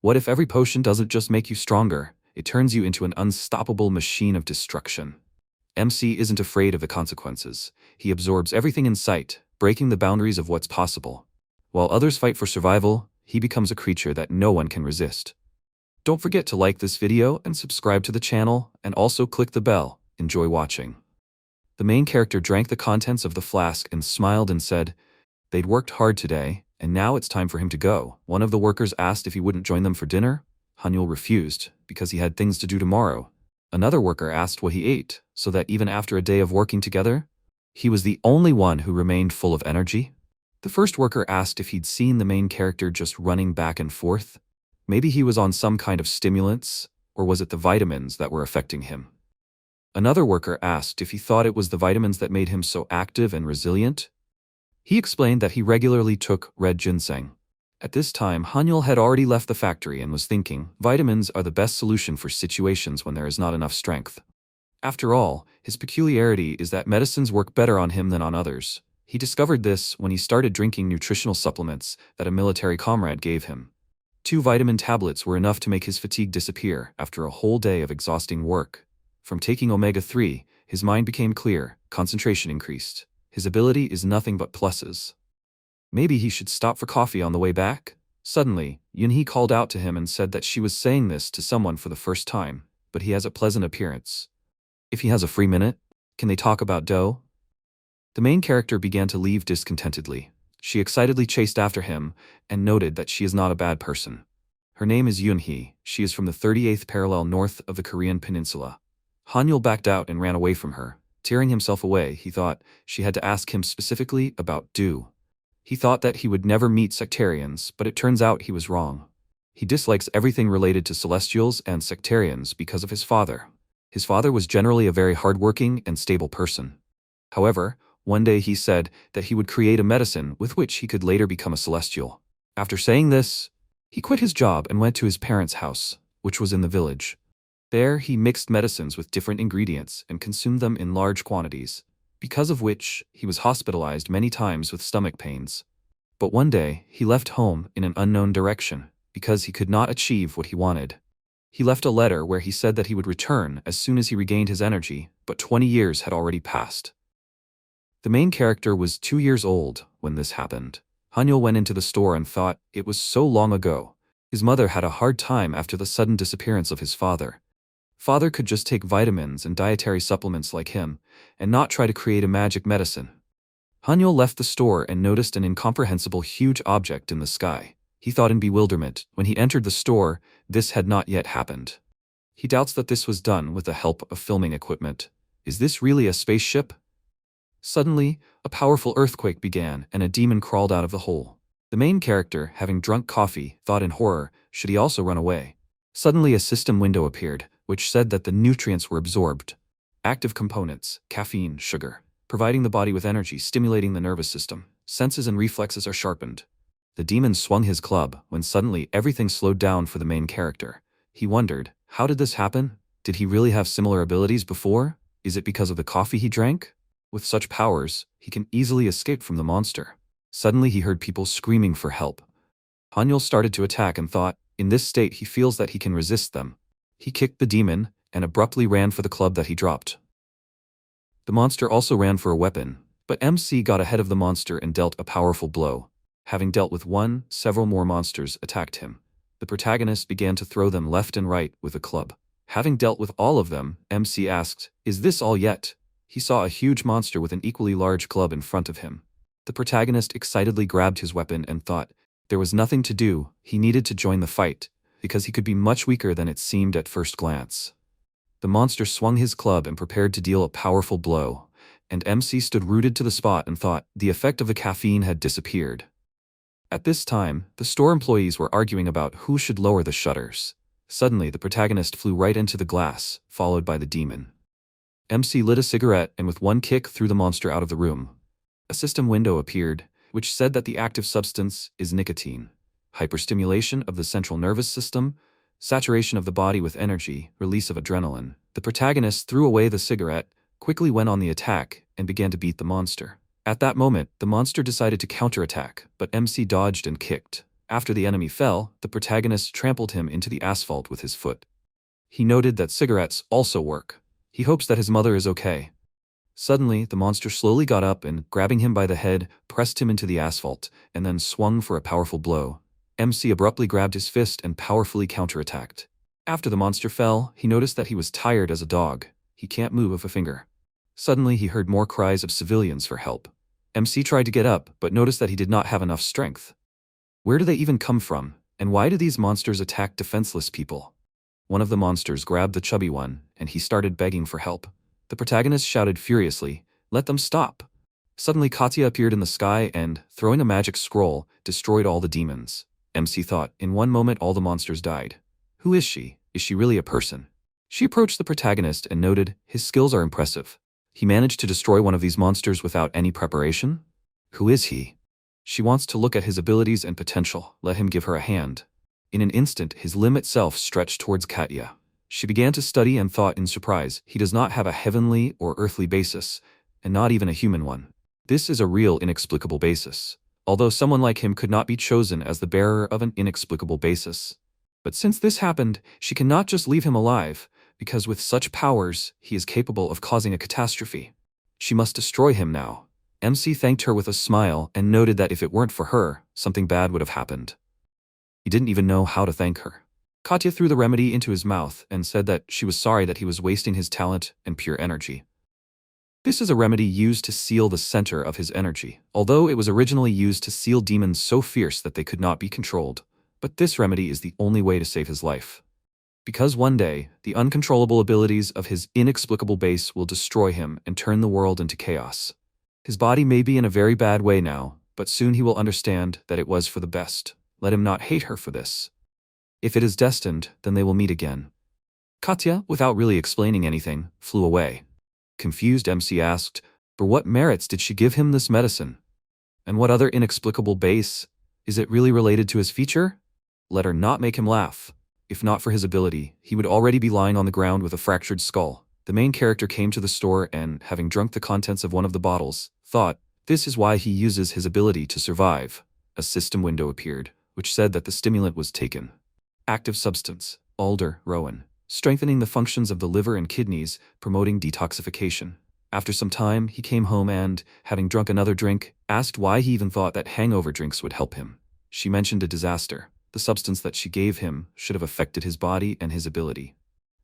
What if every potion doesn't just make you stronger, it turns you into an unstoppable machine of destruction? MC isn't afraid of the consequences. He absorbs everything in sight, breaking the boundaries of what's possible. While others fight for survival, he becomes a creature that no one can resist. Don't forget to like this video and subscribe to the channel, and also click the bell. Enjoy watching. The main character drank the contents of the flask and smiled and said, "They'd worked hard today, and now it's time for him to go." One of the workers asked if he wouldn't join them for dinner. Hanyul refused, because he had things to do tomorrow. Another worker asked what he ate, so that even after a day of working together, he was the only one who remained full of energy. The first worker asked if he'd seen the main character just running back and forth. Maybe he was on some kind of stimulants, or was it the vitamins that were affecting him? Another worker asked if he thought it was the vitamins that made him so active and resilient. He explained that he regularly took red ginseng. At this time, Hanyul had already left the factory and was thinking, vitamins are the best solution for situations when there is not enough strength. After all, his peculiarity is that medicines work better on him than on others. He discovered this when he started drinking nutritional supplements that a military comrade gave him. 2 vitamin tablets were enough to make his fatigue disappear after a whole day of exhausting work. From taking omega-3, his mind became clear, concentration increased. His ability is nothing but pluses. Maybe he should stop for coffee on the way back? Suddenly, Yunhee called out to him and said that she was saying this to someone for the first time, but he has a pleasant appearance. If he has a free minute, can they talk about dough? The main character began to leave discontentedly. She excitedly chased after him and noted that she is not a bad person. Her name is Yunhee. She is from the 38th parallel north of the Korean peninsula. Hanyul backed out and ran away from her. Tearing himself away, he thought she had to ask him specifically about do. He thought that he would never meet sectarians, but it turns out he was wrong. He dislikes everything related to celestials and sectarians because of his father. His father was generally a very hardworking and stable person. However, one day he said that he would create a medicine with which he could later become a celestial. After saying this, he quit his job and went to his parents' house, which was in the village. There he mixed medicines with different ingredients and consumed them in large quantities, because of which he was hospitalized many times with stomach pains. But one day he left home in an unknown direction, because he could not achieve what he wanted. He left a letter where he said that he would return as soon as he regained his energy, but 20 years had already passed. The main character was 2 years old when this happened. Hanyul went into the store and thought it was so long ago. His mother had a hard time after the sudden disappearance of his father. Father could just take vitamins and dietary supplements like him, and not try to create a magic medicine. Hanyul left the store and noticed an incomprehensible huge object in the sky. He thought in bewilderment. When he entered the store, this had not yet happened. He doubts that this was done with the help of filming equipment. Is this really a spaceship? Suddenly, a powerful earthquake began and a demon crawled out of the hole. The main character, having drunk coffee, thought in horror, should he also run away? Suddenly a system window appeared, which said that the nutrients were absorbed. Active components, caffeine, sugar, providing the body with energy, stimulating the nervous system. Senses and reflexes are sharpened. The demon swung his club when suddenly everything slowed down for the main character. He wondered, how did this happen? Did he really have similar abilities before? Is it because of the coffee he drank? With such powers, he can easily escape from the monster. Suddenly he heard people screaming for help. Hanyul started to attack and thought, in this state he feels that he can resist them. He kicked the demon and abruptly ran for the club that he dropped. The monster also ran for a weapon, but MC got ahead of the monster and dealt a powerful blow. Having dealt with one, several more monsters attacked him. The protagonist began to throw them left and right with a club. Having dealt with all of them, MC asked, "Is this all yet?" He saw a huge monster with an equally large club in front of him. The protagonist excitedly grabbed his weapon and thought there was nothing to do. He needed to join the fight, because he could be much weaker than it seemed at first glance. The monster swung his club and prepared to deal a powerful blow, and MC stood rooted to the spot and thought the effect of the caffeine had disappeared. At this time, the store employees were arguing about who should lower the shutters. Suddenly, the protagonist flew right into the glass, followed by the demon. MC lit a cigarette and with one kick threw the monster out of the room. A system window appeared, which said that the active substance is nicotine. Hyperstimulation of the central nervous system, saturation of the body with energy, release of adrenaline. The protagonist threw away the cigarette, quickly went on the attack, and began to beat the monster. At that moment, the monster decided to counterattack, but MC dodged and kicked. After the enemy fell, the protagonist trampled him into the asphalt with his foot. He noted that cigarettes also work. He hopes that his mother is okay. Suddenly, the monster slowly got up and, grabbing him by the head, pressed him into the asphalt, and then swung for a powerful blow. MC abruptly grabbed his fist and powerfully counterattacked. After the monster fell, he noticed that he was tired as a dog. He can't move a finger. Suddenly, he heard more cries of civilians for help. MC tried to get up, but noticed that he did not have enough strength. Where do they even come from, and why do these monsters attack defenseless people? One of the monsters grabbed the chubby one, and he started begging for help. The protagonist shouted furiously, "Let them stop!" Suddenly Katya appeared in the sky and, throwing a magic scroll, destroyed all the demons. MC thought, in one moment all the monsters died. Who is she? Is she really a person? She approached the protagonist and noted, his skills are impressive. He managed to destroy one of these monsters without any preparation? Who is he? She wants to look at his abilities and potential. Let him give her a hand. In an instant, his limb itself stretched towards Katya. She began to study and thought in surprise, he does not have a heavenly or earthly basis, and not even a human one. This is a real inexplicable basis. Although someone like him could not be chosen as the bearer of an inexplicable basis. But since this happened, she cannot just leave him alive, because with such powers, he is capable of causing a catastrophe. She must destroy him now. MC thanked her with a smile and noted that if it weren't for her, something bad would have happened. He didn't even know how to thank her. Katya threw the remedy into his mouth and said that she was sorry that he was wasting his talent and pure energy. This is a remedy used to seal the center of his energy, although it was originally used to seal demons so fierce that they could not be controlled. But this remedy is the only way to save his life. Because one day, the uncontrollable abilities of his inexplicable base will destroy him and turn the world into chaos. His body may be in a very bad way now, but soon he will understand that it was for the best. Let him not hate her for this. If it is destined, then they will meet again. Katya, without really explaining anything, flew away. Confused, MC asked, for what merits did she give him this medicine? And what other inexplicable base? Is it really related to his feature? Let her not make him laugh. If not for his ability, he would already be lying on the ground with a fractured skull. The main character came to the store and, having drunk the contents of one of the bottles, thought, this is why he uses his ability to survive. A system window appeared, which said that the stimulant was taken. Active substance, alder, rowan, strengthening the functions of the liver and kidneys, promoting detoxification. After some time, he came home and, having drunk another drink, asked why he even thought that hangover drinks would help him. She mentioned a disaster. The substance that she gave him should have affected his body and his ability.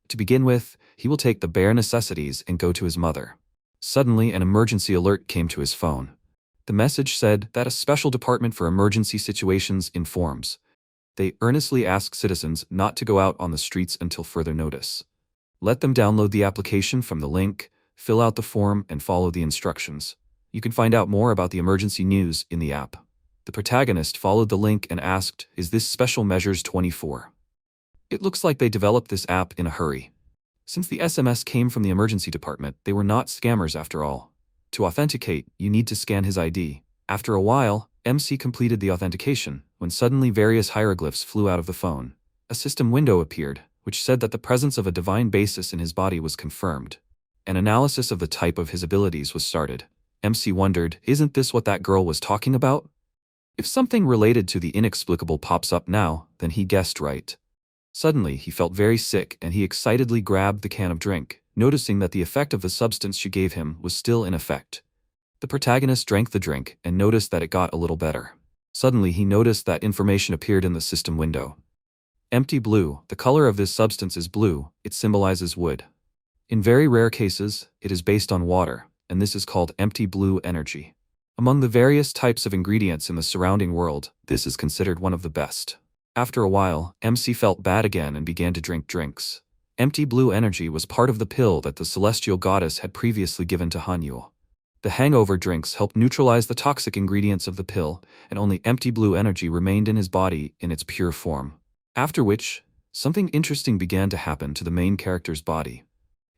To begin with, he will take the bare necessities and go to his mother. Suddenly, an emergency alert came to his phone. The message said that a special department for emergency situations informs. They earnestly ask citizens not to go out on the streets until further notice. Let them download the application from the link, fill out the form, and follow the instructions. You can find out more about the emergency news in the app. The protagonist followed the link and asked, is this Special Measures 24? It looks like they developed this app in a hurry. Since the SMS came from the emergency department, they were not scammers after all. To authenticate, you need to scan his ID. After a while, MC completed the authentication, when suddenly various hieroglyphs flew out of the phone. A system window appeared, which said that the presence of a divine basis in his body was confirmed. An analysis of the type of his abilities was started. MC wondered, isn't this what that girl was talking about? If something related to the inexplicable pops up now, then he guessed right. Suddenly, he felt very sick and he excitedly grabbed the can of drink, noticing that the effect of the substance she gave him was still in effect. The protagonist drank the drink and noticed that it got a little better. Suddenly, he noticed that information appeared in the system window. Empty blue, the color of this substance is blue, it symbolizes wood. In very rare cases, it is based on water, and this is called empty blue energy. Among the various types of ingredients in the surrounding world, this is considered one of the best. After a while, MC felt bad again and began to drink drinks. Empty blue energy was part of the pill that the celestial goddess had previously given to Hanyu. The hangover drinks helped neutralize the toxic ingredients of the pill, and only empty blue energy remained in his body in its pure form. After which, something interesting began to happen to the main character's body.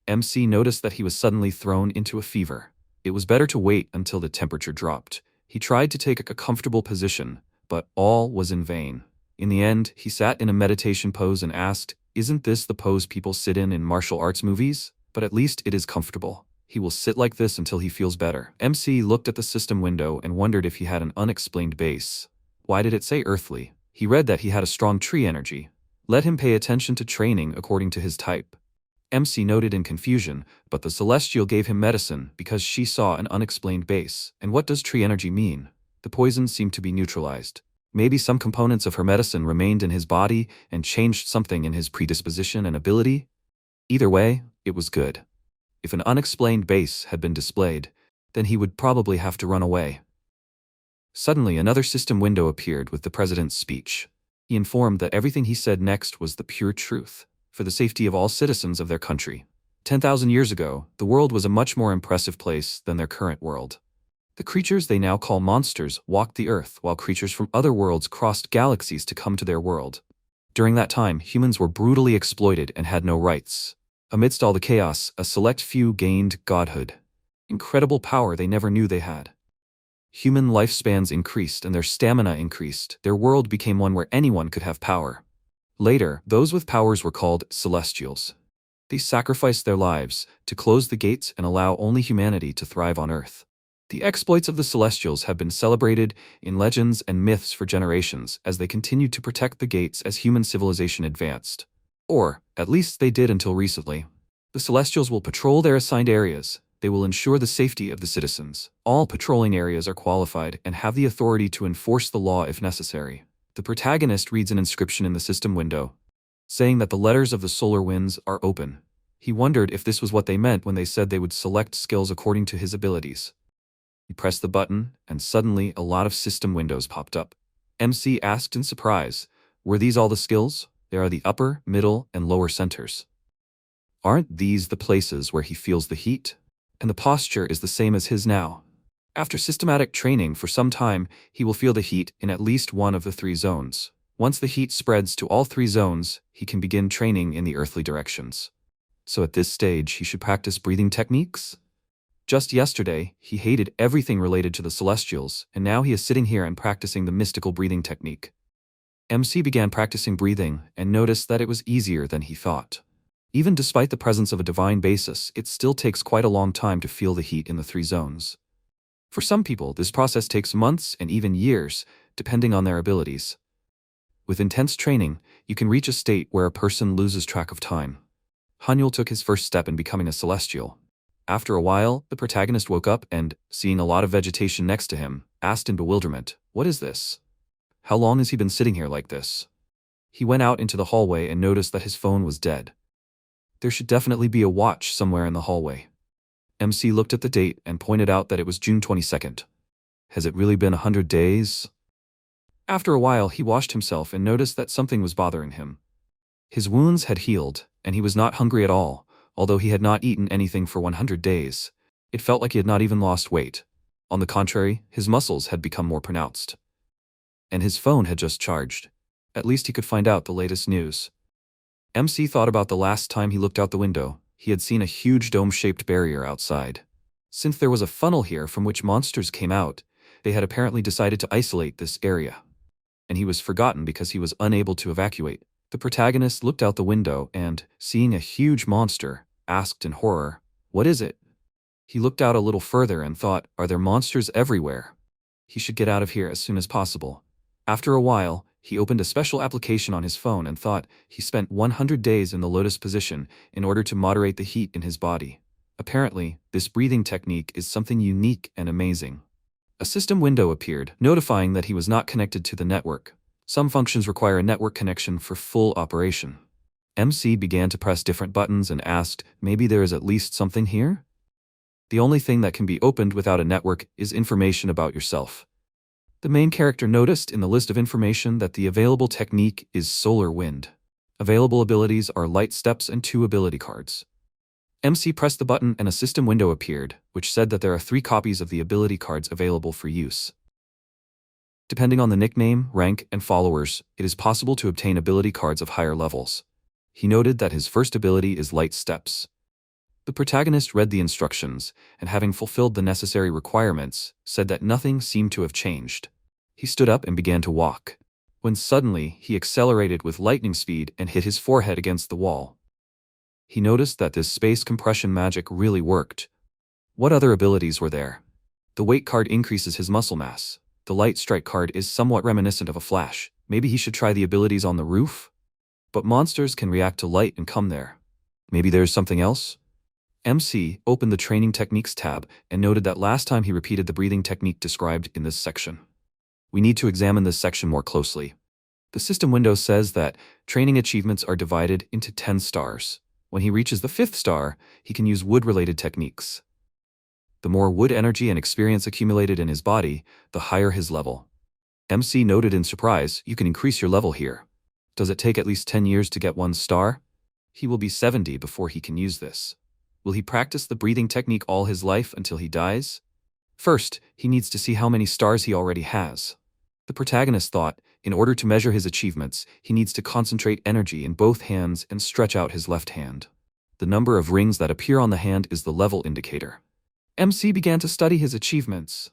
MC noticed that he was suddenly thrown into a fever. It was better to wait until the temperature dropped. He tried to take a comfortable position, but all was in vain. In the end, he sat in a meditation pose and asked, isn't this the pose people sit in martial arts movies? But at least it is comfortable. He will sit like this until he feels better. MC looked at the system window and wondered if he had an unexplained base. Why did it say earthly? He read that he had a strong tree energy. Let him pay attention to training according to his type. MC noted in confusion, but the Celestial gave him medicine because she saw an unexplained base. And what does tree energy mean? The poison seemed to be neutralized. Maybe some components of her medicine remained in his body and changed something in his predisposition and ability? Either way, it was good. If an unexplained base had been displayed, then he would probably have to run away. Suddenly, another system window appeared with the president's speech. He informed that everything he said next was the pure truth, for the safety of all citizens of their country. 10,000 years ago, the world was a much more impressive place than their current world. The creatures they now call monsters walked the earth, while creatures from other worlds crossed galaxies to come to their world. During that time, humans were brutally exploited and had no rights. Amidst all the chaos, a select few gained godhood. Incredible power they never knew they had. Human lifespans increased and their stamina increased. Their world became one where anyone could have power. Later, those with powers were called Celestials. They sacrificed their lives to close the gates and allow only humanity to thrive on Earth. The exploits of the Celestials have been celebrated in legends and myths for generations as they continued to protect the gates as human civilization advanced. Or, at least they did until recently. The Celestials will patrol their assigned areas. They will ensure the safety of the citizens. All patrolling areas are qualified and have the authority to enforce the law if necessary. The protagonist reads an inscription in the system window, saying that the letters of the solar winds are open. He wondered if this was what they meant when they said they would select skills according to his abilities. He pressed the button, and suddenly a lot of system windows popped up. MC asked in surprise, "Were these all the skills? There are the upper, middle, and lower centers. Aren't these the places where he feels the heat? And the posture is the same as his now. After systematic training for some time, he will feel the heat in at least one of the 3 zones. Once the heat spreads to all 3 zones, he can begin training in the earthly directions. So at this stage, he should practice breathing techniques? Just yesterday, he hated everything related to the Celestials, and now he is sitting here and practicing the mystical breathing technique. MC began practicing breathing and noticed that it was easier than he thought. Even despite the presence of a divine basis, it still takes quite a long time to feel the heat in the 3 zones. For some people, this process takes months and even years, depending on their abilities. With intense training, you can reach a state where a person loses track of time. Hanyul took his first step in becoming a Celestial. After a while, the protagonist woke up and, seeing a lot of vegetation next to him, asked in bewilderment, "What is this? How long has he been sitting here like this?" He went out into the hallway and noticed that his phone was dead. There should definitely be a watch somewhere in the hallway. MC looked at the date and pointed out that it was June 22nd. Has it really been 100 days? After a while, he washed himself and noticed that something was bothering him. His wounds had healed, and he was not hungry at all. Although he had not eaten anything for 100 days, it felt like he had not even lost weight. On the contrary, his muscles had become more pronounced. And his phone had just charged. At least he could find out the latest news. MC thought about the last time he looked out the window. He had seen a huge dome-shaped barrier outside. Since there was a funnel here from which monsters came out, they had apparently decided to isolate this area. And he was forgotten because he was unable to evacuate. The protagonist looked out the window and, seeing a huge monster, asked in horror, "What is it?" He looked out a little further and thought, "Are there monsters everywhere? He should get out of here as soon as possible." After a while, he opened a special application on his phone and thought he spent 100 days in the lotus position in order to moderate the heat in his body. Apparently, this breathing technique is something unique and amazing. A system window appeared, notifying that he was not connected to the network. Some functions require a network connection for full operation. MC began to press different buttons and asked, "Maybe there is at least something here?" The only thing that can be opened without a network is information about yourself. The main character noticed in the list of information that the available technique is Solar Wind. Available abilities are Light Steps and 2 ability cards. MC pressed the button and a system window appeared, which said that there are 3 copies of the ability cards available for use. Depending on the nickname, rank, and followers, it is possible to obtain ability cards of higher levels. He noted that his first ability is Light Steps. The protagonist read the instructions, and having fulfilled the necessary requirements, said that nothing seemed to have changed. He stood up and began to walk, when suddenly he accelerated with lightning speed and hit his forehead against the wall. He noticed that this space compression magic really worked. What other abilities were there? The weight card increases his muscle mass. The light strike card is somewhat reminiscent of a flash. Maybe he should try the abilities on the roof? But monsters can react to light and come there. Maybe there's something else? MC opened the Training Techniques tab and noted that last time he repeated the breathing technique described in this section. We need to examine this section more closely. The system window says that training achievements are divided into 10 stars. When he reaches the 5th star, he can use wood-related techniques. The more wood energy and experience accumulated in his body, the higher his level. MC noted in surprise, you can increase your level here. Does it take at least 10 years to get 1 star? He will be 70 before he can use this. Will he practice the breathing technique all his life until he dies? First, he needs to see how many stars he already has. The protagonist thought, in order to measure his achievements, he needs to concentrate energy in both hands and stretch out his left hand. The number of rings that appear on the hand is the level indicator. MC began to study his achievements.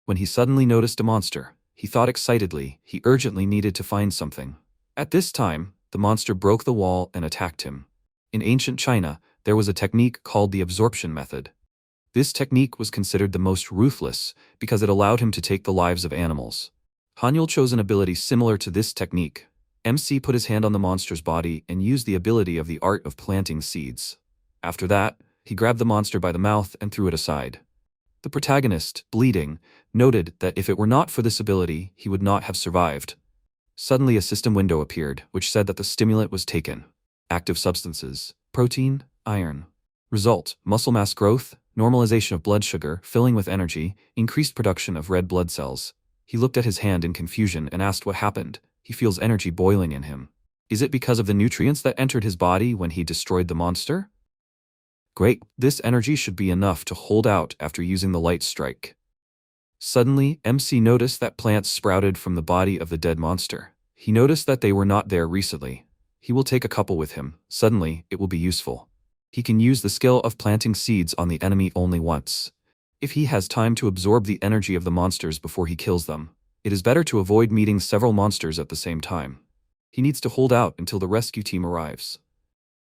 When he suddenly noticed a monster, he thought excitedly he urgently needed to find something. At this time, the monster broke the wall and attacked him. In ancient China, there was a technique called the absorption method. This technique was considered the most ruthless because it allowed him to take the lives of animals. Hanyul chose an ability similar to this technique. MC put his hand on the monster's body and used the ability of the art of planting seeds. After that, he grabbed the monster by the mouth and threw it aside. The protagonist, bleeding, noted that if it were not for this ability, he would not have survived. Suddenly a system window appeared, which said that the stimulant was taken. Active substances: protein, iron. Result: muscle mass growth, normalization of blood sugar, filling with energy, increased production of red blood cells. He looked at his hand in confusion and asked what happened. He feels energy boiling in him. Is it because of the nutrients that entered his body when he destroyed the monster? Great, this energy should be enough to hold out after using the light strike. Suddenly, MC noticed that plants sprouted from the body of the dead monster. He noticed that they were not there recently. He will take a couple with him. Suddenly, it will be useful. He can use the skill of planting seeds on the enemy only once. If he has time to absorb the energy of the monsters before he kills them, it is better to avoid meeting several monsters at the same time. He needs to hold out until the rescue team arrives.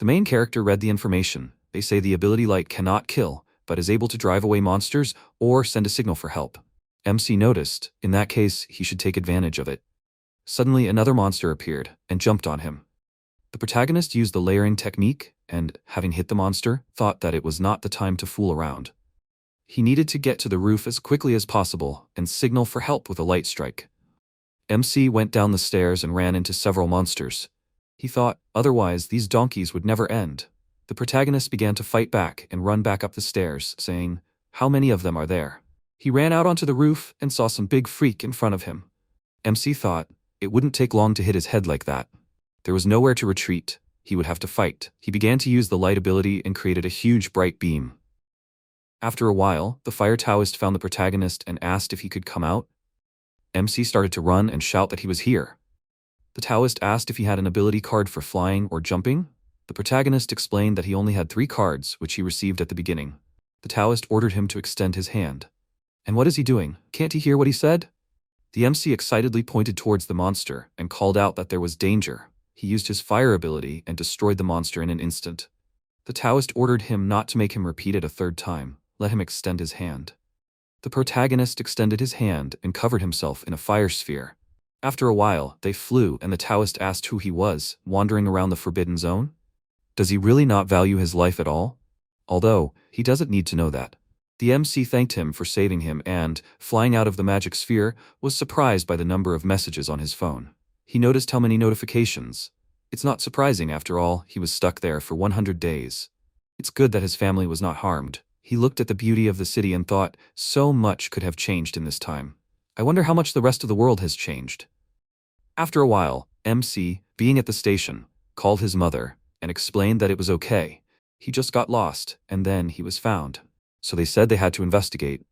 The main character read the information. They say the ability light cannot kill, but is able to drive away monsters or send a signal for help. MC noticed, in that case, he should take advantage of it. Suddenly another monster appeared and jumped on him. The protagonist used the layering technique and, having hit the monster, thought that it was not the time to fool around. He needed to get to the roof as quickly as possible and signal for help with a light strike. MC went down the stairs and ran into several monsters. He thought, otherwise these donkeys would never end. The protagonist began to fight back and run back up the stairs, saying, "How many of them are there?" He ran out onto the roof and saw some big freak in front of him. MC thought, it wouldn't take long to hit his head like that. There was nowhere to retreat. He would have to fight. He began to use the light ability and created a huge bright beam. After a while, the fire Taoist found the protagonist and asked if he could come out. MC started to run and shout that he was here. The Taoist asked if he had an ability card for flying or jumping. The protagonist explained that he only had 3 cards, which he received at the beginning. The Taoist ordered him to extend his hand. And what is he doing? Can't he hear what he said? The MC excitedly pointed towards the monster and called out that there was danger. He used his fire ability and destroyed the monster in an instant. The Taoist ordered him not to make him repeat it a 3rd time. Let him extend his hand. The protagonist extended his hand and covered himself in a fire sphere. After a while, they flew and the Taoist asked who he was, wandering around the forbidden zone. Does he really not value his life at all? Although, he doesn't need to know that. The MC thanked him for saving him and, flying out of the magic sphere, was surprised by the number of messages on his phone. He noticed how many notifications. It's not surprising, after all, he was stuck there for 100 days. It's good that his family was not harmed. He looked at the beauty of the city and thought, so much could have changed in this time. I wonder how much the rest of the world has changed. After a while, MC, being at the station, called his mother and explained that it was okay. He just got lost, and then he was found. So they said they had to investigate.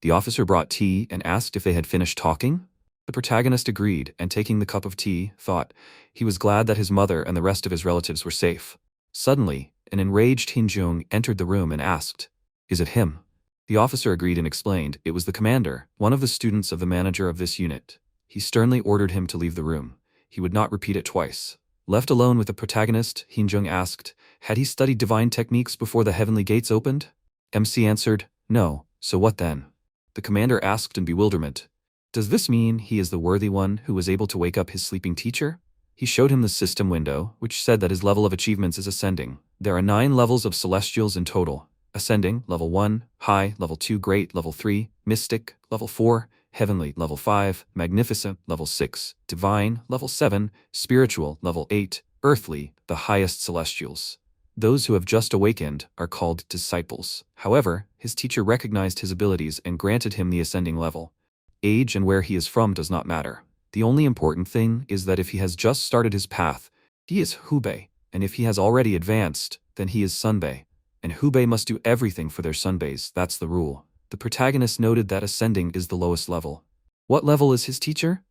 The officer brought tea and asked if they had finished talking. The protagonist agreed, and taking the cup of tea, thought he was glad that his mother and the rest of his relatives were safe. Suddenly, an enraged Hinjung entered the room and asked, "Is it him?" The officer agreed and explained it was the commander, one of the students of the manager of this unit. He sternly ordered him to leave the room. He would not repeat it twice. Left alone with the protagonist, Hinjung asked, had he studied divine techniques before the heavenly gates opened? MC answered, no, so what then? The commander asked in bewilderment. Does this mean he is the worthy one who was able to wake up his sleeping teacher? He showed him the system window, which said that his level of achievements is ascending. There are 9 levels of celestials in total. Ascending, level 1, high, level 2, great, level 3, mystic, level 4, heavenly, level 5, magnificent, level 6, divine, level 7, spiritual, level 8, earthly, the highest celestials. Those who have just awakened are called disciples. However, his teacher recognized his abilities and granted him the ascending level. Age and where he is from does not matter. The only important thing is that if he has just started his path, he is Hubei, and if he has already advanced, then he is Sunbei. And Hubei must do everything for their Sunbeis, that's the rule. The protagonist noted that ascending is the lowest level. What level is his teacher?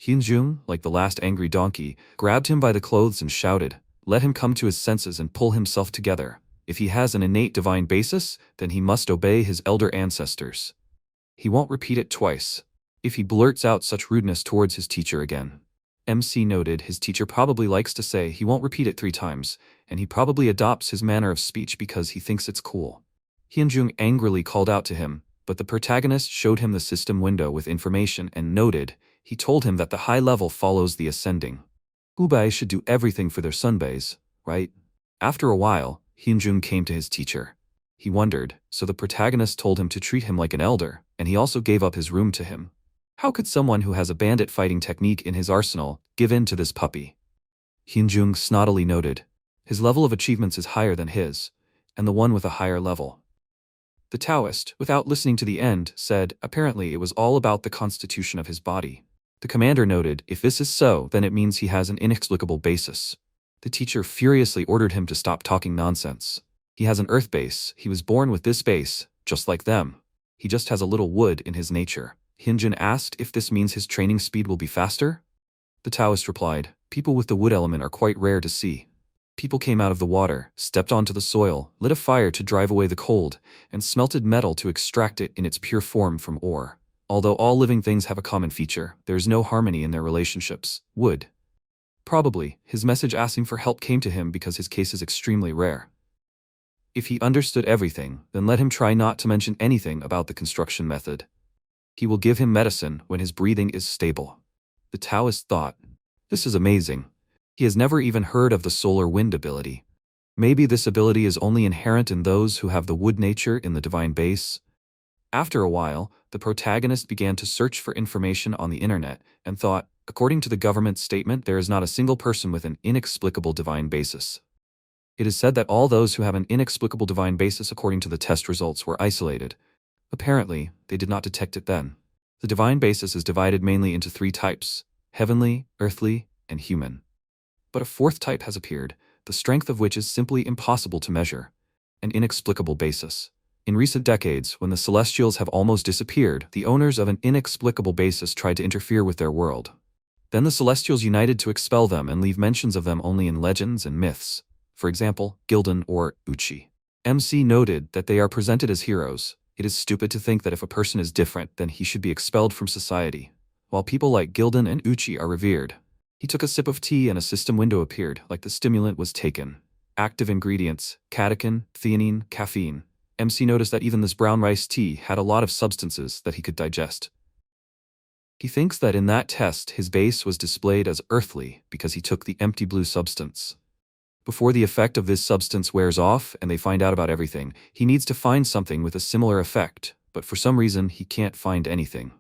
Hyunjung, like the last angry donkey, grabbed him by the clothes and shouted, "Let him come to his senses and pull himself together. If he has an innate divine basis, then he must obey his elder ancestors. He won't repeat it twice. If he blurts out such rudeness towards his teacher again." MC noted his teacher probably likes to say he won't repeat it 3 times, and he probably adopts his manner of speech because he thinks it's cool. Hyunjung angrily called out to him, but the protagonist showed him the system window with information and noted, he told him that the high level follows the ascending. Hubei should do everything for their Sunbeis, right? After a while, Hyunjung came to his teacher. He wondered, so the protagonist told him to treat him like an elder, and he also gave up his room to him. How could someone who has a bandit fighting technique in his arsenal give in to this puppy? Hyunjung snottily noted, his level of achievements is higher than his, and the one with a higher level. The Taoist, without listening to the end, said apparently it was all about the constitution of his body. The commander noted, if this is so, then it means he has an inexplicable basis. The teacher furiously ordered him to stop talking nonsense. He has an earth base, he was born with this base, just like them. He just has a little wood in his nature. Hyunjun asked if this means his training speed will be faster. The Taoist replied, people with the wood element are quite rare to see. People came out of the water, stepped onto the soil, lit a fire to drive away the cold, and smelted metal to extract it in its pure form from ore. Although all living things have a common feature, there is no harmony in their relationships. Wood. Probably, his message asking for help came to him because his case is extremely rare. If he understood everything, then let him try not to mention anything about the construction method. He will give him medicine when his breathing is stable. The Taoist thought, this is amazing. He has never even heard of the solar wind ability. Maybe this ability is only inherent in those who have the wood nature in the divine base. After a while, the protagonist began to search for information on the internet and thought, according to the government statement, there is not a single person with an inexplicable divine basis. It is said that all those who have an inexplicable divine basis according to the test results were isolated. Apparently, they did not detect it then. The divine basis is divided mainly into 3 types, heavenly, earthly, and human. But a 4th type has appeared, the strength of which is simply impossible to measure, an inexplicable basis. In recent decades, when the Celestials have almost disappeared, the owners of an inexplicable basis tried to interfere with their world. Then the Celestials united to expel them and leave mentions of them only in legends and myths. For example, Gildan or Uchi. MC noted that they are presented as heroes. It is stupid to think that if a person is different, then he should be expelled from society. While people like Gildan and Uchi are revered. He took a sip of tea and a system window appeared, like the stimulant was taken. Active ingredients, catechin, theanine, caffeine. MC noticed that even this brown rice tea had a lot of substances that he could digest. He thinks that in that test his base was displayed as earthly because he took the empty blue substance. Before the effect of this substance wears off and they find out about everything, he needs to find something with a similar effect, but for some reason he can't find anything.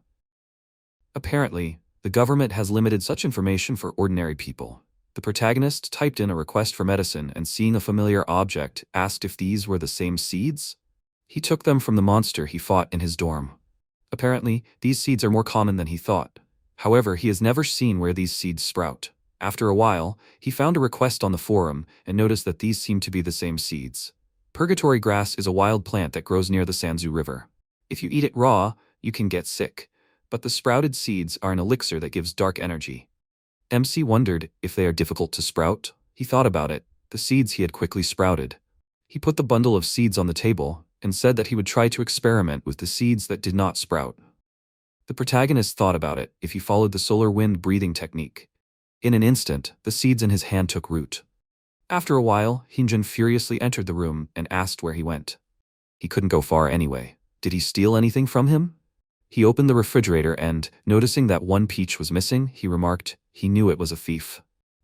Apparently, the government has limited such information for ordinary people. The protagonist typed in a request for medicine and seeing a familiar object, asked if these were the same seeds. He took them from the monster he fought in his dorm. Apparently, these seeds are more common than he thought. However, he has never seen where these seeds sprout. After a while, he found a request on the forum and noticed that these seem to be the same seeds. Purgatory grass is a wild plant that grows near the Sanzu River. If you eat it raw, you can get sick, but the sprouted seeds are an elixir that gives dark energy. MC wondered if they are difficult to sprout. He thought about it, the seeds he had quickly sprouted. He put the bundle of seeds on the table and said that he would try to experiment with the seeds that did not sprout. The protagonist thought about it if he followed the solar wind breathing technique. In an instant, the seeds in his hand took root. After a while, Hyunjun furiously entered the room and asked where he went. He couldn't go far anyway. Did he steal anything from him? He opened the refrigerator and, noticing that one peach was missing, he remarked he knew it was a thief.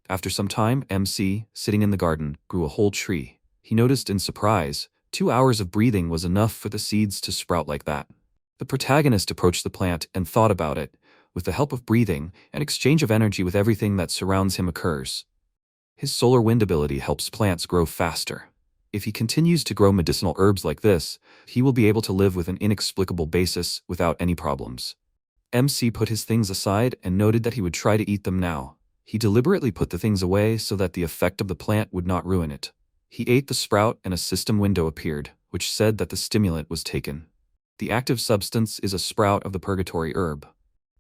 After some time, MC, sitting in the garden, grew a whole tree. He noticed in surprise, 2 hours of breathing was enough for the seeds to sprout like that. The protagonist approached the plant and thought about it. With the help of breathing, an exchange of energy with everything that surrounds him occurs. His solar wind ability helps plants grow faster. If he continues to grow medicinal herbs like this, he will be able to live with an inexplicable basis without any problems. MC put his things aside and noted that he would try to eat them now. He deliberately put the things away so that the effect of the plant would not ruin it. He ate the sprout and a system window appeared, which said that the stimulant was taken. The active substance is a sprout of the purgatory herb.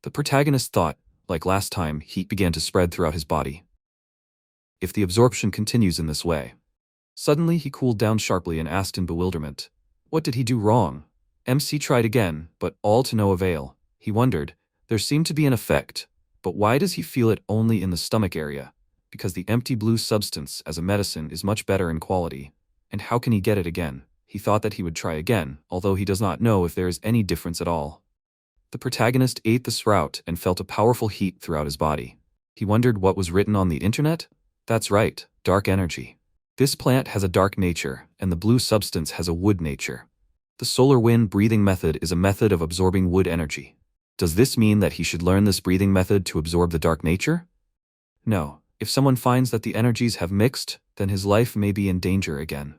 The protagonist thought, like last time, heat began to spread throughout his body. If the absorption continues in this way. Suddenly he cooled down sharply and asked in bewilderment, what did he do wrong? MC tried again, but all to no avail. He wondered, there seemed to be an effect, but why does he feel it only in the stomach area? Because the empty blue substance as a medicine is much better in quality. And how can he get it again? He thought that he would try again, although he does not know if there is any difference at all. The protagonist ate the sprout and felt a powerful heat throughout his body. He wondered what was written on the internet? That's right, dark energy. This plant has a dark nature, and the blue substance has a wood nature. The solar wind breathing method is a method of absorbing wood energy. Does this mean that he should learn this breathing method to absorb the dark nature? No. If someone finds that the energies have mixed, then his life may be in danger again.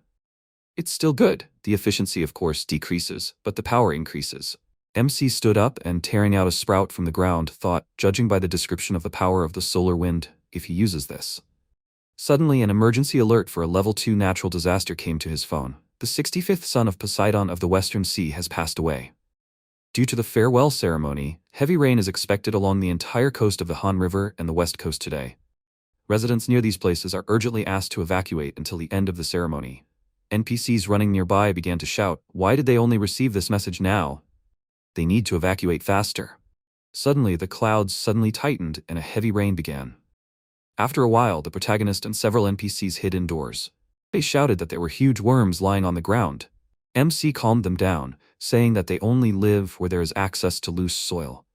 It's still good. The efficiency, of course, decreases, but the power increases. MC stood up and, tearing out a sprout from the ground, thought, judging by the description of the power of the solar wind, if he uses this. Suddenly, an emergency alert for a level 2 natural disaster came to his phone. The 65th son of Poseidon of the Western Sea has passed away. Due to the farewell ceremony, heavy rain is expected along the entire coast of the Han River and the west coast today. Residents near these places are urgently asked to evacuate until the end of the ceremony. NPCs running nearby began to shout, why did they only receive this message now? They need to evacuate faster. Suddenly, the clouds suddenly tightened and a heavy rain began. After a while, the protagonist and several NPCs hid indoors. They shouted that there were huge worms lying on the ground. MC calmed them down, saying that they only live where there is access to loose soil.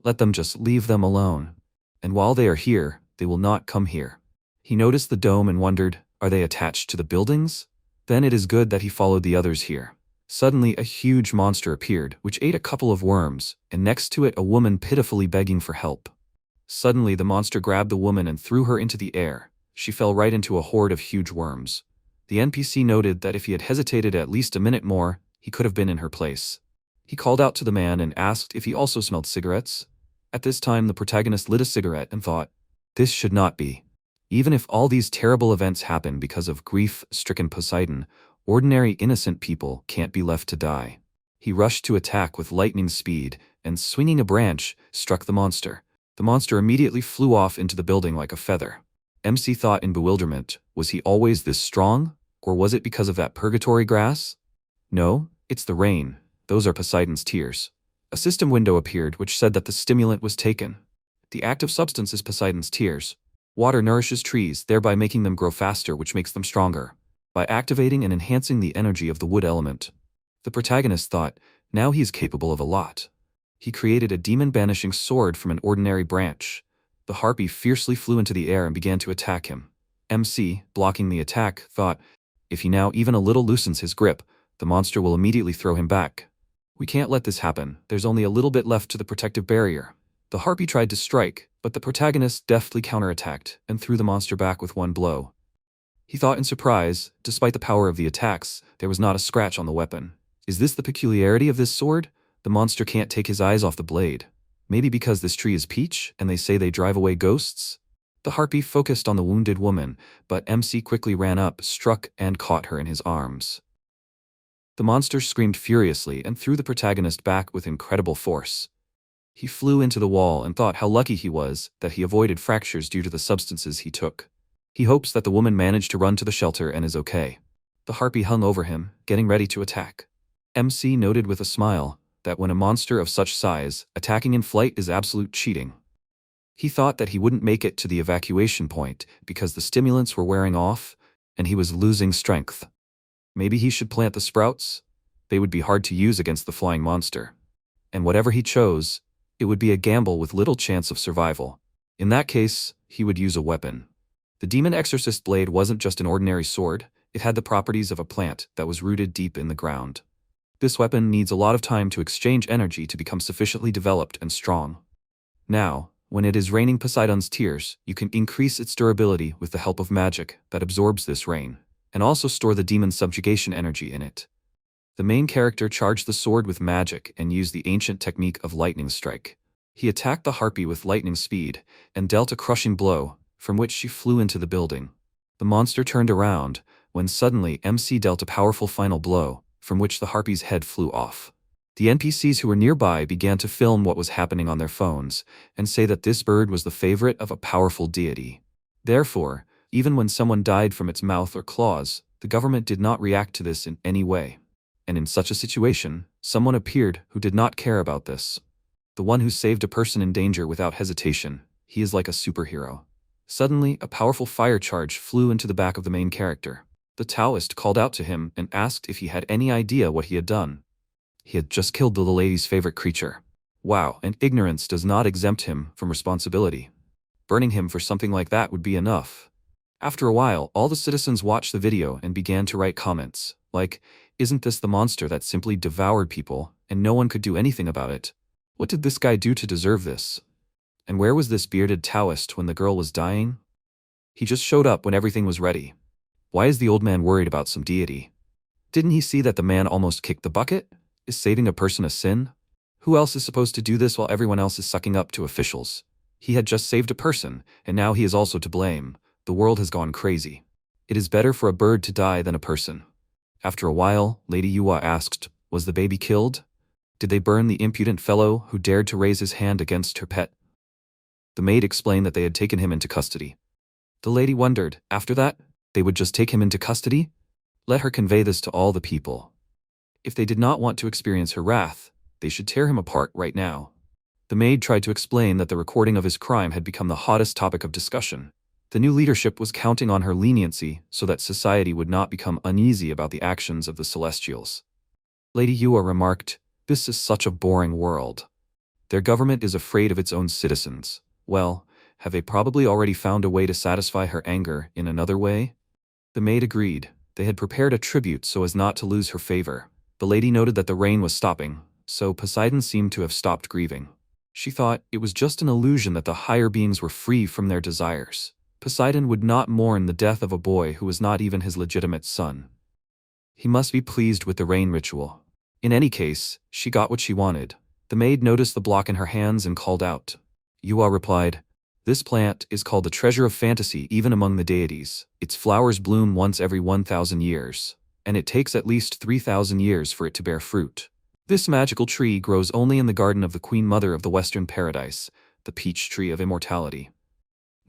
Let them just leave them alone. And while they are here, they will not come here. He noticed the dome and wondered, are they attached to the buildings? Then it is good that he followed the others here. Suddenly, a huge monster appeared, which ate a couple of worms, and next to it a woman pitifully begging for help. Suddenly, the monster grabbed the woman and threw her into the air. She fell right into a horde of huge worms. The NPC noted that if he had hesitated at least a minute more, he could have been in her place. He called out to the man and asked if he also smelled cigarettes. At this time, the protagonist lit a cigarette and thought, this should not be. Even if all these terrible events happen because of grief-stricken Poseidon, ordinary innocent people can't be left to die. He rushed to attack with lightning speed and, swinging a branch, struck the monster. The monster immediately flew off into the building like a feather. MC thought in bewilderment, was he always this strong? Or was it because of that purgatory grass? No, it's the rain. Those are Poseidon's tears. A system window appeared which said that the stimulant was taken. The active substance is Poseidon's tears. Water nourishes trees, thereby making them grow faster, which makes them stronger, by activating and enhancing the energy of the wood element. The protagonist thought, now he is capable of a lot. He created a demon-banishing sword from an ordinary branch. The harpy fiercely flew into the air and began to attack him. MC, blocking the attack, thought, if he now even a little loosens his grip, the monster will immediately throw him back. We can't let this happen, there's only a little bit left to the protective barrier. The harpy tried to strike, but the protagonist deftly counterattacked and threw the monster back with one blow. He thought in surprise, despite the power of the attacks, there was not a scratch on the weapon. Is this the peculiarity of this sword? The monster can't take his eyes off the blade. Maybe because this tree is peach, and they say they drive away ghosts? The harpy focused on the wounded woman, but MC quickly ran up, struck, and caught her in his arms. The monster screamed furiously and threw the protagonist back with incredible force. He flew into the wall and thought how lucky he was that he avoided fractures due to the substances he took. He hopes that the woman managed to run to the shelter and is okay. The harpy hung over him, getting ready to attack. MC noted with a smile that when a monster of such size, attacking in flight is absolute cheating. He thought that he wouldn't make it to the evacuation point because the stimulants were wearing off and he was losing strength. Maybe he should plant the sprouts? They would be hard to use against the flying monster. And whatever he chose, it would be a gamble with little chance of survival. In that case, he would use a weapon. The demon exorcist blade wasn't just an ordinary sword, it had the properties of a plant that was rooted deep in the ground. This weapon needs a lot of time to exchange energy to become sufficiently developed and strong. Now, when it is raining Poseidon's tears, you can increase its durability with the help of magic that absorbs this rain, and also store the demon's subjugation energy in it. The main character charged the sword with magic and used the ancient technique of lightning strike. He attacked the harpy with lightning speed and dealt a crushing blow, from which she flew into the building. The monster turned around, when suddenly MC dealt a powerful final blow, from which the harpy's head flew off. The NPCs who were nearby began to film what was happening on their phones, and say that this bird was the favorite of a powerful deity. Therefore, even when someone died from its mouth or claws, the government did not react to this in any way. And in such a situation, someone appeared who did not care about this. The one who saved a person in danger without hesitation, he is like a superhero. Suddenly, a powerful fire charge flew into the back of the main character. The Taoist called out to him and asked if he had any idea what he had done. He had just killed the lady's favorite creature. Wow, and ignorance does not exempt him from responsibility. Burning him for something like that would be enough. After a while, all the citizens watched the video and began to write comments, like, "Isn't this the monster that simply devoured people, and no one could do anything about it? What did this guy do to deserve this? And where was this bearded Taoist when the girl was dying? He just showed up when everything was ready. Why is the old man worried about some deity? Didn't he see that the man almost kicked the bucket? Is saving a person a sin? Who else is supposed to do this while everyone else is sucking up to officials? He had just saved a person, and now he is also to blame. The world has gone crazy. It is better for a bird to die than a person." After a while, Lady Yuwa asked, "Was the baby killed? Did they burn the impudent fellow who dared to raise his hand against her pet?" The maid explained that they had taken him into custody. The lady wondered, after that, they would just take him into custody? Let her convey this to all the people. If they did not want to experience her wrath, they should tear him apart right now. The maid tried to explain that the recording of his crime had become the hottest topic of discussion. The new leadership was counting on her leniency so that society would not become uneasy about the actions of the Celestials. Lady Yuwa remarked, "This is such a boring world. Their government is afraid of its own citizens. Well, have they probably already found a way to satisfy her anger in another way?" The maid agreed. They had prepared a tribute so as not to lose her favor. The lady noted that the rain was stopping, so Poseidon seemed to have stopped grieving. She thought it was just an illusion that the higher beings were free from their desires. Poseidon would not mourn the death of a boy who was not even his legitimate son. He must be pleased with the rain ritual. In any case, she got what she wanted. The maid noticed the block in her hands and called out. Yuwa replied, "This plant is called the treasure of fantasy even among the deities. Its flowers bloom once every 1,000 years, and it takes at least 3,000 years for it to bear fruit. This magical tree grows only in the garden of the Queen Mother of the Western Paradise, the peach tree of immortality."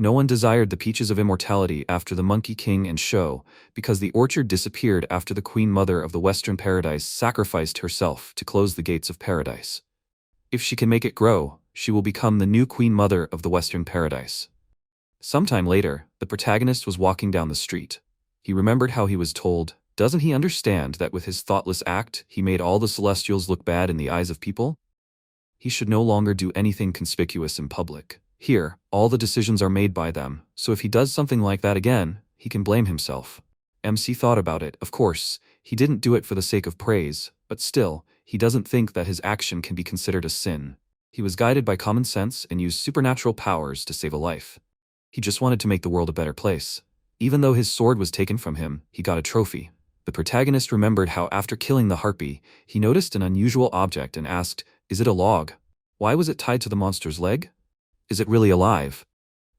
No one desired the peaches of immortality after the Monkey King and show, because the orchard disappeared after the Queen Mother of the Western Paradise sacrificed herself to close the gates of paradise. If she can make it grow, she will become the new Queen Mother of the Western Paradise. Sometime later, the protagonist was walking down the street. He remembered how he was told, doesn't he understand that with his thoughtless act, he made all the Celestials look bad in the eyes of people? He should no longer do anything conspicuous in public. Here, all the decisions are made by them, so if he does something like that again, he can blame himself. MC thought about it, of course, he didn't do it for the sake of praise, but still, he doesn't think that his action can be considered a sin. He was guided by common sense and used supernatural powers to save a life. He just wanted to make the world a better place. Even though his sword was taken from him, he got a trophy. The protagonist remembered how after killing the harpy, he noticed an unusual object and asked, "Is it a log? Why was it tied to the monster's leg? Is it really alive?"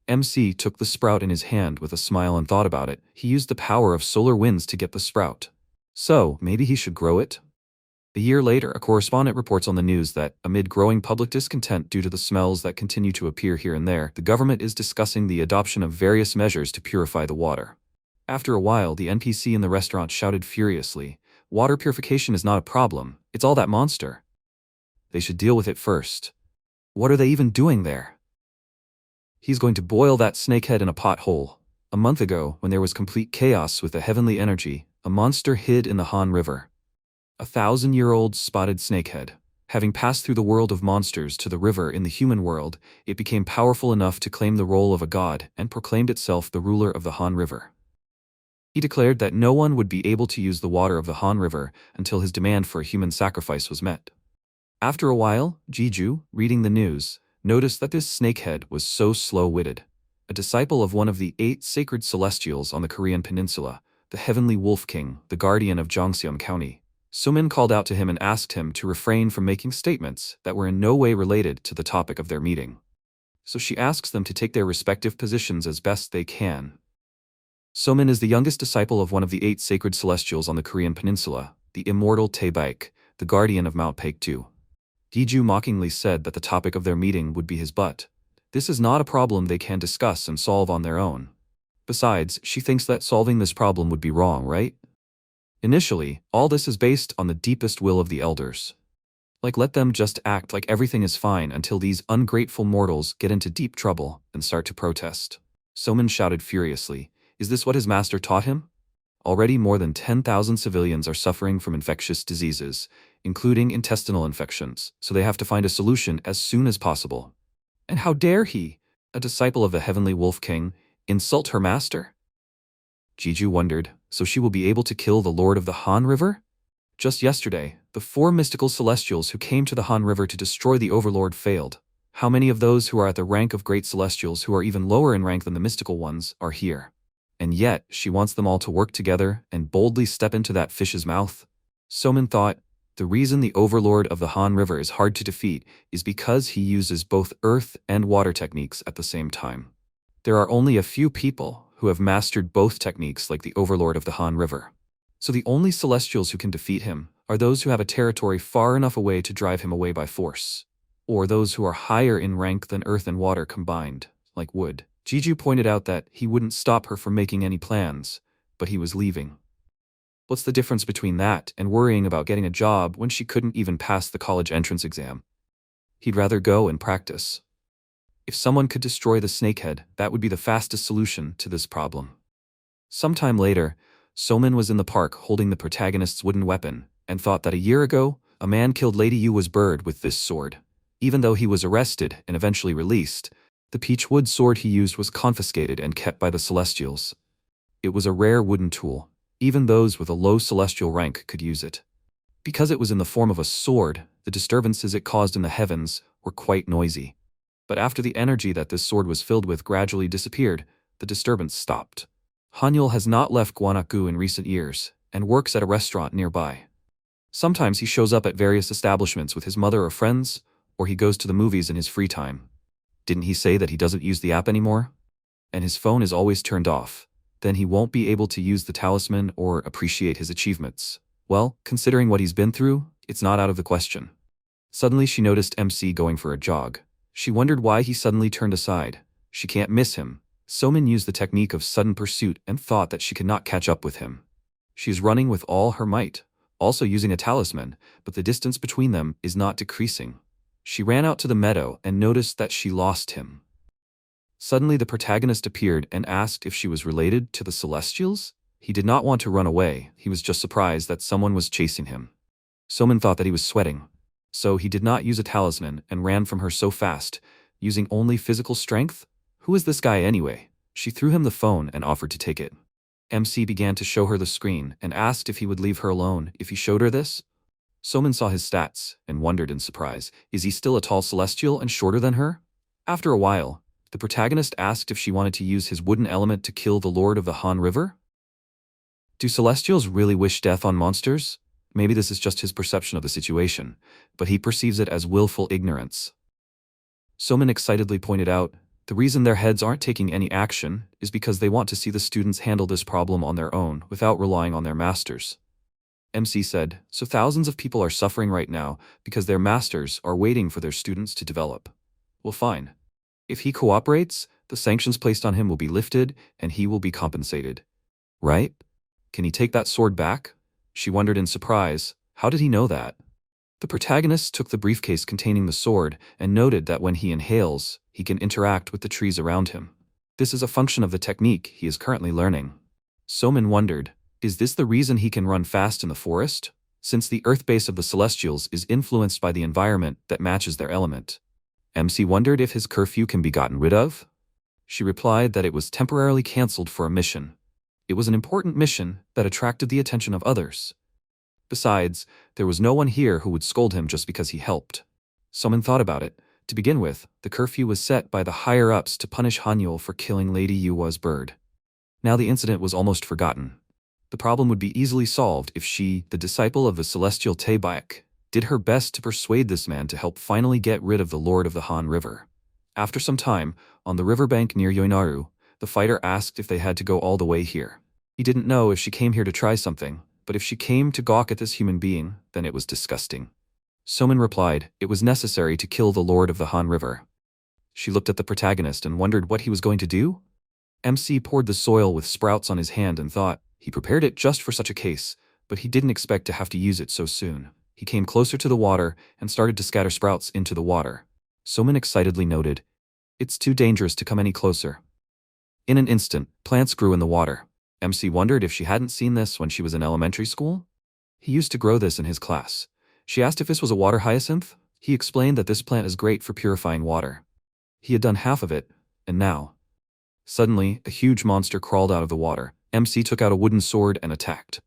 MC took the sprout in his hand with a smile and thought about it. He used the power of solar winds to get the sprout. So, maybe he should grow it? A year later, a correspondent reports on the news that, amid growing public discontent due to the smells that continue to appear here and there, the government is discussing the adoption of various measures to purify the water. After a while, the NPC in the restaurant shouted furiously, "Water purification is not a problem, it's all that monster. They should deal with it first. What are they even doing there? He's going to boil that snakehead in a pothole." A month ago, when there was complete chaos with the heavenly energy, a monster hid in the Han River. A 1,000-year-old spotted snakehead. Having passed through the world of monsters to the river in the human world, it became powerful enough to claim the role of a god and proclaimed itself the ruler of the Han River. He declared that no one would be able to use the water of the Han River until his demand for a human sacrifice was met. After a while, Jeju, reading the news, noticed that this snakehead was so slow-witted. A disciple of one of the 8 sacred celestials on the Korean peninsula, the Heavenly Wolf King, the guardian of Jongseom County, Sumin called out to him and asked him to refrain from making statements that were in no way related to the topic of their meeting. So she asks them to take their respective positions as best they can. Somin is the youngest disciple of one of the 8 sacred celestials on the Korean peninsula, the immortal Taebaek, the guardian of Mount Paektu. Jeju mockingly said that the topic of their meeting would be his butt. This is not a problem they can discuss and solve on their own. Besides, she thinks that solving this problem would be wrong, right? Initially, all this is based on the deepest will of the elders. Like, let them just act like everything is fine until these ungrateful mortals get into deep trouble and start to protest. Somin shouted furiously, "Is this what his master taught him?" Already more than 10,000 civilians are suffering from infectious diseases, including intestinal infections, so they have to find a solution as soon as possible. And how dare he, a disciple of the Heavenly Wolf King, insult her master? Jeju wondered, so she will be able to kill the Lord of the Han River? Just yesterday, the 4 mystical celestials who came to the Han River to destroy the Overlord failed. How many of those who are at the rank of great celestials who are even lower in rank than the mystical ones are here? And yet, she wants them all to work together and boldly step into that fish's mouth? Somin thought, the reason the Overlord of the Han River is hard to defeat is because he uses both earth and water techniques at the same time. There are only a few people who have mastered both techniques like the Overlord of the Han River. So the only celestials who can defeat him are those who have a territory far enough away to drive him away by force, or those who are higher in rank than earth and water combined, like wood. Jeju pointed out that he wouldn't stop her from making any plans, but he was leaving. What's the difference between that and worrying about getting a job when she couldn't even pass the college entrance exam? He'd rather go and practice. If someone could destroy the snakehead, that would be the fastest solution to this problem. Sometime later, Somin was in the park holding the protagonist's wooden weapon, and thought that a year ago, a man killed Lady Yu's bird with this sword. Even though he was arrested and eventually released, the peach wood sword he used was confiscated and kept by the Celestials. It was a rare wooden tool. Even those with a low celestial rank could use it. Because it was in the form of a sword, the disturbances it caused in the heavens were quite noisy. But after the energy that this sword was filled with gradually disappeared, the disturbance stopped. Hanyul has not left Gwangju in recent years, and works at a restaurant nearby. Sometimes he shows up at various establishments with his mother or friends, or he goes to the movies in his free time. Didn't he say that he doesn't use the app anymore? And his phone is always turned off. Then he won't be able to use the talisman or appreciate his achievements. Well, considering what he's been through, it's not out of the question. Suddenly she noticed MC going for a jog. She wondered why he suddenly turned aside. She can't miss him. Somin used the technique of sudden pursuit and thought that she could not catch up with him. She is running with all her might, also using a talisman, but the distance between them is not decreasing. She ran out to the meadow and noticed that she lost him. Suddenly the protagonist appeared and asked if she was related to the Celestials. He did not want to run away, he was just surprised that someone was chasing him. Somin thought that he was sweating. So he did not use a talisman and ran from her so fast, using only physical strength? Who is this guy anyway? She threw him the phone and offered to take it. MC began to show her the screen and asked if he would leave her alone if he showed her this. Somin saw his stats and wondered in surprise, is he still a tall celestial and shorter than her? After a while, the protagonist asked if she wanted to use his wooden element to kill the Lord of the Han River? Do celestials really wish death on monsters? Maybe this is just his perception of the situation, but he perceives it as willful ignorance. Somin excitedly pointed out, the reason their heads aren't taking any action is because they want to see the students handle this problem on their own without relying on their masters. MC said, so thousands of people are suffering right now because their masters are waiting for their students to develop. Well, fine. If he cooperates, the sanctions placed on him will be lifted and he will be compensated. Right? Can he take that sword back? She wondered in surprise, how did he know that? The protagonist took the briefcase containing the sword and noted that when he inhales, he can interact with the trees around him. This is a function of the technique he is currently learning. Somin wondered, is this the reason he can run fast in the forest? since the earth base of the Celestials is influenced by the environment that matches their element. MC wondered if his curfew can be gotten rid of. She replied that it was temporarily cancelled for a mission. It was an important mission that attracted the attention of others. Besides, there was no one here who would scold him just because he helped. Someone thought about it. To begin with, the curfew was set by the higher-ups to punish Hanyul for killing Lady Yuwa's bird. Now the incident was almost forgotten. The problem would be easily solved if she, the disciple of the celestial Taebaek, did her best to persuade this man to help finally get rid of the Lord of the Han River. After some time, on the riverbank near Yoinaru, the fighter asked if they had to go all the way here. He didn't know if she came here to try something, but if she came to gawk at this human being, then it was disgusting. Somin replied, it was necessary to kill the Lord of the Han River. She looked at the protagonist and wondered what he was going to do. MC poured the soil with sprouts on his hand and thought, he prepared it just for such a case, but he didn't expect to have to use it so soon. He came closer to the water and started to scatter sprouts into the water. Somin excitedly noted, it's too dangerous to come any closer. In an instant, plants grew in the water. MC wondered if she hadn't seen this when she was in elementary school. He used to grow this in his class. She asked if this was a water hyacinth. He explained that this plant is great for purifying water. He had done half of it, and now. Suddenly, a huge monster crawled out of the water. MC took out a wooden sword and attacked.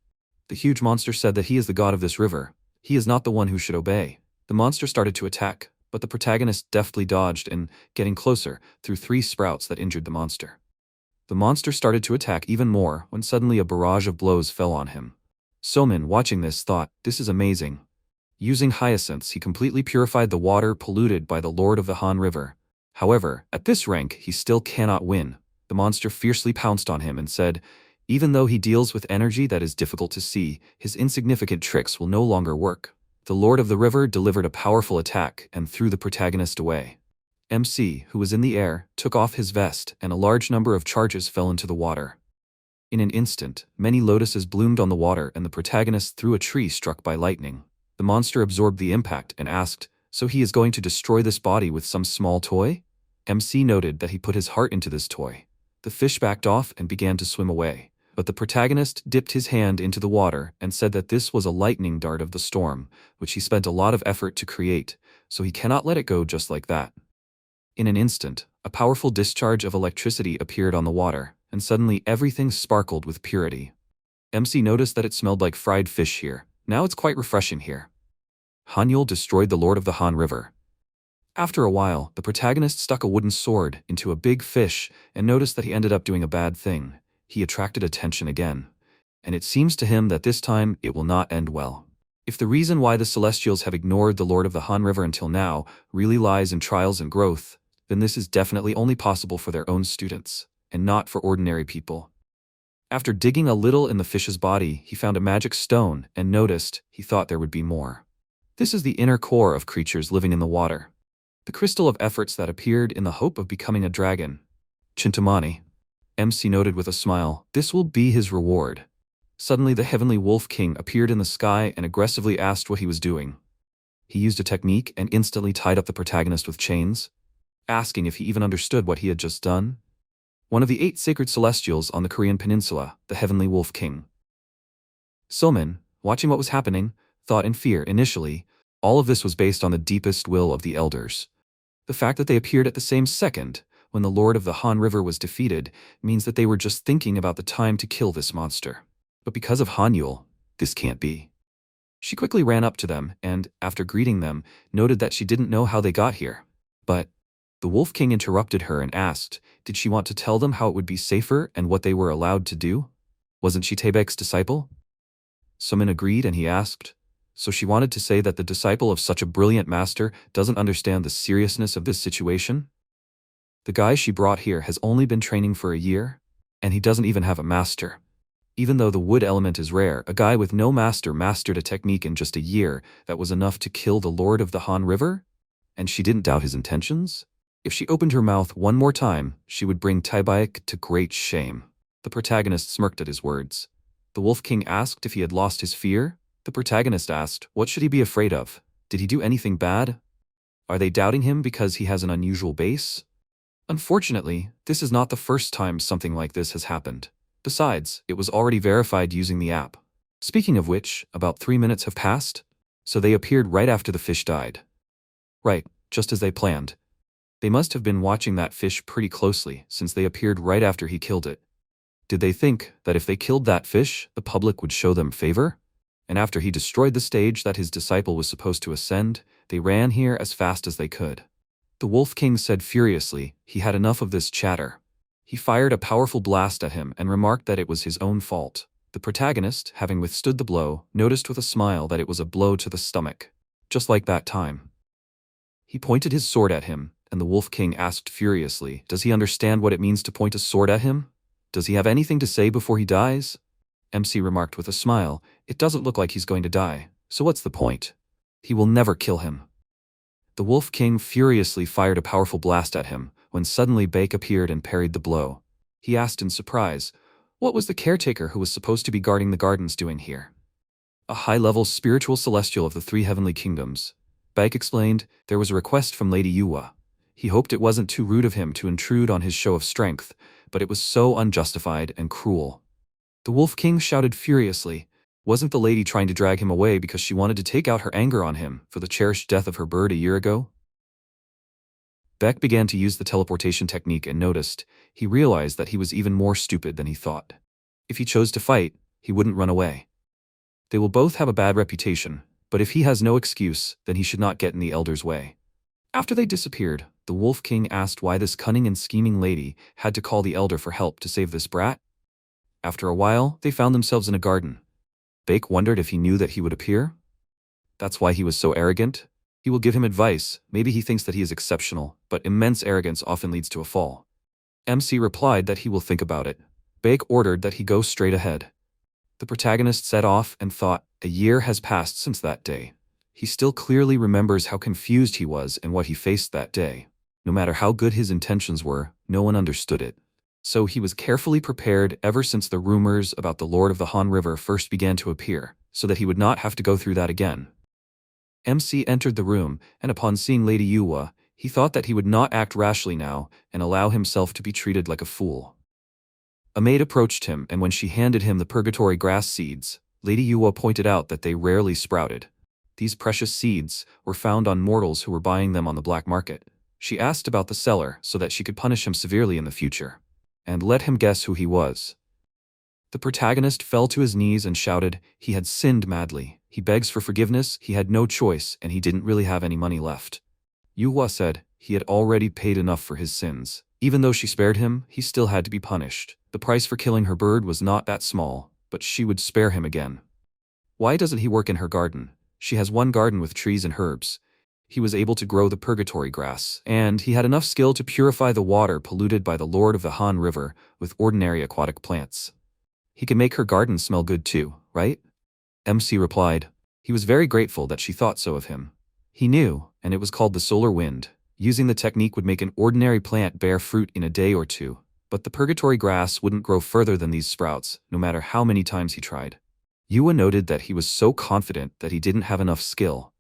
The huge monster said that he is the god of this river. He is not the one who should obey. The monster started to attack, but the protagonist deftly dodged and, getting closer, threw 3 sprouts that injured the monster. The monster started to attack even more when suddenly a barrage of blows fell on him. Somin, watching this, thought, this is amazing. Using hyacinths, he completely purified the water polluted by the Lord of the Han River. However, at this rank, he still cannot win. The monster fiercely pounced on him and said, even though he deals with energy that is difficult to see, his insignificant tricks will no longer work. The Lord of the River delivered a powerful attack and threw the protagonist away. MC, who was in the air, took off his vest and a large number of charges fell into the water. In an instant, many lotuses bloomed on the water and the protagonist threw a tree struck by lightning. The monster absorbed the impact and asked, so he is going to destroy this body with some small toy? MC noted that he put his heart into this toy. The fish backed off and began to swim away. But the protagonist dipped his hand into the water and said that this was a lightning dart of the storm, which he spent a lot of effort to create, so he cannot let it go just like that. In an instant, a powerful discharge of electricity appeared on the water, and suddenly everything sparkled with purity. MC noticed that it smelled like fried fish here. Now it's quite refreshing here. Hanyul destroyed the Lord of the Han River. After a while, the protagonist stuck a wooden sword into a big fish and noticed that he ended up doing a bad thing. He attracted attention again, and it seems to him that this time it will not end well. If the reason why the Celestials have ignored the Lord of the Han River until now really lies in trials and growth, then this is definitely only possible for their own students, and not for ordinary people. After digging a little in the fish's body, he found a magic stone and noticed he thought there would be more. This is the inner core of creatures living in the water. The crystal of efforts that appeared in the hope of becoming a dragon. Chintamani. MC noted with a smile, this will be his reward. Suddenly the heavenly wolf king appeared in the sky and aggressively asked what he was doing. He used a technique and instantly tied up the protagonist with chains, asking if he even understood what he had just done. One of the 8 sacred celestials on the Korean peninsula, the heavenly wolf king. Somin, watching what was happening, thought in fear initially. All of this was based on the deepest will of the elders. The fact that they appeared at the same second, when the Lord of the Han River was defeated, means that they were just thinking about the time to kill this monster. But because of Hanyul, this can't be. She quickly ran up to them and, after greeting them, noted that she didn't know how they got here. But the Wolf King interrupted her and asked, did she want to tell them how it would be safer and what they were allowed to do? Wasn't she Taebaek's disciple? Somin agreed and he asked, so she wanted to say that the disciple of such a brilliant master doesn't understand the seriousness of this situation? The guy she brought here has only been training for a year, and he doesn't even have a master. Even though the wood element is rare, a guy with no master mastered a technique in just a year that was enough to kill the Lord of the Han River? And she didn't doubt his intentions? If she opened her mouth one more time, she would bring Taebaek to great shame. The protagonist smirked at his words. The Wolf King asked if he had lost his fear. The protagonist asked, what should he be afraid of? Did he do anything bad? Are they doubting him because he has an unusual base? Unfortunately, this is not the first time something like this has happened. Besides, it was already verified using the app. Speaking of which, about 3 minutes have passed, so they appeared right after the fish died. Right, just as they planned. They must have been watching that fish pretty closely since they appeared right after he killed it. Did they think that if they killed that fish, the public would show them favor? And after he destroyed the stage that his disciple was supposed to ascend, they ran here as fast as they could. The Wolf King said furiously he had enough of this chatter. He fired a powerful blast at him and remarked that it was his own fault. The protagonist, having withstood the blow, noticed with a smile that it was a blow to the stomach. Just like that time. He pointed his sword at him, and the Wolf King asked furiously, does he understand what it means to point a sword at him? Does he have anything to say before he dies? MC remarked with a smile, it doesn't look like he's going to die, so what's the point? He will never kill him. The Wolf King furiously fired a powerful blast at him, when suddenly Bake appeared and parried the blow. He asked in surprise, what was the caretaker who was supposed to be guarding the gardens doing here? A high-level spiritual celestial of the 3 heavenly kingdoms. Bake explained, there was a request from Lady Yuwa. He hoped it wasn't too rude of him to intrude on his show of strength, but it was so unjustified and cruel. The Wolf King shouted furiously, wasn't the lady trying to drag him away because she wanted to take out her anger on him for the cherished death of her bird a year ago? Beck began to use the teleportation technique and noticed, he realized that he was even more stupid than he thought. If he chose to fight, he wouldn't run away. They will both have a bad reputation, but if he has no excuse, then he should not get in the elder's way. After they disappeared, the Wolf King asked why this cunning and scheming lady had to call the elder for help to save this brat. After a while, they found themselves in a garden. Bake wondered if he knew that he would appear. That's why he was so arrogant. He will give him advice, maybe he thinks that he is exceptional, but immense arrogance often leads to a fall. MC replied that he will think about it. Bake ordered that he go straight ahead. The protagonist set off and thought, a year has passed since that day. He still clearly remembers how confused he was and what he faced that day. No matter how good his intentions were, no one understood it. So he was carefully prepared ever since the rumors about the Lord of the Han River first began to appear, so that he would not have to go through that again. MC entered the room, and upon seeing Lady Yuwa, he thought that he would not act rashly now and allow himself to be treated like a fool. A maid approached him, and when she handed him the purgatory grass seeds, Lady Yuwa pointed out that they rarely sprouted. These precious seeds were found on mortals who were buying them on the black market. She asked about the seller so that she could punish him severely in the future, and let him guess who he was. The protagonist fell to his knees and shouted, he had sinned madly. He begs for forgiveness, he had no choice, and he didn't really have any money left. Yuhua said he had already paid enough for his sins. Even though she spared him, he still had to be punished. The price for killing her bird was not that small, but she would spare him again. Why doesn't he work in her garden? She has one garden with trees and herbs. He was able to grow the purgatory grass, and he had enough skill to purify the water polluted by the Lord of the Han River with ordinary aquatic plants. He can make her garden smell good too, right? MC replied. He was very grateful that she thought so of him. He knew, and it was called the solar wind. Using the technique would make an ordinary plant bear fruit in a day or two, but the purgatory grass wouldn't grow further than these sprouts, no matter how many times he tried. Yuwa noted that he was so confident that he didn't have enough skill.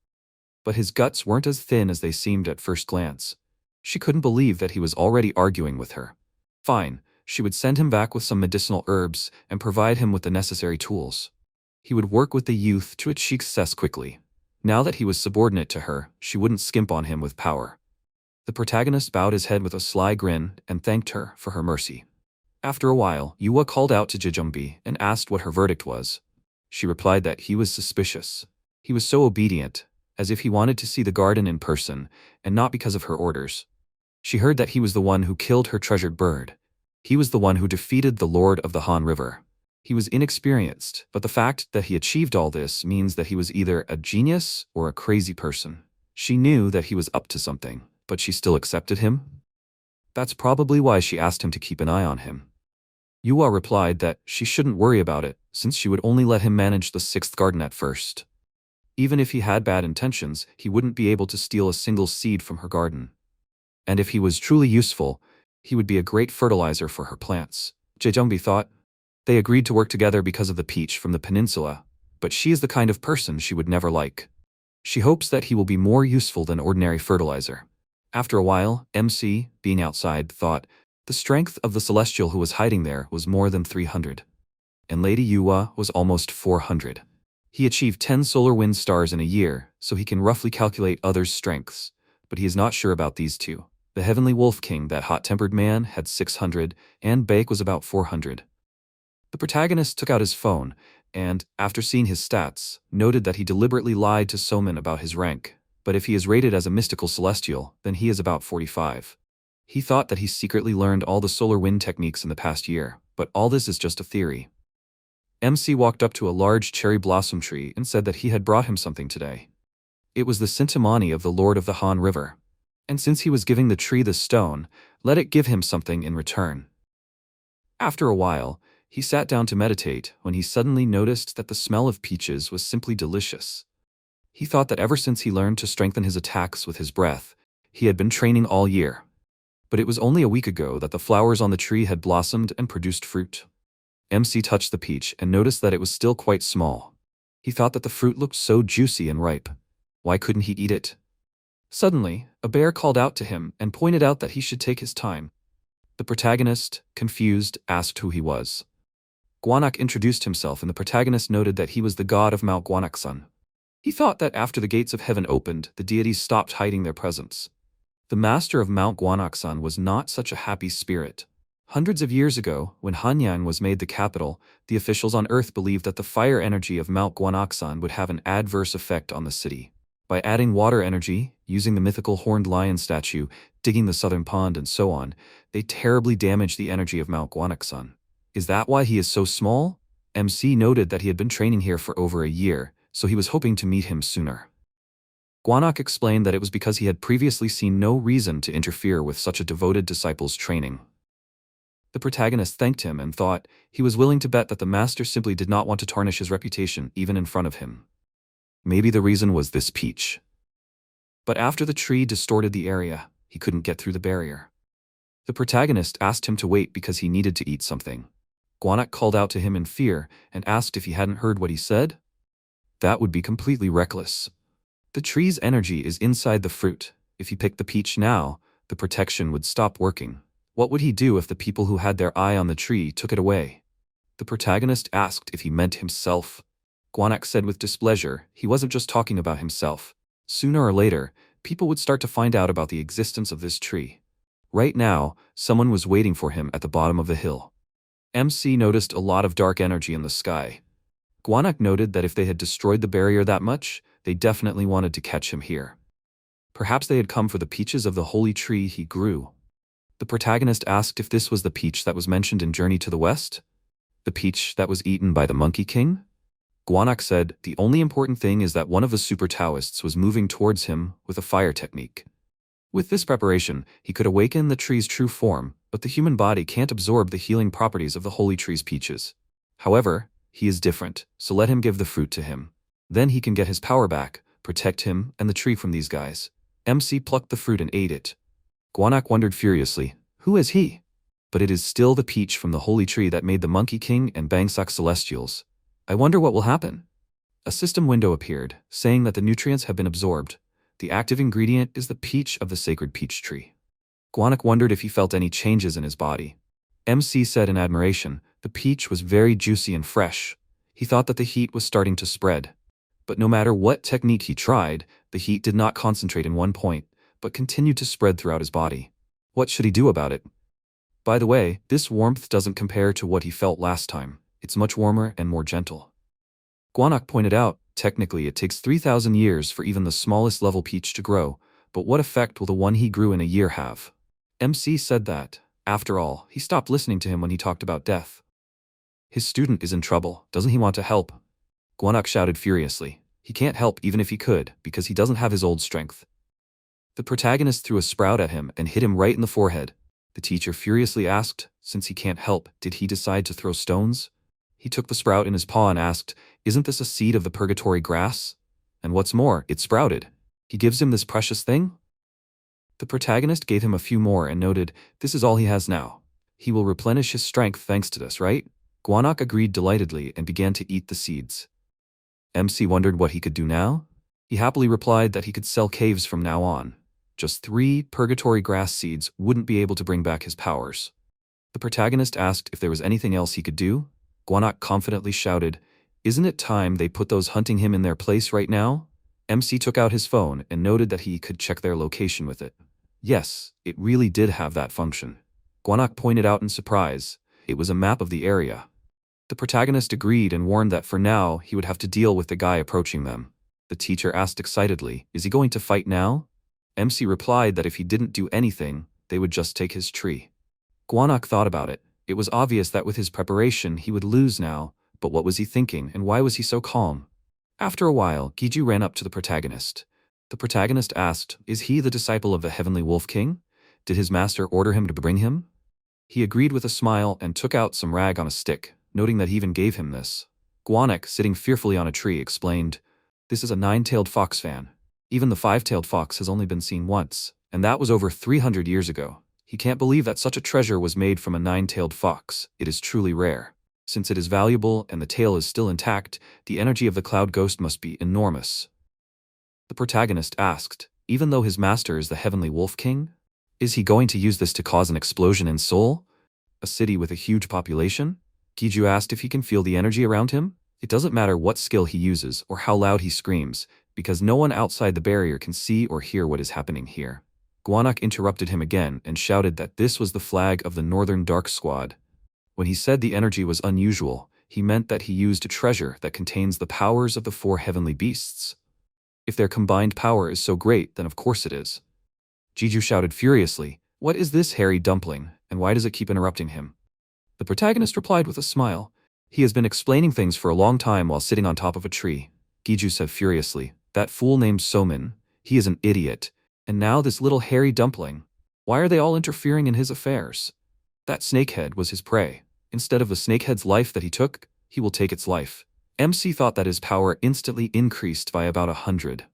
But his guts weren't as thin as they seemed at first glance. She couldn't believe that he was already arguing with her. Fine, she would send him back with some medicinal herbs and provide him with the necessary tools. He would work with the youth to achieve success quickly. Now that he was subordinate to her, she wouldn't skimp on him with power. The protagonist bowed his head with a sly grin and thanked her for her mercy. After a while, Yuwa called out to Jijumbi and asked what her verdict was. She replied that he was suspicious. He was so obedient, as if he wanted to see the garden in person, and not because of her orders. She heard that he was the one who killed her treasured bird. He was the one who defeated the Lord of the Han River. He was inexperienced, but the fact that he achieved all this means that he was either a genius or a crazy person. She knew that he was up to something, but she still accepted him? That's probably why she asked him to keep an eye on him. Yuwa replied that she shouldn't worry about it, since she would only let him manage the 6th garden at first. Even if he had bad intentions, he wouldn't be able to steal a single seed from her garden. And if he was truly useful, he would be a great fertilizer for her plants. Jejumbi thought. They agreed to work together because of the peach from the peninsula, but she is the kind of person she would never like. She hopes that he will be more useful than ordinary fertilizer. After a while, MC, being outside, thought, the strength of the celestial who was hiding there was more than 300. and Lady Yuwa was almost 400. He achieved 10 solar wind stars in a year, so he can roughly calculate others' strengths, but he is not sure about these two. The Heavenly Wolf King, that hot-tempered man, had 600, and Baek was about 400. The protagonist took out his phone, and, after seeing his stats, noted that he deliberately lied to Soman about his rank, but if he is rated as a mystical celestial, then he is about 45. He thought that he secretly learned all the solar wind techniques in the past year, but all this is just a theory. MC walked up to a large cherry blossom tree and said that he had brought him something today. It was the Sintamani of the Lord of the Han River, and since he was giving the tree the stone, let it give him something in return. After a while, he sat down to meditate when he suddenly noticed that the smell of peaches was simply delicious. He thought that ever since he learned to strengthen his attacks with his breath, he had been training all year. But it was only a week ago that the flowers on the tree had blossomed and produced fruit. MC touched the peach and noticed that it was still quite small. He thought that the fruit looked so juicy and ripe. Why couldn't he eat it? Suddenly, a bear called out to him and pointed out that he should take his time. The protagonist, confused, asked who he was. Gwanak introduced himself, and the protagonist noted that he was the god of Mount Gwanaksan. He thought that after the gates of heaven opened, the deities stopped hiding their presence. The master of Mount Gwanaksan was not such a happy spirit. Hundreds of years ago, when Hanyang was made the capital, the officials on Earth believed that the fire energy of Mount Gwanaksan would have an adverse effect on the city. By adding water energy, using the mythical horned lion statue, digging the southern pond, and so on, they terribly damaged the energy of Mount Gwanaksan. Is that why he is so small? MC noted that he had been training here for over a year, so he was hoping to meet him sooner. Gwanak explained that it was because he had previously seen no reason to interfere with such a devoted disciple's training. The protagonist thanked him and thought he was willing to bet that the master simply did not want to tarnish his reputation even in front of him. Maybe the reason was this peach. But after the tree distorted the area, he couldn't get through the barrier. The protagonist asked him to wait because he needed to eat something. Gwanak called out to him in fear and asked if he hadn't heard what he said. That would be completely reckless. The tree's energy is inside the fruit. If he picked the peach now, the protection would stop working. What would he do if the people who had their eye on the tree took it away? The protagonist asked if he meant himself. Gwanak said with displeasure he wasn't just talking about himself. Sooner or later, people would start to find out about the existence of this tree. Right now, someone was waiting for him at the bottom of the hill. MC noticed a lot of dark energy in the sky. Gwanak noted that if they had destroyed the barrier that much, they definitely wanted to catch him here. Perhaps they had come for the peaches of the holy tree he grew. The protagonist asked if this was the peach that was mentioned in Journey to the West? The peach that was eaten by the Monkey King? Gwanak said the only important thing is that one of the super Taoists was moving towards him with a fire technique. With this preparation, he could awaken the tree's true form, but the human body can't absorb the healing properties of the holy tree's peaches. However, he is different, so let him give the fruit to him. Then he can get his power back, protect him and the tree from these guys. MC plucked the fruit and ate it. Gwanak wondered furiously, who is he? But it is still the peach from the holy tree that made the Monkey King and Bangsak Celestials. I wonder what will happen. A system window appeared, saying that the nutrients have been absorbed. The active ingredient is the peach of the sacred peach tree. Gwanak wondered if he felt any changes in his body. MC said in admiration, the peach was very juicy and fresh. He thought that the heat was starting to spread. But no matter what technique he tried, the heat did not concentrate in one point, but continued to spread throughout his body. What should he do about it? By the way, this warmth doesn't compare to what he felt last time. It's much warmer and more gentle. Gwanak pointed out, technically it takes 3,000 years for even the smallest level peach to grow, but what effect will the one he grew in a year have? MC said that, after all, he stopped listening to him when he talked about death. His student is in trouble, doesn't he want to help? Gwanak shouted furiously. He can't help even if he could, because he doesn't have his old strength. The protagonist threw a sprout at him and hit him right in the forehead. The teacher furiously asked, since he can't help, did he decide to throw stones? He took the sprout in his paw and asked, isn't this a seed of the purgatory grass? And what's more, it sprouted. He gives him this precious thing? The protagonist gave him a few more and noted, this is all he has now. He will replenish his strength thanks to this, right? Gwanak agreed delightedly and began to eat the seeds. MC wondered what he could do now. He happily replied that he could sell caves from now on. Just 3 purgatory grass seeds wouldn't be able to bring back his powers. The protagonist asked if there was anything else he could do. Guanak confidently shouted, "Isn't it time they put those hunting him in their place right now?" MC took out his phone and noted that he could check their location with it. Yes, it really did have that function. Guanak pointed out in surprise. It was a map of the area. The protagonist agreed and warned that for now he would have to deal with the guy approaching them. The teacher asked excitedly, "Is he going to fight now?" MC replied that if he didn't do anything, they would just take his tree. Guanak thought about it. It was obvious that with his preparation he would lose now, but what was he thinking and why was he so calm? After a while, Giju ran up to the protagonist. The protagonist asked, "Is he the disciple of the Heavenly Wolf King? Did his master order him to bring him?" He agreed with a smile and took out some rag on a stick, noting that he even gave him this. Guanak, sitting fearfully on a tree, explained, "This is a 9-tailed fox fan. Even the 5-tailed fox has only been seen once, and that was over 300 years ago. He can't believe that such a treasure was made from a 9-tailed fox. It is truly rare. Since it is valuable and the tail is still intact, the energy of the cloud ghost must be enormous." The protagonist asked, "Even though his master is the Heavenly Wolf King? Is he going to use this to cause an explosion in Seoul? A city with a huge population?" Giju asked if he can feel the energy around him. It doesn't matter what skill he uses or how loud he screams, because no one outside the barrier can see or hear what is happening here. Guanak interrupted him again and shouted that this was the flag of the Northern Dark Squad. When he said the energy was unusual, he meant that he used a treasure that contains the powers of the 4 heavenly beasts. If their combined power is so great, then of course it is. Giju shouted furiously, "What is this hairy dumpling, and why does it keep interrupting him?" The protagonist replied with a smile, "He has been explaining things for a long time while sitting on top of a tree." Giju said furiously, "That fool named Somin, he is an idiot. And now this little hairy dumpling. Why are they all interfering in his affairs? That snakehead was his prey. Instead of the snakehead's life that he took, he will take its life." MC thought that his power instantly increased by about 100.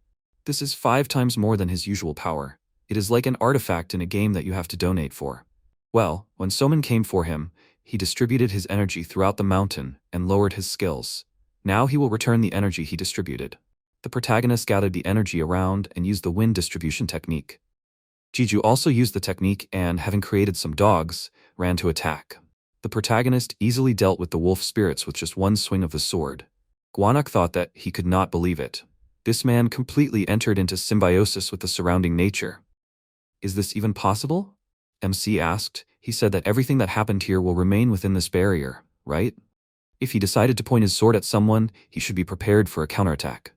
This is 5 times more than his usual power. It is like an artifact in a game that you have to donate for. Well, when Somin came for him, he distributed his energy throughout the mountain and lowered his skills. Now he will return the energy he distributed. The protagonist gathered the energy around and used the wind distribution technique. Giju also used the technique and, having created some dogs, ran to attack. The protagonist easily dealt with the wolf spirits with just one swing of the sword. Guanak thought that he could not believe it. This man completely entered into symbiosis with the surrounding nature. "Is this even possible?" MC asked. "He said that everything that happened here will remain within this barrier, right? If he decided to point his sword at someone, he should be prepared for a counterattack."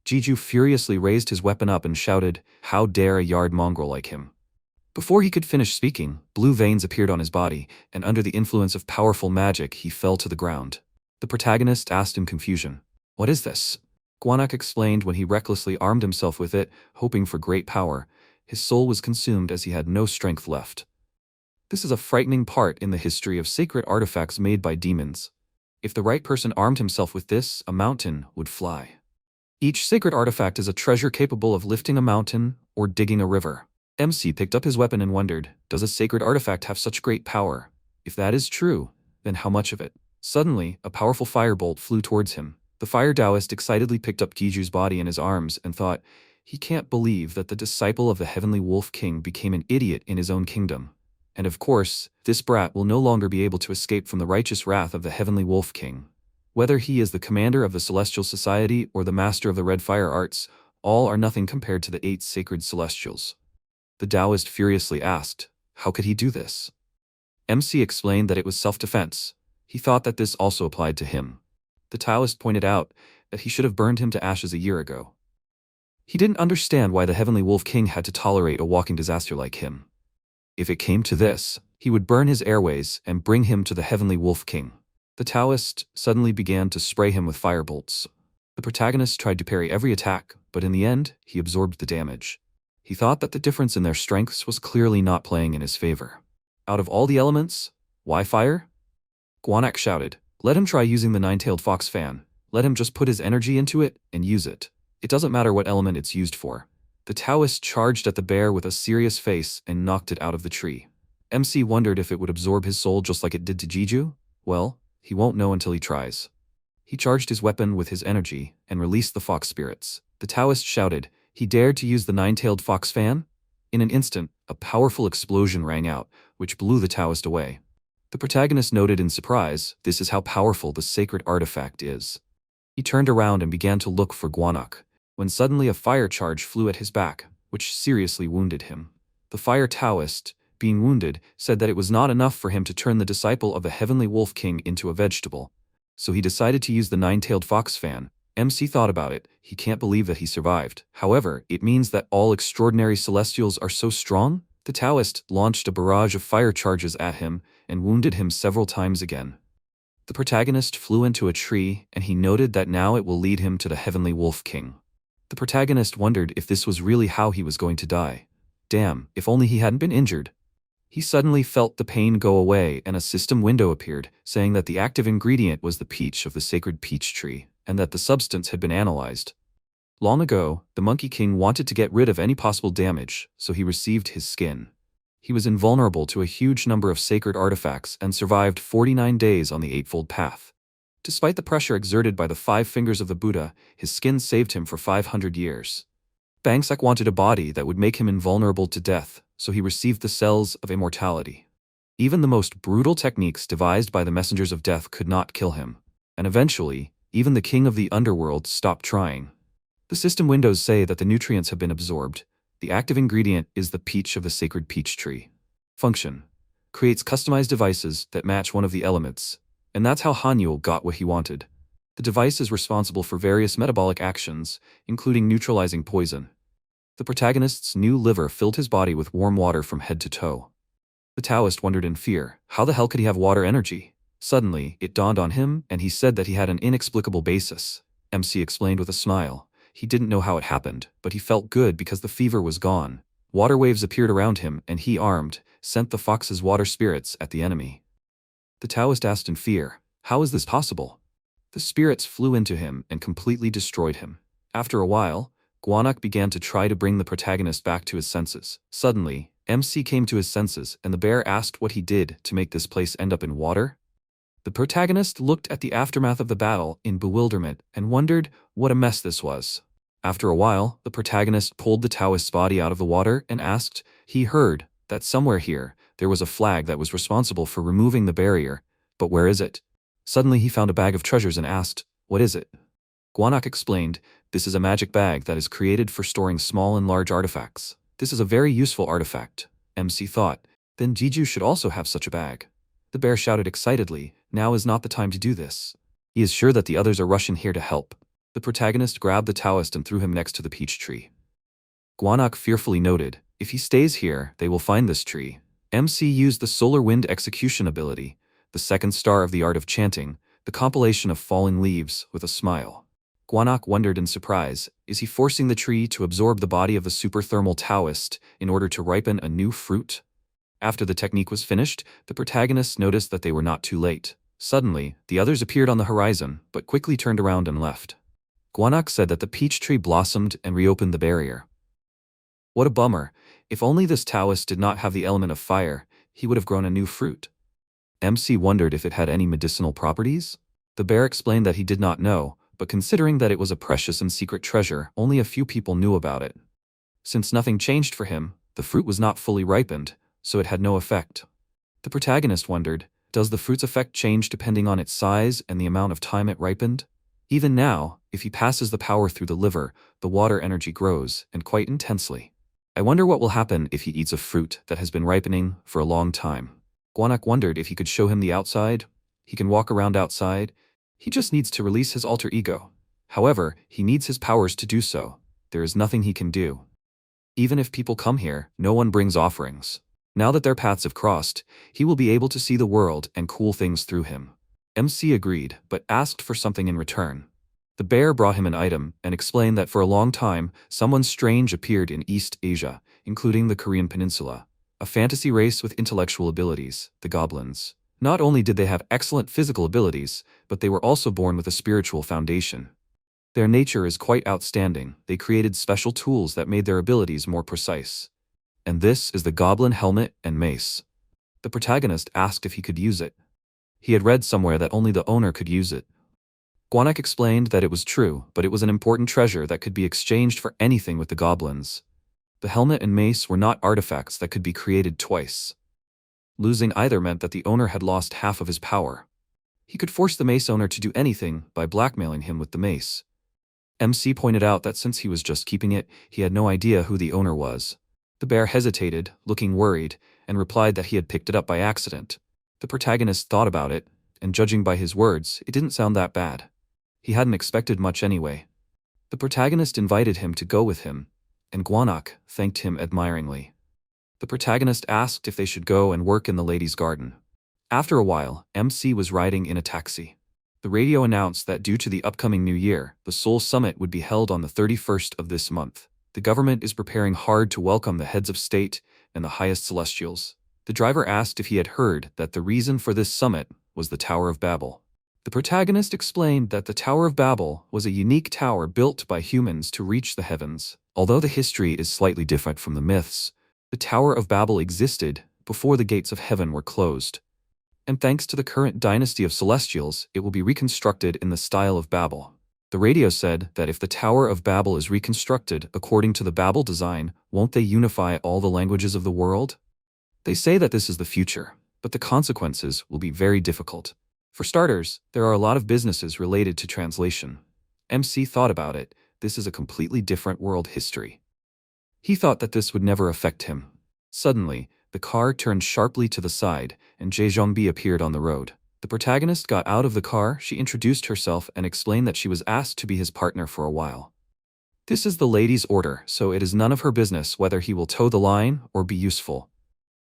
Giju furiously raised his weapon up and shouted, "How dare a yard mongrel like him?" Before he could finish speaking, blue veins appeared on his body, and under the influence of powerful magic he fell to the ground. The protagonist asked in confusion, "What is this?" Guanak explained when he recklessly armed himself with it, hoping for great power. His soul was consumed as he had no strength left. This is a frightening part in the history of sacred artifacts made by demons. If the right person armed himself with this, a mountain would fly. Each sacred artifact is a treasure capable of lifting a mountain or digging a river. MC picked up his weapon and wondered, does a sacred artifact have such great power? If that is true, then how much of it? Suddenly, a powerful firebolt flew towards him. The fire Taoist excitedly picked up Giju's body in his arms and thought, he can't believe that the disciple of the Heavenly Wolf King became an idiot in his own kingdom. And of course, this brat will no longer be able to escape from the righteous wrath of the Heavenly Wolf King. Whether he is the commander of the Celestial Society or the master of the Red Fire Arts, all are nothing compared to the 8 sacred celestials. The Taoist furiously asked, how could he do this? MC explained that it was self-defense. He thought that this also applied to him. The Taoist pointed out that he should have burned him to ashes a year ago. He didn't understand why the Heavenly Wolf King had to tolerate a walking disaster like him. If it came to this, he would burn his airways and bring him to the Heavenly Wolf King. The Taoist suddenly began to spray him with firebolts. The protagonist tried to parry every attack, but in the end, he absorbed the damage. He thought that the difference in their strengths was clearly not playing in his favor. Out of all the elements, why fire? Guanak shouted, let him try using the 9-tailed fox fan. Let him just put his energy into it and use it. It doesn't matter what element it's used for. The Taoist charged at the bear with a serious face and knocked it out of the tree. MC wondered if it would absorb his soul just like it did to Giju. Well, he won't know until he tries. He charged his weapon with his energy and released the fox spirits. The Taoist shouted, he dared to use the 9-tailed fox fan? In an instant, a powerful explosion rang out, which blew the Taoist away. The protagonist noted in surprise, this is how powerful the sacred artifact is. He turned around and began to look for Guanak, when suddenly a fire charge flew at his back, which seriously wounded him. The fire Taoist, being wounded, said that it was not enough for him to turn the disciple of the Heavenly Wolf King into a vegetable. So he decided to use the nine-tailed fox fan. MC thought about it, he can't believe that he survived. However, it means that all extraordinary celestials are so strong? The Taoist launched a barrage of fire charges at him and wounded him several times again. The protagonist flew into a tree and he noted that now it will lead him to the Heavenly Wolf King. The protagonist wondered if this was really how he was going to die. Damn, if only he hadn't been injured. He suddenly felt the pain go away and a system window appeared, saying that the active ingredient was the peach of the sacred peach tree, and that the substance had been analyzed. Long ago, the Monkey King wanted to get rid of any possible damage, so he received his skin. He was invulnerable to a huge number of sacred artifacts and survived 49 days on the Eightfold Path. Despite the pressure exerted by the 5 fingers of the Buddha, his skin saved him for 500 years. Bangsak wanted a body that would make him invulnerable to death, so he received the cells of immortality. Even the most brutal techniques devised by the messengers of death could not kill him, and eventually, even the king of the underworld stopped trying. The system windows say that the nutrients have been absorbed. The active ingredient is the peach of the sacred peach tree. Function: creates customized devices that match one of the elements, and that's how Hanyul got what he wanted. The device is responsible for various metabolic actions, including neutralizing poison. The protagonist's new liver filled his body with warm water from head to toe. The Taoist wondered in fear, how the hell could he have water energy? Suddenly, it dawned on him and he said that he had an inexplicable basis. MC explained with a smile. He didn't know how it happened, but he felt good because the fever was gone. Water waves appeared around him and he, armed, sent the fox's water spirits at the enemy. The Taoist asked in fear, how is this possible? The spirits flew into him and completely destroyed him. After a while, Guanak began to try to bring the protagonist back to his senses. Suddenly, MC came to his senses and the bear asked what he did to make this place end up in water. The protagonist looked at the aftermath of the battle in bewilderment and wondered what a mess this was. After a while, the protagonist pulled the Taoist's body out of the water and asked, he heard that somewhere here, there was a flag that was responsible for removing the barrier, but where is it? Suddenly he found a bag of treasures and asked, what is it? Guanak explained, this is a magic bag that is created for storing small and large artifacts. This is a very useful artifact. MC thought, then Jiju should also have such a bag. The bear shouted excitedly, now is not the time to do this. He is sure that the others are rushing here to help. The protagonist grabbed the Taoist and threw him next to the peach tree. Guanak fearfully noted, if he stays here, they will find this tree. MC used the solar wind execution ability, the second star of the art of chanting, the compilation of falling leaves, with a smile. Guanak wondered in surprise, is he forcing the tree to absorb the body of the superthermal Taoist in order to ripen a new fruit? After the technique was finished, the protagonists noticed that they were not too late. Suddenly, the others appeared on the horizon, but quickly turned around and left. Guanak said that the peach tree blossomed and reopened the barrier. What a bummer. If only this Taoist did not have the element of fire, he would have grown a new fruit. MC wondered if it had any medicinal properties. The bear explained that he did not know, but considering that it was a precious and secret treasure, only a few people knew about it. Since nothing changed for him, the fruit was not fully ripened, so it had no effect. The protagonist wondered, does the fruit's effect change depending on its size and the amount of time it ripened? Even now, if he passes the power through the liver, the water energy grows, and quite intensely. I wonder what will happen if he eats a fruit that has been ripening for a long time. Guanak wondered if he could show him the outside. He can walk around outside. He just needs to release his alter ego. However, he needs his powers to do so. There is nothing he can do. Even if people come here, no one brings offerings. Now that their paths have crossed, he will be able to see the world and cool things through him. MC agreed, but asked for something in return. The bear brought him an item and explained that for a long time, someone strange appeared in East Asia, including the Korean peninsula. A fantasy race with intellectual abilities, the goblins. Not only did they have excellent physical abilities, but they were also born with a spiritual foundation. Their nature is quite outstanding. They created special tools that made their abilities more precise. And this is the goblin helmet and mace. The protagonist asked if he could use it. He had read somewhere that only the owner could use it. Guanak explained that it was true, but it was an important treasure that could be exchanged for anything with the goblins. The helmet and mace were not artifacts that could be created twice. Losing either meant that the owner had lost half of his power. He could force the mace owner to do anything by blackmailing him with the mace. MC pointed out that since he was just keeping it, he had no idea who the owner was. The bear hesitated, looking worried, and replied that he had picked it up by accident. The protagonist thought about it, and judging by his words, it didn't sound that bad. He hadn't expected much anyway. The protagonist invited him to go with him, and Gwanak thanked him admiringly. The protagonist asked if they should go and work in the ladies' garden. After a while, MC was riding in a taxi. The radio announced that due to the upcoming new year, the Seoul Summit would be held on the 31st of this month. The government is preparing hard to welcome the heads of state and the highest celestials. The driver asked if he had heard that the reason for this summit was the Tower of Babel. The protagonist explained that the Tower of Babel was a unique tower built by humans to reach the heavens. Although the history is slightly different from the myths, the Tower of Babel existed before the gates of heaven were closed. And thanks to the current dynasty of celestials, it will be reconstructed in the style of Babel. The radio said that if the Tower of Babel is reconstructed according to the Babel design, won't they unify all the languages of the world? They say that this is the future, but the consequences will be very difficult. For starters, there are a lot of businesses related to translation. MC thought about it. This is a completely different world history. He thought that this would never affect him. Suddenly, the car turned sharply to the side, and Jae appeared on the road. The protagonist got out of the car, she introduced herself and explained that she was asked to be his partner for a while. This is the lady's order, so it is none of her business whether he will toe the line or be useful.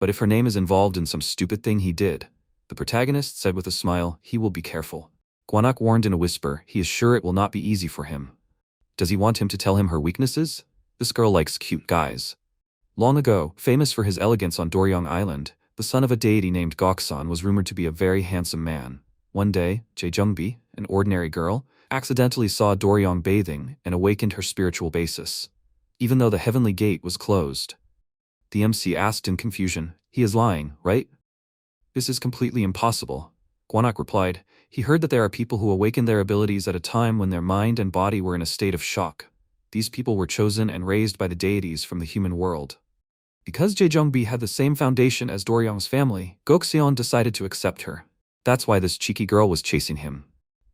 But if her name is involved in some stupid thing he did, the protagonist said with a smile, he will be careful. Gwanak warned in a whisper, he is sure it will not be easy for him. Does he want him to tell him her weaknesses? This girl likes cute guys. Long ago, famous for his elegance on Doryong Island, the son of a deity named Goksan was rumored to be a very handsome man. One day, Jae, an ordinary girl, accidentally saw Doryong bathing and awakened her spiritual basis, even though the heavenly gate was closed. The MC asked in confusion, he is lying, right? This is completely impossible. Gwanak replied, he heard that there are people who awaken their abilities at a time when their mind and body were in a state of shock. These people were chosen and raised by the deities from the human world. Because Jae had the same foundation as Doryong's family, Gokseon decided to accept her. That's why this cheeky girl was chasing him.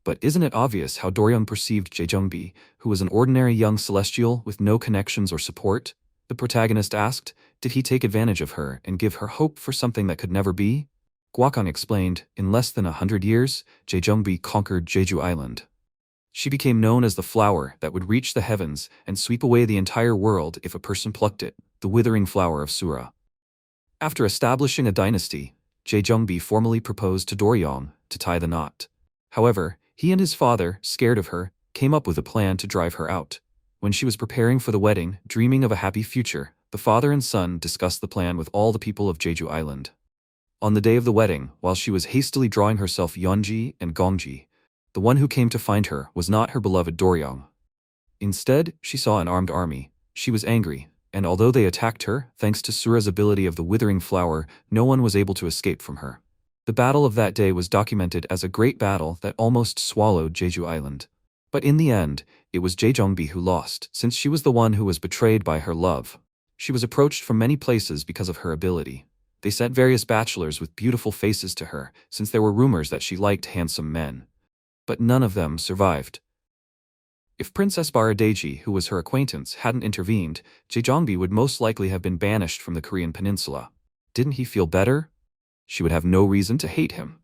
But isn't it obvious how Doryong perceived Jae, who was an ordinary young celestial with no connections or support? The protagonist asked, did he take advantage of her and give her hope for something that could never be? Gwakang explained, in less than 100 years, Jae conquered Jeju Island. She became known as the flower that would reach the heavens and sweep away the entire world if a person plucked it, the withering flower of Asura. After establishing a dynasty, Jae formally proposed to Doryong to tie the knot. However, he and his father, scared of her, came up with a plan to drive her out. When she was preparing for the wedding, dreaming of a happy future, the father and son discussed the plan with all the people of Jeju Island. On the day of the wedding, while she was hastily drawing herself Yeonji and Gongji, the one who came to find her was not her beloved Doryong. Instead, she saw an armed army. She was angry, and although they attacked her, thanks to Sura's ability of the withering flower, no one was able to escape from her. The battle of that day was documented as a great battle that almost swallowed Jeju Island. But in the end, it was Jae who lost, since she was the one who was betrayed by her love. She was approached from many places because of her ability. They sent various bachelors with beautiful faces to her, since there were rumors that she liked handsome men. But none of them survived. If Princess Baradeji, who was her acquaintance, hadn't intervened, Jae would most likely have been banished from the Korean peninsula. Didn't he feel better? She would have no reason to hate him.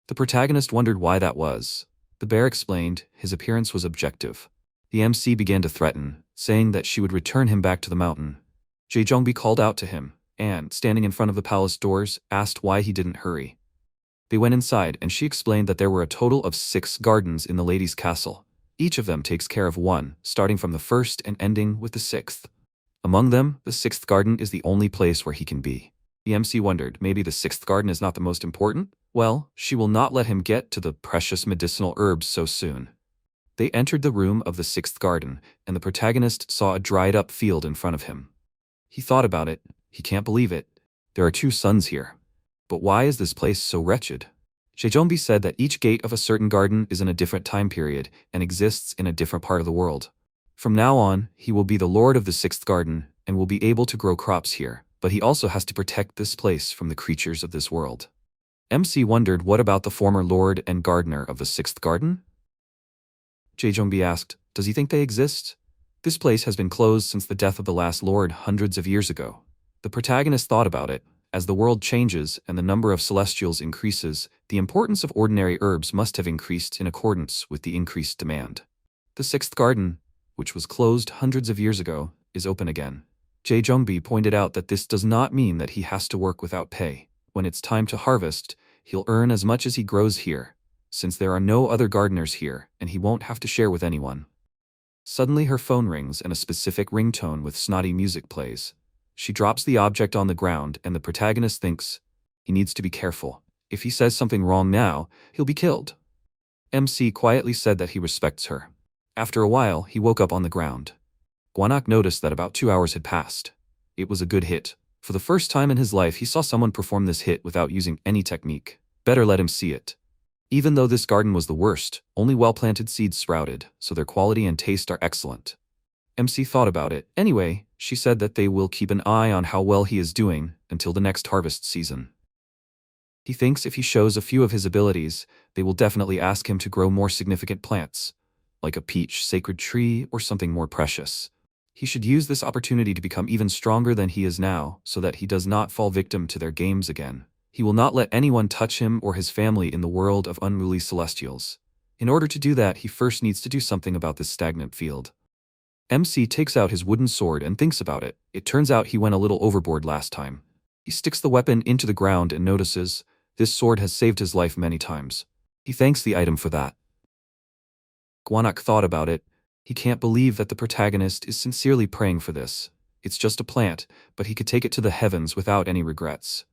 The protagonist wondered why that was. The bear explained, his appearance was objective. The MC began to threaten, saying that she would return him back to the mountain. Jae called out to him, and, standing in front of the palace doors, asked why he didn't hurry. They went inside and she explained that there were a total of 6 gardens in the lady's castle. Each of them takes care of one, starting from the first and ending with the 6th. Among them, the 6th garden is the only place where he can be. The MC wondered, maybe the 6th garden is not the most important? Well, she will not let him get to the precious medicinal herbs so soon. They entered the room of the 6th garden, and the protagonist saw a dried-up field in front of him. He thought about it. He can't believe it. There are 2 suns here. But why is this place so wretched? Jae said that each gate of a certain garden is in a different time period and exists in a different part of the world. From now on, he will be the lord of the 6th garden and will be able to grow crops here. but he also has to protect this place from the creatures of this world. MC wondered, what about the former lord and gardener of the sixth garden? Jae asked, does he think they exist? This place has been closed since the death of the last lord hundreds of years ago. The protagonist thought about it. As the world changes and the number of celestials increases, the importance of ordinary herbs must have increased in accordance with the increased demand. The sixth garden, which was closed hundreds of years ago, is open again. Jae pointed out that this does not mean that he has to work without pay. When it's time to harvest, he'll earn as much as he grows here, since there are no other gardeners here and he won't have to share with anyone. Suddenly her phone rings and a specific ringtone with snotty music plays. She drops the object on the ground and the protagonist thinks, he needs to be careful. If he says something wrong now, he'll be killed. MC quietly said that he respects her. After a while, he woke up on the ground. Gwanak noticed that about 2 hours had passed. It was a good hit. For the first time in his life, he saw someone perform this hit without using any technique. Better let him see it. Even though this garden was the worst, only well-planted seeds sprouted, so their quality and taste are excellent. MC thought about it. Anyway, she said that they will keep an eye on how well he is doing until the next harvest season. He thinks if he shows a few of his abilities, they will definitely ask him to grow more significant plants, like a peach sacred tree or something more precious. He should use this opportunity to become even stronger than he is now, so that he does not fall victim to their games again. He will not let anyone touch him or his family in the world of unruly celestials. In order to do that, he first needs to do something about this stagnant field. MC takes out his wooden sword and thinks about it. It turns out he went a little overboard last time. He sticks the weapon into the ground and notices, this sword has saved his life many times. He thanks the item for that. Gwanak thought about it. He can't believe that the protagonist is sincerely praying for this. It's just a plant, but he could take it to the heavens without any regrets.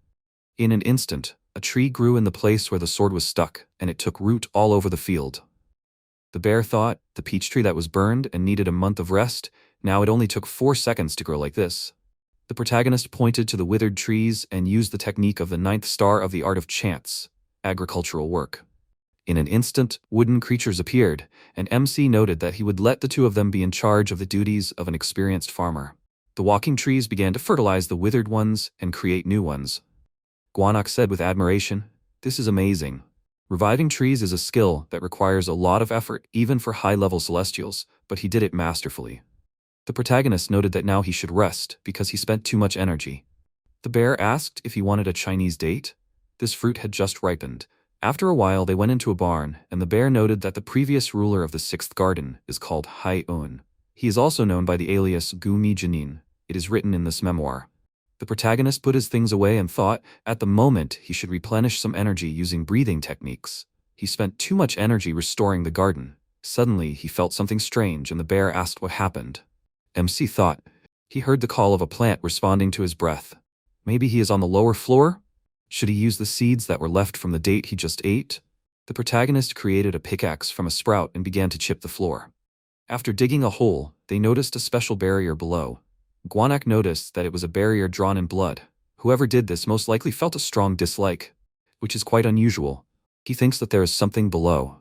In an instant, a tree grew in the place where the sword was stuck, and it took root all over the field. The bear thought, the peach tree that was burned and needed a month of rest, now it only took 4 seconds to grow like this. The protagonist pointed to the withered trees and used the technique of the 9th star of the art of chance, agricultural work. In an instant, wooden creatures appeared, and MC noted that he would let the two of them be in charge of the duties of an experienced farmer. The walking trees began to fertilize the withered ones and create new ones. Gwanak said with admiration, this is amazing. Reviving trees is a skill that requires a lot of effort even for high-level celestials, but he did it masterfully. The protagonist noted that now he should rest because he spent too much energy. The bear asked if he wanted a Chinese date. This fruit had just ripened. After a while they went into a barn, and the bear noted that the previous ruler of the sixth garden is called Hai-un. He is also known by the alias Gumi Janin. It is written in this memoir. The protagonist put his things away and thought, at the moment, he should replenish some energy using breathing techniques. He spent too much energy restoring the garden. Suddenly, he felt something strange and the bear asked what happened. MC thought. He heard the call of a plant responding to his breath. Maybe he is on the lower floor? Should he use the seeds that were left from the date he just ate? The protagonist created a pickaxe from a sprout and began to chip the floor. After digging a hole, they noticed a special barrier below. Gwanak noticed that it was a barrier drawn in blood. Whoever did this most likely felt a strong dislike, which is quite unusual. He thinks that there is something below.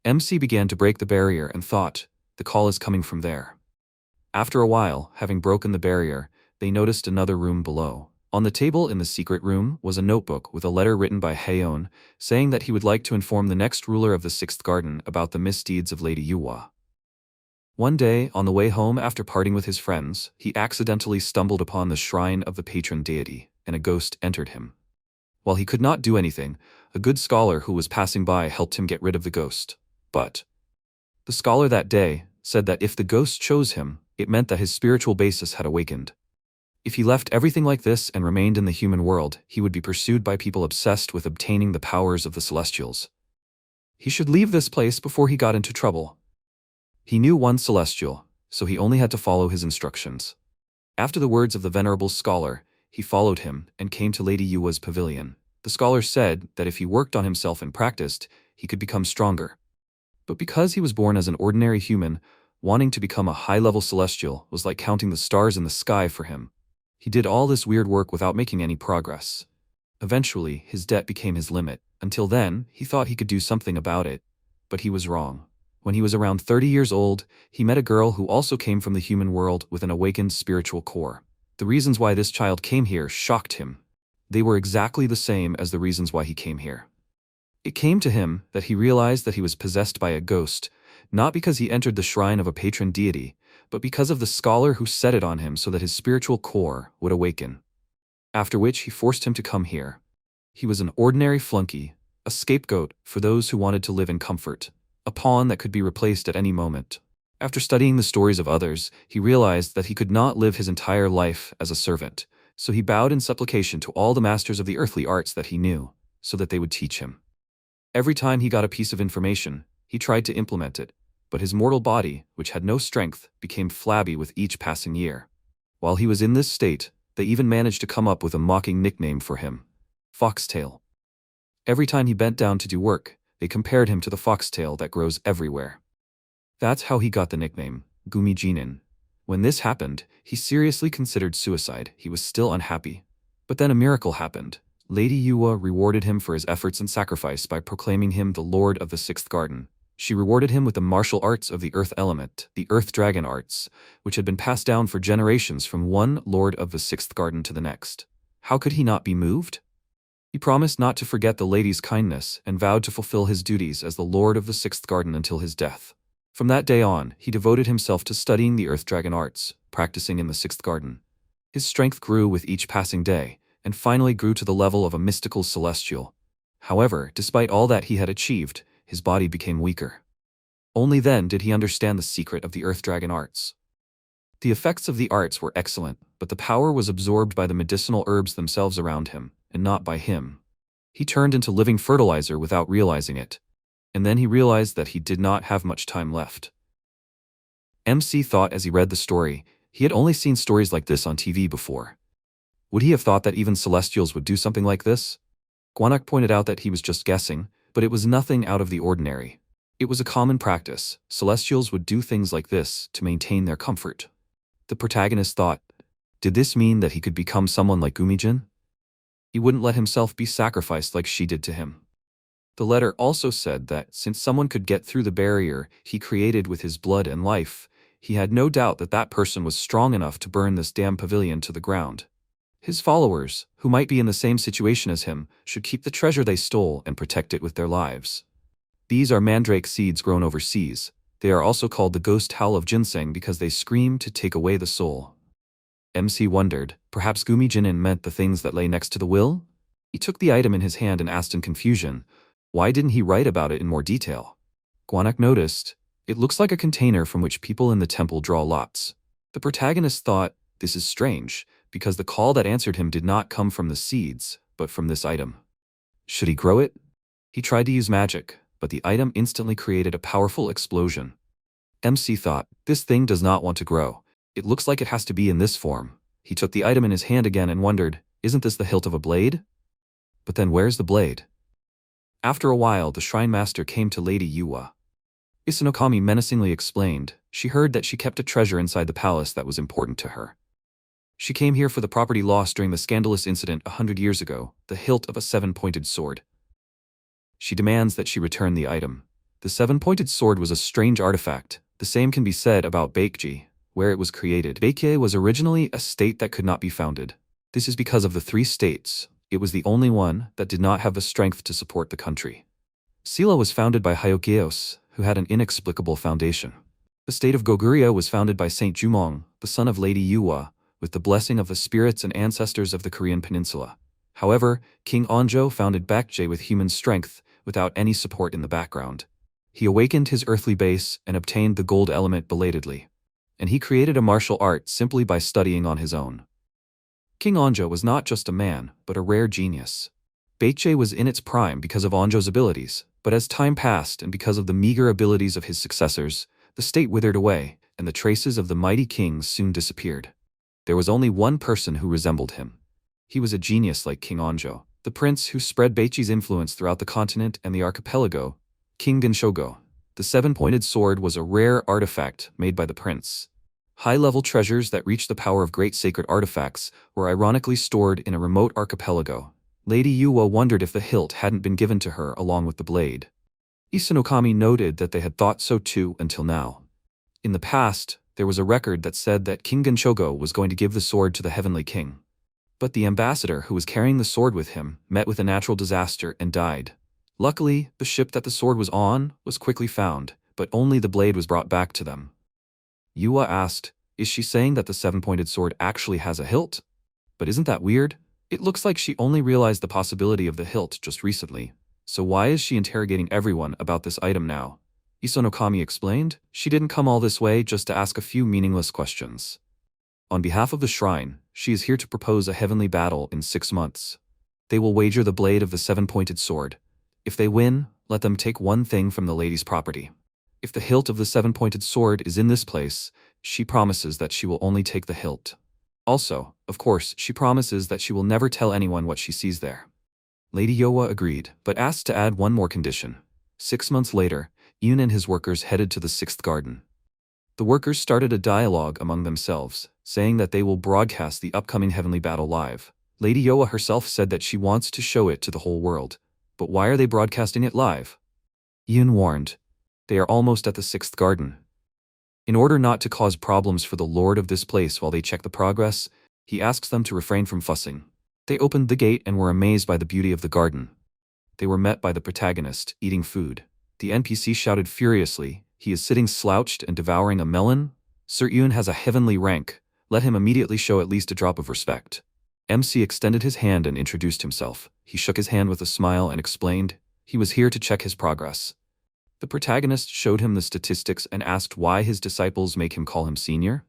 MC began to break the barrier and thought, the call is coming from there. After a while, having broken the barrier, they noticed another room below. On the table in the secret room was a notebook with a letter written by Haeon, saying that he would like to inform the next ruler of the sixth garden about the misdeeds of Lady Yuhua. One day, on the way home after parting with his friends, he accidentally stumbled upon the shrine of the patron deity, and a ghost entered him. While he could not do anything, a good scholar who was passing by helped him get rid of the ghost. But the scholar that day said that if the ghost chose him, it meant that his spiritual basis had awakened. If he left everything like this and remained in the human world, he would be pursued by people obsessed with obtaining the powers of the celestials. He should leave this place before he got into trouble. He knew one celestial, so he only had to follow his instructions. After the words of the venerable scholar, he followed him and came to Lady Yuhua's pavilion. The scholar said that if he worked on himself and practiced, he could become stronger. But because he was born as an ordinary human, wanting to become a high-level celestial was like counting the stars in the sky for him. He did all this weird work without making any progress. Eventually, his debt became his limit. Until then, he thought he could do something about it, but he was wrong. When he was around 30 years old, he met a girl who also came from the human world with an awakened spiritual core. The reasons why this child came here shocked him. They were exactly the same as the reasons why he came here. It came to him that he realized that he was possessed by a ghost, not because he entered the shrine of a patron deity, but because of the scholar who set it on him so that his spiritual core would awaken. After which he forced him to come here. He was an ordinary flunky, a scapegoat for those who wanted to live in comfort, a pawn that could be replaced at any moment. After studying the stories of others, he realized that he could not live his entire life as a servant, so he bowed in supplication to all the masters of the earthly arts that he knew, so that they would teach him. Every time he got a piece of information, he tried to implement it, but his mortal body, which had no strength, became flabby with each passing year. While he was in this state, they even managed to come up with a mocking nickname for him: Foxtail. Every time he bent down to do work, they compared him to the foxtail that grows everywhere. That's how he got the nickname, Gumijinin. When this happened, he seriously considered suicide. He was still unhappy. But then a miracle happened. Lady Yua rewarded him for his efforts and sacrifice by proclaiming him the Lord of the Sixth Garden. She rewarded him with the martial arts of the Earth Element, the Earth Dragon arts, which had been passed down for generations from one Lord of the Sixth Garden to the next. How could he not be moved? He promised not to forget the lady's kindness and vowed to fulfill his duties as the Lord of the Sixth Garden until his death. From that day on, he devoted himself to studying the Earth Dragon arts, practicing in the Sixth Garden. His strength grew with each passing day, and finally grew to the level of a mystical celestial. However, despite all that he had achieved, his body became weaker. Only then did he understand the secret of the Earth Dragon arts. The effects of the arts were excellent, but the power was absorbed by the medicinal herbs themselves around him, and not by him. He turned into living fertilizer without realizing it. And then he realized that he did not have much time left. MC thought as he read the story, he had only seen stories like this on TV before. Would he have thought that even Celestials would do something like this? Gwanak pointed out that he was just guessing, but it was nothing out of the ordinary. It was a common practice. Celestials would do things like this to maintain their comfort. The protagonist thought, did this mean that he could become someone like Gumijin? He wouldn't let himself be sacrificed like she did to him. The letter also said that since someone could get through the barrier he created with his blood and life, he had no doubt that that person was strong enough to burn this damn pavilion to the ground. His followers, who might be in the same situation as him, should keep the treasure they stole and protect it with their lives. These are mandrake seeds grown overseas. They are also called the ghost howl of ginseng because they scream to take away the soul. MC wondered, perhaps Gumijinin meant the things that lay next to the will? He took the item in his hand and asked in confusion, why didn't he write about it in more detail? Gwanak noticed, it looks like a container from which people in the temple draw lots. The protagonist thought, this is strange, because the call that answered him did not come from the seeds, but from this item. Should he grow it? He tried to use magic, but the item instantly created a powerful explosion. MC thought, this thing does not want to grow. It looks like it has to be in this form. He took the item in his hand again and wondered, isn't this the hilt of a blade? But then where's the blade? After a while, the shrine master came to Lady Yua. Isanokami menacingly explained, she heard that she kept a treasure inside the palace that was important to her. She came here for the property lost during the scandalous incident 100 years ago, the hilt of a seven-pointed sword. She demands that she return the item. The seven-pointed sword was a strange artifact. The same can be said about Baekji, where it was created. Baekje was originally a state that could not be founded. This is because of the three states. It was the only one that did not have the strength to support the country. Silla was founded by Hyogeos, who had an inexplicable foundation. The state of Goguryeo was founded by Saint Jumong, the son of Lady Yua, with the blessing of the spirits and ancestors of the Korean peninsula. However, King Onjo founded Baekje with human strength, without any support in the background. He awakened his earthly base and obtained the gold element belatedly. And he created a martial art simply by studying on his own. King Onjo was not just a man, but a rare genius. Baekje was in its prime because of Onjo's abilities, but as time passed and because of the meager abilities of his successors, the state withered away, and the traces of the mighty kings soon disappeared. There was only one person who resembled him. He was a genius like King Onjo, the prince who spread Baekje's influence throughout the continent and the archipelago, King Genshogo. The seven-pointed sword was a rare artifact made by the prince. High-level treasures that reached the power of great sacred artifacts were ironically stored in a remote archipelago. Lady Yua wondered if the hilt hadn't been given to her along with the blade. Isanokami noted that they had thought so too until now. In the past, There was a record that said that King Gonchogo was going to give the sword to the Heavenly King. But the ambassador who was carrying the sword with him met with a natural disaster and died. Luckily, the ship that the sword was on was quickly found, but only the blade was brought back to them. Yua asked, "Is she saying that the seven-pointed sword actually has a hilt? But isn't that weird? It looks like she only realized the possibility of the hilt just recently. So why is she interrogating everyone about this item now?" Isonokami explained, "She didn't come all this way just to ask a few meaningless questions. On behalf of the shrine, she is here to propose a heavenly battle in 6 months. They will wager the blade of the seven-pointed sword. If they win, let them take one thing from the lady's property. If the hilt of the seven-pointed sword is in this place, she promises that she will only take the hilt. Also, of course, she promises that she will never tell anyone what she sees there." Lady Yoa agreed, but asked to add one more condition. 6 months later, Yoon and his workers headed to the 6th garden. The workers started a dialogue among themselves, saying that they will broadcast the upcoming heavenly battle live. Lady Yoa herself said that she wants to show it to the whole world. But why are they broadcasting it live? Yoon warned, "They are almost at the 6th garden." In order not to cause problems for the lord of this place while they check the progress, he asks them to refrain from fussing. They opened the gate and were amazed by the beauty of the garden. They were met by the protagonist, eating food. The NPC shouted furiously, "He is sitting slouched and devouring a melon? Sir Yoon has a heavenly rank. Let him immediately show at least a drop of respect." MC extended his hand and introduced himself. He shook his hand with a smile and explained, he was here to check his progress. The protagonist showed him the statistics and asked why his disciples make him call him senior.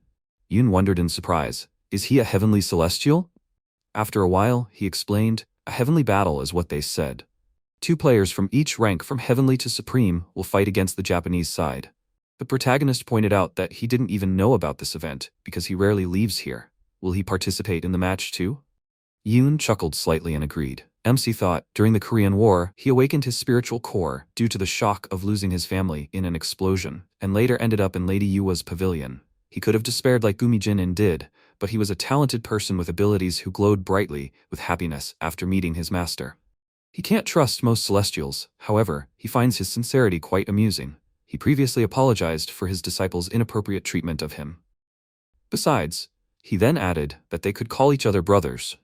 Yoon wondered in surprise, is he a heavenly celestial? After a while, he explained, a heavenly battle is what they said. 2 players from each rank from heavenly to supreme will fight against the Japanese side. The protagonist pointed out that he didn't even know about this event because he rarely leaves here. Will he participate in the match too? Yoon chuckled slightly and agreed. MC thought, during the Korean War, he awakened his spiritual core due to the shock of losing his family in an explosion, and later ended up in Lady Yua's pavilion. He could have despaired like Gumijin did, but he was a talented person with abilities who glowed brightly with happiness after meeting his master. He can't trust most celestials, however, he finds his sincerity quite amusing. He previously apologized for his disciples' inappropriate treatment of him. Besides, he then added that they could call each other brothers.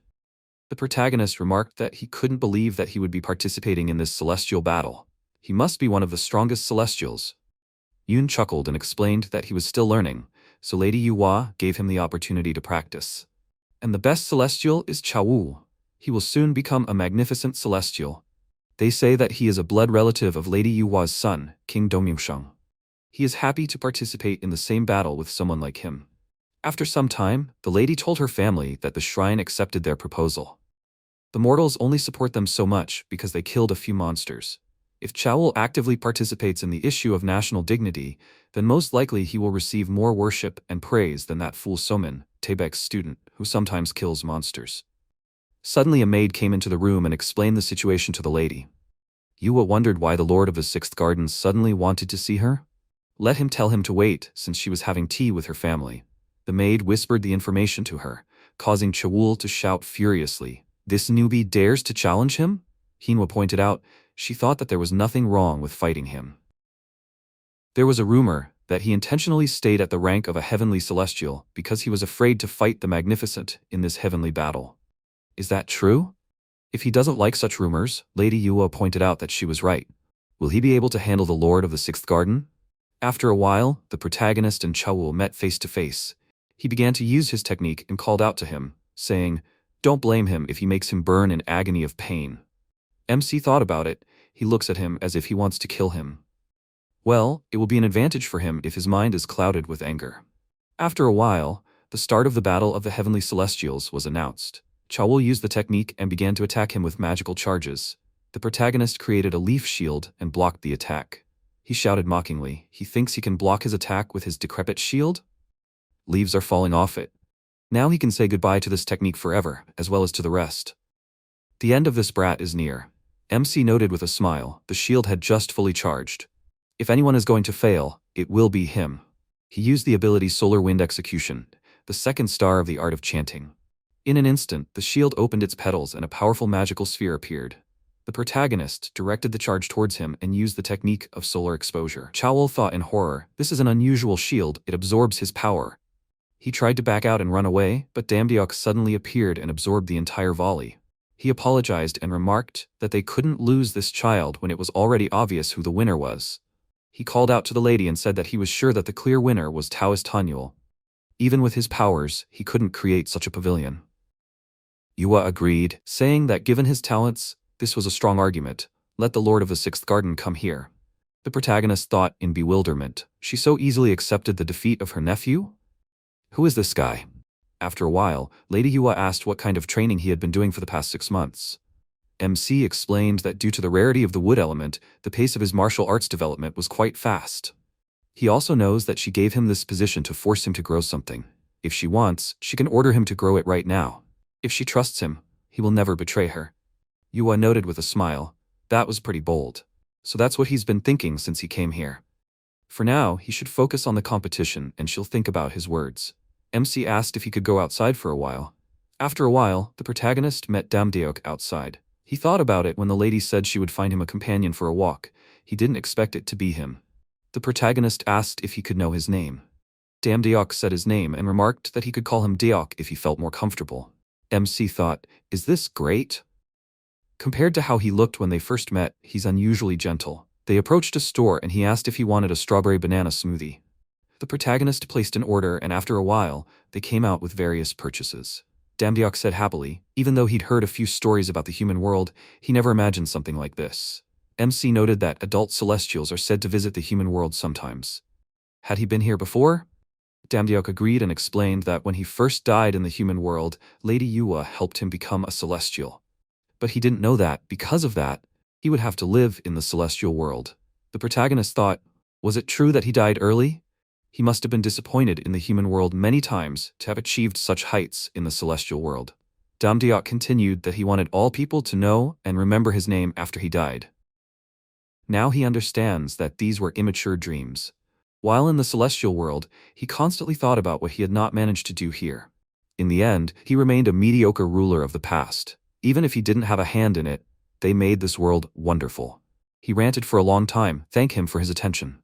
The protagonist remarked that he couldn't believe that he would be participating in this celestial battle. He must be one of the strongest celestials. Yoon chuckled and explained that he was still learning, so Lady Yuhua gave him the opportunity to practice. And the best celestial is Chawu. He will soon become a magnificent celestial. They say that he is a blood relative of Lady Yuhua's son, King Domyungsheng. He is happy to participate in the same battle with someone like him. After some time, the lady told her family that the shrine accepted their proposal. The mortals only support them so much because they killed a few monsters. If Chaul actively participates in the issue of national dignity, then most likely he will receive more worship and praise than that fool Somin, Taebek's student, who sometimes kills monsters. Suddenly a maid came into the room and explained the situation to the lady. Yua wondered why the lord of the 6th garden suddenly wanted to see her. Let him tell him to wait, since she was having tea with her family. The maid whispered the information to her, causing Chaul to shout furiously, "This newbie dares to challenge him?" Hinwa pointed out, she thought that there was nothing wrong with fighting him. There was a rumor that he intentionally stayed at the rank of a heavenly celestial because he was afraid to fight the magnificent in this heavenly battle. Is that true? If he doesn't like such rumors, Lady Yua pointed out that she was right. Will he be able to handle the lord of the 6th garden? After a while, the protagonist and Chaul met face to face. He began to use his technique and called out to him, saying, "Don't blame him if he makes him burn in agony of pain." MC thought about it. He looks at him as if he wants to kill him. Well, it will be an advantage for him if his mind is clouded with anger. After a while, the start of the Battle of the Heavenly Celestials was announced. Chaul used the technique and began to attack him with magical charges. The protagonist created a leaf shield and blocked the attack. He shouted mockingly, he thinks he can block his attack with his decrepit shield? Leaves are falling off it. Now he can say goodbye to this technique forever, as well as to the rest. The end of this brat is near. MC noted with a smile, the shield had just fully charged. If anyone is going to fail, it will be him. He used the ability Solar Wind Execution, the second star of the art of chanting. In an instant, the shield opened its petals and a powerful magical sphere appeared. The protagonist directed the charge towards him and used the technique of solar exposure. Chowell thought in horror, this is an unusual shield, it absorbs his power. He tried to back out and run away, but Damdiok suddenly appeared and absorbed the entire volley. He apologized and remarked that they couldn't lose this child when it was already obvious who the winner was. He called out to the lady and said that he was sure that the clear winner was Taoist Hanyul. Even with his powers, he couldn't create such a pavilion. Yua agreed, saying that given his talents, this was a strong argument. Let the Lord of the Sixth Garden come here. The protagonist thought in bewilderment. She so easily accepted the defeat of her nephew? Who is this guy? After a while, Lady Yua asked what kind of training he had been doing for the past 6 months. MC explained that due to the rarity of the wood element, the pace of his martial arts development was quite fast. He also knows that she gave him this position to force him to grow something. If she wants, she can order him to grow it right now. If she trusts him, he will never betray her. Yua noted with a smile. That was pretty bold. So that's what he's been thinking since he came here. For now, he should focus on the competition and she'll think about his words. MC asked if he could go outside for a while. After a while, the protagonist met Damdeok outside. He thought about it when the lady said she would find him a companion for a walk. He didn't expect it to be him. The protagonist asked if he could know his name. Damdeok said his name and remarked that he could call him Deok if he felt more comfortable. MC thought, is this great? Compared to how he looked when they first met, he's unusually gentle. They approached a store and he asked if he wanted a strawberry banana smoothie. The protagonist placed an order and after a while, they came out with various purchases. Damdeok said happily, even though he'd heard a few stories about the human world, he never imagined something like this. MC noted that adult celestials are said to visit the human world sometimes. Had he been here before? Damdeok agreed and explained that when he first died in the human world, Lady Yua helped him become a celestial. But he didn't know that, because of that, he would have to live in the celestial world. The protagonist thought, was it true that he died early? He must have been disappointed in the human world many times to have achieved such heights in the celestial world. Damdeok continued that he wanted all people to know and remember his name after he died. Now he understands that these were immature dreams. While in the celestial world, he constantly thought about what he had not managed to do here. In the end, he remained a mediocre ruler of the past. Even if he didn't have a hand in it, they made this world wonderful. He ranted for a long time, thank him for his attention.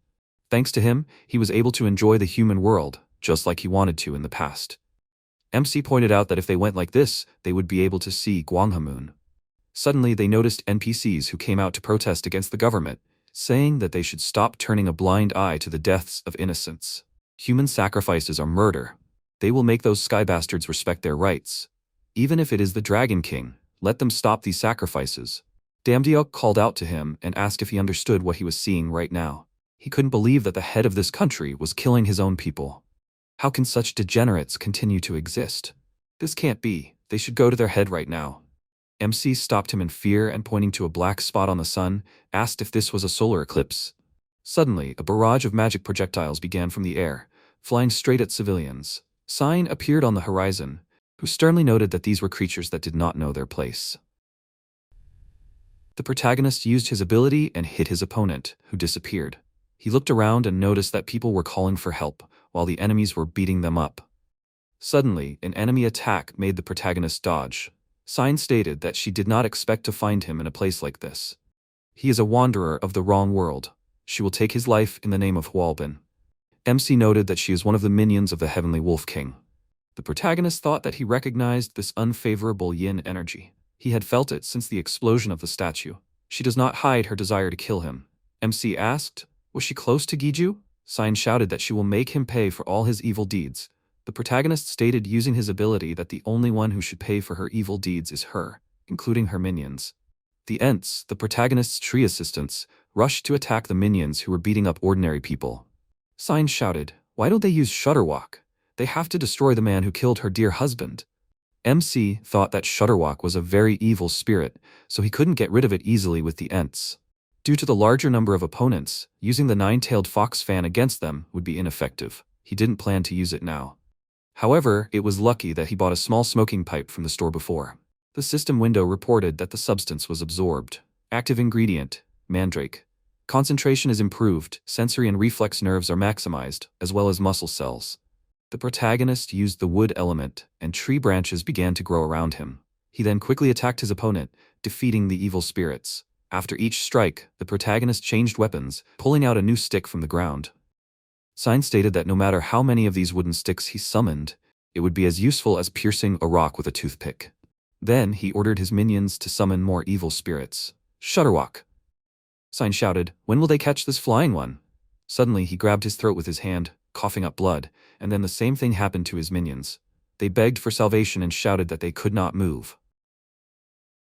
Thanks to him, he was able to enjoy the human world, just like he wanted to in the past. MC pointed out that if they went like this, they would be able to see Gwanghamoon. Suddenly they noticed NPCs who came out to protest against the government, saying that they should stop turning a blind eye to the deaths of innocents. Human sacrifices are murder. They will make those sky bastards respect their rights. Even if it is the Dragon King, let them stop these sacrifices. Damdeok called out to him and asked if he understood what he was seeing right now. He couldn't believe that the head of this country was killing his own people. How can such degenerates continue to exist? This can't be. They should go to their head right now. MC stopped him in fear and pointing to a black spot on the sun, asked if this was a solar eclipse. Suddenly, a barrage of magic projectiles began from the air, flying straight at civilians. Sign appeared on the horizon, who sternly noted that these were creatures that did not know their place. The protagonist used his ability and hit his opponent, who disappeared. He looked around and noticed that people were calling for help, while the enemies were beating them up. Suddenly, an enemy attack made the protagonist dodge. Sign stated that she did not expect to find him in a place like this. He is a wanderer of the wrong world. She will take his life in the name of Hualbin. MC noted that she is one of the minions of the Heavenly Wolf King. The protagonist thought that he recognized this unfavorable yin energy. He had felt it since the explosion of the statue. She does not hide her desire to kill him. MC asked, was she close to Giju? Sign shouted that she will make him pay for all his evil deeds. The protagonist stated using his ability that the only one who should pay for her evil deeds is her, including her minions. The Ents, the protagonist's tree assistants, rushed to attack the minions who were beating up ordinary people. Sign shouted, why don't they use Shutterwalk? They have to destroy the man who killed her dear husband. MC thought that Shutterwalk was a very evil spirit, so he couldn't get rid of it easily with the Ents. Due to the larger number of opponents, using the nine-tailed fox fan against them would be ineffective. He didn't plan to use it now. However, it was lucky that he bought a small smoking pipe from the store before. The system window reported that the substance was absorbed. Active ingredient, mandrake. Concentration is improved, sensory and reflex nerves are maximized, as well as muscle cells. The protagonist used the wood element, and tree branches began to grow around him. He then quickly attacked his opponent, defeating the evil spirits. After each strike, the protagonist changed weapons, pulling out a new stick from the ground. Sign stated that no matter how many of these wooden sticks he summoned, it would be as useful as piercing a rock with a toothpick. Then he ordered his minions to summon more evil spirits. Shutterwalk! Sign shouted, "When will they catch this flying one?" Suddenly he grabbed his throat with his hand, coughing up blood, and then the same thing happened to his minions. They begged for salvation and shouted that they could not move.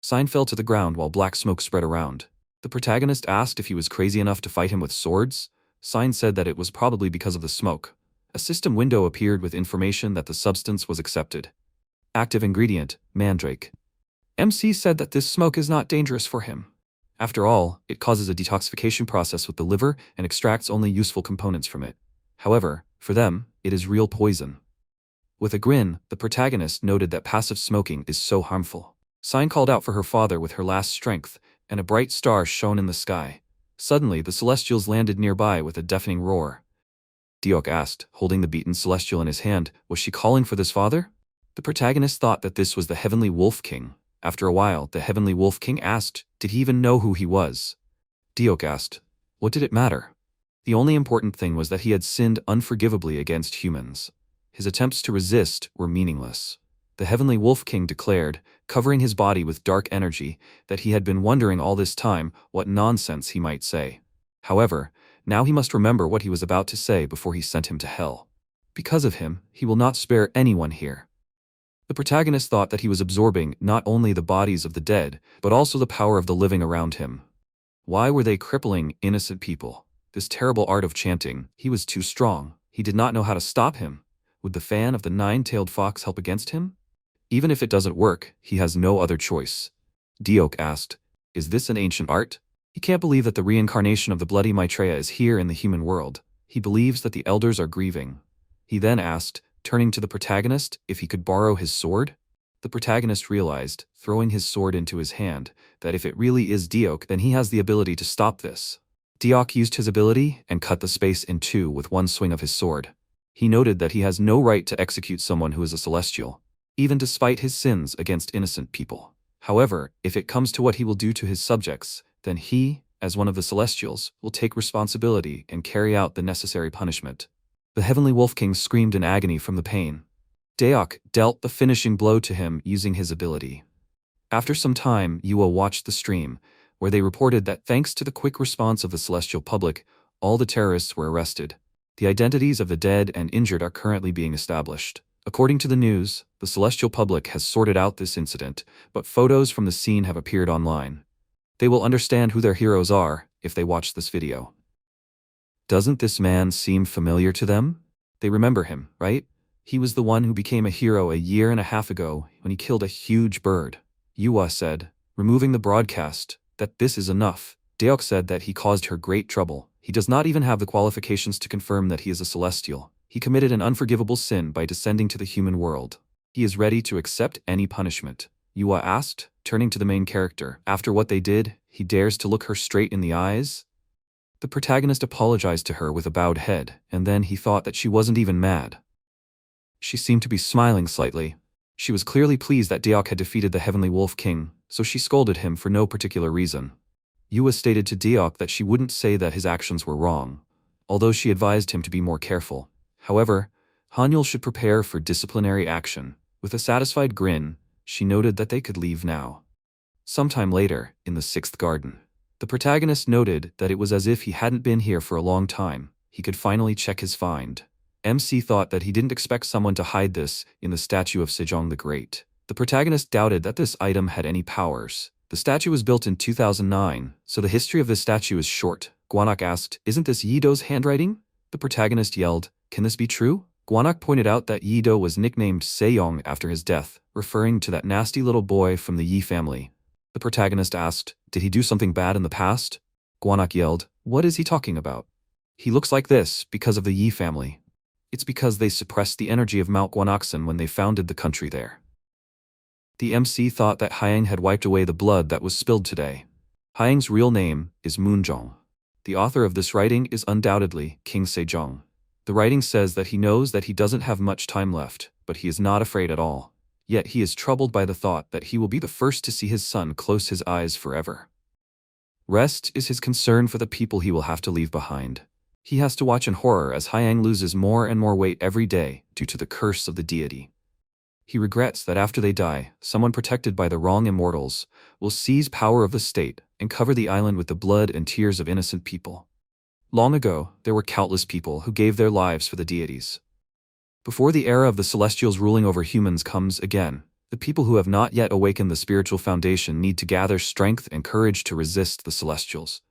Sign fell to the ground while black smoke spread around. The protagonist asked if he was crazy enough to fight him with swords. Sign said that it was probably because of the smoke. A system window appeared with information that the substance was accepted. Active ingredient, mandrake. MC said that this smoke is not dangerous for him. After all, it causes a detoxification process with the liver and extracts only useful components from it. However, for them, it is real poison. With a grin, the protagonist noted that passive smoking is so harmful. Sign called out for her father with her last strength, and a bright star shone in the sky. Suddenly, the Celestials landed nearby with a deafening roar. Deok asked, holding the beaten Celestial in his hand, was she calling for this father? The protagonist thought that this was the Heavenly Wolf King. After a while, the Heavenly Wolf King asked, did he even know who he was? Deok asked, what did it matter? The only important thing was that he had sinned unforgivably against humans. His attempts to resist were meaningless. The Heavenly Wolf King declared, covering his body with dark energy, that he had been wondering all this time what nonsense he might say. However, now he must remember what he was about to say before he sent him to hell. Because of him, he will not spare anyone here. The protagonist thought that he was absorbing not only the bodies of the dead, but also the power of the living around him. Why were they crippling innocent people? This terrible art of chanting, he was too strong. He did not know how to stop him. Would the fan of the nine-tailed fox help against him? Even if it doesn't work, he has no other choice. Deok asked, is this an ancient art? He can't believe that the reincarnation of the bloody Maitreya is here in the human world. He believes that the elders are grieving. He then asked, turning to the protagonist, if he could borrow his sword? The protagonist realized, throwing his sword into his hand, that if it really is Deok, then he has the ability to stop this. Deok used his ability and cut the space in two with one swing of his sword. He noted that he has no right to execute someone who is a celestial, even despite his sins against innocent people. However, if it comes to what he will do to his subjects, then he, as one of the Celestials, will take responsibility and carry out the necessary punishment. The Heavenly Wolf King screamed in agony from the pain. Deok dealt the finishing blow to him using his ability. After some time, Yua watched the stream, where they reported that thanks to the quick response of the celestial public, all the terrorists were arrested. The identities of the dead and injured are currently being established. According to the news, the celestial public has sorted out this incident, but photos from the scene have appeared online. They will understand who their heroes are if they watch this video. Doesn't this man seem familiar to them? They remember him, right? He was the one who became a hero a year and a half ago when he killed a huge bird. Yua said, removing the broadcast, that this is enough. Deok said that he caused her great trouble. He does not even have the qualifications to confirm that he is a celestial. He committed an unforgivable sin by descending to the human world. He is ready to accept any punishment. Yua asked, turning to the main character. After what they did, he dares to look her straight in the eyes? The protagonist apologized to her with a bowed head, and then he thought that she wasn't even mad. She seemed to be smiling slightly. She was clearly pleased that Deok had defeated the Heavenly Wolf King, so she scolded him for no particular reason. Yua stated to Deok that she wouldn't say that his actions were wrong, although she advised him to be more careful. However, Hanyul should prepare for disciplinary action. With a satisfied grin, she noted that they could leave now. Sometime later, in the 6th garden, the protagonist noted that it was as if he hadn't been here for a long time. He could finally check his find. MC thought that he didn't expect someone to hide this in the statue of Sejong the Great. The protagonist doubted that this item had any powers. The statue was built in 2009, so the history of this statue is short. Gwanak asked, isn't this Yido's handwriting? The protagonist yelled, can this be true? Gwanak pointed out that Yido was nicknamed Sejong after his death, referring to that nasty little boy from the Yi family. The protagonist asked, did he do something bad in the past? Gwanak yelled, what is he talking about? He looks like this because of the Yi family. It's because they suppressed the energy of Mount Gwanaksan when they founded the country there. The MC thought that Hyang had wiped away the blood that was spilled today. Hyang's real name is Moonjong. The author of this writing is undoubtedly King Sejong. The writing says that he knows that he doesn't have much time left, but he is not afraid at all. Yet he is troubled by the thought that he will be the first to see his son close his eyes forever. Rest is his concern for the people he will have to leave behind. He has to watch in horror as Hyang loses more and more weight every day due to the curse of the deity. He regrets that after they die, someone protected by the wrong immortals will seize power of the state and cover the island with the blood and tears of innocent people. Long ago, there were countless people who gave their lives for the deities. Before the era of the celestials ruling over humans comes again, the people who have not yet awakened the spiritual foundation need to gather strength and courage to resist the celestials.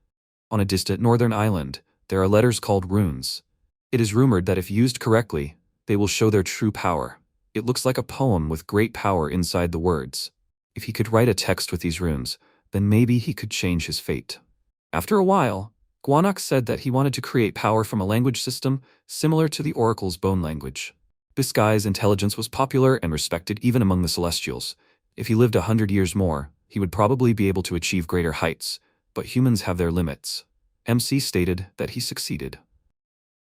On a distant northern island, there are letters called runes. It is rumored that if used correctly, they will show their true power. It looks like a poem with great power inside the words. If he could write a text with these runes, then maybe he could change his fate. After a while, Guanak said that he wanted to create power from a language system similar to the Oracle's bone language. This guy's intelligence was popular and respected even among the Celestials. If he lived 100 years more, he would probably be able to achieve greater heights, but humans have their limits. MC stated that he succeeded.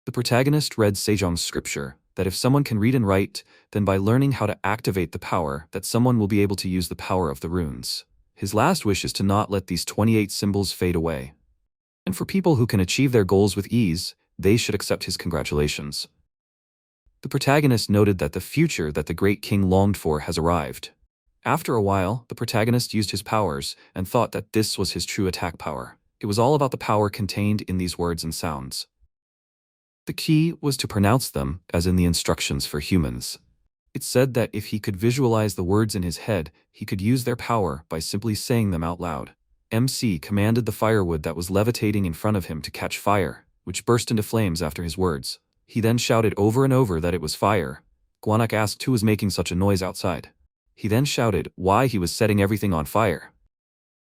The protagonist read Sejong's scripture, that if someone can read and write, then by learning how to activate the power, that someone will be able to use the power of the runes. His last wish is to not let these 28 symbols fade away. And for people who can achieve their goals with ease, they should accept his congratulations. The protagonist noted that the future that the great king longed for has arrived. After a while, the protagonist used his powers and thought that this was his true attack power. It was all about the power contained in these words and sounds. The key was to pronounce them as in the instructions for humans. It said that if he could visualize the words in his head, he could use their power by simply saying them out loud. MC commanded the firewood that was levitating in front of him to catch fire, which burst into flames after his words. He then shouted over and over that it was fire. Guanak asked who was making such a noise outside. He then shouted why he was setting everything on fire.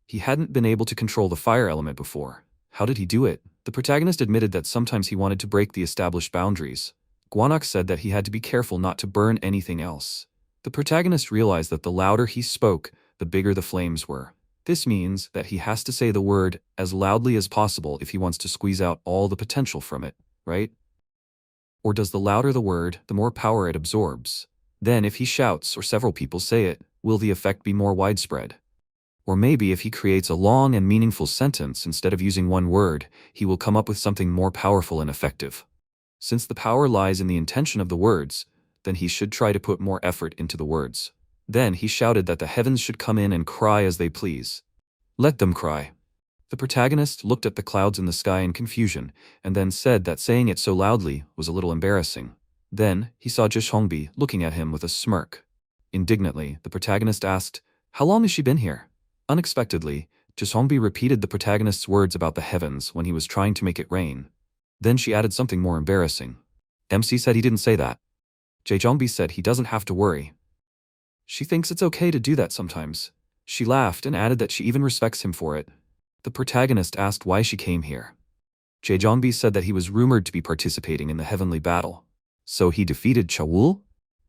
He hadn't been able to control the fire element before. How did he do it? The protagonist admitted that sometimes he wanted to break the established boundaries. Guanak said that he had to be careful not to burn anything else. The protagonist realized that the louder he spoke, the bigger the flames were. This means that he has to say the word as loudly as possible if he wants to squeeze out all the potential from it, right? Or does the louder the word, the more power it absorbs? Then if he shouts or several people say it, will the effect be more widespread? Or maybe if he creates a long and meaningful sentence instead of using one word, he will come up with something more powerful and effective. Since the power lies in the intention of the words, then he should try to put more effort into the words. Then he shouted that the heavens should come in and cry as they please. Let them cry. The protagonist looked at the clouds in the sky in confusion, and then said that saying it so loudly was a little embarrassing. Then he saw Jishongbi looking at him with a smirk. Indignantly, the protagonist asked, "How long has she been here?" Unexpectedly, Jishongbi repeated the protagonist's words about the heavens when he was trying to make it rain. Then she added something more embarrassing. MC said he didn't say that. Jishongbi said he doesn't have to worry. She thinks it's okay to do that sometimes. She laughed and added that she even respects him for it. The protagonist asked why she came here. Jejongbi said that he was rumored to be participating in the heavenly battle. So he defeated Chawul?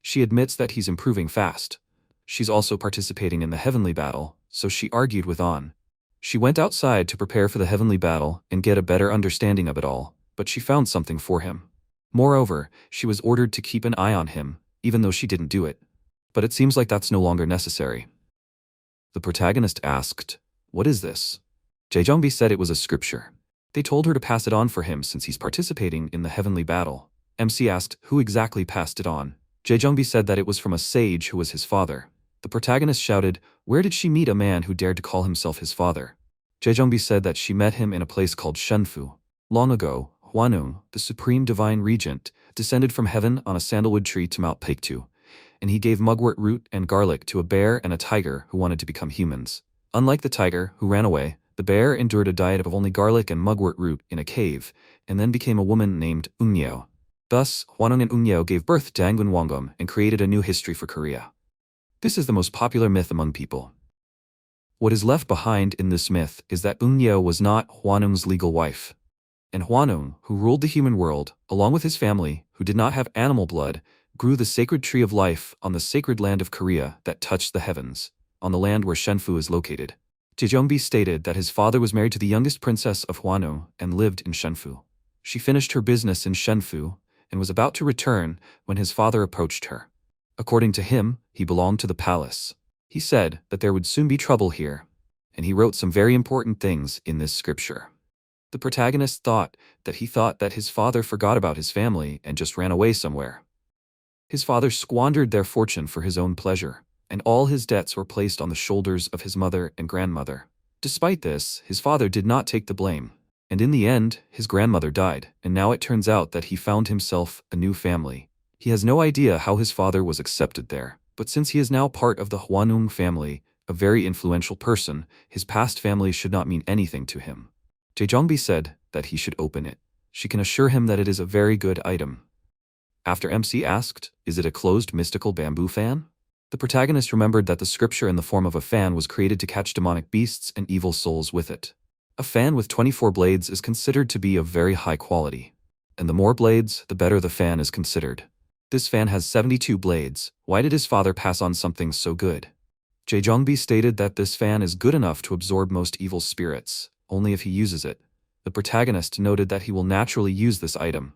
She admits that he's improving fast. She's also participating in the heavenly battle, so she argued with An. She went outside to prepare for the heavenly battle and get a better understanding of it all, but she found something for him. Moreover, she was ordered to keep an eye on him, even though she didn't do it. But it seems like that's no longer necessary. The protagonist asked, "What is this?" Jejongbi said it was a scripture. They told her to pass it on for him since he's participating in the heavenly battle. MC asked who exactly passed it on. Jejongbi said that it was from a sage who was his father. The protagonist shouted, where did she meet a man who dared to call himself his father? Jejongbi said that she met him in a place called Shenfu. Long ago, Huanung, the supreme divine regent, descended from heaven on a sandalwood tree to Mount Paektu, and he gave mugwort root and garlic to a bear and a tiger who wanted to become humans. Unlike the tiger, who ran away, the bear endured a diet of only garlic and mugwort root in a cave, and then became a woman named Ungnyeо. Thus, Huanung and Ungnyeo gave birth to Angwon Wangum and created a new history for Korea. This is the most popular myth among people. What is left behind in this myth is that Ungnyeo was not Huanung's legal wife. And Huanung, who ruled the human world, along with his family, who did not have animal blood, grew the sacred tree of life on the sacred land of Korea that touched the heavens, on the land where Shenfu is located. Jejongbi stated that his father was married to the youngest princess of Huanung and lived in Shenfu. She finished her business in Shenfu and was about to return when his father approached her. According to him, he belonged to the palace. He said that there would soon be trouble here, and he wrote some very important things in this scripture. The protagonist thought that his father forgot about his family and just ran away somewhere. His father squandered their fortune for his own pleasure, and all his debts were placed on the shoulders of his mother and grandmother. Despite this, his father did not take the blame, and in the end, his grandmother died, and now it turns out that he found himself a new family. He has no idea how his father was accepted there, but since he is now part of the Hwanung family, a very influential person, his past family should not mean anything to him. Jae said that he should open it. She can assure him that it is a very good item. After MC asked, "Is it a closed mystical bamboo fan?" The protagonist remembered that the scripture in the form of a fan was created to catch demonic beasts and evil souls with it. A fan with 24 blades is considered to be of very high quality, and the more blades, the better the fan is considered. This fan has 72 blades. Why did his father pass on something so good? Jae stated that this fan is good enough to absorb most evil spirits, only if he uses it. The protagonist noted that he will naturally use this item.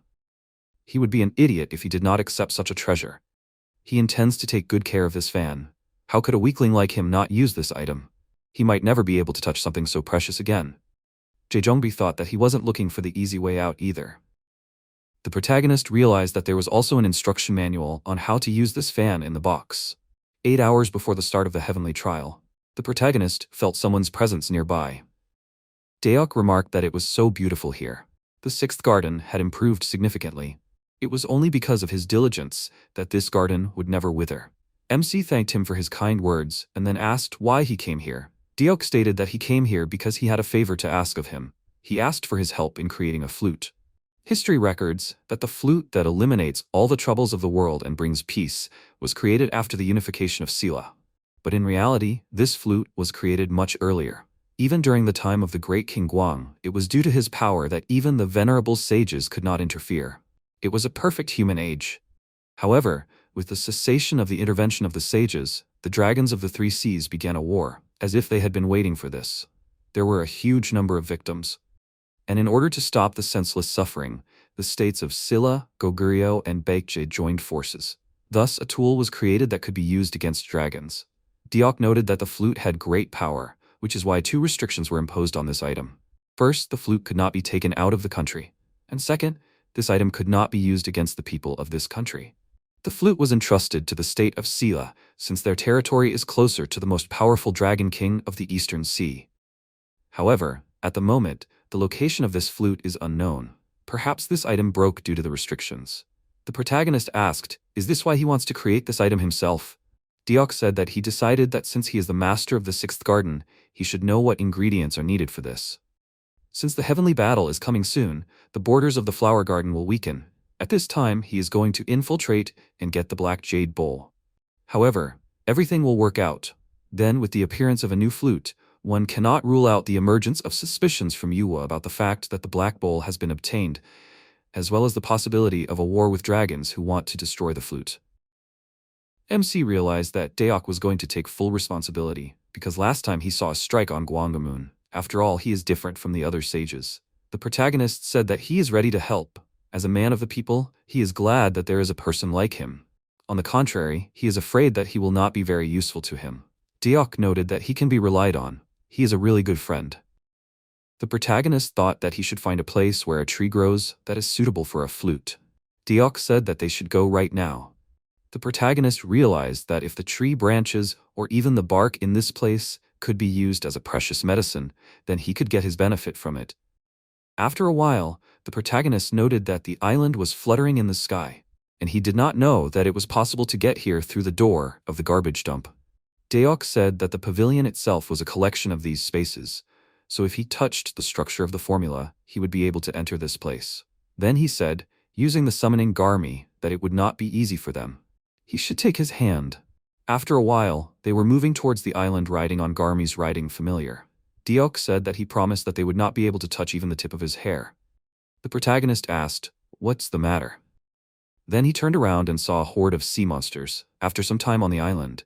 He would be an idiot if he did not accept such a treasure. He intends to take good care of this fan. How could a weakling like him not use this item? He might never be able to touch something so precious again. Jae thought that he wasn't looking for the easy way out either. The protagonist realized that there was also an instruction manual on how to use this fan in the box. 8 hours before the start of the heavenly trial, the protagonist felt someone's presence nearby. Daeok remarked that it was so beautiful here. The 6th garden had improved significantly. It was only because of his diligence that this garden would never wither. MC thanked him for his kind words and then asked why he came here. Daeok stated that he came here because he had a favor to ask of him. He asked for his help in creating a flute. History records that the flute that eliminates all the troubles of the world and brings peace was created after the unification of Silla. But in reality, this flute was created much earlier. Even during the time of the great King Gwang, it was due to his power that even the venerable sages could not interfere. It was a perfect human age. However, with the cessation of the intervention of the sages, the dragons of the 3 seas began a war, as if they had been waiting for this. There were a huge number of victims. And in order to stop the senseless suffering, the states of Silla, Goguryeo, and Baekje joined forces. Thus, a tool was created that could be used against dragons. Daeok noted that the flute had great power, which is why 2 restrictions were imposed on this item. First, the flute could not be taken out of the country. And second, this item could not be used against the people of this country. The flute was entrusted to the state of Silla, since their territory is closer to the most powerful dragon king of the Eastern Sea. However, at the moment, the location of this flute is unknown. Perhaps this item broke due to the restrictions. The protagonist asked, is this why he wants to create this item himself? Daeok said that he decided that since he is the master of the 6th garden, he should know what ingredients are needed for this. Since the heavenly battle is coming soon, the borders of the flower garden will weaken. At this time, he is going to infiltrate and get the Black Jade Bowl. However, everything will work out. Then, with the appearance of a new flute, one cannot rule out the emergence of suspicions from Yuwa about the fact that the Black Bowl has been obtained, as well as the possibility of a war with dragons who want to destroy the flute. MC realized that Daeok was going to take full responsibility, because last time he saw a strike on Gwangamun. After all, he is different from the other sages. The protagonist said that he is ready to help. As a man of the people, he is glad that there is a person like him. On the contrary, he is afraid that he will not be very useful to him. Daeok noted that he can be relied on. He is a really good friend. The protagonist thought that he should find a place where a tree grows that is suitable for a flute. Daeok said that they should go right now. The protagonist realized that if the tree branches or even the bark in this place could be used as a precious medicine, then he could get his benefit from it. After a while, the protagonist noted that the island was fluttering in the sky, and he did not know that it was possible to get here through the door of the garbage dump. Daeok said that the pavilion itself was a collection of these spaces, so if he touched the structure of the formula, he would be able to enter this place. Then he said, using the summoning Garmi, that it would not be easy for them. He should take his hand. After a while, they were moving towards the island riding on Garmi's riding familiar. Daeok said that he promised that they would not be able to touch even the tip of his hair. The protagonist asked, "What's the matter?" Then he turned around and saw a horde of sea monsters, after some time on the island.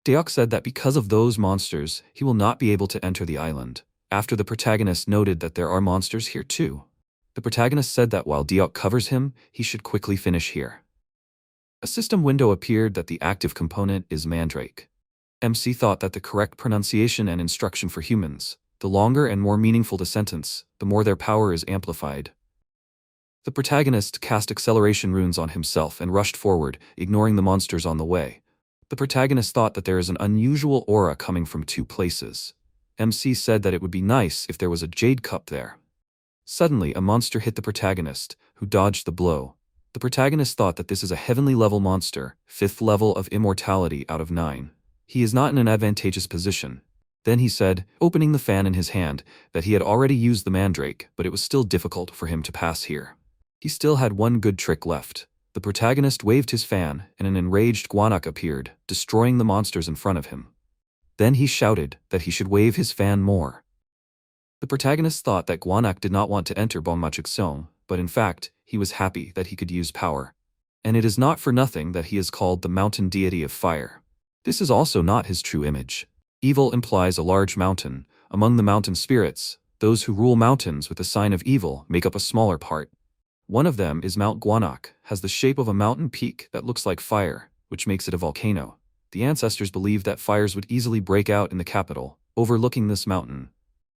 Daeok said that because of those monsters, he will not be able to enter the island. After the protagonist noted that there are monsters here too. The protagonist said that while Daeok covers him, he should quickly finish here. A system window appeared that the active component is mandrake. MC thought that the correct pronunciation and instruction for humans, the longer and more meaningful the sentence, the more their power is amplified. The protagonist cast acceleration runes on himself and rushed forward, ignoring the monsters on the way. The protagonist thought that there is an unusual aura coming from two places. MC said that it would be nice if there was a jade cup there. Suddenly, a monster hit the protagonist, who dodged the blow. The protagonist thought that this is a heavenly level monster, 5th level of immortality out of 9. He is not in an advantageous position. Then he said, opening the fan in his hand, that he had already used the mandrake, but it was still difficult for him to pass here. He still had one good trick left. The protagonist waved his fan, and an enraged guanac appeared, destroying the monsters in front of him. Then he shouted that he should wave his fan more. The protagonist thought that guanac did not want to enter ManhwaCapped, but in fact, he was happy that he could use power. And it is not for nothing that he is called the mountain deity of fire. This is also not his true image. Evil implies a large mountain. Among the mountain spirits, those who rule mountains with the sign of evil make up a smaller part. One of them is Mount Guanac, has the shape of a mountain peak that looks like fire, which makes it a volcano. The ancestors believed that fires would easily break out in the capital, overlooking this mountain.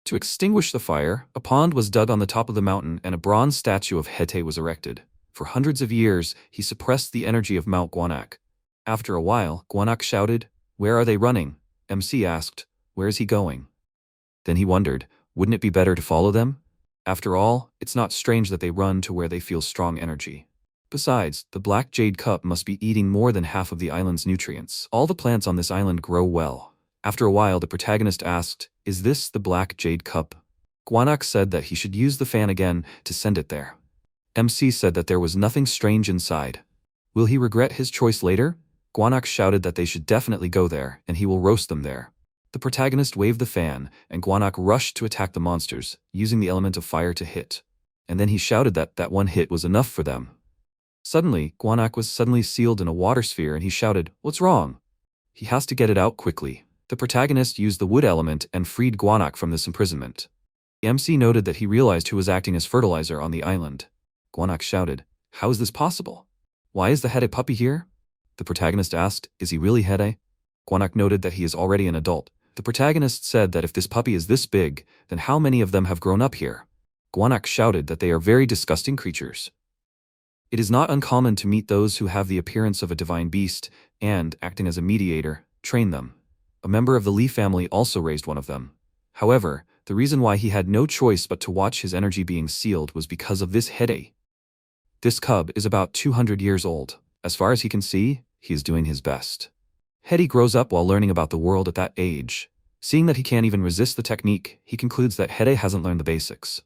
To extinguish the fire, a pond was dug on the top of the mountain and a bronze statue of Hete was erected. For hundreds of years, he suppressed the energy of Mount Guanac. After a while, Guanac shouted, "Where are they running?" MC asked, "Where is he going?" Then he wondered, wouldn't it be better to follow them? After all, it's not strange that they run to where they feel strong energy. Besides, the black jade cup must be eating more than half of the island's nutrients. All the plants on this island grow well. After a while, the protagonist asked, "Is this the black jade cup?" Guanac said that he should use the fan again to send it there. MC said that there was nothing strange inside. Will he regret his choice later? Guanac shouted that they should definitely go there, and he will roast them there. The protagonist waved the fan, and Guanac rushed to attack the monsters, using the element of fire to hit. And then he shouted that one hit was enough for them. Suddenly, Guanac was suddenly sealed in a water sphere and he shouted, "What's wrong?" He has to get it out quickly. The protagonist used the wood element and freed Guanac from this imprisonment. MC noted that he realized who was acting as fertilizer on the island. Guanac shouted, "How is this possible? Why is the Hede puppy here?" The protagonist asked, "Is he really Hede?" Guanac noted that he is already an adult. The protagonist said that if this puppy is this big, then how many of them have grown up here? Guanac shouted that they are very disgusting creatures. It is not uncommon to meet those who have the appearance of a divine beast and, acting as a mediator, train them. A member of the Lee family also raised one of them. However, the reason why he had no choice but to watch his energy being sealed was because of this Hede. This cub is about 200 years old. As far as he can see, he is doing his best. Hede grows up while learning about the world at that age. Seeing that he can't even resist the technique, he concludes that Hede hasn't learned the basics.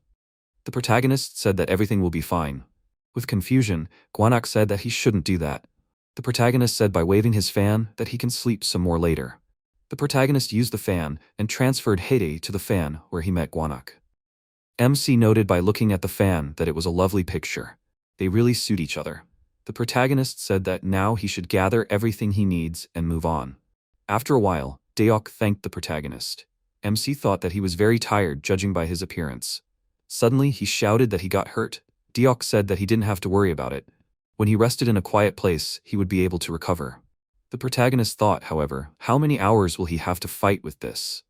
The protagonist said that everything will be fine. With confusion, Guanac said that he shouldn't do that. The protagonist said by waving his fan that he can sleep some more later. The protagonist used the fan and transferred Hede to the fan where he met Guanac. MC noted by looking at the fan that it was a lovely picture. They really suit each other. The protagonist said that now he should gather everything he needs and move on. After a while, Deok thanked the protagonist. MC thought that he was very tired judging by his appearance. Suddenly, he shouted that he got hurt. Deok said that he didn't have to worry about it. When he rested in a quiet place, he would be able to recover. The protagonist thought, however, how many hours will he have to fight with this?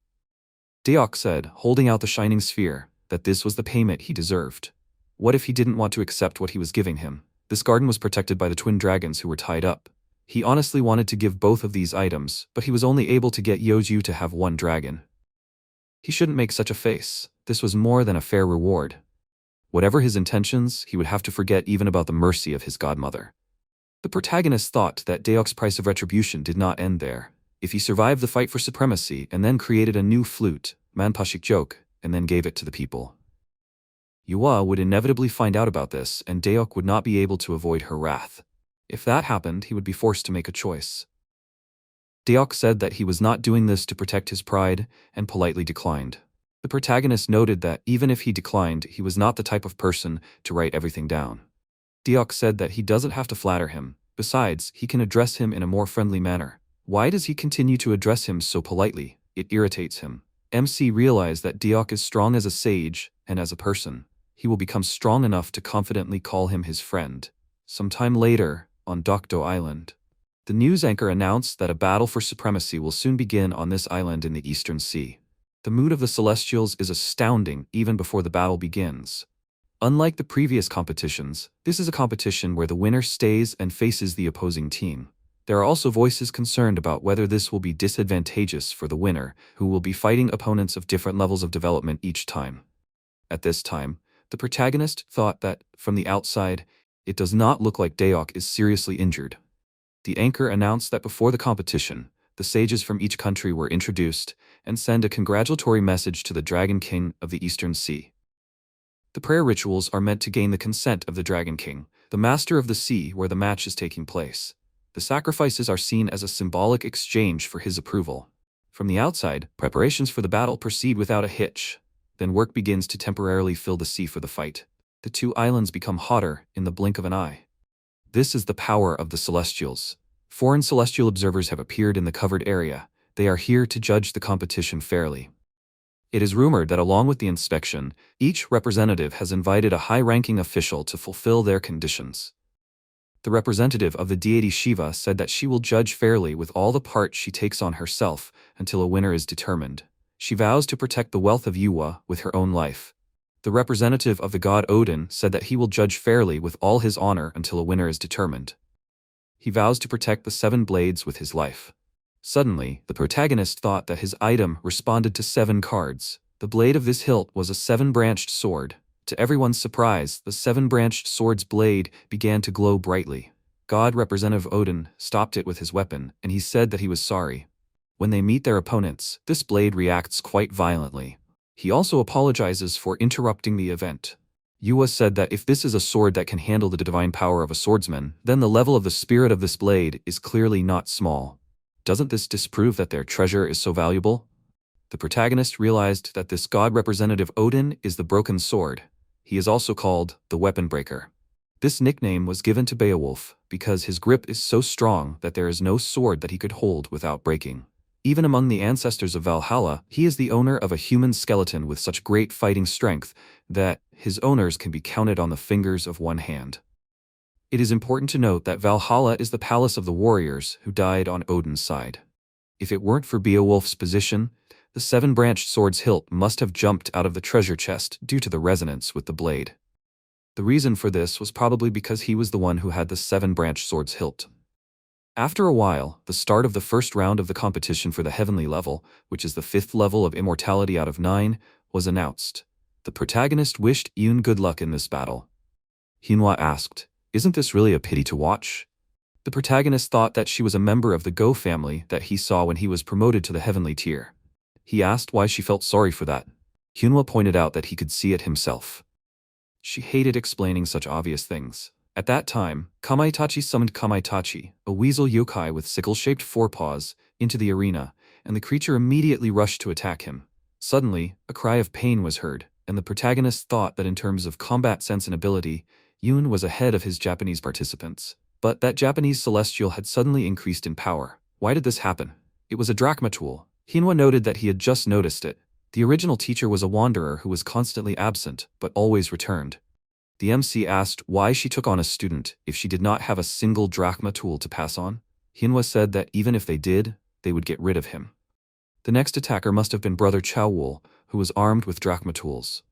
Deok said, holding out the shining sphere, that this was the payment he deserved. What if he didn't want to accept what he was giving him? This garden was protected by the twin dragons who were tied up. He honestly wanted to give both of these items, but he was only able to get Yeoju to have one dragon. He shouldn't make such a face. This was more than a fair reward. Whatever his intentions, he would have to forget even about the mercy of his godmother. The protagonist thought that Deok's price of retribution did not end there. If he survived the fight for supremacy and then created a new flute, Manpashik joke, and then gave it to the people, Yua would inevitably find out about this and Deok would not be able to avoid her wrath. If that happened, he would be forced to make a choice. Deok said that he was not doing this to protect his pride and politely declined. The protagonist noted that even if he declined, he was not the type of person to write everything down. Deok said that he doesn't have to flatter him. Besides, he can address him in a more friendly manner. Why does he continue to address him so politely? It irritates him. MC realized that Deok is strong as a sage and as a person. He will become strong enough to confidently call him his friend. Sometime later, on Dokdo Island. The news anchor announced that a battle for supremacy will soon begin on this island in the Eastern Sea. The mood of the Celestials is astounding even before the battle begins. Unlike the previous competitions, this is a competition where the winner stays and faces the opposing team. There are also voices concerned about whether this will be disadvantageous for the winner, who will be fighting opponents of different levels of development each time. At this time, the protagonist thought that, from the outside, it does not look like Daok is seriously injured. The anchor announced that before the competition, the sages from each country were introduced and send a congratulatory message to the Dragon King of the Eastern Sea. The prayer rituals are meant to gain the consent of the Dragon King, the master of the sea where the match is taking place. The sacrifices are seen as a symbolic exchange for his approval. From the outside, preparations for the battle proceed without a hitch. Then work begins to temporarily fill the sea for the fight. The two islands become hotter in the blink of an eye. This is the power of the Celestials. Foreign celestial observers have appeared in the covered area. They are here to judge the competition fairly. It is rumored that along with the inspection, each representative has invited a high-ranking official to fulfill their conditions. The representative of the deity Shiva said that she will judge fairly with all the part she takes on herself until a winner is determined. She vows to protect the wealth of Yuwa with her own life. The representative of the god Odin said that he will judge fairly with all his honor until a winner is determined. He vows to protect the 7 blades with his life. Suddenly, the protagonist thought that his item responded to 7 cards. The blade of this hilt was a 7-branched sword. To everyone's surprise, the 7-branched sword's blade began to glow brightly. God Representative Odin stopped it with his weapon, and he said that he was sorry. When they meet their opponents, this blade reacts quite violently. He also apologizes for interrupting the event. Yuwa said that if this is a sword that can handle the divine power of a swordsman, then the level of the spirit of this blade is clearly not small. Doesn't this disprove that their treasure is so valuable? The protagonist realized that this god representative Odin is the broken sword. He is also called the Weapon Breaker. This nickname was given to Beowulf because his grip is so strong that there is no sword that he could hold without breaking. Even among the ancestors of Valhalla, he is the owner of a human skeleton with such great fighting strength that his owners can be counted on the fingers of one hand. It is important to note that Valhalla is the palace of the warriors who died on Odin's side. If it weren't for Beowulf's position, the 7-branched sword's hilt must have jumped out of the treasure chest due to the resonance with the blade. The reason for this was probably because he was the one who had the 7-branched sword's hilt. After a while, the start of the first round of the competition for the heavenly level, which is the 5th level of immortality out of 9, was announced. The protagonist wished Yoon good luck in this battle. Manhwa asked, "Isn't this really a pity to watch?" The protagonist thought that she was a member of the Go family that he saw when he was promoted to the heavenly tier. He asked why she felt sorry for that. Manhwa pointed out that he could see it himself. She hated explaining such obvious things. At that time, Kamaitachi summoned Kamaitachi, a weasel yokai with sickle-shaped forepaws, into the arena, and the creature immediately rushed to attack him. Suddenly, a cry of pain was heard, and the protagonist thought that in terms of combat sense and ability, Yoon was ahead of his Japanese participants. But that Japanese celestial had suddenly increased in power. Why did this happen? It was a drachma tool. Manhwa noted that he had just noticed it. The original teacher was a wanderer who was constantly absent, but always returned. The MC asked why she took on a student if she did not have a single drachma tool to pass on. Manhwa said that even if they did, they would get rid of him. The next attacker must have been Brother Chowwool, who was armed with drachma tools.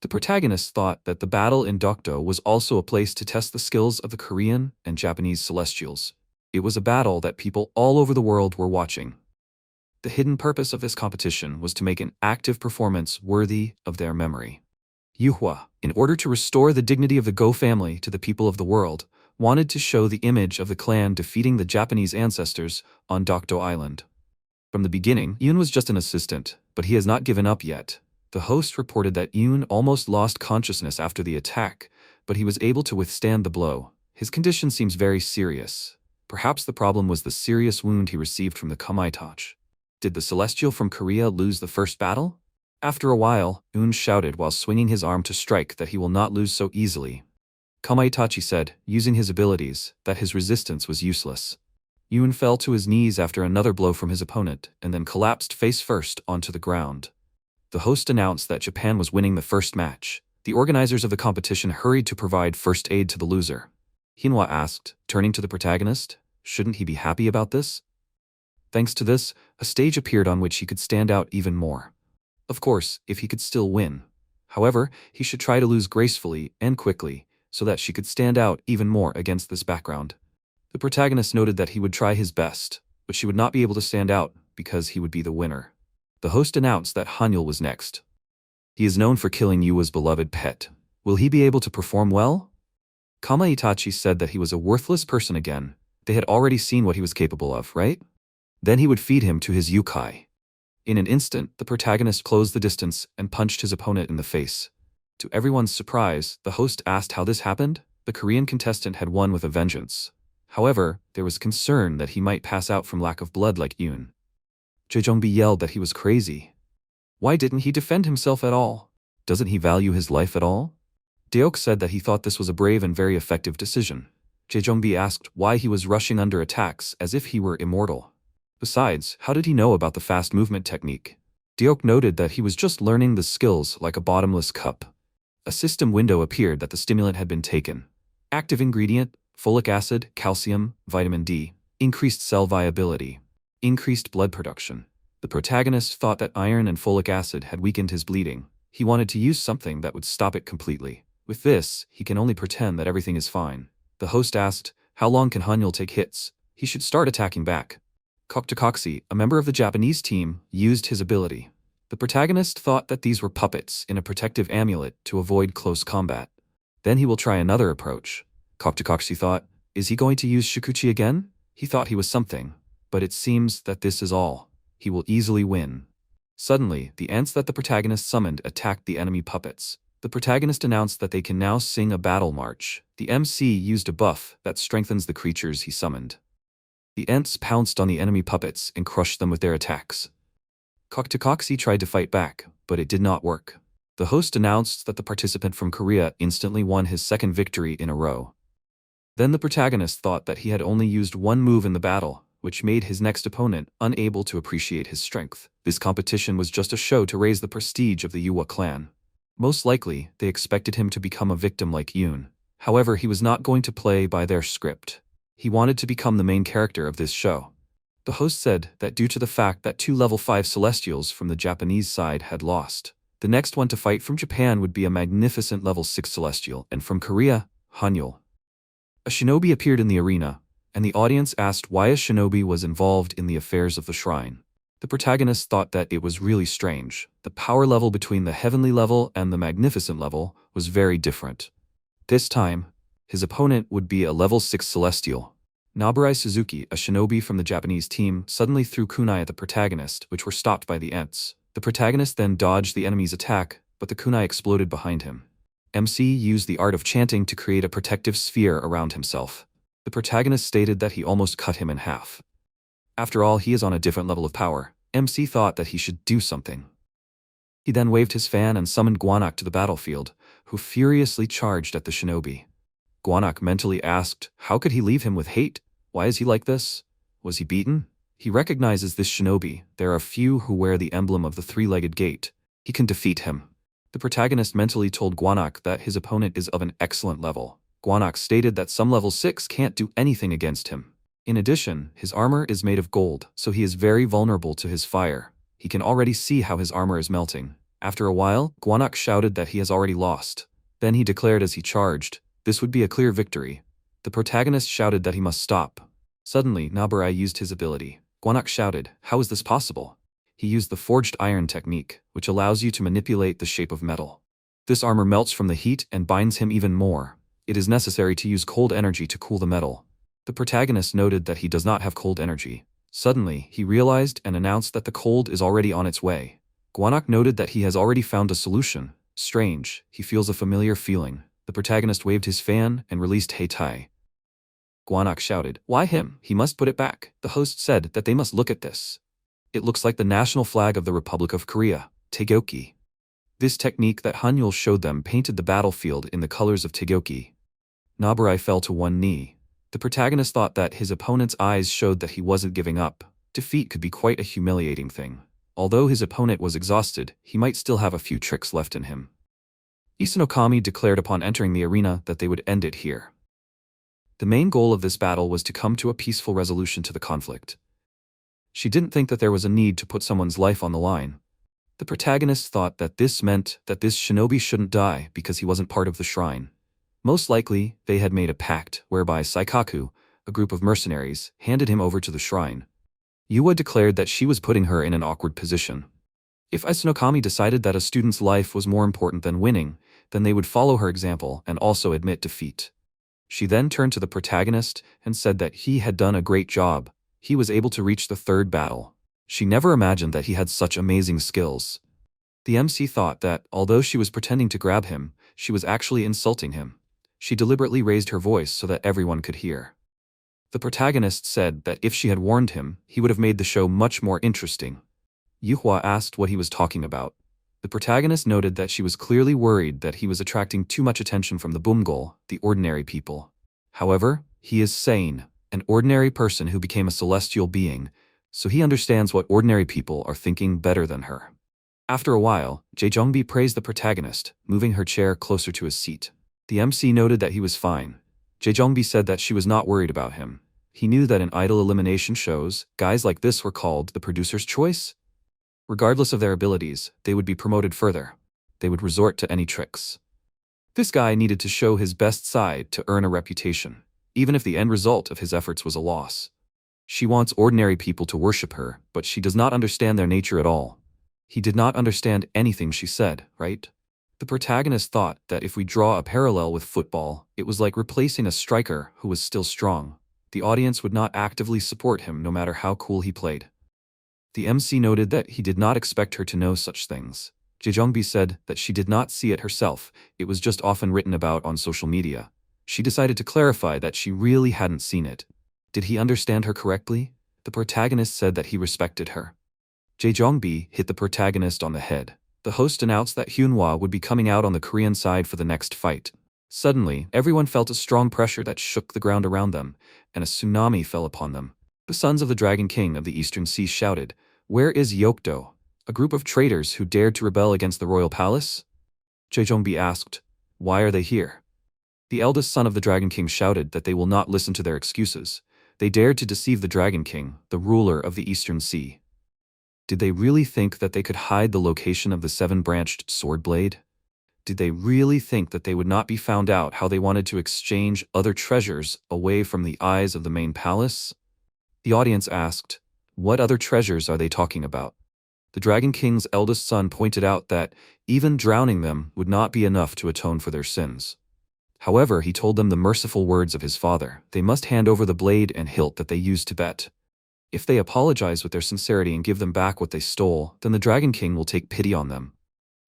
The protagonist thought that the battle in Dokdo was also a place to test the skills of the Korean and Japanese celestials. It was a battle that people all over the world were watching. The hidden purpose of this competition was to make an active performance worthy of their memory. Yuhua, in order to restore the dignity of the Go family to the people of the world, wanted to show the image of the clan defeating the Japanese ancestors on Dokdo Island. From the beginning, Yoon was just an assistant, but he has not given up yet. The host reported that Yoon almost lost consciousness after the attack, but he was able to withstand the blow. His condition seems very serious. Perhaps the problem was the serious wound he received from the Kamaitachi. Did the Celestial from Korea lose the first battle? After a while, Yoon shouted while swinging his arm to strike that he will not lose so easily. Kamaitachi said, using his abilities, that his resistance was useless. Yoon fell to his knees after another blow from his opponent and then collapsed face first onto the ground. The host announced that Japan was winning the first match. The organizers of the competition hurried to provide first aid to the loser. Manhwa asked, turning to the protagonist. Shouldn't he be happy about this? Thanks to this, a stage appeared on which he could stand out even more. Of course, if he could still win. However, he should try to lose gracefully and quickly, so that she could stand out even more against this background. The protagonist noted that he would try his best, but she would not be able to stand out because he would be the winner. The host announced that Hanyul was next. He is known for killing Yua's beloved pet. Will he be able to perform well? Kama Itachi said that he was a worthless person again. They had already seen what he was capable of, right? Then he would feed him to his yukai. In an instant, the protagonist closed the distance and punched his opponent in the face. To everyone's surprise, the host asked how this happened. The Korean contestant had won with a vengeance. However, there was concern that he might pass out from lack of blood like Yoon. Jejongbi yelled that he was crazy. Why didn't he defend himself at all? Doesn't he value his life at all? Deok said that he thought this was a brave and very effective decision. Jejongbi asked why he was rushing under attacks as if he were immortal. Besides, how did he know about the fast movement technique? Deok noted that he was just learning the skills like a bottomless cup. A system window appeared that the stimulant had been taken. Active ingredient, folic acid, calcium, vitamin D, increased cell viability, increased blood production. The protagonist thought that iron and folic acid had weakened his bleeding. He wanted to use something that would stop it completely. With this, he can only pretend that everything is fine. The host asked, how long can Hanyul take hits? He should start attacking back. Koktokoksi, a member of the Japanese team, used his ability. The protagonist thought that these were puppets in a protective amulet to avoid close combat. Then he will try another approach. Koktokoksi thought, is he going to use Shikuchi again? He thought he was something, but it seems that this is all. He will easily win. Suddenly, the ants that the protagonist summoned attacked the enemy puppets. The protagonist announced that they can now sing a battle march. The MC used a buff that strengthens the creatures he summoned. The ants pounced on the enemy puppets and crushed them with their attacks. Koktokoksi tried to fight back, but it did not work. The host announced that the participant from Korea instantly won his second victory in a row. Then the protagonist thought that he had only used one move in the battle, which made his next opponent unable to appreciate his strength. This competition was just a show to raise the prestige of the Yua clan. Most likely, they expected him to become a victim like Yoon. However, he was not going to play by their script. He wanted to become the main character of this show. The host said that due to the fact that 2 level 5 Celestials from the Japanese side had lost, the next one to fight from Japan would be a magnificent level 6 Celestial, and from Korea, Hanyul. A shinobi appeared in the arena, and the audience asked why a shinobi was involved in the affairs of the shrine. The protagonist thought that it was really strange. The power level between the heavenly level and the magnificent level was very different. This time, his opponent would be a level 6 Celestial. Naburai Suzuki, a shinobi from the Japanese team, suddenly threw kunai at the protagonist, which were stopped by the ants. The protagonist then dodged the enemy's attack, but the kunai exploded behind him. MC used the art of chanting to create a protective sphere around himself. The protagonist stated that he almost cut him in half. After all, he is on a different level of power. MC thought that he should do something. He then waved his fan and summoned Gwanak to the battlefield, who furiously charged at the shinobi. Gwanak mentally asked, how could he leave him with hate? Why is he like this? Was he beaten? He recognizes this shinobi. There are few who wear the emblem of the three-legged gate. He can defeat him. The protagonist mentally told Gwanak that his opponent is of an excellent level. Gwanak stated that some level 6 can't do anything against him. In addition, his armor is made of gold, so he is very vulnerable to his fire. He can already see how his armor is melting. After a while, Gwanak shouted that he has already lost. Then he declared as he charged, this would be a clear victory. The protagonist shouted that he must stop. Suddenly, Naburai used his ability. Gwanak shouted, how is this possible? He used the forged iron technique, which allows you to manipulate the shape of metal. This armor melts from the heat and binds him even more. It is necessary to use cold energy to cool the metal. The protagonist noted that he does not have cold energy. Suddenly, he realized and announced that the cold is already on its way. Gwanak noted that he has already found a solution. Strange, he feels a familiar feeling. The protagonist waved his fan and released Heitai. Gwanak shouted, why him? He must put it back. The host said that they must look at this. It looks like the national flag of the Republic of Korea, Taegyeokgi. This technique that Hanyul showed them painted the battlefield in the colors of Taegyeokgi. Naburai fell to one knee. The protagonist thought that his opponent's eyes showed that he wasn't giving up. Defeat could be quite a humiliating thing. Although his opponent was exhausted, he might still have a few tricks left in him. Isanokami declared upon entering the arena that they would end it here. The main goal of this battle was to come to a peaceful resolution to the conflict. She didn't think that there was a need to put someone's life on the line. The protagonist thought that this meant that this shinobi shouldn't die because he wasn't part of the shrine. Most likely, they had made a pact whereby Saikaku, a group of mercenaries, handed him over to the shrine. Yua declared that she was putting her in an awkward position. If Isunokami decided that a student's life was more important than winning, then they would follow her example and also admit defeat. She then turned to the protagonist and said that he had done a great job. He was able to reach the third battle. She never imagined that he had such amazing skills. The MC thought that, although she was pretending to grab him, she was actually insulting him. She deliberately raised her voice so that everyone could hear. The protagonist said that if she had warned him, he would have made the show much more interesting. Yuhua asked what he was talking about. The protagonist noted that she was clearly worried that he was attracting too much attention from the Bumgol, the ordinary people. However, he is sane, an ordinary person who became a celestial being, so he understands what ordinary people are thinking better than her. After a while, Jae-jongbi praised the protagonist, moving her chair closer to his seat. The MC noted that he was fine. Jae-jongbi said that she was not worried about him. He knew that in idol elimination shows, guys like this were called the producer's choice. Regardless of their abilities, they would be promoted further. They would resort to any tricks. This guy needed to show his best side to earn a reputation, even if the end result of his efforts was a loss. She wants ordinary people to worship her, but she does not understand their nature at all. He did not understand anything she said, right? The protagonist thought that if we draw a parallel with football, it was like replacing a striker who was still strong. The audience would not actively support him no matter how cool he played. The MC noted that he did not expect her to know such things. Jae-jongbi said that she did not see it herself, it was just often written about on social media. She decided to clarify that she really hadn't seen it. Did he understand her correctly? The protagonist said that he respected her. Jae-jongbi hit the protagonist on the head. The host announced that Hyunhwa would be coming out on the Korean side for the next fight. Suddenly, everyone felt a strong pressure that shook the ground around them, and a tsunami fell upon them. The sons of the Dragon King of the Eastern Sea shouted, "Where is Yokdo? A group of traitors who dared to rebel against the royal palace?" Jae-jongbi asked, "Why are they here?" The eldest son of the Dragon King shouted that they will not listen to their excuses. They dared to deceive the Dragon King, the ruler of the Eastern Sea. Did they really think that they could hide the location of the seven-branched sword blade? Did they really think that they would not be found out how they wanted to exchange other treasures away from the eyes of the main palace? The audience asked, "What other treasures are they talking about?" The Dragon King's eldest son pointed out that even drowning them would not be enough to atone for their sins. However, he told them the merciful words of his father. They must hand over the blade and hilt that they used to bet. If they apologize with their sincerity and give them back what they stole, then the Dragon King will take pity on them.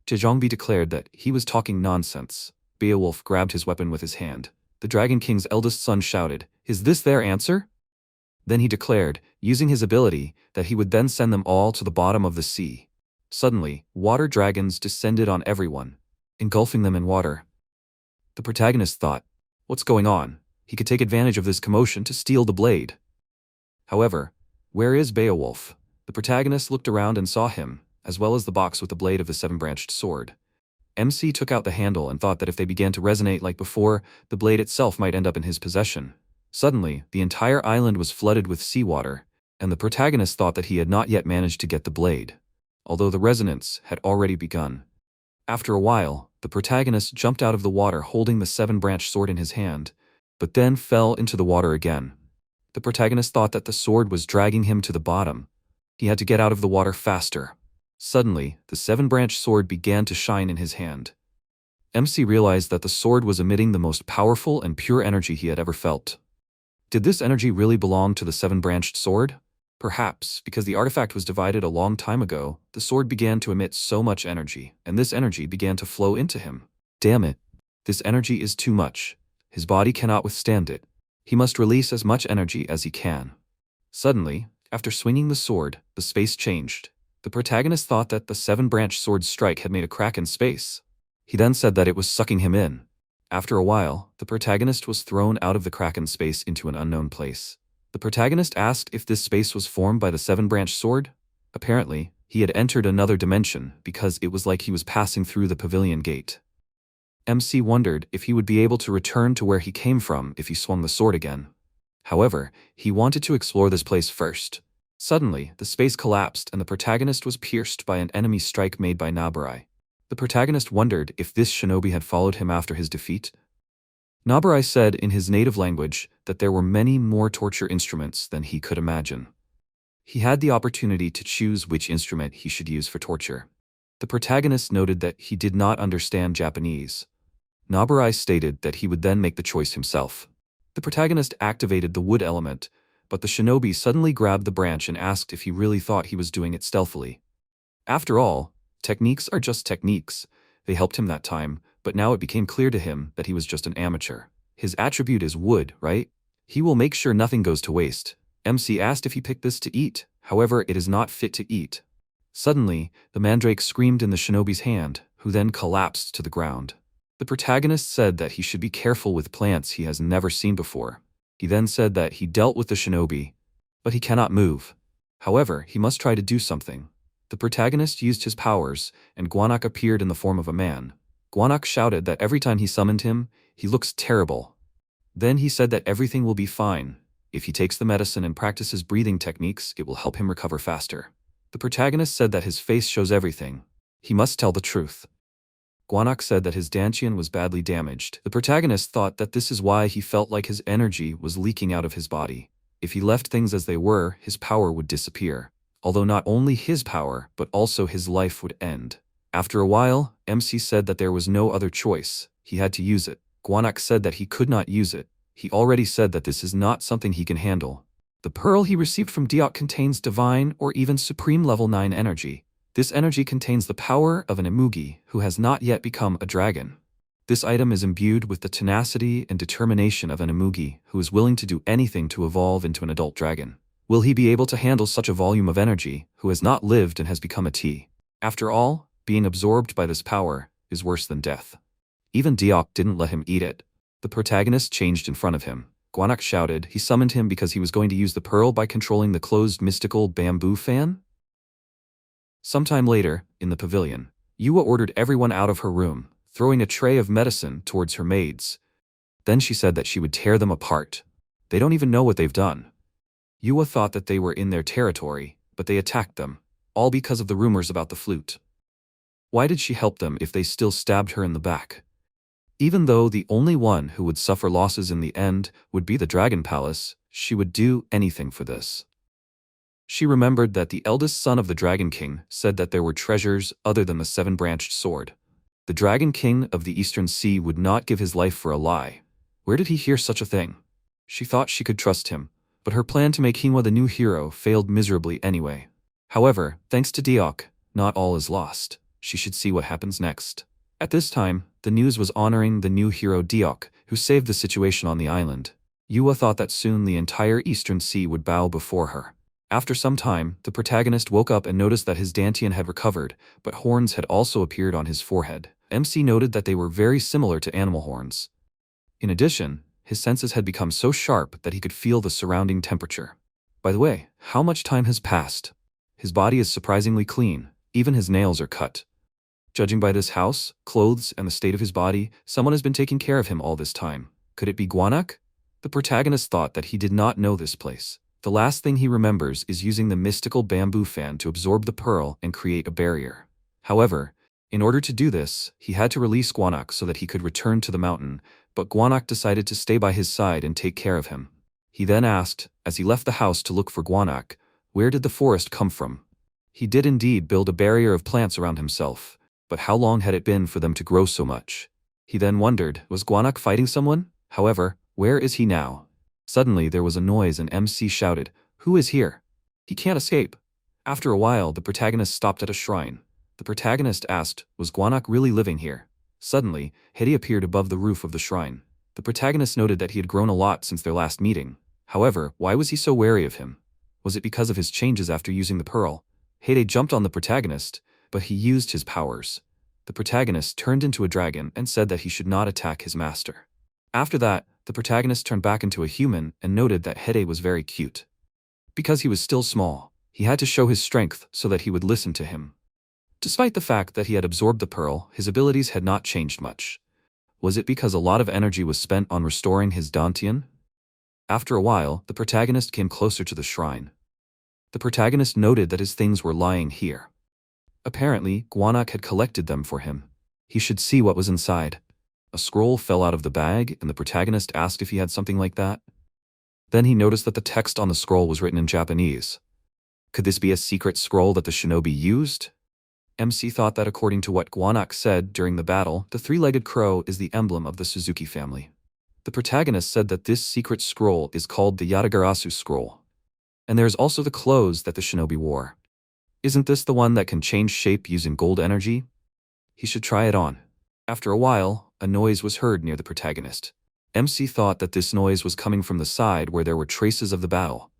Jae-jongbi declared that he was talking nonsense. Beowulf grabbed his weapon with his hand. The Dragon King's eldest son shouted, "Is this their answer?" Then he declared, using his ability, that he would then send them all to the bottom of the sea. Suddenly, water dragons descended on everyone, engulfing them in water. The protagonist thought, "What's going on?" He could take advantage of this commotion to steal the blade. However, where is Beowulf? The protagonist looked around and saw him, as well as the box with the blade of the seven-branched sword. MC took out the handle and thought that if they began to resonate like before, the blade itself might end up in his possession. Suddenly, the entire island was flooded with seawater, and the protagonist thought that he had not yet managed to get the blade, although the resonance had already begun. After a while, the protagonist jumped out of the water holding the seven-branched sword in his hand, but then fell into the water again. The protagonist thought that the sword was dragging him to the bottom. He had to get out of the water faster. Suddenly, the seven-branched sword began to shine in his hand. MC realized that the sword was emitting the most powerful and pure energy he had ever felt. Did this energy really belong to the seven-branched sword? Perhaps, because the artifact was divided a long time ago, the sword began to emit so much energy, and this energy began to flow into him. Damn it. This energy is too much. His body cannot withstand it. He must release as much energy as he can. Suddenly, after swinging the sword, the space changed. The protagonist thought that the seven-branched sword's strike had made a crack in space. He then said that it was sucking him in. After a while, the protagonist was thrown out of the crack in space into an unknown place. The protagonist asked if this space was formed by the seven-branched sword. Apparently, he had entered another dimension because it was like he was passing through the pavilion gate. MC wondered if he would be able to return to where he came from if he swung the sword again. However, he wanted to explore this place first. Suddenly, the space collapsed and the protagonist was pierced by an enemy strike made by Nabarai. The protagonist wondered if this shinobi had followed him after his defeat. Nabarai said in his native language that there were many more torture instruments than he could imagine. He had the opportunity to choose which instrument he should use for torture. The protagonist noted that he did not understand Japanese. Nabarai stated that he would then make the choice himself. The protagonist activated the wood element, but the shinobi suddenly grabbed the branch and asked if he really thought he was doing it stealthily. After all, techniques are just techniques. They helped him that time, but now it became clear to him that he was just an amateur. His attribute is wood, right? He will make sure nothing goes to waste. MC asked if he picked this to eat, however it is not fit to eat. Suddenly, the mandrake screamed in the shinobi's hand, who then collapsed to the ground. The protagonist said that he should be careful with plants he has never seen before. He then said that he dealt with the shinobi, but he cannot move. However, he must try to do something. The protagonist used his powers, and Guanak appeared in the form of a man. Guanak shouted that every time he summoned him, he looks terrible. Then he said that everything will be fine. If he takes the medicine and practices breathing techniques, it will help him recover faster. The protagonist said that his face shows everything. He must tell the truth. Guanak said that his dantian was badly damaged. The protagonist thought that this is why he felt like his energy was leaking out of his body. If he left things as they were, his power would disappear. Although not only his power, but also his life would end. After a while, MC said that there was no other choice. He had to use it. Guanak said that he could not use it. He already said that this is not something he can handle. The pearl he received from Diok contains divine or even supreme level 9 energy. This energy contains the power of an emugi who has not yet become a dragon. This item is imbued with the tenacity and determination of an emugi who is willing to do anything to evolve into an adult dragon. Will he be able to handle such a volume of energy who has not lived and has become a T? After all, being absorbed by this power is worse than death. Even Diok didn't let him eat it. The protagonist changed in front of him. Guanak shouted he summoned him because he was going to use the pearl by controlling the closed mystical bamboo fan? Sometime later, in the pavilion, Yua ordered everyone out of her room, throwing a tray of medicine towards her maids. Then she said that she would tear them apart. They don't even know what they've done. Yua thought that they were in their territory, but they attacked them, all because of the rumors about the flute. Why did she help them if they still stabbed her in the back? Even though the only one who would suffer losses in the end would be the Dragon Palace, she would do anything for this. She remembered that the eldest son of the Dragon King said that there were treasures other than the 7-branched sword. The Dragon King of the Eastern Sea would not give his life for a lie. Where did he hear such a thing? She thought she could trust him, but her plan to make Hinwa the new hero failed miserably anyway. However, thanks to Diok, not all is lost. She should see what happens next. At this time, the news was honoring the new hero Diok, who saved the situation on the island. Yua thought that soon the entire Eastern Sea would bow before her. After some time, the protagonist woke up and noticed that his dantian had recovered, but horns had also appeared on his forehead. MC noted that they were very similar to animal horns. In addition, his senses had become so sharp that he could feel the surrounding temperature. By the way, how much time has passed? His body is surprisingly clean, even his nails are cut. Judging by this house, clothes, and the state of his body, someone has been taking care of him all this time. Could it be Guanak? The protagonist thought that he did not know this place. The last thing he remembers is using the mystical bamboo fan to absorb the pearl and create a barrier. However, in order to do this, he had to release Guanak so that he could return to the mountain, but Guanak decided to stay by his side and take care of him. He then asked, as he left the house to look for Guanak, where did the forest come from? He did indeed build a barrier of plants around himself, but how long had it been for them to grow so much? He then wondered, was Guanak fighting someone? However, where is he now? Suddenly there was a noise and MC shouted, "Who is here? He can't escape." After a while, the protagonist stopped at a shrine. The protagonist asked, was Guanak really living here? Suddenly, Hedy appeared above the roof of the shrine. The protagonist noted that he had grown a lot since their last meeting. However, why was he so wary of him? Was it because of his changes after using the pearl? Hedy jumped on the protagonist, but he used his powers. The protagonist turned into a dragon and said that he should not attack his master. After that, the protagonist turned back into a human and noted that Hedy was very cute. Because he was still small, he had to show his strength so that he would listen to him. Despite the fact that he had absorbed the pearl, his abilities had not changed much. Was it because a lot of energy was spent on restoring his dantian? After a while, the protagonist came closer to the shrine. The protagonist noted that his things were lying here. Apparently, Gwanak had collected them for him. He should see what was inside. A scroll fell out of the bag, and the protagonist asked if he had something like that. Then he noticed that the text on the scroll was written in Japanese. Could this be a secret scroll that the shinobi used? MC thought that according to what Gwanak said during the battle, the three-legged crow is the emblem of the Suzuki family. The protagonist said that this secret scroll is called the Yatagarasu scroll. And there is also the clothes that the shinobi wore. Isn't this the one that can change shape using gold energy? He should try it on. After a while, a noise was heard near the protagonist. MC thought that this noise was coming from the side where there were traces of the battle.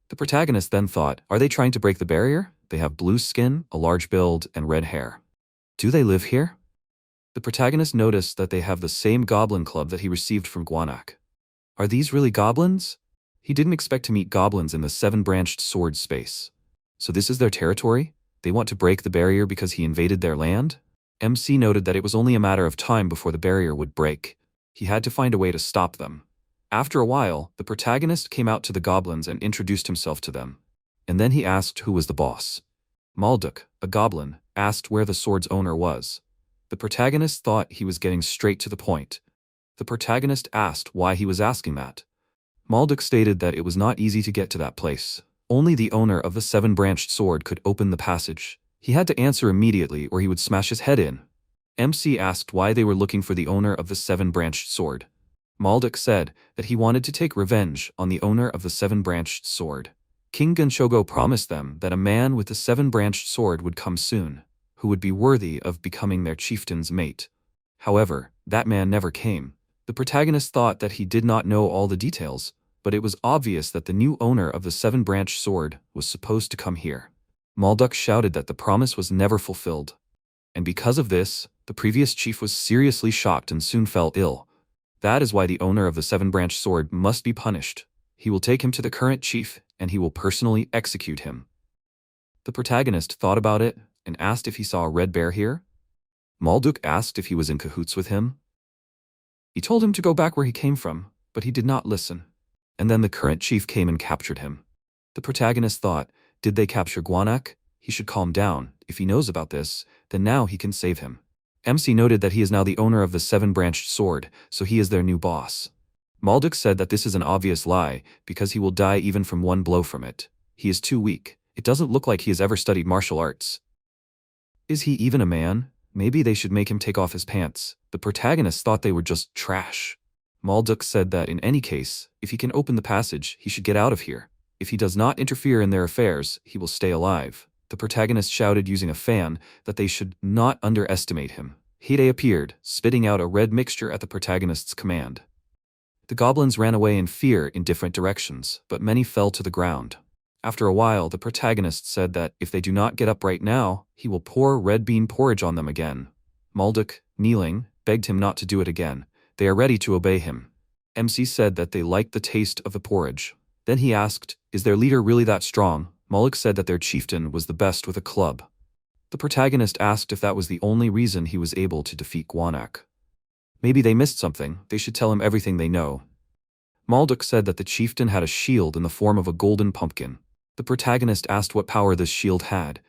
The protagonist then thought, are they trying to break the barrier? They have blue skin, a large build, and red hair. Do they live here? The protagonist noticed that they have the same goblin club that he received from Gwanak. Are these really goblins? He didn't expect to meet goblins in the seven-branched sword space. So this is their territory? They want to break the barrier because he invaded their land? MC noted that it was only a matter of time before the barrier would break. He had to find a way to stop them. After a while, the protagonist came out to the goblins and introduced himself to them. And then he asked who was the boss. Malduk, a goblin, asked where the sword's owner was. The protagonist thought he was getting straight to the point. The protagonist asked why he was asking that. Malduk stated that it was not easy to get to that place. Only the owner of the seven-branched sword could open the passage. He had to answer immediately or he would smash his head in. MC asked why they were looking for the owner of the seven-branched sword. Malduk said that he wanted to take revenge on the owner of the seven-branched sword. King Genshogo promised them that a man with the seven-branched sword would come soon, who would be worthy of becoming their chieftain's mate. However, that man never came. The protagonist thought that he did not know all the details, but it was obvious that the new owner of the seven-branched sword was supposed to come here. Malduk shouted that the promise was never fulfilled. And because of this, the previous chief was seriously shocked and soon fell ill. That is why the owner of the seven-branched sword must be punished. He will take him to the current chief, and he will personally execute him. The protagonist thought about it and asked if he saw a red bear here. Malduk asked if he was in cahoots with him. He told him to go back where he came from, but he did not listen. And then the current chief came and captured him. The protagonist thought, did they capture Gwanak? He should calm down. If he knows about this, then now he can save him. MC noted that he is now the owner of the seven-branched sword, so he is their new boss. Malduk said that this is an obvious lie, because he will die even from one blow from it. He is too weak. It doesn't look like he has ever studied martial arts. Is he even a man? Maybe they should make him take off his pants. The protagonists thought they were just trash. Malduk said that in any case, if he can open the passage, he should get out of here. If he does not interfere in their affairs, he will stay alive. The protagonist shouted using a fan that they should not underestimate him. Hide appeared, spitting out a red mixture at the protagonist's command. The goblins ran away in fear in different directions, but many fell to the ground. After a while, the protagonist said that if they do not get up right now, he will pour red bean porridge on them again. Malduk, kneeling, begged him not to do it again. They are ready to obey him. MC said that they liked the taste of the porridge. Then he asked, is their leader really that strong? Malduk said that their chieftain was the best with a club. The protagonist asked if that was the only reason he was able to defeat Gwanak. Maybe they missed something, they should tell him everything they know. Malduk said that the chieftain had a shield in the form of a golden pumpkin. The protagonist asked what power this shield had.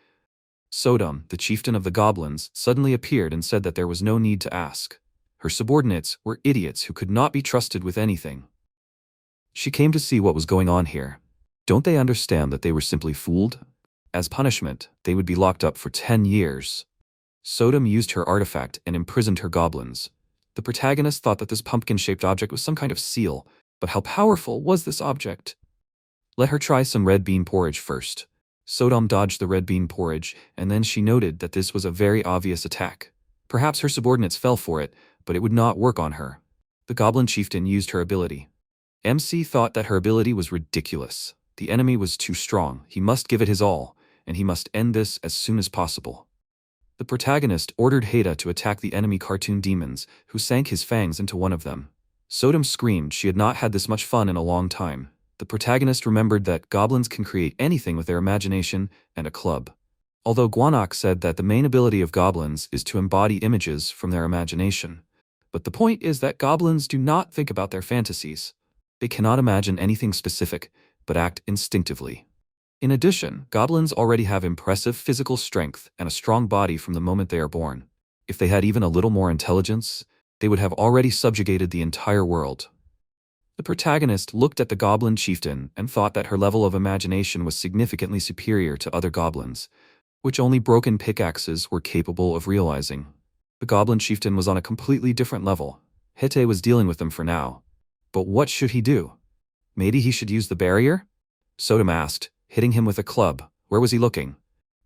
Sodom, the chieftain of the goblins, suddenly appeared and said that there was no need to ask. Her subordinates were idiots who could not be trusted with anything. She came to see what was going on here. Don't they understand that they were simply fooled? As punishment, they would be locked up for 10 years. Sodom used her artifact and imprisoned her goblins. The protagonist thought that this pumpkin-shaped object was some kind of seal, but how powerful was this object? Let her try some red bean porridge first. Sodom dodged the red bean porridge, and then she noted that this was a very obvious attack. Perhaps her subordinates fell for it, but it would not work on her. The goblin chieftain used her ability. MC thought that her ability was ridiculous. The enemy was too strong, he must give it his all, and he must end this as soon as possible. The protagonist ordered Hada to attack the enemy cartoon demons, who sank his fangs into one of them. Sodom screamed she had not had this much fun in a long time. The protagonist remembered that goblins can create anything with their imagination and a club. Although Gwanak said that the main ability of goblins is to embody images from their imagination, But the point is that goblins do not think about their fantasies. They cannot imagine anything specific, but act instinctively. In addition, goblins already have impressive physical strength and a strong body from the moment they are born. If they had even a little more intelligence, they would have already subjugated the entire world. The protagonist looked at the goblin chieftain and thought that her level of imagination was significantly superior to other goblins, which only broken pickaxes were capable of realizing. The goblin chieftain was on a completely different level. Hete was dealing with them for now. But what should he do? Maybe he should use the barrier? Sodom asked, hitting him with a club. Where was he looking?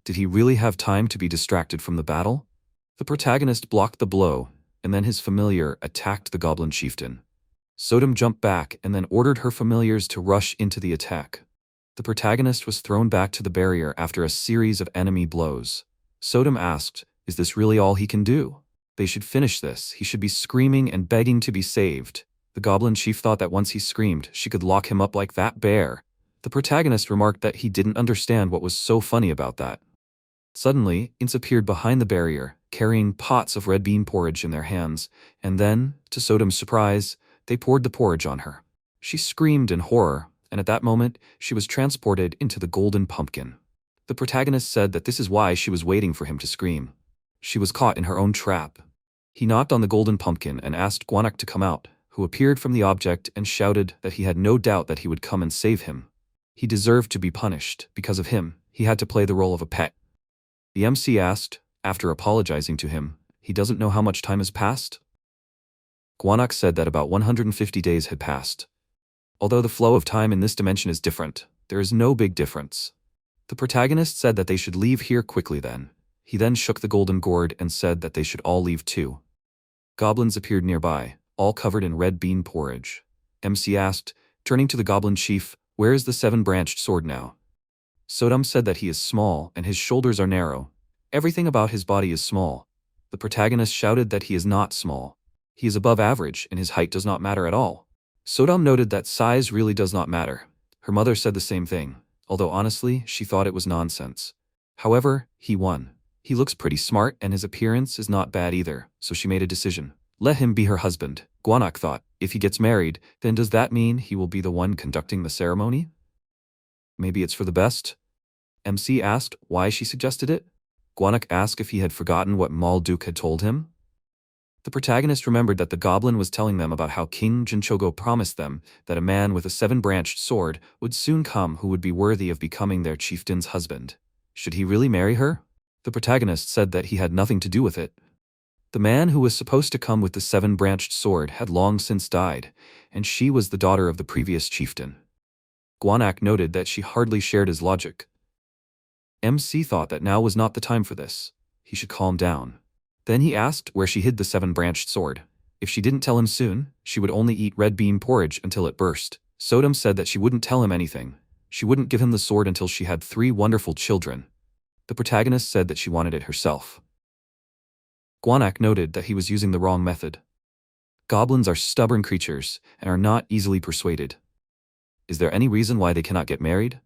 Did he really have time to be distracted from the battle? The protagonist blocked the blow, and then his familiar attacked the goblin chieftain. Sodom jumped back and then ordered her familiars to rush into the attack. The protagonist was thrown back to the barrier after a series of enemy blows. Sodom asked, "Is this really all he can do? They should finish this. He should be screaming and begging to be saved." The goblin chief thought that once he screamed, she could lock him up like that bear. The protagonist remarked that he didn't understand what was so funny about that. Suddenly, Ints appeared behind the barrier, carrying pots of red bean porridge in their hands, and then, to Sodom's surprise, they poured the porridge on her. She screamed in horror, and at that moment, she was transported into the golden pumpkin. The protagonist said that this is why she was waiting for him to scream. She was caught in her own trap. He knocked on the golden pumpkin and asked Gwanak to come out, who appeared from the object and shouted that he had no doubt that he would come and save him. He deserved to be punished. Because of him, he had to play the role of a pet. The MC asked, after apologizing to him, he doesn't know how much time has passed? Gwanak said that about 150 days had passed. Although the flow of time in this dimension is different, there is no big difference. The protagonist said that they should leave here quickly then. He then shook the golden gourd and said that they should all leave too. Goblins appeared nearby, all covered in red bean porridge. MC asked, turning to the goblin chief, "Where is the seven-branched sword now?" Sodom said that he is small and his shoulders are narrow. Everything about his body is small. The protagonist shouted that he is not small. He is above average and his height does not matter at all. Sodom noted that size really does not matter. Her mother said the same thing, although honestly, she thought it was nonsense. However, he won. He looks pretty smart and his appearance is not bad either, so she made a decision. Let him be her husband. Gwanak thought, if he gets married, then does that mean he will be the one conducting the ceremony? Maybe it's for the best? MC asked why she suggested it. Gwanak asked if he had forgotten what Malduk had told him. The protagonist remembered that the goblin was telling them about how King Jinchogo promised them that a man with a seven-branched sword would soon come who would be worthy of becoming their chieftain's husband. Should he really marry her? The protagonist said that he had nothing to do with it. The man who was supposed to come with the seven-branched sword had long since died, and she was the daughter of the previous chieftain. Gwanak noted that she hardly shared his logic. MC thought that now was not the time for this. He should calm down. Then he asked where she hid the seven-branched sword. If she didn't tell him soon, she would only eat red bean porridge until it burst. Sodom said that she wouldn't tell him anything. She wouldn't give him the sword until she had 3 wonderful children. The protagonist said that she wanted it herself. Gwanak noted that he was using the wrong method. Goblins are stubborn creatures and are not easily persuaded. Is there any reason why they cannot get married?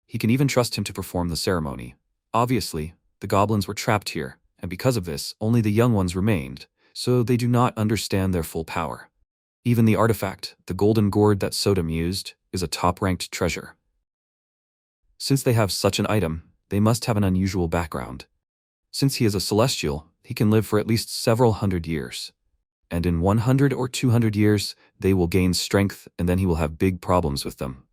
He can even trust him to perform the ceremony. Obviously, the goblins were trapped here, and because of this, only the young ones remained, so they do not understand their full power. Even the artifact, the golden gourd that Sodom used, is a top-ranked treasure. Since they have such an item, they must have an unusual background. Since he is a celestial, he can live for at least several hundred years. And in 100 or 200 years, they will gain strength and then he will have big problems with them.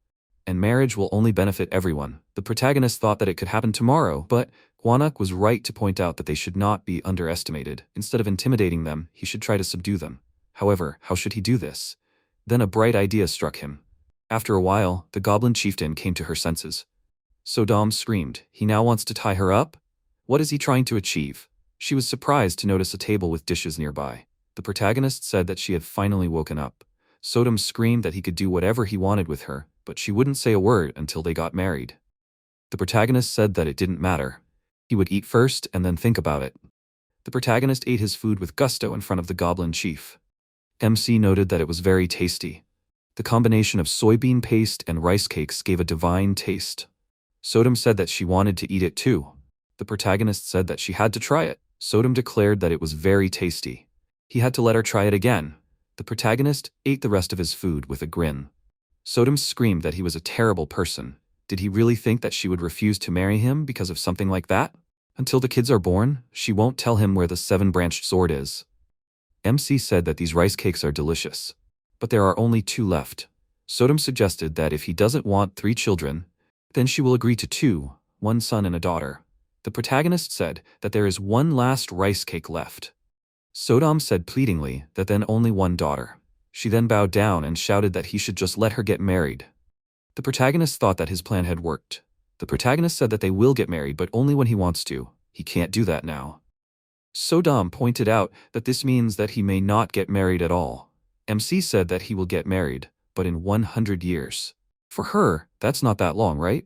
And marriage will only benefit everyone. The protagonist thought that it could happen tomorrow, but Gwanak was right to point out that they should not be underestimated. Instead of intimidating them, he should try to subdue them. However, how should he do this? Then a bright idea struck him. After a while, the goblin chieftain came to her senses. Sodom screamed, he now wants to tie her up? What is he trying to achieve? She was surprised to notice a table with dishes nearby. The protagonist said that she had finally woken up. Sodom screamed that he could do whatever he wanted with her, but she wouldn't say a word until they got married. The protagonist said that it didn't matter. He would eat first and then think about it. The protagonist ate his food with gusto in front of the goblin chief. MC noted that it was very tasty. The combination of soybean paste and rice cakes gave a divine taste. Sodom said that she wanted to eat it too. The protagonist said that she had to try it. Sodom declared that it was very tasty. He had to let her try it again. The protagonist ate the rest of his food with a grin. Sodom screamed that he was a terrible person. Did he really think that she would refuse to marry him because of something like that? Until the kids are born, she won't tell him where the seven-branched sword is. MC said that these rice cakes are delicious. But there are only 2 left. Sodom suggested that if he doesn't want 3 children, then she will agree to 2, 1 son and a daughter. The protagonist said that there is 1 last rice cake left. Sodom said pleadingly that then only 1 daughter. She then bowed down and shouted that he should just let her get married. The protagonist thought that his plan had worked. The protagonist said that they will get married but only when he wants to. He can't do that now. Sodom pointed out that this means that he may not get married at all. MC said that he will get married, but in 100 years. For her, that's not that long, right?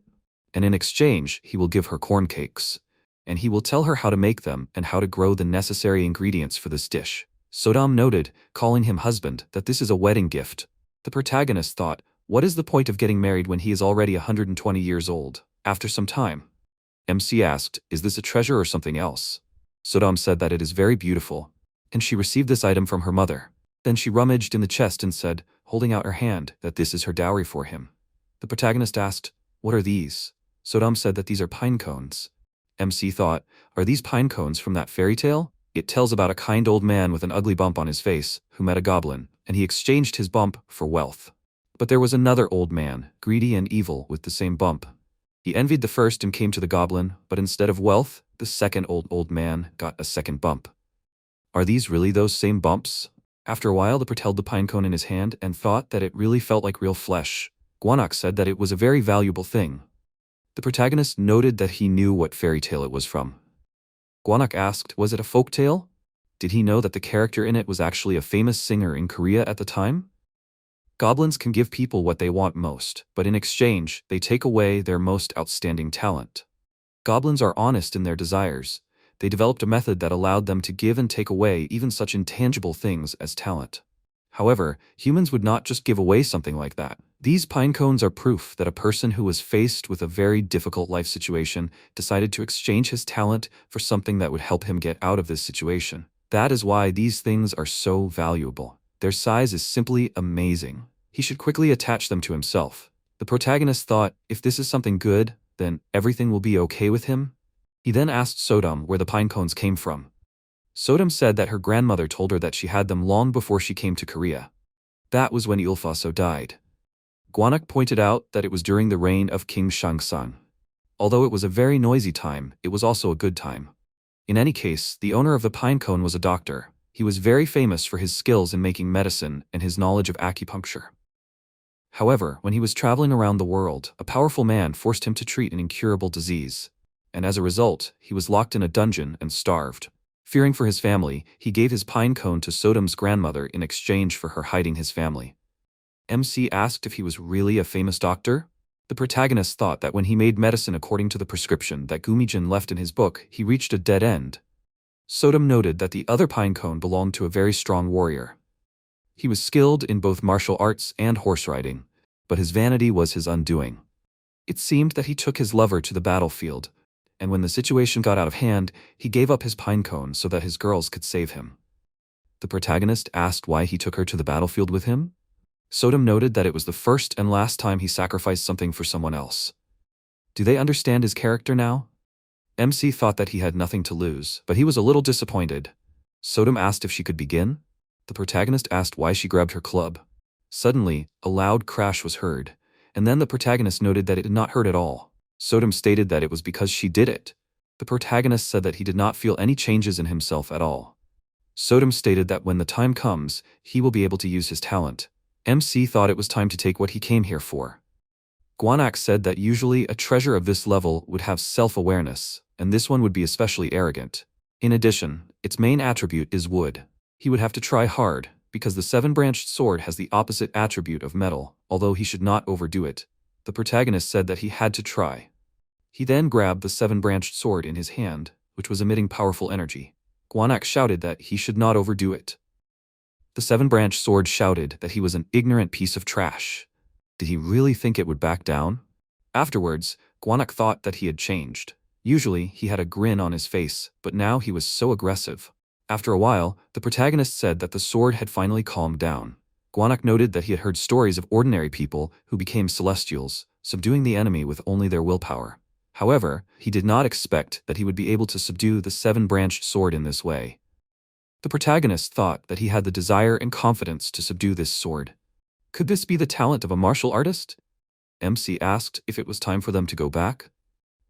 And in exchange, he will give her corn cakes. And he will tell her how to make them and how to grow the necessary ingredients for this dish. Sodom noted, calling him husband, that this is a wedding gift. The protagonist thought, what is the point of getting married when he is already 120 years old? After some time, MC asked, is this a treasure or something else? Sodom said that it is very beautiful, and she received this item from her mother. Then she rummaged in the chest and said, holding out her hand, that this is her dowry for him. The protagonist asked, what are these? Sodom said that these are pine cones. MC thought, are these pine cones from that fairy tale? It tells about a kind old man with an ugly bump on his face, who met a goblin, and he exchanged his bump for wealth. But there was another old man, greedy and evil, with the same bump. He envied the first and came to the goblin, but instead of wealth, the second old man got a second bump. Are these really those same bumps? After a while, the Pert held the pine cone in his hand and thought that it really felt like real flesh. Guanak said that it was a very valuable thing. The protagonist noted that he knew what fairy tale it was from. Guanak asked, was it a folk tale? Did he know that the character in it was actually a famous singer in Korea at the time? Goblins can give people what they want most, but in exchange, they take away their most outstanding talent. Goblins are honest in their desires. They developed a method that allowed them to give and take away even such intangible things as talent. However, humans would not just give away something like that. These pine cones are proof that a person who was faced with a very difficult life situation decided to exchange his talent for something that would help him get out of this situation. That is why these things are so valuable. Their size is simply amazing. He should quickly attach them to himself. The protagonist thought, if this is something good, then everything will be okay with him. He then asked Sodom where the pine cones came from. Sodom said that her grandmother told her that she had them long before she came to Korea. That was when Ilfaso died. Guanak pointed out that it was during the reign of King Shangsang. Although it was a very noisy time, it was also a good time. In any case, the owner of the pine cone was a doctor. He was very famous for his skills in making medicine and his knowledge of acupuncture. However, when he was traveling around the world, a powerful man forced him to treat an incurable disease. And as a result, he was locked in a dungeon and starved. Fearing for his family, he gave his pine cone to Sodom's grandmother in exchange for her hiding his family. MC asked if he was really a famous doctor. The protagonist thought that when he made medicine according to the prescription that Gumijin left in his book, he reached a dead end. Sodom noted that the other pine cone belonged to a very strong warrior. He was skilled in both martial arts and horse riding, but his vanity was his undoing. It seemed that he took his lover to the battlefield, and when the situation got out of hand, he gave up his pine cone so that his girls could save him. The protagonist asked why he took her to the battlefield with him. Sodom noted that it was the first and last time he sacrificed something for someone else. Do they understand his character now? MC thought that he had nothing to lose, but he was a little disappointed. Sodom asked if she could begin. The protagonist asked why she grabbed her club. Suddenly, a loud crash was heard, and then the protagonist noted that it did not hurt at all. Sodom stated that it was because she did it. The protagonist said that he did not feel any changes in himself at all. Sodom stated that when the time comes, he will be able to use his talent. MC thought it was time to take what he came here for. Guanak said that usually a treasure of this level would have self-awareness, and this one would be especially arrogant. In addition, its main attribute is wood. He would have to try hard, because the seven-branched sword has the opposite attribute of metal, although he should not overdo it. The protagonist said that he had to try. He then grabbed the seven-branched sword in his hand, which was emitting powerful energy. Guanak shouted that he should not overdo it. The seven-branched sword shouted that he was an ignorant piece of trash. Did he really think it would back down? Afterwards, Guanak thought that he had changed. Usually, he had a grin on his face, but now he was so aggressive. After a while, the protagonist said that the sword had finally calmed down. Gwanak noted that he had heard stories of ordinary people who became celestials, subduing the enemy with only their willpower. However, he did not expect that he would be able to subdue the seven-branched sword in this way. The protagonist thought that he had the desire and confidence to subdue this sword. Could this be the talent of a martial artist? MC asked if it was time for them to go back.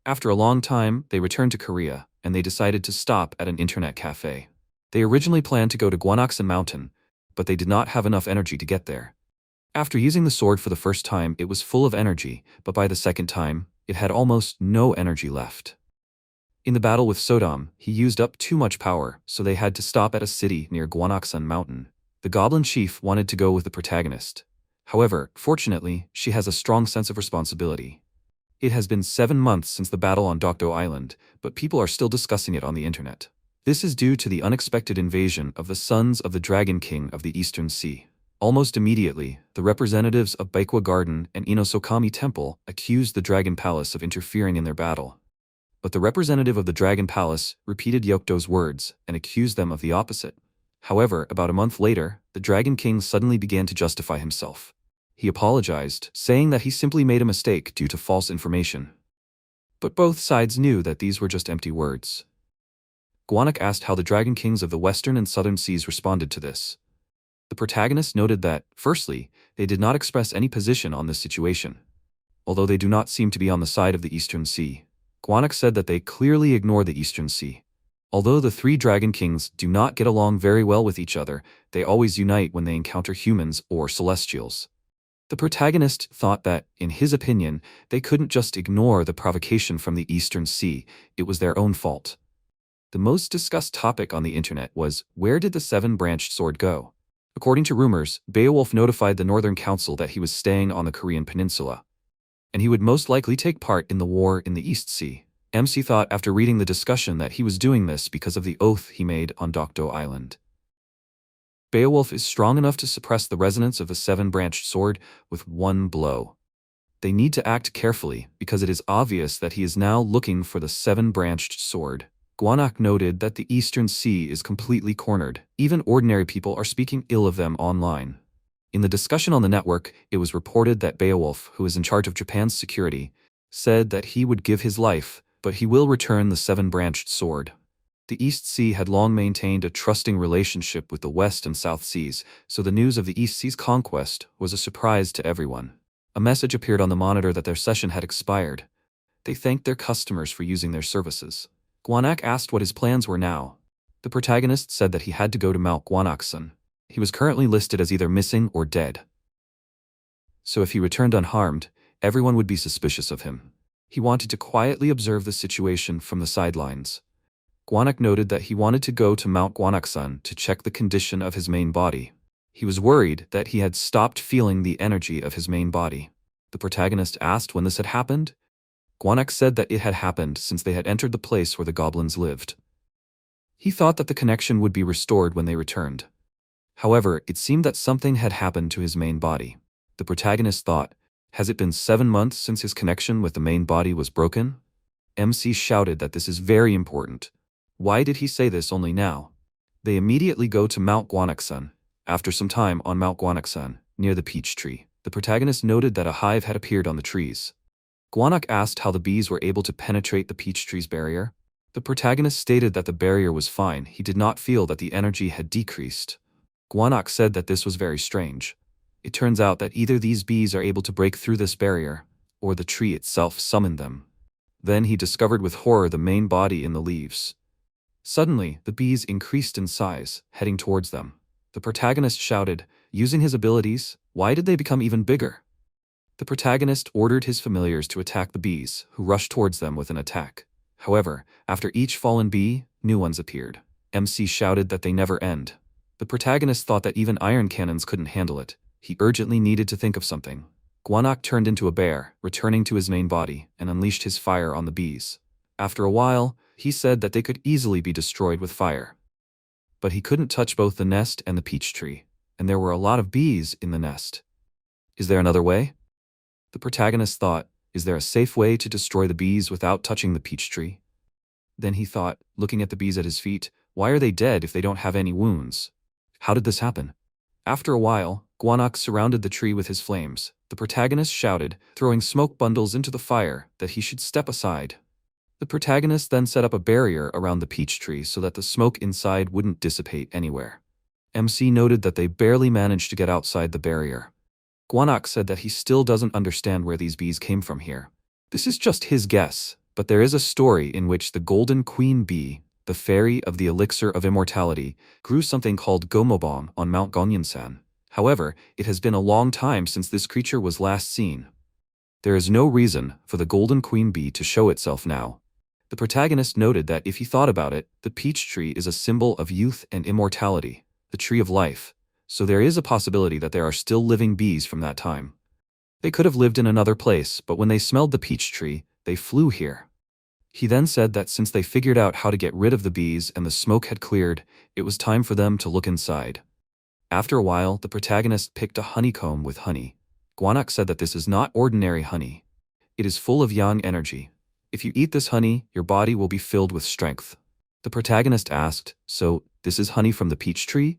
After a long time, they returned to Korea, and they decided to stop at an internet cafe. They originally planned to go to Gwanaksan Mountain, but they did not have enough energy to get there. After using the sword for the first time, it was full of energy, but by the second time, it had almost no energy left. In the battle with Sodom, he used up too much power, so they had to stop at a city near Gwanaksan Mountain. The goblin chief wanted to go with the protagonist. However, fortunately, she has a strong sense of responsibility. It has been 7 months since the battle on Dokdo Island, but people are still discussing it on the internet. This is due to the unexpected invasion of the sons of the Dragon King of the Eastern Sea. Almost immediately, the representatives of Baikwa Garden and Inosokami Temple accused the Dragon Palace of interfering in their battle. But the representative of the Dragon Palace repeated Yokdo's words and accused them of the opposite. However, about a month later, the Dragon King suddenly began to justify himself. He apologized, saying that he simply made a mistake due to false information. But both sides knew that these were just empty words. Gwanak asked how the Dragon Kings of the Western and Southern Seas responded to this. The protagonist noted that, firstly, they did not express any position on this situation. Although they do not seem to be on the side of the Eastern Sea, Gwanak said that they clearly ignore the Eastern Sea. Although the three Dragon Kings do not get along very well with each other, they always unite when they encounter humans or celestials. The protagonist thought that, in his opinion, they couldn't just ignore the provocation from the Eastern Sea, it was their own fault. The most discussed topic on the internet was, where did the seven-branched sword go? According to rumors, Beowulf notified the Northern Council that he was staying on the Korean peninsula, and he would most likely take part in the war in the East Sea. MC thought after reading the discussion that he was doing this because of the oath he made on Dokdo Island. Beowulf is strong enough to suppress the resonance of the seven-branched sword with one blow. They need to act carefully because it is obvious that he is now looking for the seven-branched sword. Gwanak noted that the Eastern Sea is completely cornered. Even ordinary people are speaking ill of them online. In the discussion on the network, it was reported that Beowulf, who is in charge of Japan's security, said that he would give his life, but he will return the seven-branched sword. The East Sea had long maintained a trusting relationship with the West and South Seas, so the news of the East Sea's conquest was a surprise to everyone. A message appeared on the monitor that their session had expired. They thanked their customers for using their services. Gwanak asked what his plans were now. The protagonist said that he had to go to Mount Gwanaksan. He was currently listed as either missing or dead. So if he returned unharmed, everyone would be suspicious of him. He wanted to quietly observe the situation from the sidelines. Gwanak noted that he wanted to go to Mount Gwanaksan to check the condition of his main body. He was worried that he had stopped feeling the energy of his main body. The protagonist asked when this had happened. Gwanak said that it had happened since they had entered the place where the goblins lived. He thought that the connection would be restored when they returned. However, it seemed that something had happened to his main body. The protagonist thought, has it been 7 months since his connection with the main body was broken? MC shouted that this is very important. Why did he say this only now? They immediately go to Mount Gwanaksan. After some time on Mount Gwanaksan, near the peach tree, the protagonist noted that a hive had appeared on the trees. Gwanak asked how the bees were able to penetrate the peach tree's barrier. The protagonist stated that the barrier was fine, he did not feel that the energy had decreased. Gwanak said that this was very strange. It turns out that either these bees are able to break through this barrier, or the tree itself summoned them. Then he discovered with horror the main body in the leaves. Suddenly, the bees increased in size, heading towards them. The protagonist shouted, using his abilities, why did they become even bigger? The protagonist ordered his familiars to attack the bees, who rushed towards them with an attack. However, after each fallen bee, new ones appeared. MC shouted that they never end. The protagonist thought that even iron cannons couldn't handle it. He urgently needed to think of something. Gwanak turned into a bear, returning to his main body, and unleashed his fire on the bees. After a while, he said that they could easily be destroyed with fire. But he couldn't touch both the nest and the peach tree, and there were a lot of bees in the nest. Is there another way? The protagonist thought, is there a safe way to destroy the bees without touching the peach tree? Then he thought, looking at the bees at his feet, Why are they dead if they don't have any wounds? How did this happen? After a while, Guanak surrounded the tree with his flames. The protagonist shouted, throwing smoke bundles into the fire, that he should step aside. The protagonist then set up a barrier around the peach tree so that the smoke inside wouldn't dissipate anywhere. MC noted that they barely managed to get outside the barrier. Guanak said that he still doesn't understand where these bees came from here. This is just his guess, but there is a story in which the golden queen bee, the fairy of the elixir of immortality, grew something called gomobong on Mount Gongyeonsan. However, it has been a long time since this creature was last seen. There is no reason for the golden queen bee to show itself now. The protagonist noted that if he thought about it, the peach tree is a symbol of youth and immortality, the tree of life, so there is a possibility that there are still living bees from that time. They could have lived in another place, but when they smelled the peach tree, they flew here. He then said that since they figured out how to get rid of the bees and the smoke had cleared, it was time for them to look inside. After a while, the protagonist picked a honeycomb with honey. Guanak said that this is not ordinary honey. It is full of yang energy. If you eat this honey, your body will be filled with strength. The protagonist asked, "So, this is honey from the peach tree?"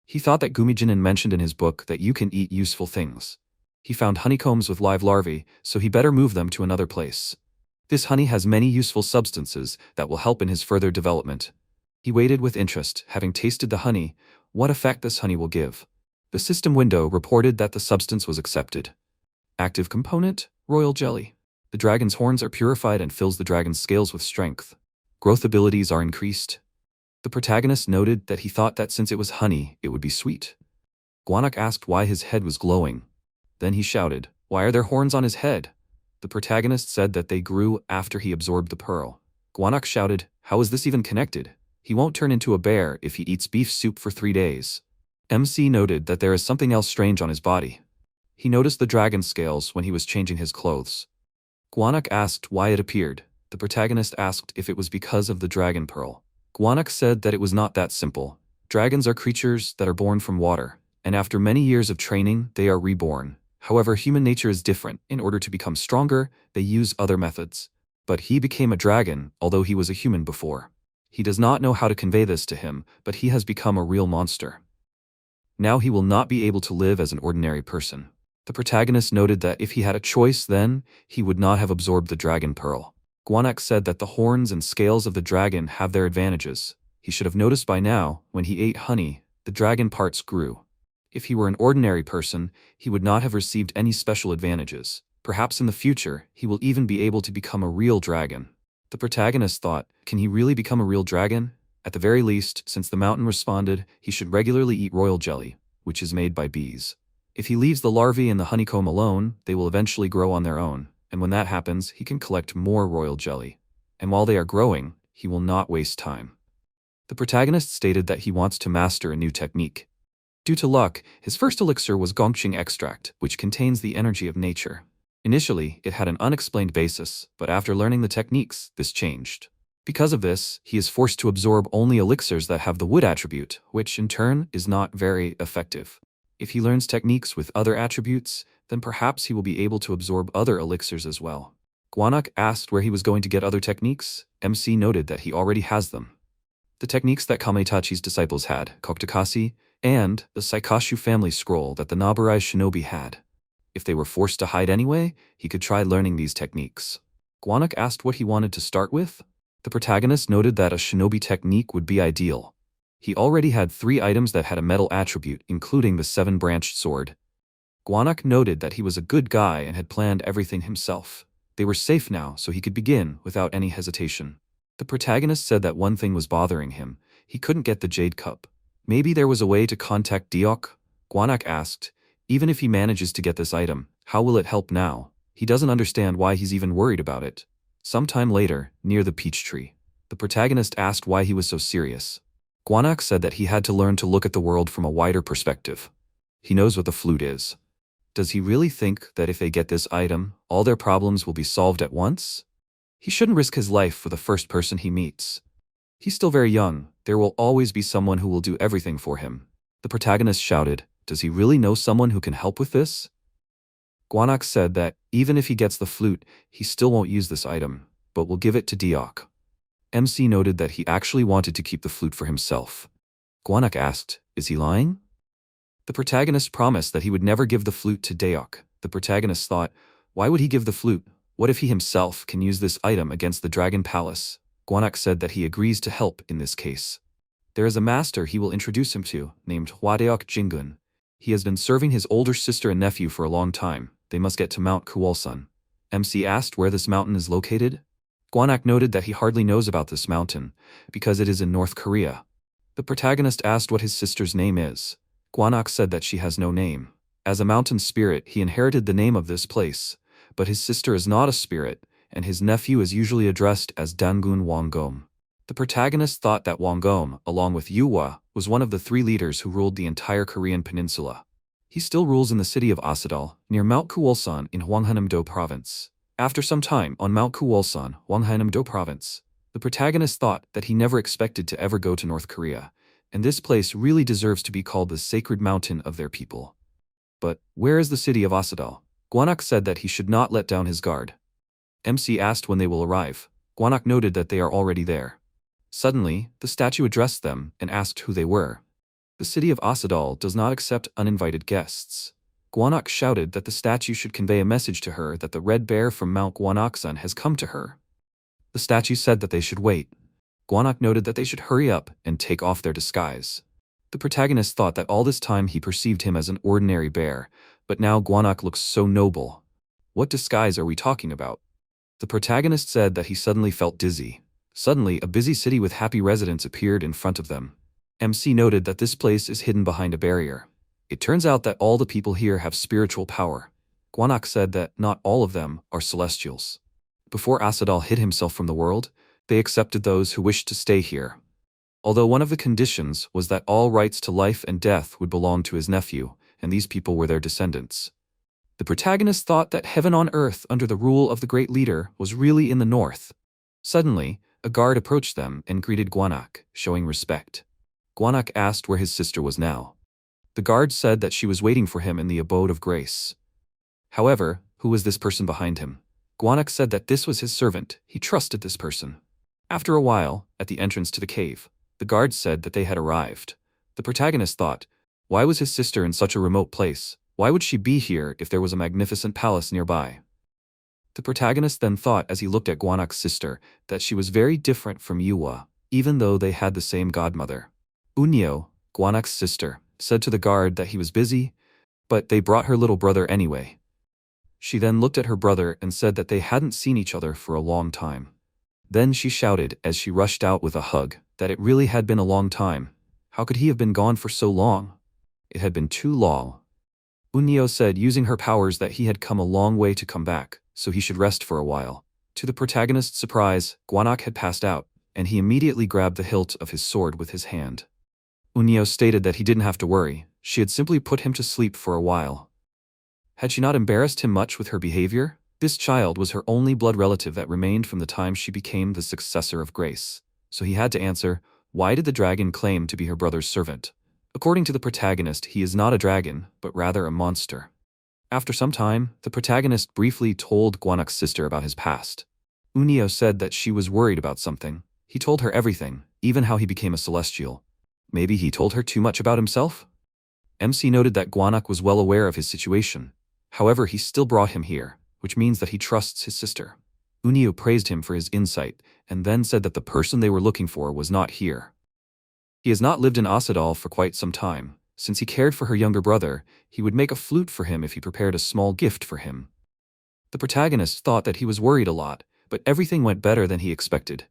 He thought that Gumijinin mentioned in his book that you can eat useful things. He found honeycombs with live larvae, so he better move them to another place. This honey has many useful substances that will help in his further development. He waited with interest, having tasted the honey, what effect this honey will give. The system window reported that the substance was accepted. Active component, royal jelly. The dragon's horns are purified and fills the dragon's scales with strength. Growth abilities are increased. The protagonist noted that he thought that since it was honey, it would be sweet. Guanak asked why his head was glowing. Then he shouted, "Why are there horns on his head?" The protagonist said that they grew after he absorbed the pearl. Guanak shouted, "How is this even connected? He won't turn into a bear if he eats beef soup for 3 days." MC noted that there is something else strange on his body. He noticed the dragon scales when he was changing his clothes. Guanak asked why it appeared. The protagonist asked if it was because of the dragon pearl. Guanak said that it was not that simple. Dragons are creatures that are born from water, and after many years of training, they are reborn. However, human nature is different. In order to become stronger, they use other methods. But he became a dragon, although he was a human before. He does not know how to convey this to him, but he has become a real monster. Now he will not be able to live as an ordinary person. The protagonist noted that if he had a choice then, he would not have absorbed the dragon pearl. Guanak said that the horns and scales of the dragon have their advantages. He should have noticed by now, when he ate honey, the dragon parts grew. If he were an ordinary person, he would not have received any special advantages. Perhaps in the future, he will even be able to become a real dragon. The protagonist thought, can he really become a real dragon? At the very least, since the mountain responded, he should regularly eat royal jelly, which is made by bees. If he leaves the larvae in the honeycomb alone, they will eventually grow on their own, and when that happens, he can collect more royal jelly. And while they are growing, he will not waste time. The protagonist stated that he wants to master a new technique. Due to luck, his first elixir was Gongqing extract, which contains the energy of nature. Initially, it had an unexplained basis, but after learning the techniques, this changed. Because of this, he is forced to absorb only elixirs that have the wood attribute, which in turn is not very effective. If he learns techniques with other attributes, then perhaps he will be able to absorb other elixirs as well. Guanak asked where he was going to get other techniques. MC noted that he already has them. The techniques that Kametachi's disciples had, Koktakasi, and the Saikashu family scroll that the Naburai shinobi had. If they were forced to hide anyway, he could try learning these techniques. Guanak asked what he wanted to start with. The protagonist noted that a shinobi technique would be ideal. He already had 3 items that had a metal attribute, including the 7-branched sword. Guanak noted that he was a good guy and had planned everything himself. They were safe now, so he could begin without any hesitation. The protagonist said that one thing was bothering him. He couldn't get the jade cup. Maybe there was a way to contact Deok? Guanak asked, even if he manages to get this item, how will it help now? He doesn't understand why he's even worried about it. Sometime later, near the peach tree, the protagonist asked why he was so serious. Guanak said that he had to learn to look at the world from a wider perspective. He knows what the flute is. Does he really think that if they get this item, all their problems will be solved at once? He shouldn't risk his life for the first person he meets. He's still very young. There will always be someone who will do everything for him. The protagonist shouted, does he really know someone who can help with this? Guanak said that, even if he gets the flute, he still won't use this item, but will give it to Deok. MC noted that he actually wanted to keep the flute for himself. Gwanak asked, "Is he lying?" The protagonist promised that he would never give the flute to Daok. The protagonist thought, why would he give the flute? What if he himself can use this item against the Dragon Palace? Gwanak said that he agrees to help in this case. There is a master he will introduce him to, named Hwadeok Jingun. He has been serving his older sister and nephew for a long time. They must get to Mount Kuwolsun. MC asked where this mountain is located. Gwanak noted that he hardly knows about this mountain, because it is in North Korea. The protagonist asked what his sister's name is. Gwanak said that she has no name. As a mountain spirit, he inherited the name of this place, but his sister is not a spirit, and his nephew is usually addressed as Dangun Wangom. The protagonist thought that Wangom, along with Yuwa, was one of the 3 leaders who ruled the entire Korean peninsula. He still rules in the city of Asadal, near Mount Kuwolsun in Hwanghaenam-do province. After some time on Mount Kuwolsun, Hwanghaenam-do province, the protagonist thought that he never expected to ever go to North Korea, and this place really deserves to be called the sacred mountain of their people. But where is the city of Asadal? Gwanak said that he should not let down his guard. MC asked when they will arrive. Gwanak noted that they are already there. Suddenly, the statue addressed them and asked who they were. The city of Asadal does not accept uninvited guests. Gwanak shouted that the statue should convey a message to her that the red bear from Mount Gwanaksan has come to her. The statue said that they should wait. Gwanak noted that they should hurry up and take off their disguise. The protagonist thought that all this time he perceived him as an ordinary bear, but now Gwanak looks so noble. What disguise are we talking about? The protagonist said that he suddenly felt dizzy. Suddenly, a busy city with happy residents appeared in front of them. MC noted that this place is hidden behind a barrier. It turns out that all the people here have spiritual power. Gwanak said that not all of them are celestials. Before Asadal hid himself from the world, they accepted those who wished to stay here. Although one of the conditions was that all rights to life and death would belong to his nephew, and these people were their descendants. The protagonist thought that heaven on earth under the rule of the great leader was really in the north. Suddenly, a guard approached them and greeted Gwanak, showing respect. Gwanak asked where his sister was now. The guard said that she was waiting for him in the abode of grace. However, who was this person behind him? Gwanak said that this was his servant. He trusted this person. After a while, at the entrance to the cave, the guards said that they had arrived. The protagonist thought, why was his sister in such a remote place? Why would she be here if there was a magnificent palace nearby? The protagonist then thought as he looked at Gwanak's sister that she was very different from Yuwa, even though they had the same godmother. Unyo, Gwanak's sister, said to the guard that he was busy, but they brought her little brother anyway. She then looked at her brother and said that they hadn't seen each other for a long time. Then she shouted as she rushed out with a hug that it really had been a long time. How could he have been gone for so long? It had been too long. Unyo said using her powers that he had come a long way to come back, so he should rest for a while. To the protagonist's surprise, Gwanak had passed out, and he immediately grabbed the hilt of his sword with his hand. Unyo stated that he didn't have to worry, she had simply put him to sleep for a while. Had she not embarrassed him much with her behavior? This child was her only blood relative that remained from the time she became the successor of Grace. So he had to answer, why did the dragon claim to be her brother's servant? According to the protagonist, he is not a dragon, but rather a monster. After some time, the protagonist briefly told Gwanak's sister about his past. Unyo said that she was worried about something. He told her everything, even how he became a celestial. Maybe he told her too much about himself? MC noted that Gwanak was well aware of his situation. However, he still brought him here, which means that he trusts his sister. Unyo praised him for his insight, and then said that the person they were looking for was not here. He has not lived in Asadal for quite some time. Since he cared for her younger brother, he would make a flute for him if he prepared a small gift for him. The protagonist thought that he was worried a lot, but everything went better than he expected.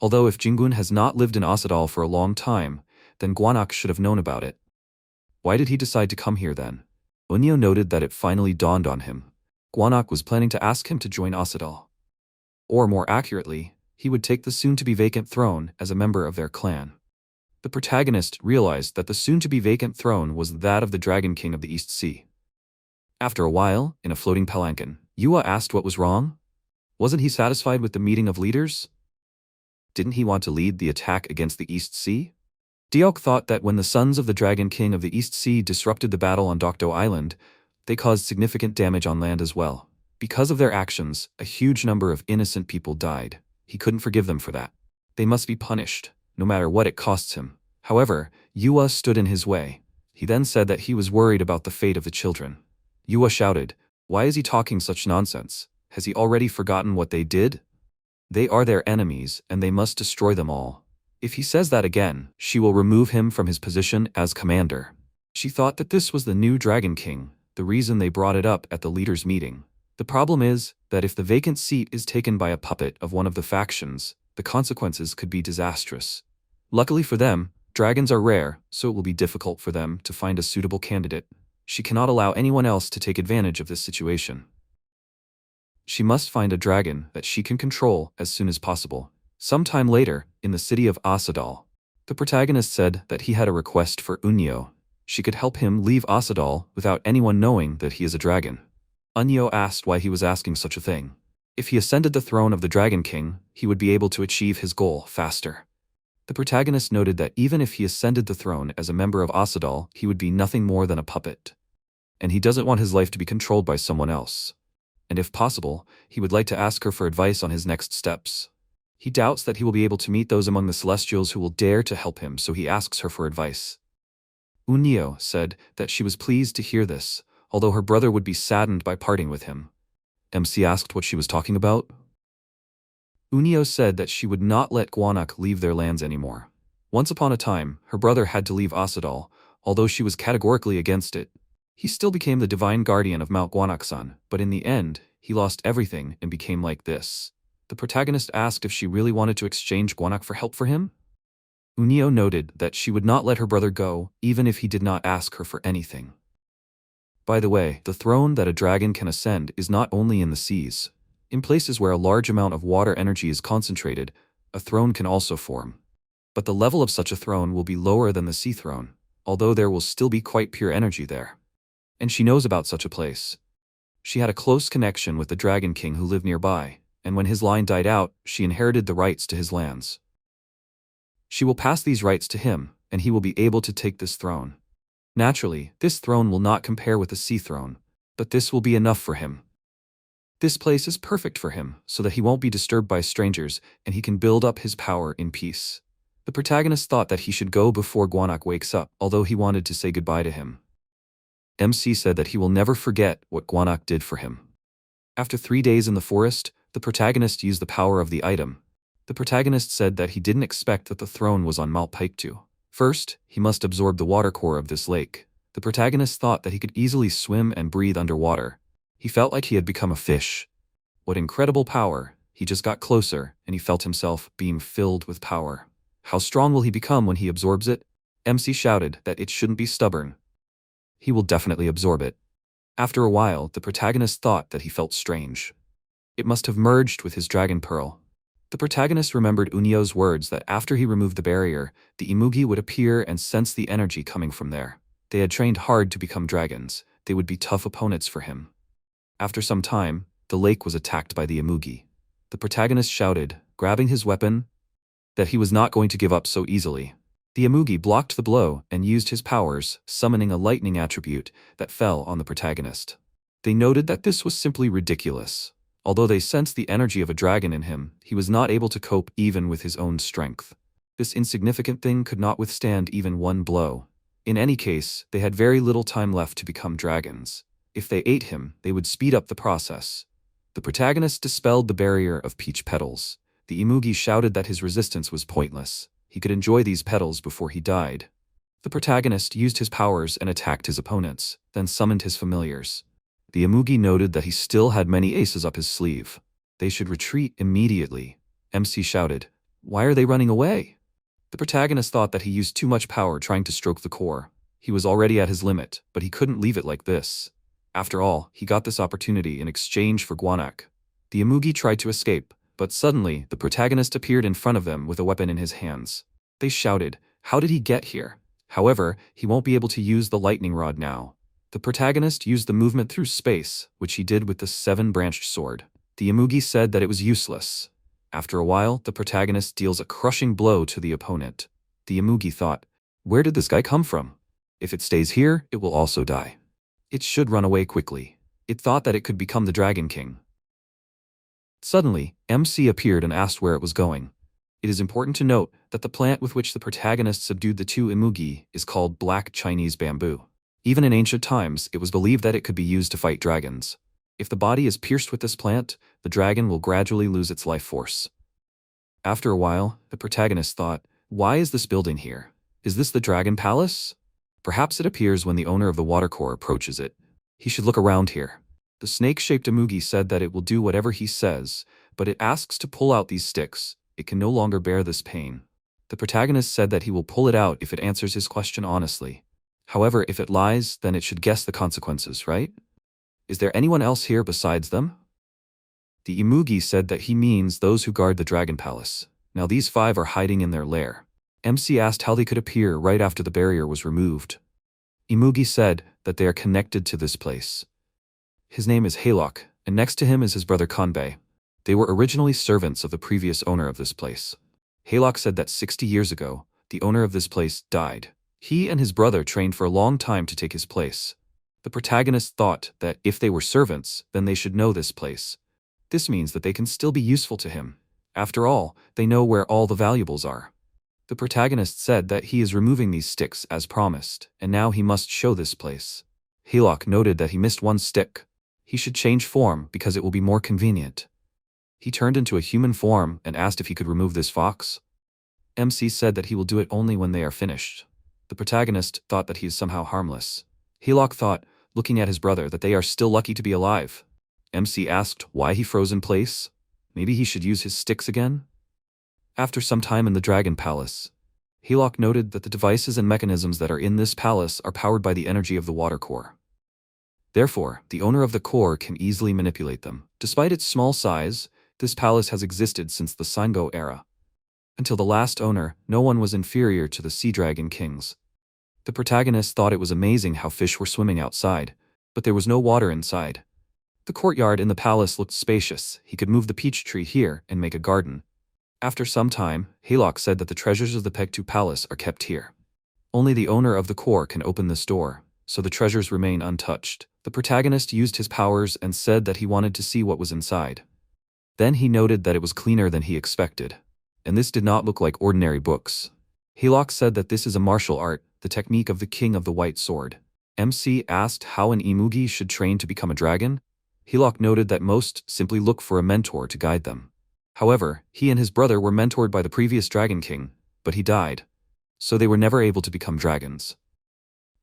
Although if Jingun has not lived in Asadal for a long time, then Gwanak should have known about it. Why did he decide to come here then? Unyo noted that it finally dawned on him. Gwanak was planning to ask him to join Asadal. Or more accurately, he would take the soon-to-be vacant throne as a member of their clan. The protagonist realized that the soon-to-be vacant throne was that of the Dragon King of the East Sea. After a while, in a floating palanquin, Yuwa asked what was wrong. Wasn't he satisfied with the meeting of leaders? Didn't he want to lead the attack against the East Sea? Diok thought that when the sons of the Dragon King of the East Sea disrupted the battle on Dokdo Island, they caused significant damage on land as well. Because of their actions, a huge number of innocent people died. He couldn't forgive them for that. They must be punished, no matter what it costs him. However, Yua stood in his way. He then said that he was worried about the fate of the children. Yua shouted, "Why is he talking such nonsense? Has he already forgotten what they did? They are their enemies, and they must destroy them all. If he says that again, she will remove him from his position as commander." She thought that this was the new Dragon King, the reason they brought it up at the leaders' meeting. The problem is that if the vacant seat is taken by a puppet of one of the factions, the consequences could be disastrous. Luckily for them, dragons are rare, so it will be difficult for them to find a suitable candidate. She cannot allow anyone else to take advantage of this situation. She must find a dragon that she can control as soon as possible. Sometime later, in the city of Asadal, the protagonist said that he had a request for Unyo. She could help him leave Asadal without anyone knowing that he is a dragon. Unyo asked why he was asking such a thing. If he ascended the throne of the Dragon King, he would be able to achieve his goal faster. The protagonist noted that even if he ascended the throne as a member of Asadal, he would be nothing more than a puppet. And he doesn't want his life to be controlled by someone else. And if possible, he would like to ask her for advice on his next steps. He doubts that he will be able to meet those among the Celestials who will dare to help him, so he asks her for advice. Unyo said that she was pleased to hear this, although her brother would be saddened by parting with him. MC asked what she was talking about. Unyo said that she would not let Gwanak leave their lands anymore. Once upon a time, her brother had to leave Asadal, although she was categorically against it. He still became the divine guardian of Mount Gwanak-san, but in the end, he lost everything and became like this. The protagonist asked if she really wanted to exchange Gwanak for help for him. Unyo noted that she would not let her brother go, even if he did not ask her for anything. By the way, the throne that a dragon can ascend is not only in the seas. In places where a large amount of water energy is concentrated, a throne can also form. But the level of such a throne will be lower than the sea throne, although there will still be quite pure energy there. And she knows about such a place. She had a close connection with the Dragon King who lived nearby, and when his line died out, she inherited the rights to his lands. She will pass these rights to him, and he will be able to take this throne. Naturally, this throne will not compare with the sea throne, but this will be enough for him. This place is perfect for him, so that he won't be disturbed by strangers, and he can build up his power in peace. The protagonist thought that he should go before Gwanak wakes up, although he wanted to say goodbye to him. MC said that he will never forget what Gwanak did for him. After 3 days in the forest, the protagonist used the power of the item. The protagonist said that he didn't expect that the throne was on Mount Paiktu. First, he must absorb the water core of this lake. The protagonist thought that he could easily swim and breathe underwater. He felt like he had become a fish. What incredible power! He just got closer, and he felt himself being filled with power. How strong will he become when he absorbs it? MC shouted that it shouldn't be stubborn. He will definitely absorb it. After a while, the protagonist thought that he felt strange. It must have merged with his dragon pearl. The protagonist remembered Unyo's words that after he removed the barrier, the Imugi would appear and sense the energy coming from there. They had trained hard to become dragons. They would be tough opponents for him. After some time, the lake was attacked by the Imugi. The protagonist shouted, grabbing his weapon, that he was not going to give up so easily. The Imugi blocked the blow and used his powers, summoning a lightning attribute that fell on the protagonist. They noted that this was simply ridiculous. Although they sensed the energy of a dragon in him, he was not able to cope even with his own strength. This insignificant thing could not withstand even one blow. In any case, they had very little time left to become dragons. If they ate him, they would speed up the process. The protagonist dispelled the barrier of peach petals. The Imugi shouted that his resistance was pointless. He could enjoy these petals before he died. The protagonist used his powers and attacked his opponents, then summoned his familiars. The Imugi noted that he still had many aces up his sleeve. They should retreat immediately. MC shouted, "Why are they running away?" The protagonist thought that he used too much power trying to stroke the core. He was already at his limit, but he couldn't leave it like this. After all, he got this opportunity in exchange for Gwanak. The Imugi tried to escape, but suddenly the protagonist appeared in front of them with a weapon in his hands. They shouted, "How did he get here?" However, he won't be able to use the lightning rod now. The protagonist used the movement through space, which he did with the 7-branched sword. The Imugi said that it was useless. After a while, the protagonist deals a crushing blow to the opponent. The Imugi thought, "Where did this guy come from? If it stays here, it will also die. It should run away quickly." It thought that it could become the Dragon King. Suddenly, MC appeared and asked where it was going. It is important to note that the plant with which the protagonist subdued the two imugi is called black Chinese bamboo. Even in ancient times, it was believed that it could be used to fight dragons. If the body is pierced with this plant, the dragon will gradually lose its life force. After a while, the protagonist thought, "Why is this building here? Is this the Dragon Palace?" Perhaps it appears when the owner of the watercore approaches it. He should look around here. The snake-shaped imugi said that it will do whatever he says, but it asks to pull out these sticks. It can no longer bear this pain. The protagonist said that he will pull it out if it answers his question honestly. However, if it lies, then it should guess the consequences, right? Is there anyone else here besides them? The imugi said that he means those who guard the Dragon Palace. Now these 5 are hiding in their lair. MC asked how they could appear right after the barrier was removed. Imugi said that they are connected to this place. His name is Yahello, and next to him is his brother Kanbei. They were originally servants of the previous owner of this place. Yahello said that 60 years ago, the owner of this place died. He and his brother trained for a long time to take his place. The protagonist thought that if they were servants, then they should know this place. This means that they can still be useful to him. After all, they know where all the valuables are. The protagonist said that he is removing these sticks as promised, and now he must show this place. Yahello noted that he missed one stick. He should change form because it will be more convenient. He turned into a human form and asked if he could remove this fox. MC said that he will do it only when they are finished. The protagonist thought that he is somehow harmless. Yahello thought, looking at his brother, that they are still lucky to be alive. MC asked why he froze in place. Maybe he should use his sticks again? After some time in the Dragon Palace, Yahello noted that the devices and mechanisms that are in this palace are powered by the energy of the water core. Therefore, the owner of the core can easily manipulate them. Despite its small size, this palace has existed since the Sango era. Until the last owner, no one was inferior to the Sea Dragon Kings. The protagonist thought it was amazing how fish were swimming outside, but there was no water inside. The courtyard in the palace looked spacious. He could move the peach tree here and make a garden. After some time, Yahello said that the treasures of the Pegtu Palace are kept here. Only the owner of the core can open this door, so the treasures remain untouched. The protagonist used his powers and said that he wanted to see what was inside. Then he noted that it was cleaner than he expected. And this did not look like ordinary books. Yahello said that this is a martial art, the technique of the King of the White Sword. MC asked how an imugi should train to become a dragon. Yahello noted that most simply look for a mentor to guide them. However, he and his brother were mentored by the previous Dragon King, but he died. So they were never able to become dragons.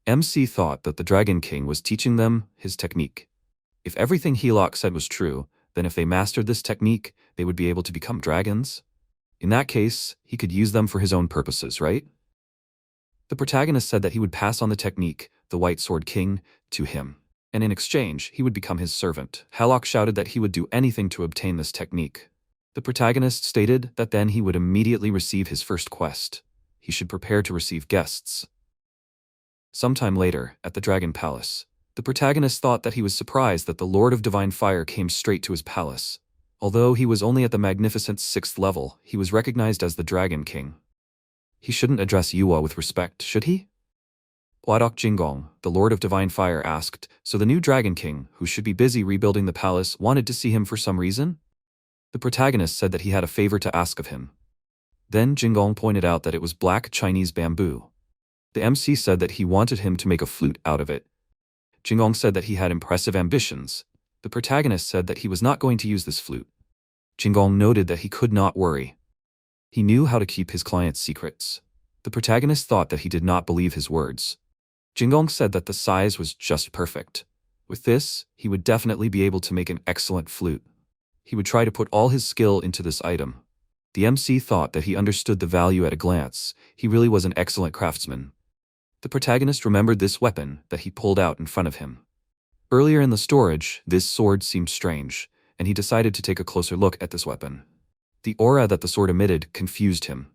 MC thought that the Dragon King was teaching them his technique. If everything Yahello said was true, then if they mastered this technique, they would be able to become dragons. In that case, he could use them for his own purposes, right? The protagonist said that he would pass on the technique, the White Sword King, to him, and in exchange, he would become his servant. Yahello shouted that he would do anything to obtain this technique. The protagonist stated that then he would immediately receive his first quest. He should prepare to receive guests. Sometime later, at the Dragon Palace, the protagonist thought that he was surprised that the Lord of Divine Fire came straight to his palace. Although he was only at the magnificent 6th level, he was recognized as the Dragon King. He shouldn't address Yua with respect, should he? Huadok Jingong, the Lord of Divine Fire, asked, so the new Dragon King, who should be busy rebuilding the palace, wanted to see him for some reason? The protagonist said that he had a favor to ask of him. Then Jingong pointed out that it was black Chinese bamboo. The MC said that he wanted him to make a flute out of it. Jingong said that he had impressive ambitions. The protagonist said that he was not going to use this flute. Jingong noted that he could not worry. He knew how to keep his client's secrets. The protagonist thought that he did not believe his words. Jingong said that the size was just perfect. With this, he would definitely be able to make an excellent flute. He would try to put all his skill into this item. The MC thought that he understood the value at a glance. He really was an excellent craftsman. The protagonist remembered this weapon that he pulled out in front of him. Earlier in the storage, this sword seemed strange, and he decided to take a closer look at this weapon. The aura that the sword emitted confused him.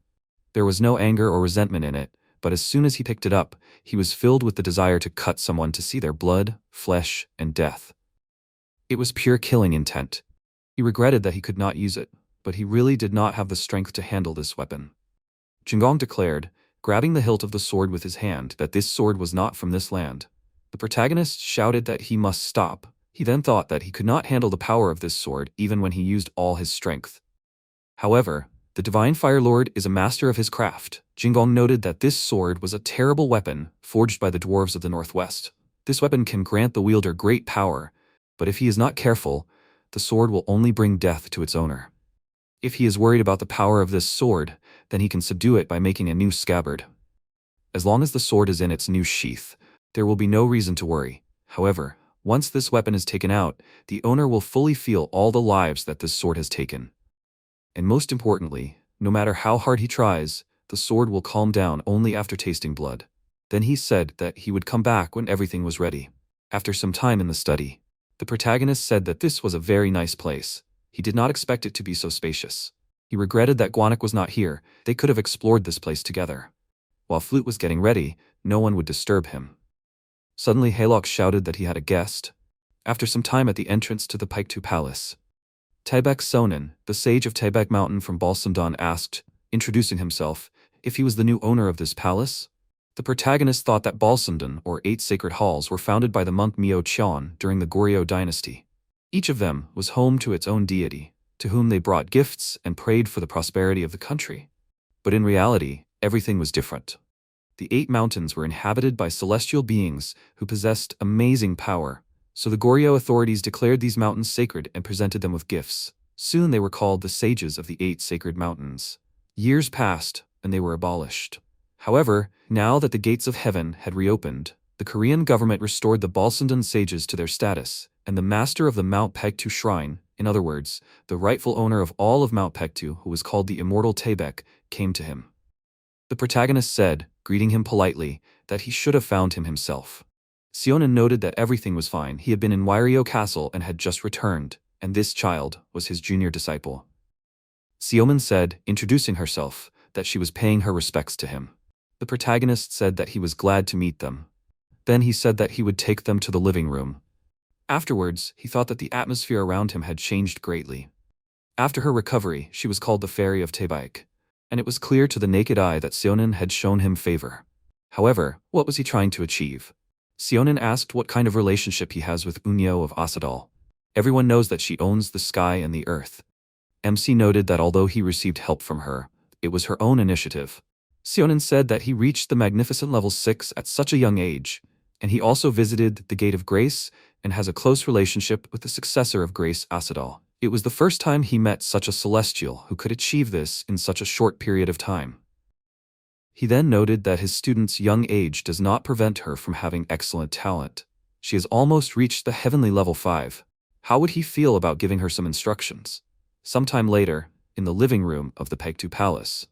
There was no anger or resentment in it, but as soon as he picked it up, he was filled with the desire to cut someone to see their blood, flesh, and death. It was pure killing intent. He regretted that he could not use it, but he really did not have the strength to handle this weapon. Jingong declared, grabbing the hilt of the sword with his hand, that this sword was not from this land. The protagonist shouted that he must stop. He then thought that he could not handle the power of this sword even when he used all his strength. However, The Divine Fire Lord is a master of his craft. Jingong noted that this sword was a terrible weapon forged by the dwarves of the northwest. This weapon can grant the wielder great power, but if he is not careful, the sword will only bring death to its owner. If he is worried about the power of this sword, then he can subdue it by making a new scabbard. As long as the sword is in its new sheath, there will be no reason to worry. However, once this weapon is taken out, the owner will fully feel all the lives that this sword has taken. And most importantly, no matter how hard he tries, the sword will calm down only after tasting blood. Then he said that he would come back when everything was ready. After some time in the study, the protagonist said that this was a very nice place. He did not expect it to be so spacious. He regretted that Guanak was not here. They could have explored this place together. While Flute was getting ready, no one would disturb him. Suddenly Haylock shouted that he had a guest. After some time at the entrance to the Paektu Palace, Taebek Sonin, the sage of Taebek Mountain from Balsamdan, asked, introducing himself, if he was the new owner of this palace. The protagonist thought that Balsamdan, or 8 sacred halls, were founded by the monk Myo Cheon during the Goryeo dynasty. Each of them was home to its own deity, to whom they brought gifts and prayed for the prosperity of the country. But in reality, everything was different. The 8 mountains were inhabited by celestial beings who possessed amazing power, so the Goryeo authorities declared these mountains sacred and presented them with gifts. Soon they were called the sages of the 8 sacred mountains. Years passed, and they were abolished. However, now that the gates of heaven had reopened, the Korean government restored the Balsamdan sages to their status, and the master of the Mount Paektu Shrine, in other words, the rightful owner of all of Mount Paektu, who was called the Immortal Taebek, came to him. The protagonist said, greeting him politely, that he should have found him himself. Seonin noted that everything was fine. He had been in Wairyo Castle and had just returned, and this child was his junior disciple. Seomin said, introducing herself, that she was paying her respects to him. The protagonist said that he was glad to meet them. Then he said that he would take them to the living room. Afterwards, he thought that the atmosphere around him had changed greatly. After her recovery, she was called the Fairy of Taebaek, and it was clear to the naked eye that Seonin had shown him favor. However, what was he trying to achieve? Seonin asked what kind of relationship he has with Unyo of Asadal. Everyone knows that she owns the sky and the earth. MC noted that although he received help from her, it was her own initiative. Seonin said that he reached the magnificent level 6 at such a young age, and he also visited the Gate of Grace and has a close relationship with the successor of Grace, Asadal. It was the first time he met such a celestial who could achieve this in such a short period of time. He then noted that his student's young age does not prevent her from having excellent talent. She has almost reached the heavenly level 5. How would he feel about giving her some instructions? Sometime later, in the living room of the Paektu Palace,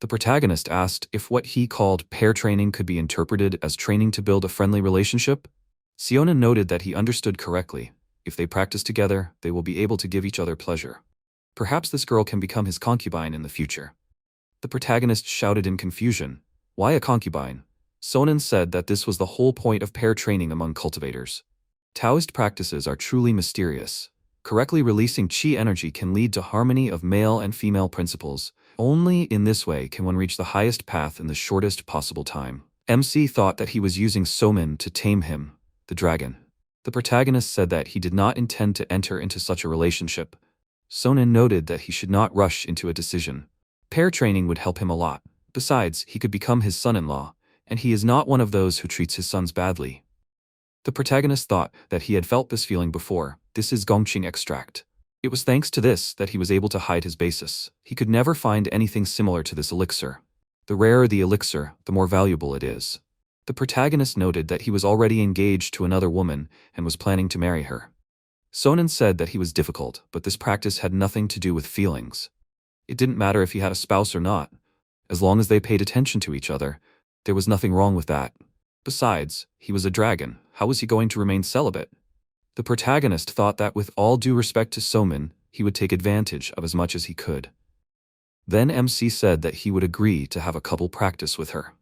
the protagonist asked if what he called pair training could be interpreted as training to build a friendly relationship. Seonin noted that he understood correctly. If they practice together, they will be able to give each other pleasure. Perhaps this girl can become his concubine in the future. The protagonist shouted in confusion, "Why a concubine?" Sonin said that this was the whole point of pair training among cultivators. Taoist practices are truly mysterious. Correctly releasing qi energy can lead to harmony of male and female principles. Only in this way can one reach the highest path in the shortest possible time. MC thought that he was using Somin to tame him, the dragon. The protagonist said that he did not intend to enter into such a relationship. Sonin noted that he should not rush into a decision. Pair training would help him a lot. Besides, he could become his son-in-law, and he is not one of those who treats his sons badly. The protagonist thought that he had felt this feeling before. This is Gongqing extract. It was thanks to this that he was able to hide his basis. He could never find anything similar to this elixir. The rarer the elixir, the more valuable it is. The protagonist noted that he was already engaged to another woman and was planning to marry her. Sonin said that he was difficult, but this practice had nothing to do with feelings. It didn't matter if he had a spouse or not. As long as they paid attention to each other, there was nothing wrong with that. Besides, he was a dragon. How was he going to remain celibate? The protagonist thought that with all due respect to Somin, he would take advantage of as much as he could. Then MC said that he would agree to have a couple practice with her.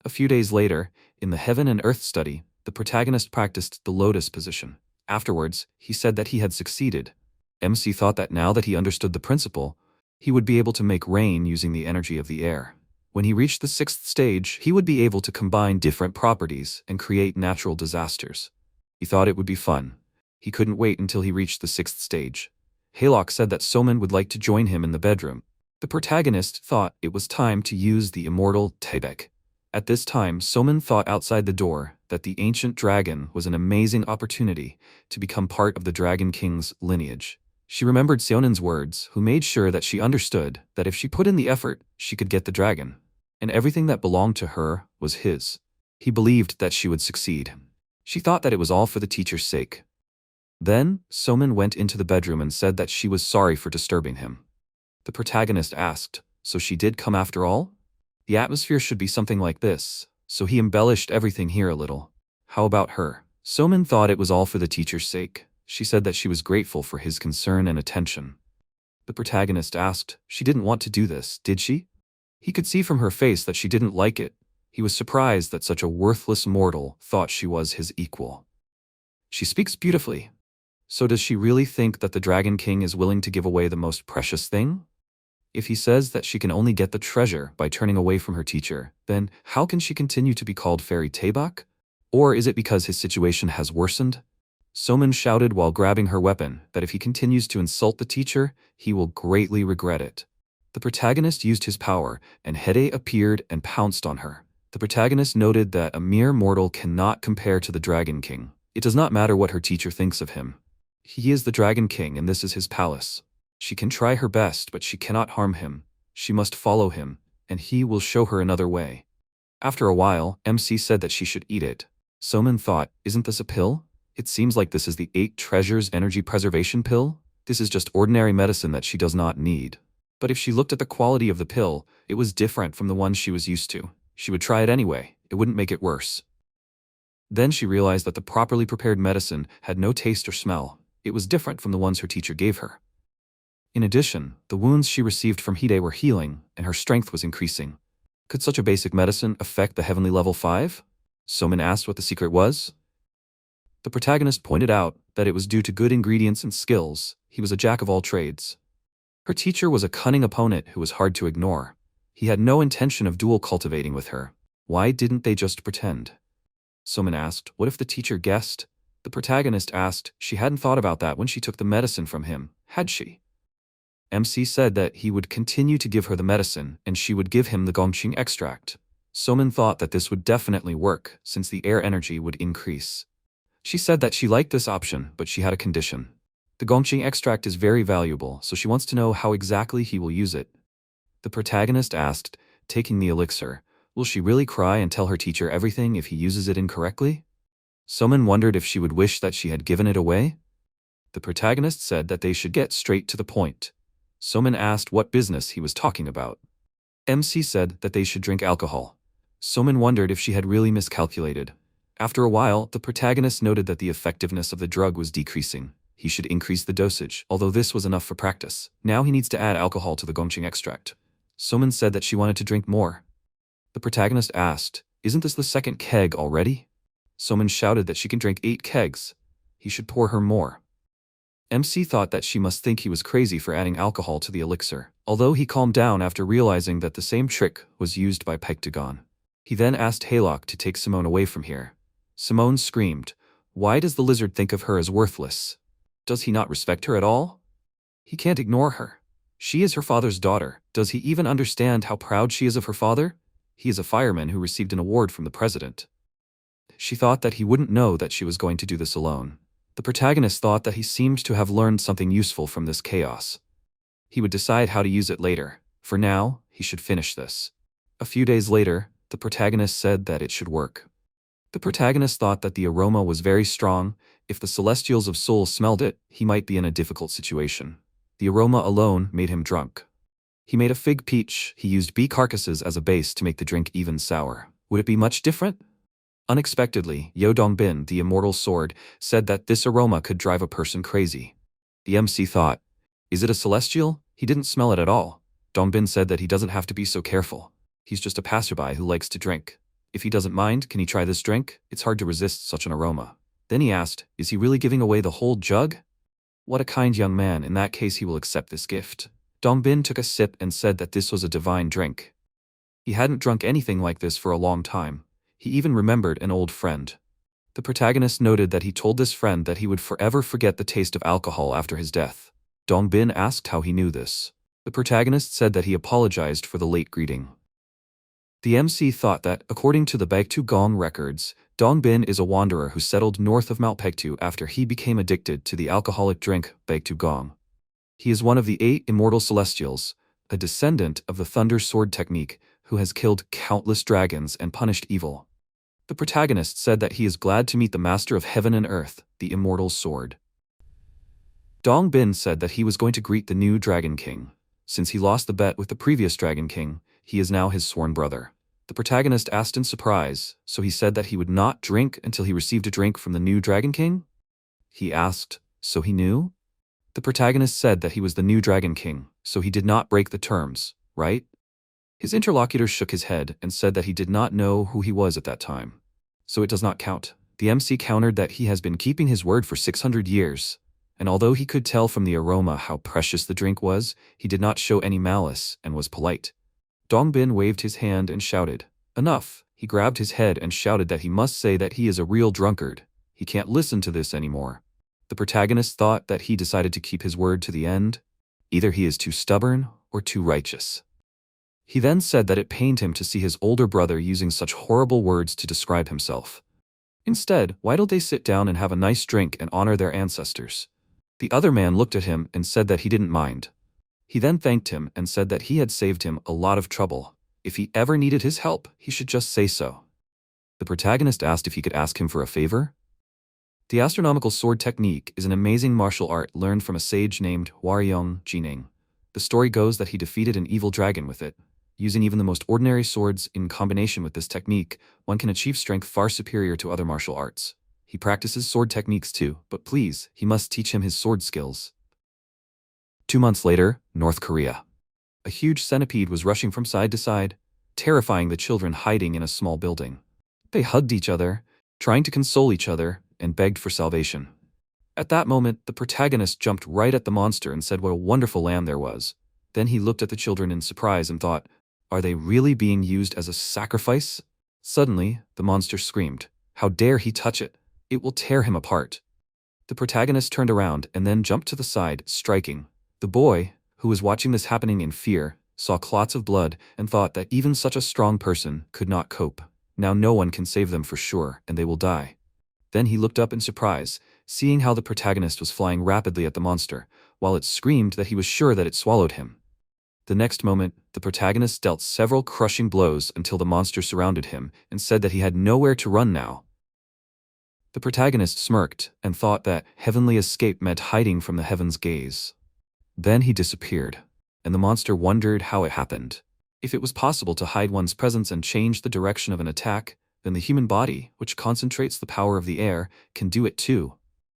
A few days later, in the Heaven and Earth study, the protagonist practiced the lotus position. Afterwards, he said that he had succeeded. MC thought that now that he understood the principle, he would be able to make rain using the energy of the air. When he reached the 6th stage, he would be able to combine different properties and create natural disasters. He thought it would be fun. He couldn't wait until he reached the 6th stage. Haylock said that Somin would like to join him in the bedroom. The protagonist thought it was time to use the immortal Taebek. At this time, Somin thought outside the door that the ancient dragon was an amazing opportunity to become part of the Dragon King's lineage. She remembered Seonen's words, who made sure that she understood that if she put in the effort, she could get the dragon. And everything that belonged to her was his. He believed that she would succeed. She thought that it was all for the teacher's sake. Then, Somin went into the bedroom and said that she was sorry for disturbing him. The protagonist asked, so she did come after all? The atmosphere should be something like this, so he embellished everything here a little. How about her? Somin thought it was all for the teacher's sake. She said that she was grateful for his concern and attention. The protagonist asked, she didn't want to do this, did she? He could see from her face that she didn't like it. He was surprised that such a worthless mortal thought she was his equal. She speaks beautifully. So does she really think that the Dragon King is willing to give away the most precious thing? If he says that she can only get the treasure by turning away from her teacher, then how can she continue to be called Fairy Taebak? Or is it because his situation has worsened? Somin shouted while grabbing her weapon that if he continues to insult the teacher, he will greatly regret it. The protagonist used his power, and Hede appeared and pounced on her. The protagonist noted that a mere mortal cannot compare to the Dragon King. It does not matter what her teacher thinks of him. He is the Dragon King and this is his palace. She can try her best, but she cannot harm him. She must follow him, and he will show her another way. After a while, MC said that she should eat it. Somin thought, isn't this a pill? It seems like this is the 8 Treasures Energy Preservation pill. This is just ordinary medicine that she does not need. But if she looked at the quality of the pill, it was different from the one she was used to. She would try it anyway. It wouldn't make it worse. Then she realized that the properly prepared medicine had no taste or smell. It was different from the ones her teacher gave her. In addition, the wounds she received from Hide were healing, and her strength was increasing. Could such a basic medicine affect the heavenly level 5? Somin asked what the secret was. The protagonist pointed out that it was due to good ingredients and skills. He was a jack of all trades. Her teacher was a cunning opponent who was hard to ignore. He had no intention of dual cultivating with her. Why didn't they just pretend? Somin asked, what if the teacher guessed? The protagonist asked, she hadn't thought about that when she took the medicine from him, had she? MC said that he would continue to give her the medicine and she would give him the gongqing extract. Somin thought that this would definitely work since the air energy would increase. She said that she liked this option, but she had a condition. The gongqing extract is very valuable, so she wants to know how exactly he will use it. The protagonist asked, taking the elixir, will she really cry and tell her teacher everything if he uses it incorrectly? Somin wondered if she would wish that she had given it away. The protagonist said that they should get straight to the point. Somin asked what business he was talking about. MC said that they should drink alcohol. Somin wondered if she had really miscalculated. After a while, the protagonist noted that the effectiveness of the drug was decreasing. He should increase the dosage, although this was enough for practice. Now he needs to add alcohol to the gongqing extract. Somin said that she wanted to drink more. The protagonist asked, isn't this the second keg already? Somin shouted that she can drink 8 kegs. He should pour her more. MC thought that she must think he was crazy for adding alcohol to the elixir, although he calmed down after realizing that the same trick was used by Pectagon. He then asked Haylock to take Simone away from here. Simone screamed, why does the lizard think of her as worthless? Does he not respect her at all? He can't ignore her. She is her father's daughter. Does he even understand how proud she is of her father? He is a fireman who received an award from the president. She thought that he wouldn't know that she was going to do this alone. The protagonist thought that he seemed to have learned something useful from this chaos. He would decide how to use it later. For now, he should finish this. A few days later, the protagonist said that it should work. The protagonist thought that the aroma was very strong. If the Celestials of Seoul smelled it, he might be in a difficult situation. The aroma alone made him drunk. He made a fig peach. He used bee carcasses as a base to make the drink even sour. Would it be much different? Unexpectedly, Yo Dongbin, the immortal sword, said that this aroma could drive a person crazy. The MC thought, is it a celestial? He didn't smell it at all. Dongbin said that he doesn't have to be so careful. He's just a passerby who likes to drink. If he doesn't mind, can he try this drink? It's hard to resist such an aroma. Then he asked, is he really giving away the whole jug? What a kind young man, in that case he will accept this gift. Dongbin took a sip and said that this was a divine drink. He hadn't drunk anything like this for a long time. He even remembered an old friend. The protagonist noted that he told this friend that he would forever forget the taste of alcohol after his death. Dongbin asked how he knew this. The protagonist said that he apologized for the late greeting. The MC thought that, according to the Baektu Gong records, Dongbin is a wanderer who settled north of Mount Baektu after he became addicted to the alcoholic drink Baektu Gong. He is one of the 8 immortal celestials, a descendant of the Thunder Sword technique, who has killed countless dragons and punished evil. The protagonist said that he is glad to meet the master of heaven and earth, the immortal sword. Dongbin said that he was going to greet the new Dragon King. Since he lost the bet with the previous Dragon King, he is now his sworn brother. The protagonist asked in surprise, so he said that he would not drink until he received a drink from the new Dragon King? He asked, so he knew? The protagonist said that he was the new Dragon King, so he did not break the terms, right? His interlocutor shook his head and said that he did not know who he was at that time. So it does not count. The MC countered that he has been keeping his word for 600 years, and although he could tell from the aroma how precious the drink was, he did not show any malice and was polite. Dongbin waved his hand and shouted, "Enough!" He grabbed his head and shouted that he must say that he is a real drunkard. He can't listen to this anymore. The protagonist thought that he decided to keep his word to the end. Either he is too stubborn or too righteous. He then said that it pained him to see his older brother using such horrible words to describe himself. Instead, why don't they sit down and have a nice drink and honor their ancestors? The other man looked at him and said that he didn't mind. He then thanked him and said that he had saved him a lot of trouble. If he ever needed his help, he should just say so. The protagonist asked if he could ask him for a favor. The astronomical sword technique is an amazing martial art learned from a sage named Waryong Jining. The story goes that he defeated an evil dragon with it. Using even the most ordinary swords in combination with this technique, one can achieve strength far superior to other martial arts. He practices sword techniques too, but please, he must teach him his sword skills. 2 months later, North Korea. A huge centipede was rushing from side to side, terrifying the children hiding in a small building. They hugged each other, trying to console each other, and begged for salvation. At that moment, the protagonist jumped right at the monster and said what a wonderful lamb there was. Then he looked at the children in surprise and thought, are they really being used as a sacrifice? Suddenly, the monster screamed, how dare he touch it? It will tear him apart. The protagonist turned around and then jumped to the side, striking. The boy, who was watching this happening in fear, saw clots of blood and thought that even such a strong person could not cope. Now no one can save them for sure, and they will die. Then he looked up in surprise, seeing how the protagonist was flying rapidly at the monster, while it screamed that he was sure that it swallowed him. The next moment, the protagonist dealt several crushing blows until the monster surrounded him and said that he had nowhere to run now. The protagonist smirked and thought that heavenly escape meant hiding from the heaven's gaze. Then he disappeared, and the monster wondered how it happened. If it was possible to hide one's presence and change the direction of an attack, then the human body, which concentrates the power of the air, can do it too.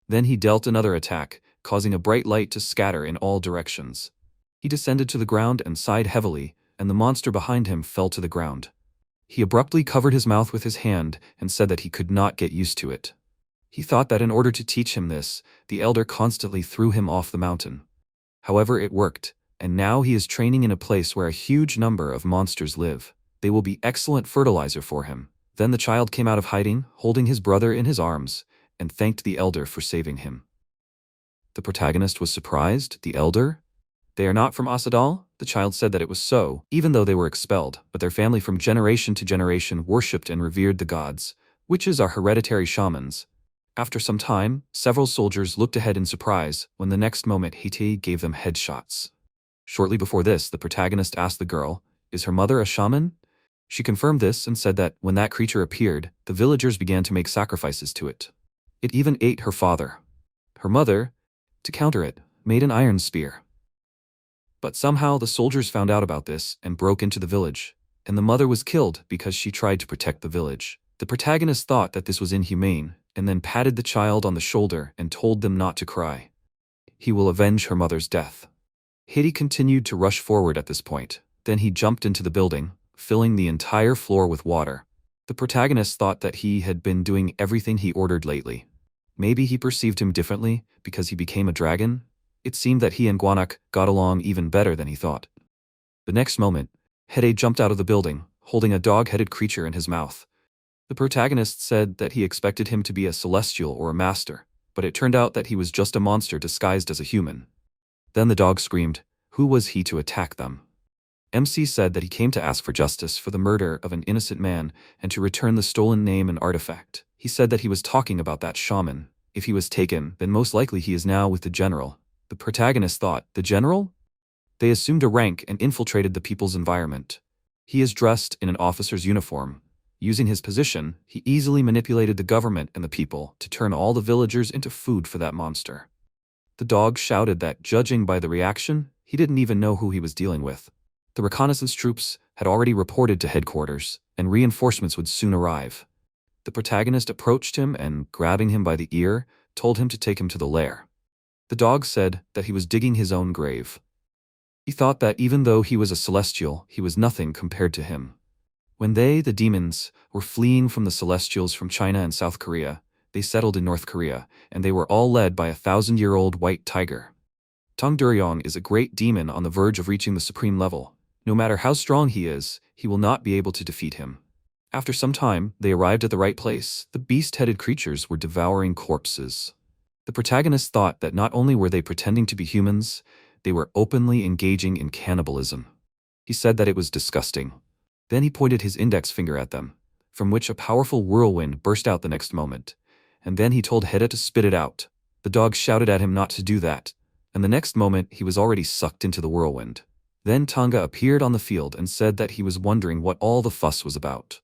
Then he dealt another attack, causing a bright light to scatter in all directions. He descended to the ground and sighed heavily, and the monster behind him fell to the ground. He abruptly covered his mouth with his hand and said that he could not get used to it. He thought that in order to teach him this, the elder constantly threw him off the mountain. However, it worked, and now he is training in a place where a huge number of monsters live. They will be excellent fertilizer for him. Then the child came out of hiding, holding his brother in his arms, and thanked the elder for saving him. The protagonist was surprised. The elder? They are not from Asadal? The child said that it was so, even though they were expelled, but their family from generation to generation worshipped and revered the gods. Witches are hereditary shamans. After some time, several soldiers looked ahead in surprise, when the next moment Hiti gave them headshots. Shortly before this, the protagonist asked the girl, is her mother a shaman? She confirmed this and said that when that creature appeared, the villagers began to make sacrifices to it. It even ate her father. Her mother, to counter it, made an iron spear. But somehow the soldiers found out about this and broke into the village, and the mother was killed because she tried to protect the village. The protagonist thought that this was inhumane, and then patted the child on the shoulder and told them not to cry. He will avenge her mother's death. Hiti continued to rush forward at this point. Then he jumped into the building, filling the entire floor with water. The protagonist thought that he had been doing everything he ordered lately. Maybe he perceived him differently because he became a dragon. It seemed that he and Guanak got along even better than he thought. The next moment, Hede jumped out of the building, holding a dog-headed creature in his mouth. The protagonist said that he expected him to be a celestial or a master, but it turned out that he was just a monster disguised as a human. Then the dog screamed, Who was he to attack them? MC said that he came to ask for justice for the murder of an innocent man and to return the stolen name and artifact. He said that he was talking about that shaman. If he was taken, then most likely he is now with the general. The protagonist thought, the general? They assumed a rank and infiltrated the people's environment. He is dressed in an officer's uniform. Using his position, he easily manipulated the government and the people to turn all the villagers into food for that monster. The dog shouted that, judging by the reaction, he didn't even know who he was dealing with. The reconnaissance troops had already reported to headquarters, and reinforcements would soon arrive. The protagonist approached him and, grabbing him by the ear, told him to take him to the lair. The dog said that he was digging his own grave. He thought that even though he was a celestial, he was nothing compared to him. When they, the demons, were fleeing from the celestials from China and South Korea, they settled in North Korea, and they were all led by a 1,000-year-old white tiger. Tong Duryong is a great demon on the verge of reaching the supreme level. No matter how strong he is, he will not be able to defeat him. After some time, they arrived at the right place. The beast-headed creatures were devouring corpses. The protagonist thought that not only were they pretending to be humans, they were openly engaging in cannibalism. He said that it was disgusting. Then he pointed his index finger at them, from which a powerful whirlwind burst out the next moment. And then he told Heda to spit it out. The dog shouted at him not to do that, and the next moment he was already sucked into the whirlwind. Then Tonga appeared on the field and said that he was wondering what all the fuss was about.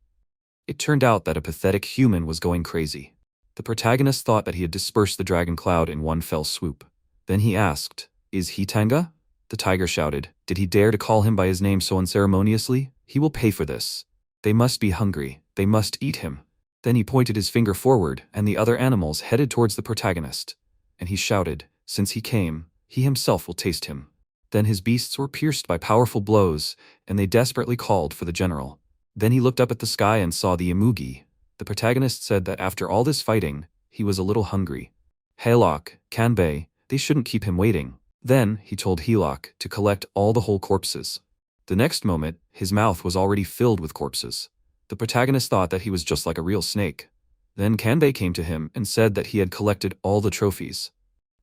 It turned out that a pathetic human was going crazy. The protagonist thought that he had dispersed the dragon cloud in one fell swoop. Then he asked, "Is he Tanga?" The tiger shouted, "Did he dare to call him by his name so unceremoniously? He will pay for this. They must be hungry. They must eat him." Then he pointed his finger forward, and the other animals headed towards the protagonist. And he shouted, "Since he came, he himself will taste him." Then his beasts were pierced by powerful blows, and they desperately called for the general. Then he looked up at the sky and saw the Imugi. The protagonist said that after all this fighting, he was a little hungry. Halok, Kanbei, they shouldn't keep him waiting. Then he told Helok to collect all the whole corpses. The next moment, his mouth was already filled with corpses. The protagonist thought that he was just like a real snake. Then Kanbei came to him and said that he had collected all the trophies.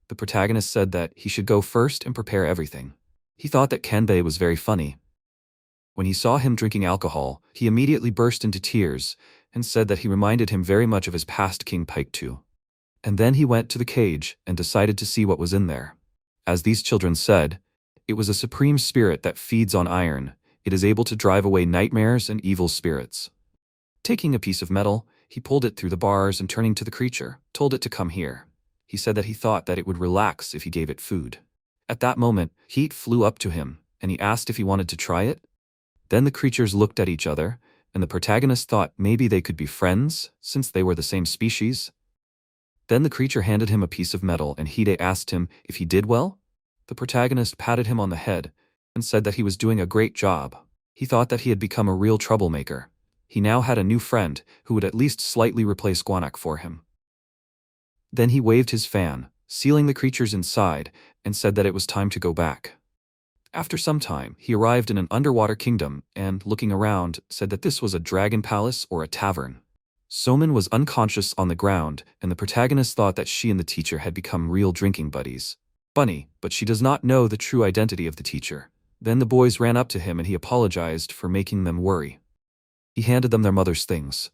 The protagonist said that he should go first and prepare everything. He thought that Kanbei was very funny. When he saw him drinking alcohol, he immediately burst into tears and said that he reminded him very much of his past King Pike-tu. And then he went to the cage and decided to see what was in there. As these children said, it was a supreme spirit that feeds on iron. It is able to drive away nightmares and evil spirits. Taking a piece of metal, he pulled it through the bars and turning to the creature, told it to come here. He said that he thought that it would relax if he gave it food. At that moment, heat flew up to him, and he asked if he wanted to try it. Then the creatures looked at each other, and the protagonist thought maybe they could be friends, since they were the same species. Then the creature handed him a piece of metal, and Hide asked him if he did well. The protagonist patted him on the head, and said that he was doing a great job. He thought that he had become a real troublemaker. He now had a new friend, who would at least slightly replace Guanak for him. Then he waved his fan, sealing the creatures inside, and said that it was time to go back. After some time, he arrived in an underwater kingdom and, looking around, said that this was a dragon palace or a tavern. Somin was unconscious on the ground, and the protagonist thought that she and the teacher had become real drinking buddies. Funny, but she does not know the true identity of the teacher. Then the boys ran up to him and he apologized for making them worry. He handed them their mother's things.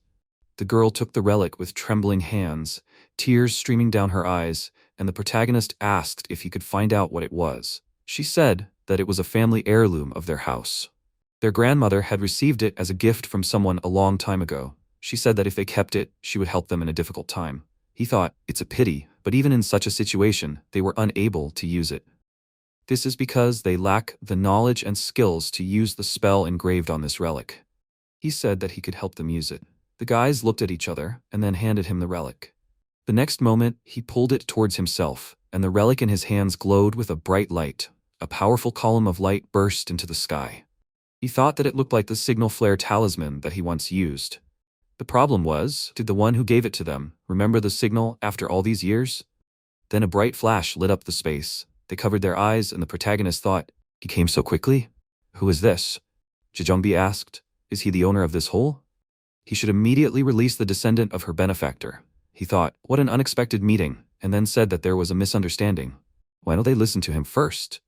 The girl took the relic with trembling hands, tears streaming down her eyes, and the protagonist asked if he could find out what it was. She said that it was a family heirloom of their house. Their grandmother had received it as a gift from someone a long time ago. She said that if they kept it, she would help them in a difficult time. He thought, it's a pity, but even in such a situation, they were unable to use it. This is because they lack the knowledge and skills to use the spell engraved on this relic. He said that he could help them use it. The guys looked at each other and then handed him the relic. The next moment, he pulled it towards himself, and the relic in his hands glowed with a bright light. A powerful column of light burst into the sky. He thought that it looked like the signal flare talisman that he once used. The problem was, did the one who gave it to them remember the signal after all these years? Then a bright flash lit up the space. They covered their eyes, and the protagonist thought, he came so quickly? Who is this? Jijongbi asked, is he the owner of this hole? He should immediately release the descendant of her benefactor. He thought, what an unexpected meeting, and then said that there was a misunderstanding. Why don't they listen to him first?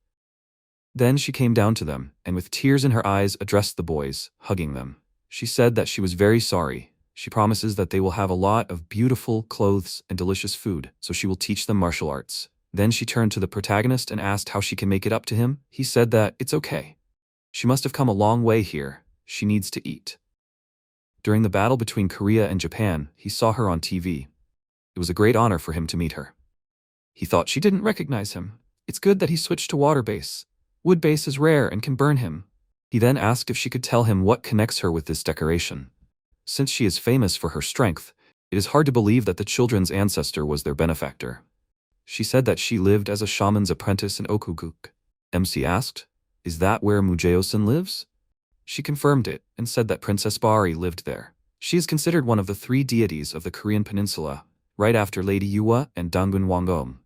Then she came down to them, and with tears in her eyes addressed the boys, hugging them. She said that she was very sorry. She promises that they will have a lot of beautiful clothes and delicious food, so she will teach them martial arts. Then she turned to the protagonist and asked how she can make it up to him. He said that it's okay. She must have come a long way here. She needs to eat. During the battle between Korea and Japan, he saw her on TV. It was a great honor for him to meet her. He thought she didn't recognize him. It's good that he switched to water base. Wood base is rare and can burn him. He then asked if she could tell him what connects her with this decoration. Since she is famous for her strength, it is hard to believe that the children's ancestor was their benefactor. She said that she lived as a shaman's apprentice in Okuguk. MC asked, "Is that where Mujeo-san lives?" She confirmed it and said that Princess Bari lived there. She is considered one of the 3 deities of the Korean peninsula, right after Lady Yuwa and Dangun Wangom.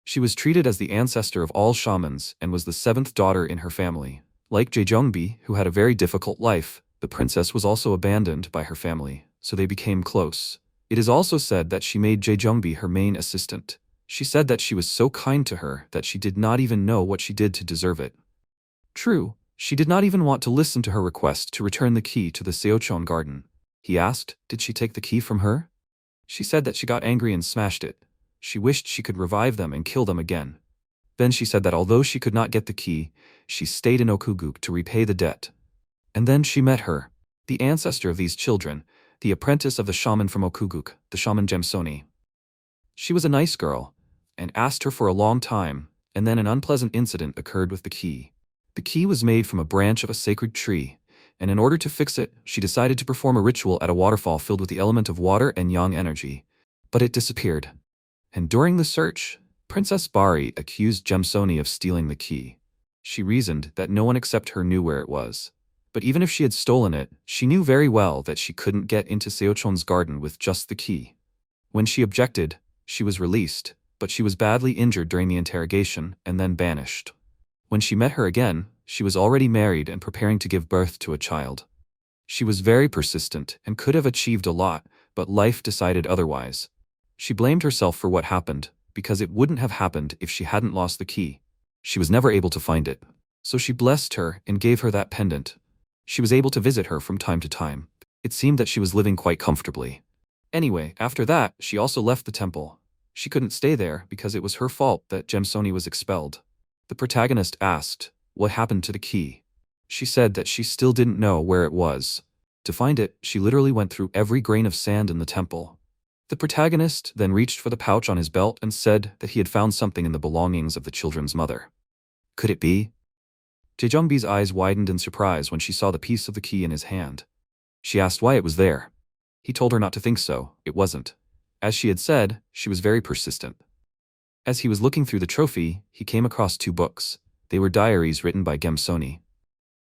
She was treated as the ancestor of all shamans and was the 7th daughter in her family. Like Jaejongbi, who had a very difficult life, the princess was also abandoned by her family, so they became close. It is also said that she made Jaejongbi her main assistant. She said that she was so kind to her that she did not even know what she did to deserve it. True, she did not even want to listen to her request to return the key to the Seochon garden. He asked, did she take the key from her? She said that she got angry and smashed it. She wished she could revive them and kill them again. Then she said that although she could not get the key, she stayed in Okuguk to repay the debt. And then she met her, the ancestor of these children, the apprentice of the shaman from Okuguk, the shaman Gemsoni. She was a nice girl, and asked her for a long time, and then an unpleasant incident occurred with the key. The key was made from a branch of a sacred tree, and in order to fix it, she decided to perform a ritual at a waterfall filled with the element of water and yang energy. But it disappeared. And during the search, Princess Bari accused Gemsoni of stealing the key. She reasoned that no one except her knew where it was. But even if she had stolen it, she knew very well that she couldn't get into Seochon's garden with just the key. When she objected, she was released, but she was badly injured during the interrogation and then banished. When she met her again, she was already married and preparing to give birth to a child. She was very persistent and could have achieved a lot, but life decided otherwise. She blamed herself for what happened, because it wouldn't have happened if she hadn't lost the key. She was never able to find it. So she blessed her and gave her that pendant. She was able to visit her from time to time. It seemed that she was living quite comfortably. Anyway, after that, she also left the temple. She couldn't stay there because it was her fault that Gemsoni was expelled. The protagonist asked, what happened to the key? She said that she still didn't know where it was. To find it, she literally went through every grain of sand in the temple. The protagonist then reached for the pouch on his belt and said that he had found something in the belongings of the children's mother. Could it be? Jaejongbi's eyes widened in surprise when she saw the piece of the key in his hand. She asked why it was there. He told her not to think so, it wasn't. As she had said, she was very persistent. As he was looking through the trophy, he came across 2 books. They were diaries written by Gemsoni.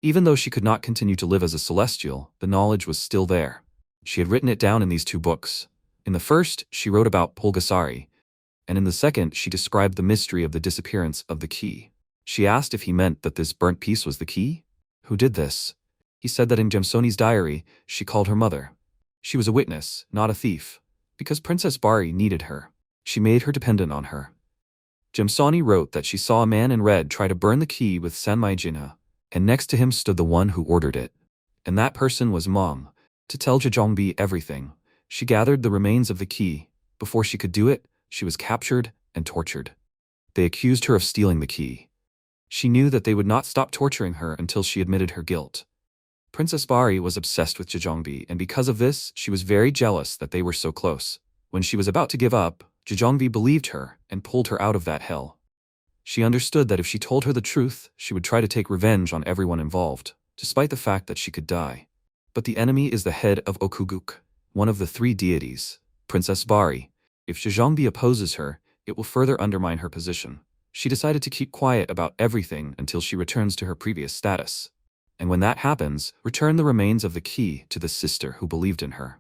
Even though she could not continue to live as a celestial, the knowledge was still there. She had written it down in these 2 books. In the first, she wrote about Pulgasari, and in the second, she described the mystery of the disappearance of the key. She asked if he meant that this burnt piece was the key? Who did this? He said that in Gemsoni's diary, she called her mother. She was a witness, not a thief. Because Princess Bari needed her, she made her dependent on her. Gemsoni wrote that she saw a man in red try to burn the key with Sanmaijina, and next to him stood the one who ordered it. And that person was Mom. To tell Jaejongbi everything, she gathered the remains of the key. Before she could do it, she was captured and tortured. They accused her of stealing the key. She knew that they would not stop torturing her until she admitted her guilt. Princess Bari was obsessed with Jaejongbi, and because of this, she was very jealous that they were so close. When she was about to give up, Jaejongbi believed her and pulled her out of that hell. She understood that if she told her the truth, she would try to take revenge on everyone involved, despite the fact that she could die. But the enemy is the head of Okuguk, one of the 3 deities, Princess Bari. If Jaejongbi opposes her, it will further undermine her position. She decided to keep quiet about everything until she returns to her previous status. And when that happens, return the remains of the key to the sister who believed in her.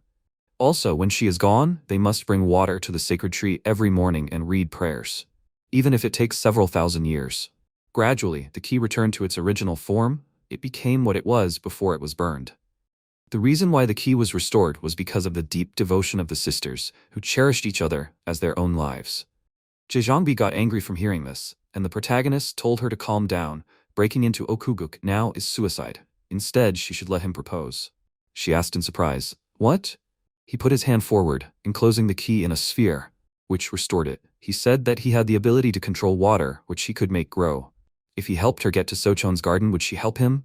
Also, when she is gone, they must bring water to the sacred tree every morning and read prayers. Even if it takes several thousand years. Gradually, the key returned to its original form. It became what it was before it was burned. The reason why the key was restored was because of the deep devotion of the sisters, who cherished each other as their own lives. Jaejongbi got angry from hearing this, and the protagonist told her to calm down, breaking into Okuguk now is suicide. Instead, she should let him propose. She asked in surprise. What? He put his hand forward, enclosing the key in a sphere, which restored it. He said that he had the ability to control water, which he could make grow. If he helped her get to Sochon's garden, would she help him?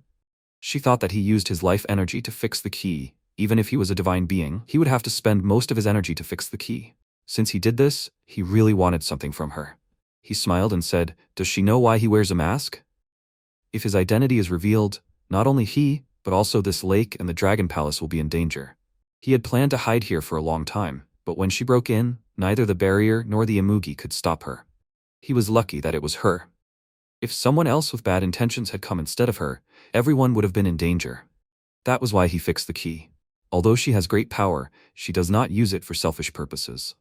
She thought that he used his life energy to fix the key. Even if he was a divine being, he would have to spend most of his energy to fix the key. Since he did this, he really wanted something from her. He smiled and said, "Does she know why he wears a mask? If his identity is revealed, not only he, but also this lake and the Dragon Palace will be in danger." He had planned to hide here for a long time, but when she broke in, neither the barrier nor the Imugi could stop her. He was lucky that it was her. If someone else with bad intentions had come instead of her, everyone would have been in danger. That was why he fixed the key. Although she has great power, she does not use it for selfish purposes.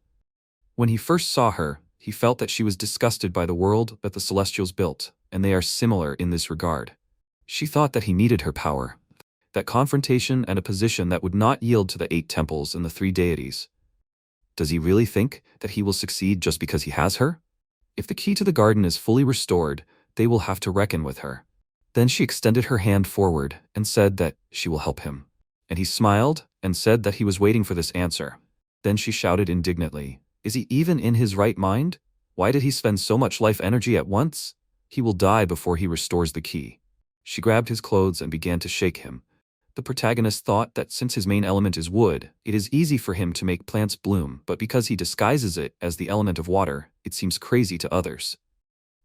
When he first saw her, he felt that she was disgusted by the world that the Celestials built, and they are similar in this regard. She thought that he needed her power, that confrontation and a position that would not yield to the 8 temples and the 3 deities. Does he really think that he will succeed just because he has her? If the key to the garden is fully restored, they will have to reckon with her. Then she extended her hand forward and said that she will help him. And he smiled and said that he was waiting for this answer. Then she shouted indignantly, "Is he even in his right mind? Why did he spend so much life energy at once? He will die before he restores the key." She grabbed his clothes and began to shake him. The protagonist thought that since his main element is wood, it is easy for him to make plants bloom, but because he disguises it as the element of water, it seems crazy to others.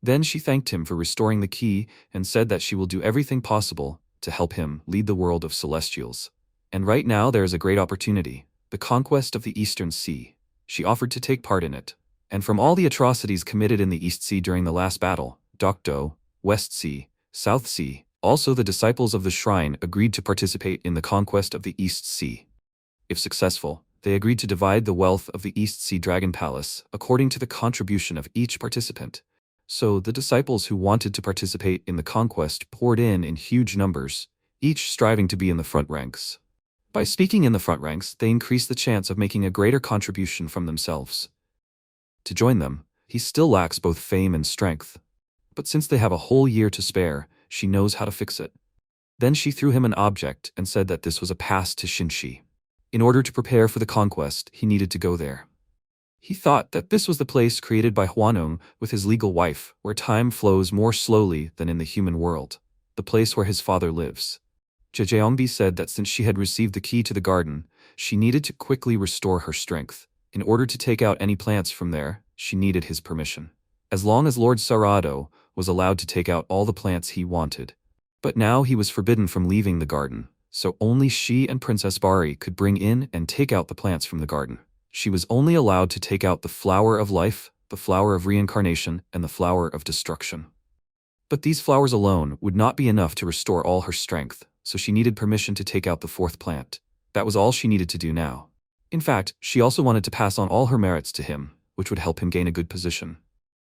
Then she thanked him for restoring the key and said that she will do everything possible to help him lead the world of Celestials. And right now there is a great opportunity, the conquest of the Eastern Sea. She offered to take part in it. And from all the atrocities committed in the East Sea during the last battle, Dokdo, West Sea, South Sea, also the disciples of the shrine agreed to participate in the conquest of the East Sea. If successful, they agreed to divide the wealth of the East Sea Dragon Palace according to the contribution of each participant. So the disciples who wanted to participate in the conquest poured in huge numbers, each striving to be in the front ranks. By speaking in the front ranks, they increased the chance of making a greater contribution from themselves. To join them, he still lacks both fame and strength. But since they have a whole year to spare, she knows how to fix it. Then she threw him an object and said that this was a pass to Shinshi. In order to prepare for the conquest, he needed to go there. He thought that this was the place created by Hwanung with his legal wife, where time flows more slowly than in the human world, the place where his father lives. Jejeongbi said that since she had received the key to the garden, she needed to quickly restore her strength. In order to take out any plants from there, she needed his permission. As long as Lord Sarado was allowed to take out all the plants he wanted. But now he was forbidden from leaving the garden, so only she and Princess Bari could bring in and take out the plants from the garden. She was only allowed to take out the flower of life, the flower of reincarnation, and the flower of destruction. But these flowers alone would not be enough to restore all her strength, so she needed permission to take out the 4th plant. That was all she needed to do now. In fact, she also wanted to pass on all her merits to him, which would help him gain a good position.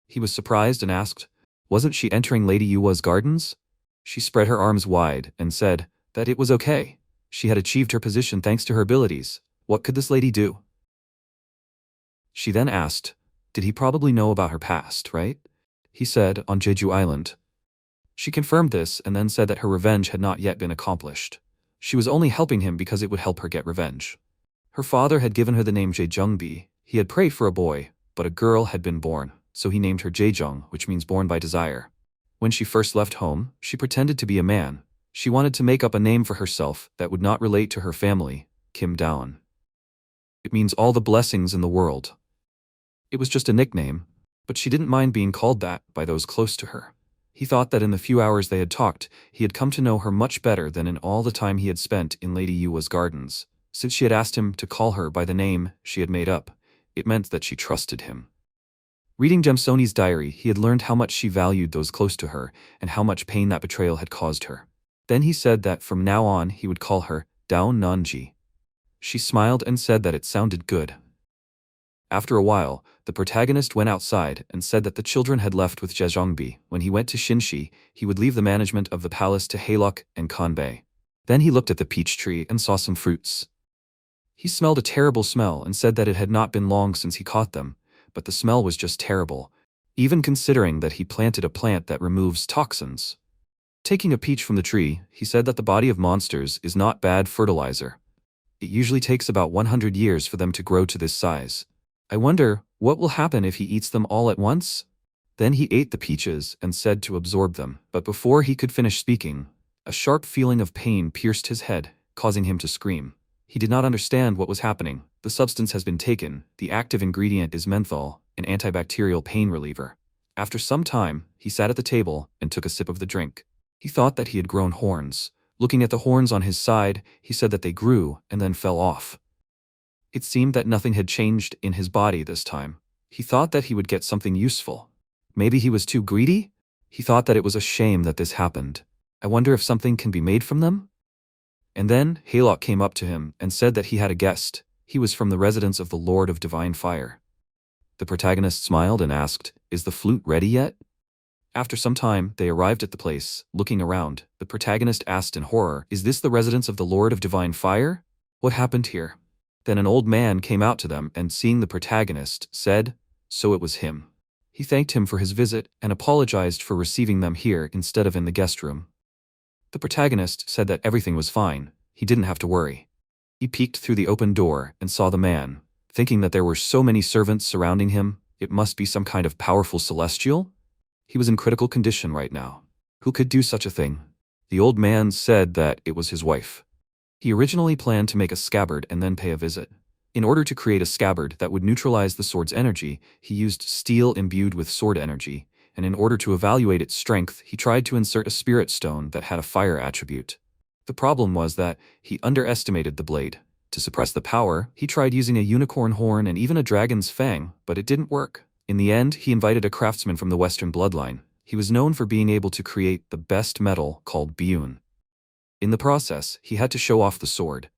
He was surprised and asked, wasn't she entering Lady Yua's gardens? She spread her arms wide and said that it was okay. She had achieved her position thanks to her abilities. What could this lady do? She then asked, did he probably know about her past, right? He said, on Jeju Island. She confirmed this and then said that her revenge had not yet been accomplished. She was only helping him because it would help her get revenge. Her father had given her the name Jejungbi. He had prayed for a boy, but a girl had been born, so he named her Jejung, which means born by desire. When she first left home, she pretended to be a man. She wanted to make up a name for herself that would not relate to her family, Kim Daon. It means all the blessings in the world. It was just a nickname, but she didn't mind being called that by those close to her. He thought that in the few hours they had talked, he had come to know her much better than in all the time he had spent in Lady Yua's gardens. Since she had asked him to call her by the name she had made up, it meant that she trusted him. Reading Gemsoni's diary, he had learned how much she valued those close to her and how much pain that betrayal had caused her. Then he said that from now on he would call her Dao Nanji. She smiled and said that it sounded good. After a while, the protagonist went outside and said that the children had left with Jejongbi. When he went to Shinshi, he would leave the management of the palace to Haylok and Kanbei. Then he looked at the peach tree and saw some fruits. He smelled a terrible smell and said that it had not been long since he caught them, but the smell was just terrible, even considering that he planted a plant that removes toxins. Taking a peach from the tree, he said that the body of monsters is not bad fertilizer. It usually takes about 100 years for them to grow to this size. I wonder, what will happen if he eats them all at once? Then he ate the peaches and said to absorb them, but before he could finish speaking, a sharp feeling of pain pierced his head, causing him to scream. He did not understand what was happening. The substance has been taken. The active ingredient is menthol, an antibacterial pain reliever. After some time, he sat at the table and took a sip of the drink. He thought that he had grown horns. Looking at the horns on his side, he said that they grew and then fell off. It seemed that nothing had changed in his body this time. He thought that he would get something useful. Maybe he was too greedy? He thought that it was a shame that this happened. I wonder if something can be made from them? And then Yahello came up to him and said that he had a guest. He was from the residence of the Lord of Divine Fire. The protagonist smiled and asked, "Is the flute ready yet?" After some time, they arrived at the place. Looking around, the protagonist asked in horror, "Is this the residence of the Lord of Divine Fire? What happened here?" Then an old man came out to them and, seeing the protagonist, said, "So it was him." He thanked him for his visit and apologized for receiving them here instead of in the guest room. The protagonist said that everything was fine. He didn't have to worry. He peeked through the open door and saw the man. Thinking that there were so many servants surrounding him, it must be some kind of powerful celestial? He was in critical condition right now. Who could do such a thing? The old man said that it was his wife. He originally planned to make a scabbard and then pay a visit. In order to create a scabbard that would neutralize the sword's energy, he used steel imbued with sword energy, and in order to evaluate its strength, he tried to insert a spirit stone that had a fire attribute. The problem was that he underestimated the blade. To suppress the power, he tried using a unicorn horn and even a dragon's fang, but it didn't work. In the end, he invited a craftsman from the Western bloodline. He was known for being able to create the best metal called bune. In the process, he had to show off the sword.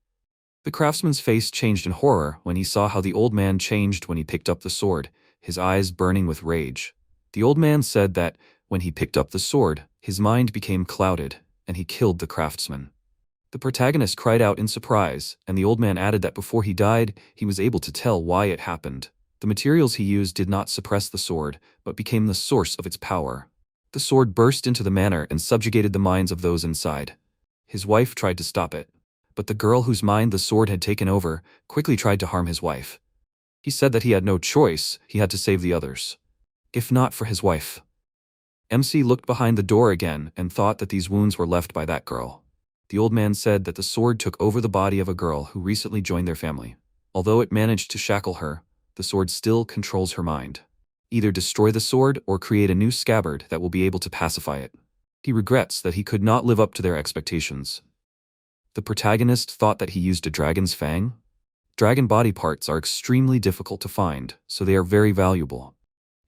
The craftsman's face changed in horror when he saw how the old man changed when he picked up the sword, his eyes burning with rage. The old man said that, when he picked up the sword, his mind became clouded, and he killed the craftsman. The protagonist cried out in surprise, and the old man added that before he died, he was able to tell why it happened. The materials he used did not suppress the sword, but became the source of its power. The sword burst into the manor and subjugated the minds of those inside. His wife tried to stop it, but the girl whose mind the sword had taken over quickly tried to harm his wife. He said that he had no choice, he had to save the others. If not for his wife. MC looked behind the door again and thought that these wounds were left by that girl. The old man said that the sword took over the body of a girl who recently joined their family. Although it managed to shackle her, the sword still controls her mind. Either destroy the sword or create a new scabbard that will be able to pacify it. He regrets that he could not live up to their expectations. The protagonist thought that he used a dragon's fang. Dragon body parts are extremely difficult to find, so they are very valuable.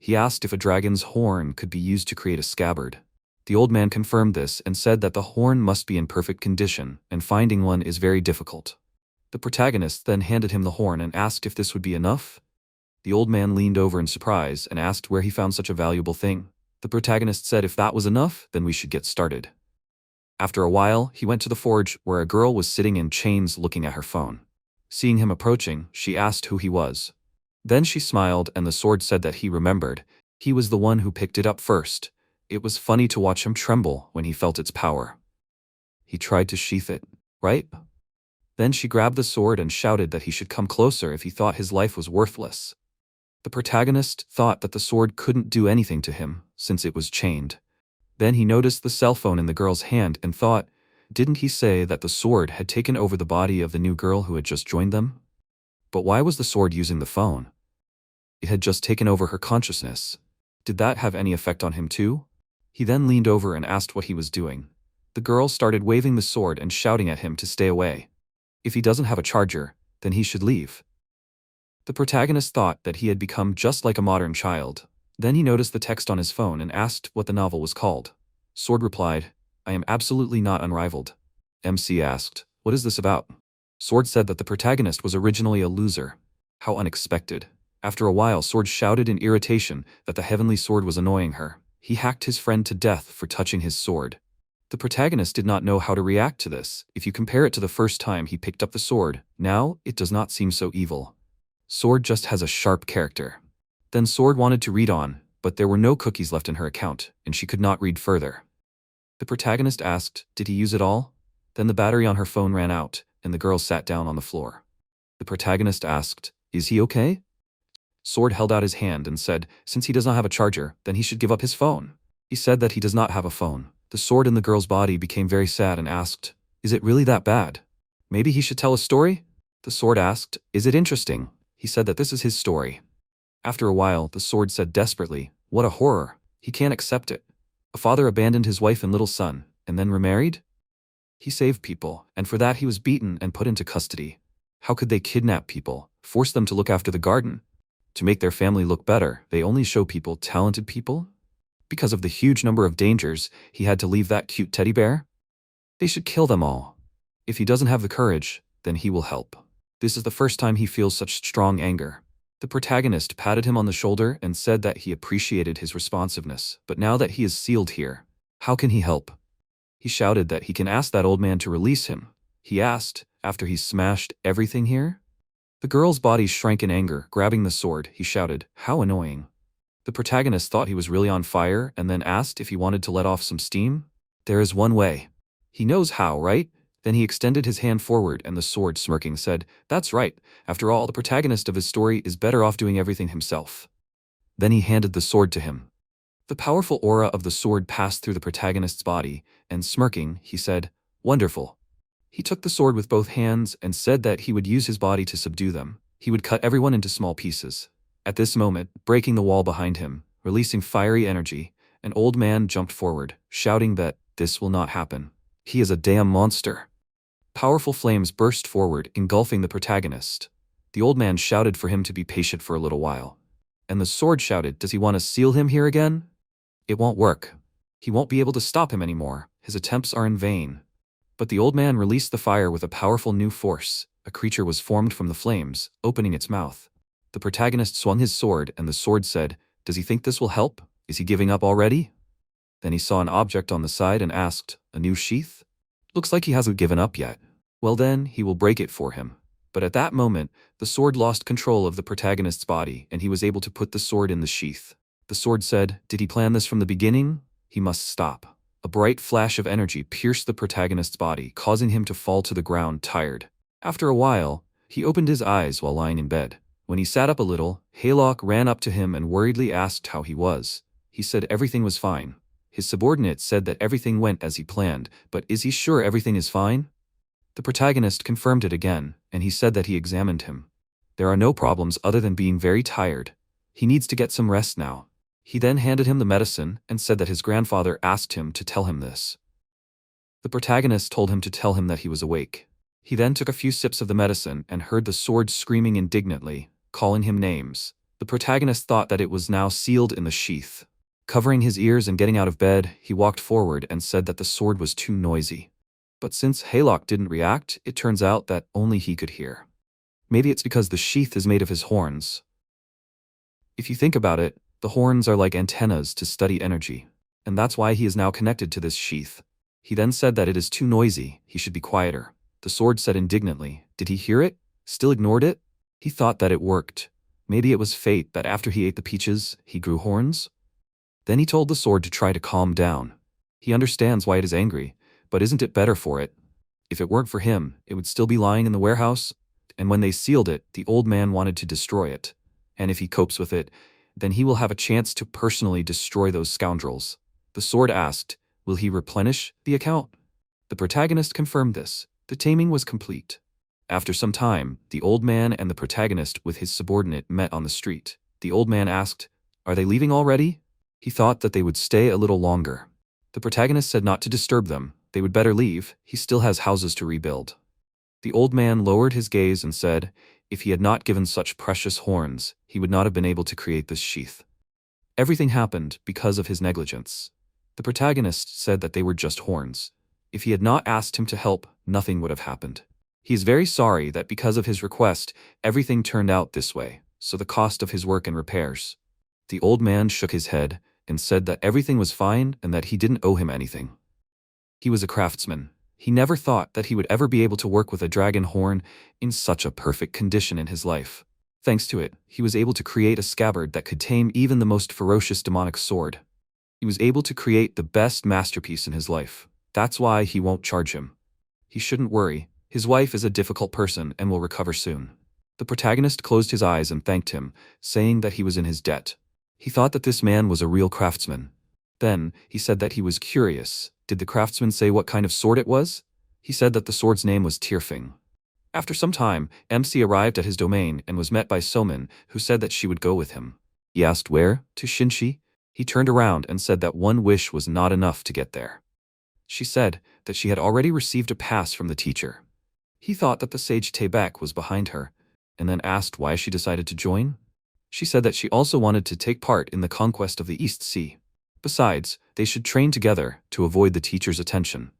He asked if a dragon's horn could be used to create a scabbard. The old man confirmed this and said that the horn must be in perfect condition, and finding one is very difficult. The protagonist then handed him the horn and asked if this would be enough. The old man leaned over in surprise and asked where he found such a valuable thing. The protagonist said if that was enough, then we should get started. After a while, he went to the forge where a girl was sitting in chains looking at her phone. Seeing him approaching, she asked who he was. Then she smiled and the sword said that he remembered. He was the one who picked it up first. It was funny to watch him tremble when he felt its power. He tried to sheath it, right? Then she grabbed the sword and shouted that he should come closer if he thought his life was worthless. The protagonist thought that the sword couldn't do anything to him, since it was chained. Then he noticed the cell phone in the girl's hand and thought, didn't he say that the sword had taken over the body of the new girl who had just joined them? But why was the sword using the phone? It had just taken over her consciousness. Did that have any effect on him too? He then leaned over and asked what he was doing. The girl started waving the sword and shouting at him to stay away. If he doesn't have a charger, then he should leave. The protagonist thought that he had become just like a modern child. Then he noticed the text on his phone and asked what the novel was called. Sword replied, "I am absolutely not unrivaled." MC asked, "What is this about?" Sword said that the protagonist was originally a loser. How unexpected. After a while, Sword shouted in irritation that the heavenly sword was annoying her. He hacked his friend to death for touching his sword. The protagonist did not know how to react to this. If you compare it to the first time he picked up the sword, now it does not seem so evil. Sword just has a sharp character. Then Sword wanted to read on, but there were no cookies left in her account, and she could not read further. The protagonist asked, did he use it all? Then the battery on her phone ran out, and the girl sat down on the floor. The protagonist asked, is he okay? Sword held out his hand and said, since he does not have a charger, then he should give up his phone. He said that he does not have a phone. The sword in the girl's body became very sad and asked, is it really that bad? Maybe he should tell a story? The sword asked, is it interesting? He said that this is his story. After a while, the sword said desperately, what a horror. He can't accept it. A father abandoned his wife and little son, and then remarried? He saved people, and for that he was beaten and put into custody. How could they kidnap people, force them to look after the garden? To make their family look better, they only show people talented people? Because of the huge number of dangers, he had to leave that cute teddy bear? They should kill them all. If he doesn't have the courage, then he will help. This is the first time he feels such strong anger. The protagonist patted him on the shoulder and said that he appreciated his responsiveness, but now that he is sealed here, how can he help? He shouted that he can ask that old man to release him. He asked, after he smashed everything here? The girl's body shrank in anger, grabbing the sword. He shouted, how annoying. The protagonist thought he was really on fire and then asked if he wanted to let off some steam. There is one way. He knows how, right? Then he extended his hand forward and the sword, smirking, said, that's right. After all, the protagonist of his story is better off doing everything himself. Then he handed the sword to him. The powerful aura of the sword passed through the protagonist's body, and smirking, he said, wonderful. He took the sword with both hands and said that he would use his body to subdue them. He would cut everyone into small pieces. At this moment, breaking the wall behind him, releasing fiery energy, an old man jumped forward, shouting that this will not happen. He is a damn monster. Powerful flames burst forward, engulfing the protagonist. The old man shouted for him to be patient for a little while. And the sword shouted, does he want to seal him here again? It won't work. He won't be able to stop him anymore. His attempts are in vain. But the old man released the fire with a powerful new force. A creature was formed from the flames, opening its mouth. The protagonist swung his sword, and the sword said, does he think this will help? Is he giving up already? Then he saw an object on the side and asked, a new sheath? Looks like he hasn't given up yet. Well then, he will break it for him. But at that moment, the sword lost control of the protagonist's body, and he was able to put the sword in the sheath. The sword said, did he plan this from the beginning? He must stop. A bright flash of energy pierced the protagonist's body, causing him to fall to the ground tired. After a while, he opened his eyes while lying in bed. When he sat up a little, Yahello ran up to him and worriedly asked how he was. He said everything was fine. His subordinate said that everything went as he planned, but is he sure everything is fine? The protagonist confirmed it again, and he said that he examined him. There are no problems other than being very tired. He needs to get some rest now. He then handed him the medicine and said that his grandfather asked him to tell him this. The protagonist told him to tell him that he was awake. He then took a few sips of the medicine and heard the sword screaming indignantly, calling him names. The protagonist thought that it was now sealed in the sheath. Covering his ears and getting out of bed, he walked forward and said that the sword was too noisy. But since Yahello didn't react, it turns out that only he could hear. Maybe it's because the sheath is made of his horns. If you think about it, the horns are like antennas to study energy, and that's why he is now connected to this sheath. He then said that it is too noisy, he should be quieter. The sword said indignantly, did he hear it? Still ignored it? He thought that it worked. Maybe it was fate that after he ate the peaches, he grew horns? Then he told the sword to try to calm down. He understands why it is angry, but isn't it better for it? If it weren't for him, it would still be lying in the warehouse, and when they sealed it, the old man wanted to destroy it. And if he copes with it, then he will have a chance to personally destroy those scoundrels. The sword asked, will he replenish the account? The protagonist confirmed this. The taming was complete. After some time, the old man and the protagonist with his subordinate met on the street. The old man asked, are they leaving already? He thought that they would stay a little longer. The protagonist said not to disturb them. They would better leave. He still has houses to rebuild. The old man lowered his gaze and said, if he had not given such precious horns, he would not have been able to create this sheath. Everything happened because of his negligence. The protagonist said that they were just horns. If he had not asked him to help, nothing would have happened. He is very sorry that because of his request, everything turned out this way, so the cost of his work and repairs. The old man shook his head and said that everything was fine and that he didn't owe him anything. He was a craftsman. He never thought that he would ever be able to work with a dragon horn in such a perfect condition in his life. Thanks to it, he was able to create a scabbard that could tame even the most ferocious demonic sword. He was able to create the best masterpiece in his life. That's why he won't charge him. He shouldn't worry. His wife is a difficult person and will recover soon. The protagonist closed his eyes and thanked him, saying that he was in his debt. He thought that this man was a real craftsman. Then, he said that he was curious. Did the craftsman say what kind of sword it was? He said that the sword's name was Tirfing. After some time, MC arrived at his domain and was met by Somin, who said that she would go with him. He asked where, to Shinshi? He turned around and said that one wish was not enough to get there. She said that she had already received a pass from the teacher. He thought that the sage Taebek was behind her, and then asked why she decided to join. She said that she also wanted to take part in the conquest of the East Sea. Besides, they should train together to avoid the teacher's attention.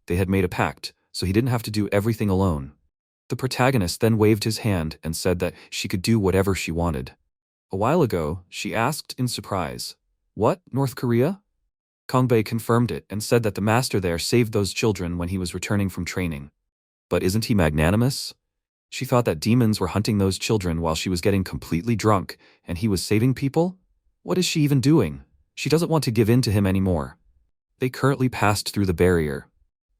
They had made a pact, so he didn't have to do everything alone. The protagonist then waved his hand and said that she could do whatever she wanted. A while ago, she asked in surprise, "What, North Korea?" Kongbei confirmed it and said that the master there saved those children when he was returning from training. But isn't he magnanimous? She thought that demons were hunting those children while she was getting completely drunk, and he was saving people? What is she even doing? She doesn't want to give in to him anymore. They currently passed through the barrier,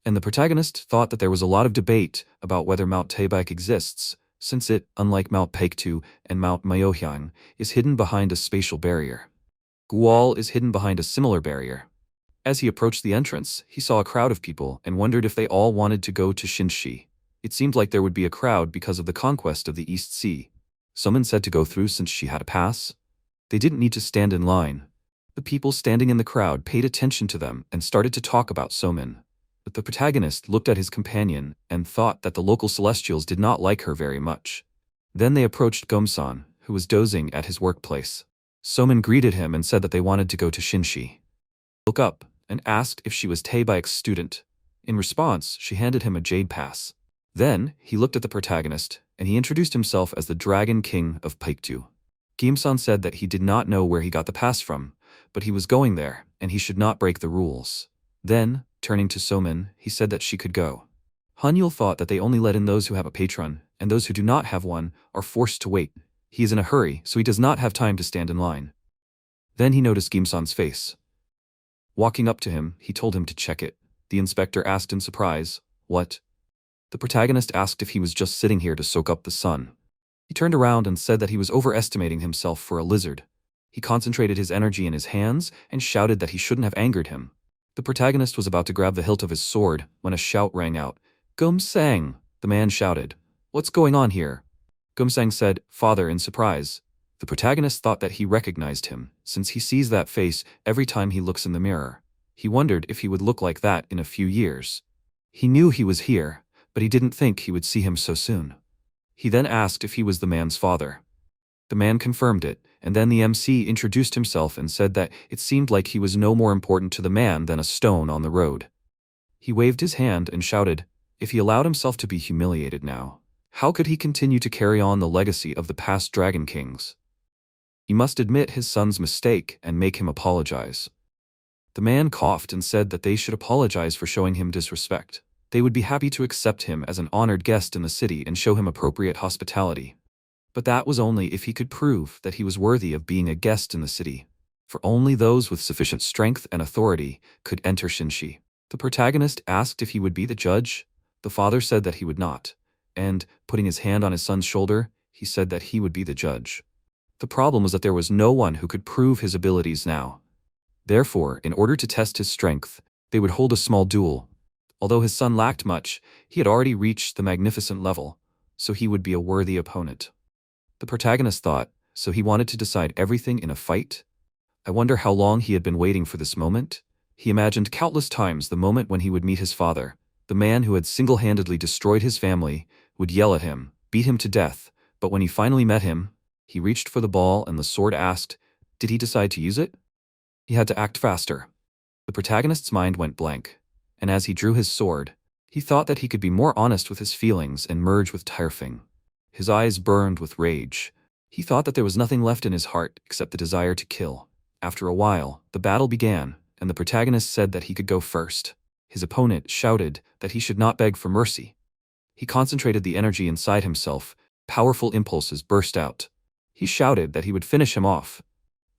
and the protagonist thought that there was a lot of debate about whether Mount Taebek exists, since it, unlike Mount Paektu and Mount Myeohyang, is hidden behind a spatial barrier. Gual is hidden behind a similar barrier. As he approached the entrance, he saw a crowd of people and wondered if they all wanted to go to Shinshi. It seemed like there would be a crowd because of the conquest of the East Sea. Someone said to go through since she had a pass. They didn't need to stand in line. The people standing in the crowd paid attention to them and started to talk about Somin. But the protagonist looked at his companion and thought that the local celestials did not like her very much. Then they approached Gomsan, who was dozing at his workplace. Somin greeted him and said that they wanted to go to Shinshi. He woke up and asked if she was Taebaek's student. In response, she handed him a jade pass. Then, he looked at the protagonist, and he introduced himself as the Dragon King of Paektu. Gimsan said that he did not know where he got the pass from, but he was going there, and he should not break the rules. Then, turning to Somin, he said that she could go. Hanyul thought that they only let in those who have a patron, and those who do not have one are forced to wait. He is in a hurry, so he does not have time to stand in line. Then he noticed Gimsan's face. Walking up to him, he told him to check it. The inspector asked in surprise, "What?" The protagonist asked if he was just sitting here to soak up the sun. He turned around and said that he was overestimating himself for a lizard. He concentrated his energy in his hands and shouted that he shouldn't have angered him. The protagonist was about to grab the hilt of his sword when a shout rang out. "Gumsang!" The man shouted. "What's going on here?" Gumsang said, "Father," in surprise. The protagonist thought that he recognized him, since he sees that face every time he looks in the mirror. He wondered if he would look like that in a few years. He knew he was here, but he didn't think he would see him so soon. He then asked if he was the man's father. The man confirmed it, and then the MC introduced himself and said that it seemed like he was no more important to the man than a stone on the road. He waved his hand and shouted, if he allowed himself to be humiliated now, how could he continue to carry on the legacy of the past Dragon Kings? He must admit his son's mistake and make him apologize. The man coughed and said that they should apologize for showing him disrespect. They would be happy to accept him as an honored guest in the city and show him appropriate hospitality. But that was only if he could prove that he was worthy of being a guest in the city. For only those with sufficient strength and authority could enter Shinshi. The protagonist asked if he would be the judge. The father said that he would not, and, putting his hand on his son's shoulder, he said that he would be the judge. The problem was that there was no one who could prove his abilities now. Therefore, in order to test his strength, they would hold a small duel. Although his son lacked much, he had already reached the magnificent level, so he would be a worthy opponent. The protagonist thought, so he wanted to decide everything in a fight? I wonder how long he had been waiting for this moment? He imagined countless times the moment when he would meet his father. The man who had single-handedly destroyed his family would yell at him, beat him to death, but when he finally met him, he reached for the ball and the sword asked, did he decide to use it? He had to act faster. The protagonist's mind went blank, and as he drew his sword, he thought that he could be more honest with his feelings and merge with Tirfing. His eyes burned with rage. He thought that there was nothing left in his heart except the desire to kill. After a while, the battle began, and the protagonist said that he could go first. His opponent shouted that he should not beg for mercy. He concentrated the energy inside himself. Powerful impulses burst out. He shouted that he would finish him off.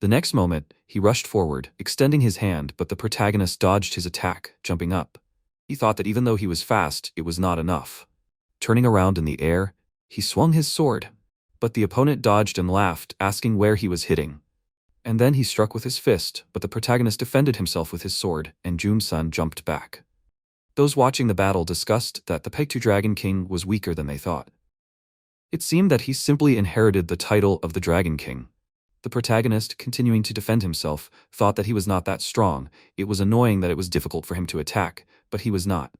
The next moment, he rushed forward, extending his hand, but the protagonist dodged his attack, jumping up. He thought that even though he was fast, it was not enough. Turning around in the air, he swung his sword. But the opponent dodged and laughed, asking where he was hitting. And then he struck with his fist, but the protagonist defended himself with his sword, and Jum-sun jumped back. Those watching the battle discussed that the Paektu Dragon King was weaker than they thought. It seemed that he simply inherited the title of the Dragon King. The protagonist, continuing to defend himself, thought that he was not that strong. It was annoying that it was difficult for him to attack, but he was not.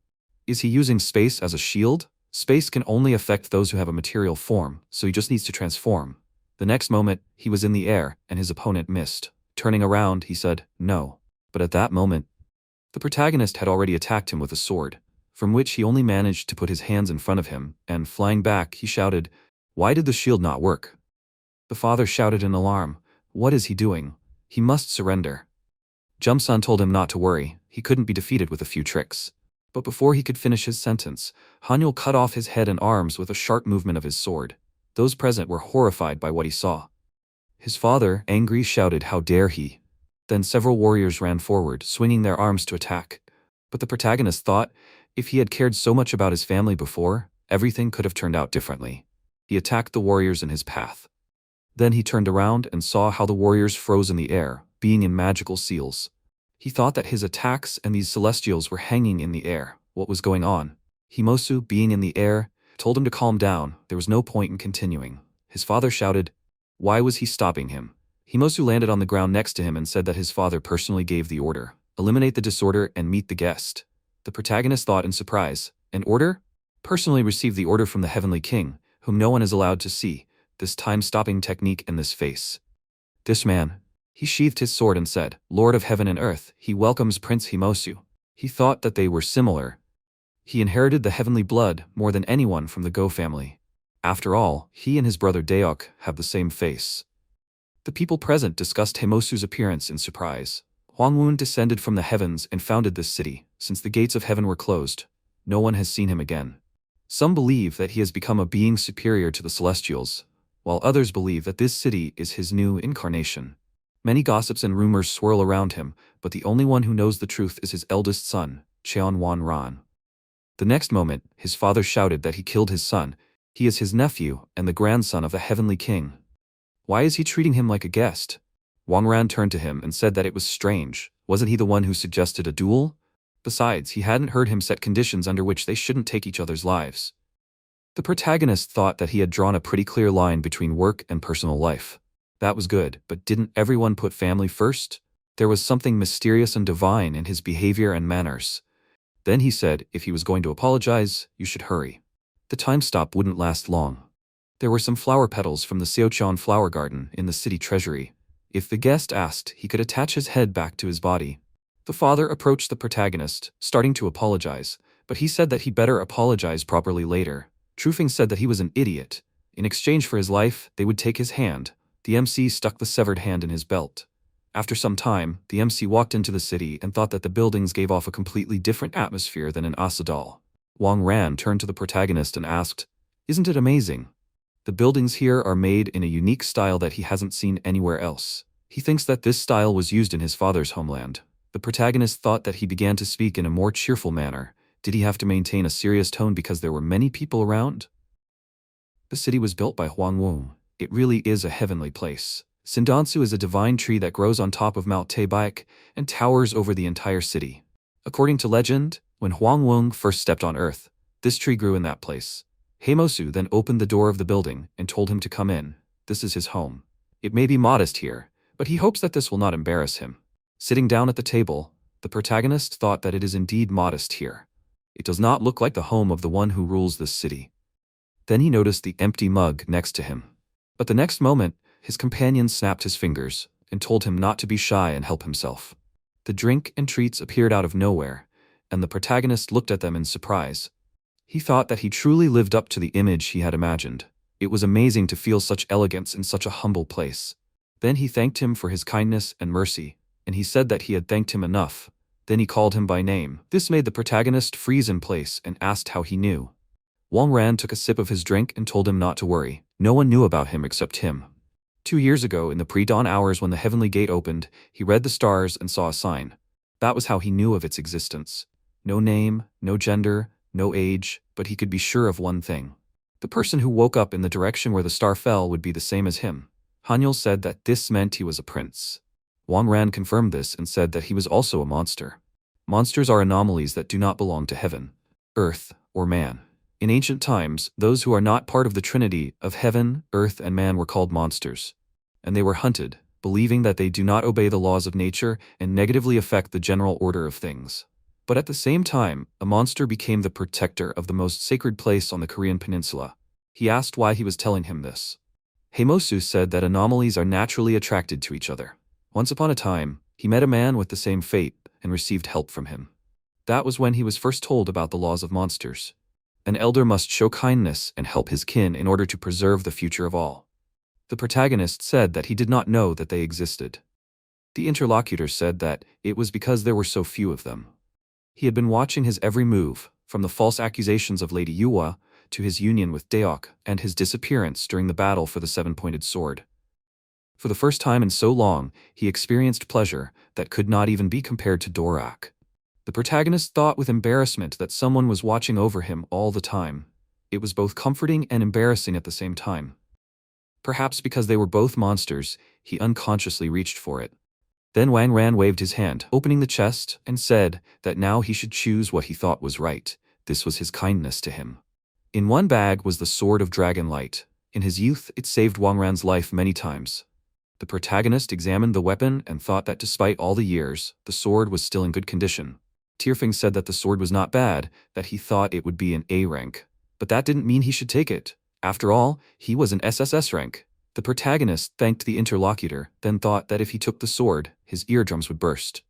Is he using space as a shield? Space can only affect those who have a material form, so he just needs to transform. The next moment, he was in the air, and his opponent missed. Turning around, he said, "No." But at that moment, the protagonist had already attacked him with a sword, from which he only managed to put his hands in front of him, and flying back, he shouted, "Why did the shield not work?" The father shouted in alarm, "What is he doing? He must surrender." Jum-sun told him not to worry, he couldn't be defeated with a few tricks. But before he could finish his sentence, Hanyul cut off his head and arms with a sharp movement of his sword. Those present were horrified by what he saw. His father, angry, shouted, "How dare he!" Then several warriors ran forward, swinging their arms to attack. But the protagonist thought, if he had cared so much about his family before, everything could have turned out differently. He attacked the warriors in his path. Then he turned around and saw how the warriors froze in the air, being in magical seals. He thought that his attacks and these celestials were hanging in the air. What was going on? Himosu, being in the air, told him to calm down. There was no point in continuing. His father shouted, why was he stopping him? Himosu landed on the ground next to him and said that his father personally gave the order. Eliminate the disorder and meet the guest. The protagonist thought in surprise, an order? Personally received the order from the Heavenly King, whom no one is allowed to see, this time-stopping technique in this face. This man. He sheathed his sword and said, Lord of Heaven and Earth, he welcomes Prince Himosu. He thought that they were similar. He inherited the heavenly blood more than anyone from the Go family. After all, he and his brother Daok have the same face. The people present discussed Himosu's appearance in surprise. Hwangwon descended from the heavens and founded this city. Since the gates of heaven were closed, no one has seen him again. Some believe that he has become a being superior to the celestials, while others believe that this city is his new incarnation. Many gossips and rumors swirl around him, but the only one who knows the truth is his eldest son, Cheonwon-ran. The next moment, his father shouted that he killed his son. He is his nephew and the grandson of the Heavenly King. Why is he treating him like a guest? Wang-ran turned to him and said that it was strange. Wasn't he the one who suggested a duel? Besides, he hadn't heard him set conditions under which they shouldn't take each other's lives. The protagonist thought that he had drawn a pretty clear line between work and personal life. That was good, but didn't everyone put family first? There was something mysterious and divine in his behavior and manners. Then he said, if he was going to apologize, you should hurry. The time stop wouldn't last long. There were some flower petals from the Seocheon flower garden in the city treasury. If the guest asked, he could attach his head back to his body. The father approached the protagonist, starting to apologize, but he said that he better apologize properly later. Trufing said that he was an idiot. In exchange for his life, they would take his hand. The MC stuck the severed hand in his belt. After some time, the MC walked into the city and thought that the buildings gave off a completely different atmosphere than in Asadal. Wang-ran turned to the protagonist and asked, isn't it amazing? The buildings here are made in a unique style that he hasn't seen anywhere else. He thinks that this style was used in his father's homeland. The protagonist thought that he began to speak in a more cheerful manner. Did he have to maintain a serious tone because there were many people around? The city was built by Hwangwon. It really is a heavenly place. Sindansu is a divine tree that grows on top of Mount Taebaek and towers over the entire city. According to legend, when Hwangwon first stepped on earth, this tree grew in that place. Heimosu then opened the door of the building and told him to come in. This is his home. It may be modest here, but he hopes that this will not embarrass him. Sitting down at the table, the protagonist thought that it is indeed modest here. It does not look like the home of the one who rules this city. Then he noticed the empty mug next to him. But the next moment, his companion snapped his fingers and told him not to be shy and help himself. The drink and treats appeared out of nowhere, and the protagonist looked at them in surprise. He thought that he truly lived up to the image he had imagined. It was amazing to feel such elegance in such a humble place. Then he thanked him for his kindness and mercy, and he said that he had thanked him enough. Then he called him by name. This made the protagonist freeze in place and asked how he knew. Wang-ran took a sip of his drink and told him not to worry. No one knew about him except him. 2 years ago, in the pre-dawn hours when the heavenly gate opened, he read the stars and saw a sign. That was how he knew of its existence. No name, no gender, no age, but he could be sure of one thing. The person who woke up in the direction where the star fell would be the same as him. Hanyul said that this meant he was a prince. Wang Ran confirmed this and said that he was also a monster. Monsters are anomalies that do not belong to heaven, earth, or man. In ancient times, those who are not part of the trinity of heaven, earth, and man were called monsters. And they were hunted, believing that they do not obey the laws of nature and negatively affect the general order of things. But at the same time, a monster became the protector of the most sacred place on the Korean peninsula. He asked why he was telling him this. Heimosu said that anomalies are naturally attracted to each other. Once upon a time, he met a man with the same fate and received help from him. That was when he was first told about the laws of monsters. An elder must show kindness and help his kin in order to preserve the future of all. The protagonist said that he did not know that they existed. The interlocutor said that it was because there were so few of them. He had been watching his every move, from the false accusations of Lady Yuwa to his union with Deok and his disappearance during the battle for the seven-pointed sword. For the first time in so long, he experienced pleasure that could not even be compared to Dorak. The protagonist thought with embarrassment that someone was watching over him all the time. It was both comforting and embarrassing at the same time. Perhaps because they were both monsters, he unconsciously reached for it. Then Wang Ran waved his hand, opening the chest, and said that now he should choose what he thought was right. This was his kindness to him. In one bag was the Sword of Dragon Light. In his youth, it saved Wang Ran's life many times. The protagonist examined the weapon and thought that despite all the years, the sword was still in good condition. Tierfing said that the sword was not bad, that he thought it would be an A rank. But that didn't mean he should take it. After all, he was an SSS rank. The protagonist thanked the interlocutor, then thought that if he took the sword, his eardrums would burst.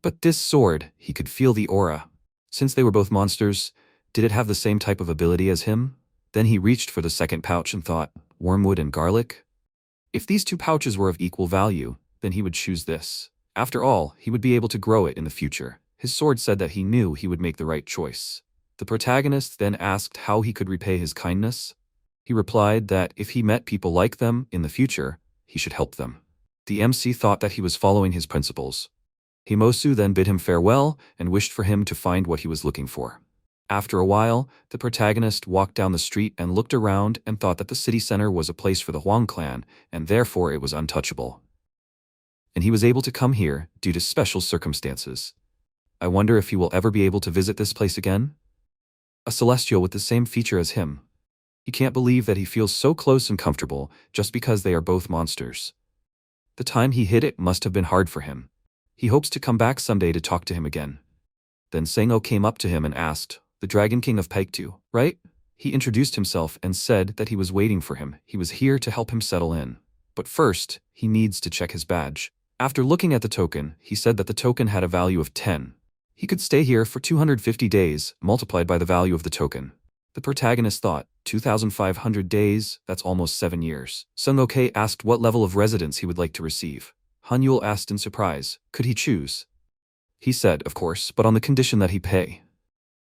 But this sword, he could feel the aura. Since they were both monsters, did it have the same type of ability as him? Then he reached for the second pouch and thought, wormwood and garlic? If these two pouches were of equal value, then he would choose this. After all, he would be able to grow it in the future. His sword said that he knew he would make the right choice. The protagonist then asked how he could repay his kindness. He replied that if he met people like them in the future, he should help them. The MC thought that he was following his principles. Himosu then bid him farewell and wished for him to find what he was looking for. After a while, the protagonist walked down the street and looked around and thought that the city center was a place for the Huang clan, and therefore it was untouchable. And he was able to come here due to special circumstances. I wonder if he will ever be able to visit this place again? A celestial with the same feature as him. He can't believe that he feels so close and comfortable just because they are both monsters. The time he hid it must have been hard for him. He hopes to come back someday to talk to him again. Then Sengo came up to him and asked, the Dragon King of Paektu, right? He introduced himself and said that he was waiting for him. He was here to help him settle in. But first, he needs to check his badge. After looking at the token, he said that the token had a value of 10. He could stay here for 250 days, multiplied by the value of the token. The protagonist thought, 2,500 days, that's almost 7 years. Sungoke asked what level of residence he would like to receive. Hanyul asked in surprise, could he choose? He said, of course, but on the condition that he pay.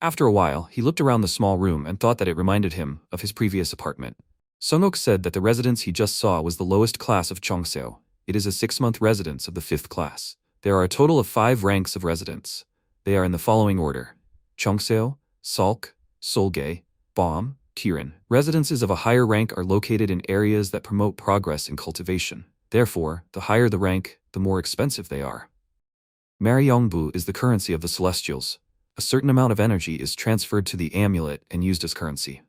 After a while, he looked around the small room and thought that it reminded him of his previous apartment. Sungok said that the residence he just saw was the lowest class of Chongseo. It is a 6-month residence of the 5th class. There are a total of 5 ranks of residence. They are in the following order: Chongseo, Salk, Solge, Bom, Kirin. Residences of a higher rank are located in areas that promote progress in cultivation. Therefore, the higher the rank, the more expensive they are. Maryongbu is the currency of the Celestials. A certain amount of energy is transferred to the amulet and used as currency.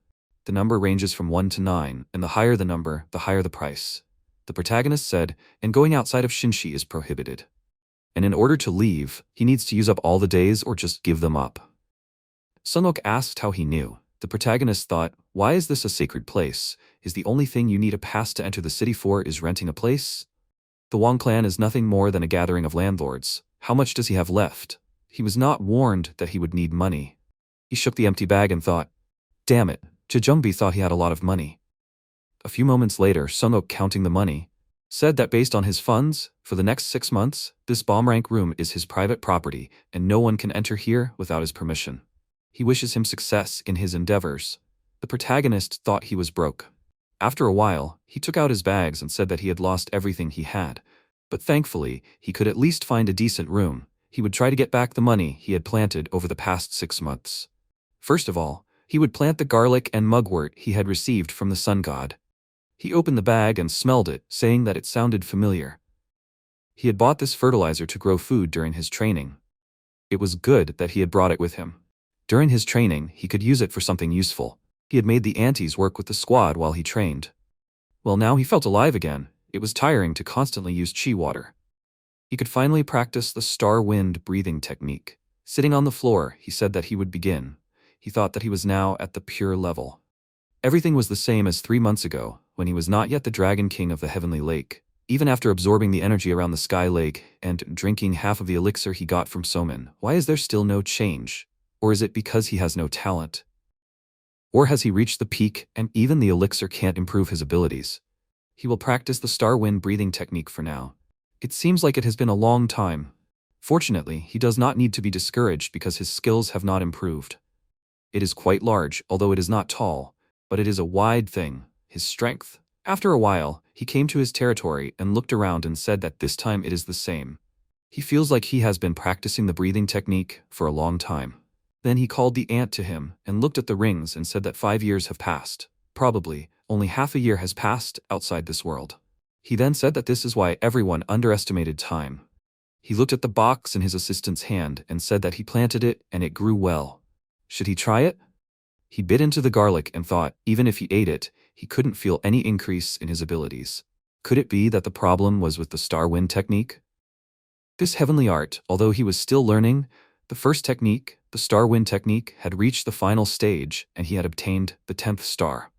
The number ranges from 1 to 9, and the higher the number, the higher the price. The protagonist said, and going outside of Shinshi is prohibited. And in order to leave, he needs to use up all the days or just give them up. Sunok asked how he knew. The protagonist thought, why is this a sacred place? Is the only thing you need a pass to enter the city for is renting a place? The Wang clan is nothing more than a gathering of landlords. How much does he have left? He was not warned that he would need money. He shook the empty bag and thought, damn it, Jejungbi thought he had a lot of money. A few moments later, Sunok, counting the money, said that based on his funds, for the next 6 months, this bomb rank room is his private property and no one can enter here without his permission. He wishes him success in his endeavors. The protagonist thought he was broke. After a while, he took out his bags and said that he had lost everything he had. But thankfully, he could at least find a decent room. He would try to get back the money he had planted over the past 6 months. First of all, he would plant the garlic and mugwort he had received from the sun god. He opened the bag and smelled it, saying that it sounded familiar. He had bought this fertilizer to grow food during his training. It was good that he had brought it with him. During his training, he could use it for something useful. He had made the antis work with the squad while he trained. Well, now he felt alive again. It was tiring to constantly use chi water. He could finally practice the star wind breathing technique. Sitting on the floor, he said that he would begin. He thought that he was now at the pure level. Everything was the same as 3 months ago, when he was not yet the Dragon King of the Heavenly Lake. Even after absorbing the energy around the Sky Lake and drinking half of the elixir he got from Somin, why is there still no change? Or is it because he has no talent? Or has he reached the peak and even the elixir can't improve his abilities? He will practice the star wind breathing technique for now. It seems like it has been a long time. Fortunately, he does not need to be discouraged because his skills have not improved. It is quite large, although it is not tall, but it is a wide thing, his strength. After a while, he came to his territory and looked around and said that this time it is the same. He feels like he has been practicing the breathing technique for a long time. Then he called the ant to him and looked at the rings and said that 5 years have passed. Probably, only half a year has passed outside this world. He then said that this is why everyone underestimated time. He looked at the box in his assistant's hand and said that he planted it and it grew well. Should he try it? He bit into the garlic and thought, even if he ate it, he couldn't feel any increase in his abilities. Could it be that the problem was with the star wind technique? This heavenly art, although he was still learning, the first technique, the star wind technique, had reached the final stage and he had obtained the 10th star.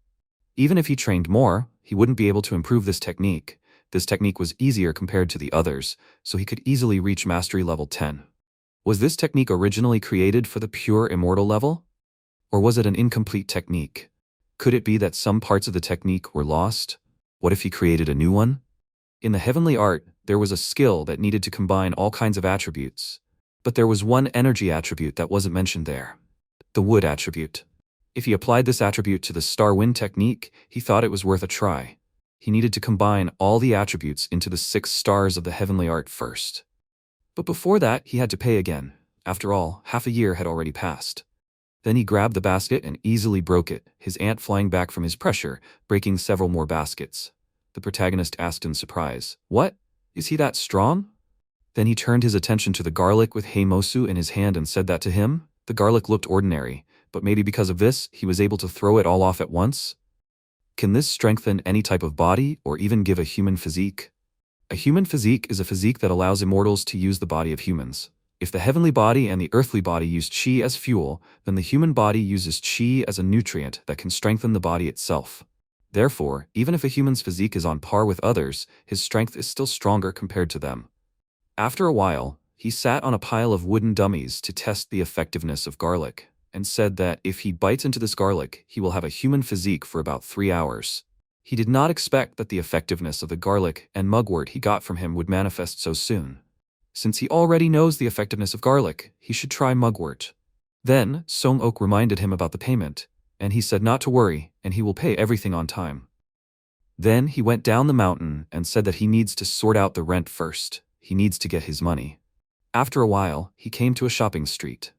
Even if he trained more, he wouldn't be able to improve this technique. This technique was easier compared to the others, so he could easily reach mastery level 10. Was this technique originally created for the pure immortal level? Or was it an incomplete technique? Could it be that some parts of the technique were lost? What if he created a new one? In the heavenly art, there was a skill that needed to combine all kinds of attributes. But there was one energy attribute that wasn't mentioned there. The wood attribute. If he applied this attribute to the star wind technique, he thought it was worth a try. He needed to combine all the attributes into the 6 stars of the heavenly art first. But before that, he had to pay again. After all, half a year had already passed. Then he grabbed the basket and easily broke it, his ant flying back from his pressure, breaking several more baskets. The protagonist asked in surprise, "What? Is he that strong?" Then he turned his attention to the garlic with Heimosu in his hand and said that to him. The garlic looked ordinary, but maybe because of this, he was able to throw it all off at once? Can this strengthen any type of body or even give a human physique? A human physique is a physique that allows immortals to use the body of humans. If the heavenly body and the earthly body use chi as fuel, then the human body uses chi as a nutrient that can strengthen the body itself. Therefore, even if a human's physique is on par with others, his strength is still stronger compared to them. After a while, he sat on a pile of wooden dummies to test the effectiveness of garlic, and said that if he bites into this garlic, he will have a human physique for about 3 hours. He did not expect that the effectiveness of the garlic and mugwort he got from him would manifest so soon. Since he already knows the effectiveness of garlic, he should try mugwort. Then, Song-ok reminded him about the payment, and he said not to worry, and he will pay everything on time. Then he went down the mountain and said that he needs to sort out the rent first. He needs to get his money. After a while, he came to a shopping street.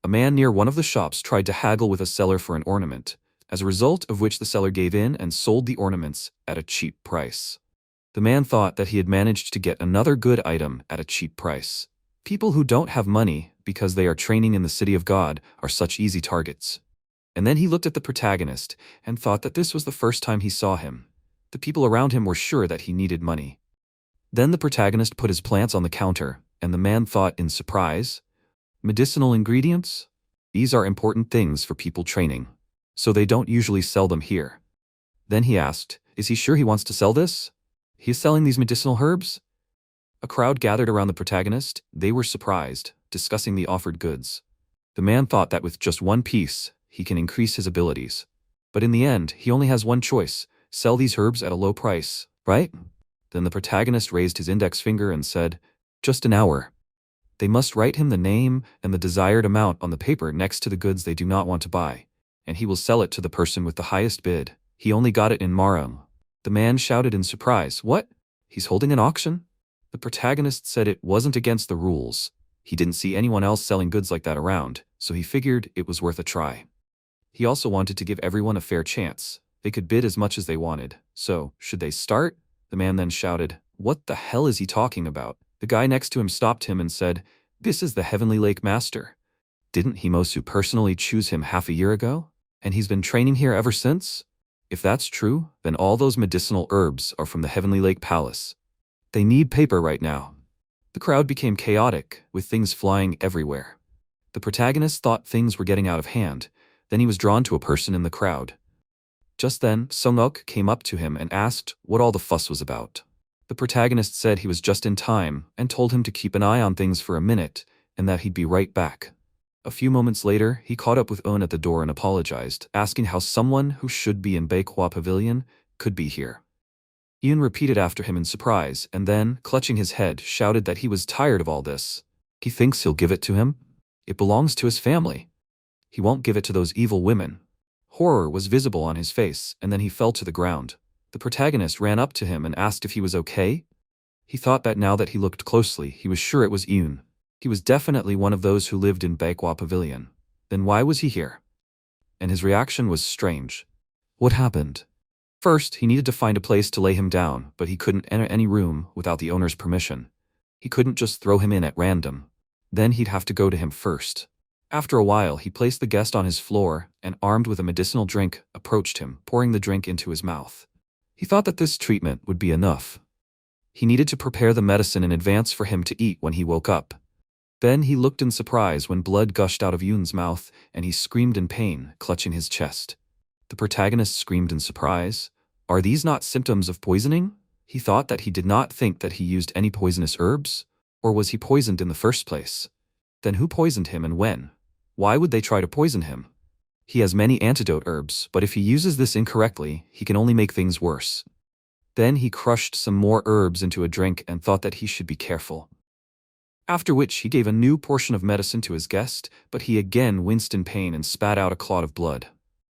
A man near one of the shops tried to haggle with a seller for an ornament, as a result of which the seller gave in and sold the ornaments at a cheap price. The man thought that he had managed to get another good item at a cheap price. People who don't have money because they are training in the city of God are such easy targets. And then he looked at the protagonist and thought that this was the first time he saw him. The people around him were sure that he needed money. Then the protagonist put his plants on the counter, and the man thought in surprise, "Medicinal ingredients? These are important things for people training, so they don't usually sell them here." Then he asked, "Is he sure he wants to sell this? He is selling these medicinal herbs?" A crowd gathered around the protagonist. They were surprised, discussing the offered goods. The man thought that with just one piece, he can increase his abilities. But in the end, he only has one choice: sell these herbs at a low price, right? Then the protagonist raised his index finger and said, "Just an hour." They must write him the name and the desired amount on the paper next to the goods they do not want to buy, and he will sell it to the person with the highest bid. He only got it in Marang. The man shouted in surprise, "What? He's holding an auction?" The protagonist said it wasn't against the rules. He didn't see anyone else selling goods like that around, so he figured it was worth a try. He also wanted to give everyone a fair chance. They could bid as much as they wanted. So, should they start? The man then shouted, "What the hell is he talking about?" The guy next to him stopped him and said, "This is the Heavenly Lake Master. Didn't Himosu personally choose him half a year ago? And he's been training here ever since? If that's true, then all those medicinal herbs are from the Heavenly Lake Palace. They need paper right now." The crowd became chaotic, with things flying everywhere. The protagonist thought things were getting out of hand. Then he was drawn to a person in the crowd. Just then, Songok came up to him and asked what all the fuss was about. The protagonist said he was just in time and told him to keep an eye on things for a minute and that he'd be right back. A few moments later, he caught up with Un at the door and apologized, asking how someone who should be in Baekwa Pavilion could be here. Yoon repeated after him in surprise and then, clutching his head, shouted that he was tired of all this. He thinks he'll give it to him? It belongs to his family. He won't give it to those evil women. Horror was visible on his face, and then he fell to the ground. The protagonist ran up to him and asked if he was okay. He thought that now that he looked closely, he was sure it was Yoon. He was definitely one of those who lived in Baekwa Pavilion. Then why was he here? And his reaction was strange. What happened? First, he needed to find a place to lay him down, but he couldn't enter any room without the owner's permission. He couldn't just throw him in at random. Then he'd have to go to him first. After a while, he placed the guest on his floor and, armed with a medicinal drink, approached him, pouring the drink into his mouth. He thought that this treatment would be enough. He needed to prepare the medicine in advance for him to eat when he woke up. Then he looked in surprise when blood gushed out of Yoon's mouth, and he screamed in pain, clutching his chest. The protagonist screamed in surprise. Are these not symptoms of poisoning? He thought that he did not think that he used any poisonous herbs. Or was he poisoned in the first place? Then who poisoned him and when? Why would they try to poison him? He has many antidote herbs, but if he uses this incorrectly, he can only make things worse. Then he crushed some more herbs into a drink and thought that he should be careful. After which he gave a new portion of medicine to his guest, but he again winced in pain and spat out a clot of blood.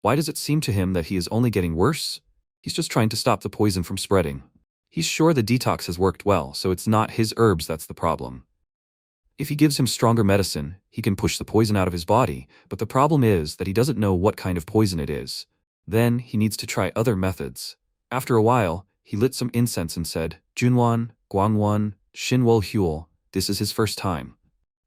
Why does it seem to him that he is only getting worse? He's just trying to stop the poison from spreading. He's sure the detox has worked well, so it's not his herbs that's the problem. If he gives him stronger medicine, he can push the poison out of his body, but the problem is that he doesn't know what kind of poison it is. Then he needs to try other methods. After a while, he lit some incense and said, "Junwan, Guangwan, Shinwol Huel, this is his first time.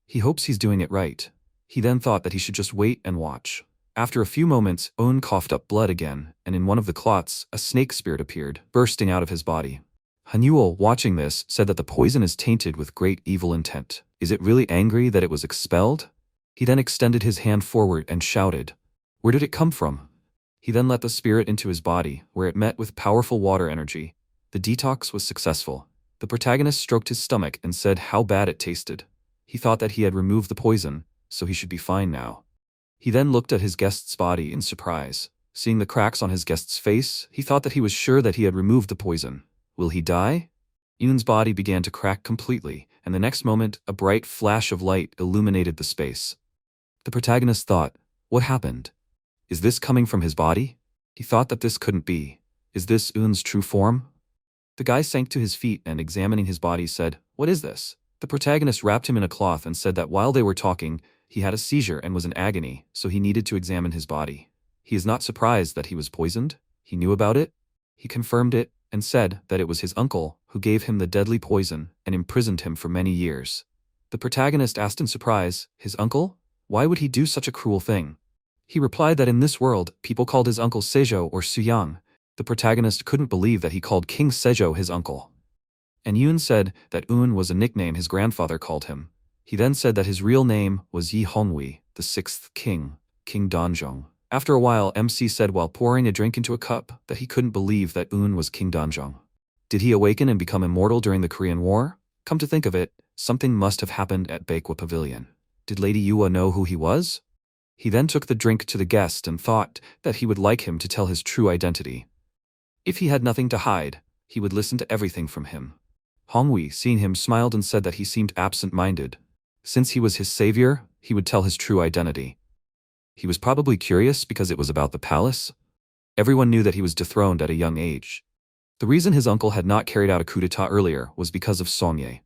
He hopes he's doing it right." He then thought that he should just wait and watch. After a few moments, On coughed up blood again, and in one of the clots, a snake spirit appeared, bursting out of his body. Hanuel, watching this, said that the poison is tainted with great evil intent. Is it really angry that it was expelled? He then extended his hand forward and shouted, "Where did it come from?" He then let the spirit into his body, where it met with powerful water energy. The detox was successful. The protagonist stroked his stomach and said how bad it tasted. He thought that he had removed the poison, so he should be fine now. He then looked at his guest's body in surprise. Seeing the cracks on his guest's face, he thought that he was sure that he had removed the poison. Will he die? Yoon's body began to crack completely, and the next moment, a bright flash of light illuminated the space. The protagonist thought, what happened? Is this coming from his body? He thought that this couldn't be. Is this Yoon's true form? The guy sank to his feet and, examining his body, said, "What is this?" The protagonist wrapped him in a cloth and said that while they were talking, he had a seizure and was in agony, so he needed to examine his body. He is not surprised that he was poisoned. He knew about it. He confirmed it and said that it was his uncle who gave him the deadly poison and imprisoned him for many years. The protagonist asked in surprise, his uncle? Why would he do such a cruel thing? He replied that in this world, people called his uncle Seijo or Suyang. The protagonist couldn't believe that he called King Seijo his uncle. And Yoon said that Un was a nickname his grandfather called him. He then said that his real name was Yi Honghui, the sixth king, King Danzhong. After a while, MC said while pouring a drink into a cup that he couldn't believe that Un was King Danzhong. Did he awaken and become immortal during the Korean War? Come to think of it, something must have happened at Baekwa Pavilion. Did Lady Yua know who he was? He then took the drink to the guest and thought that he would like him to tell his true identity. If he had nothing to hide, he would listen to everything from him. Honghui, seeing him, smiled and said that he seemed absent-minded. Since he was his savior, he would tell his true identity. He was probably curious because it was about the palace. Everyone knew that he was dethroned at a young age. The reason his uncle had not carried out a coup d'etat earlier was because of Songye.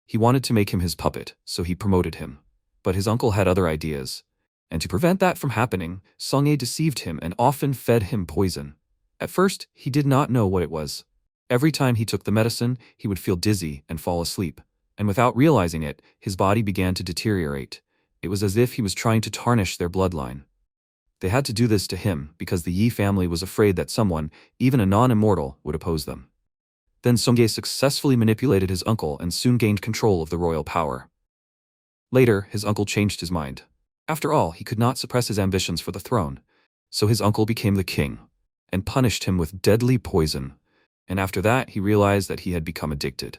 He wanted to make him his puppet, so he promoted him. But his uncle had other ideas. And to prevent that from happening, Songye deceived him and often fed him poison. At first, he did not know what it was. Every time he took the medicine, he would feel dizzy and fall asleep. And without realizing it, his body began to deteriorate. It was as if he was trying to tarnish their bloodline. They had to do this to him because the Yi family was afraid that someone, even a non-immortal, would oppose them. Then Songye successfully manipulated his uncle and soon gained control of the royal power. Later, his uncle changed his mind. After all, he could not suppress his ambitions for the throne. So his uncle became the king and punished him with deadly poison. And after that, he realized that he had become addicted.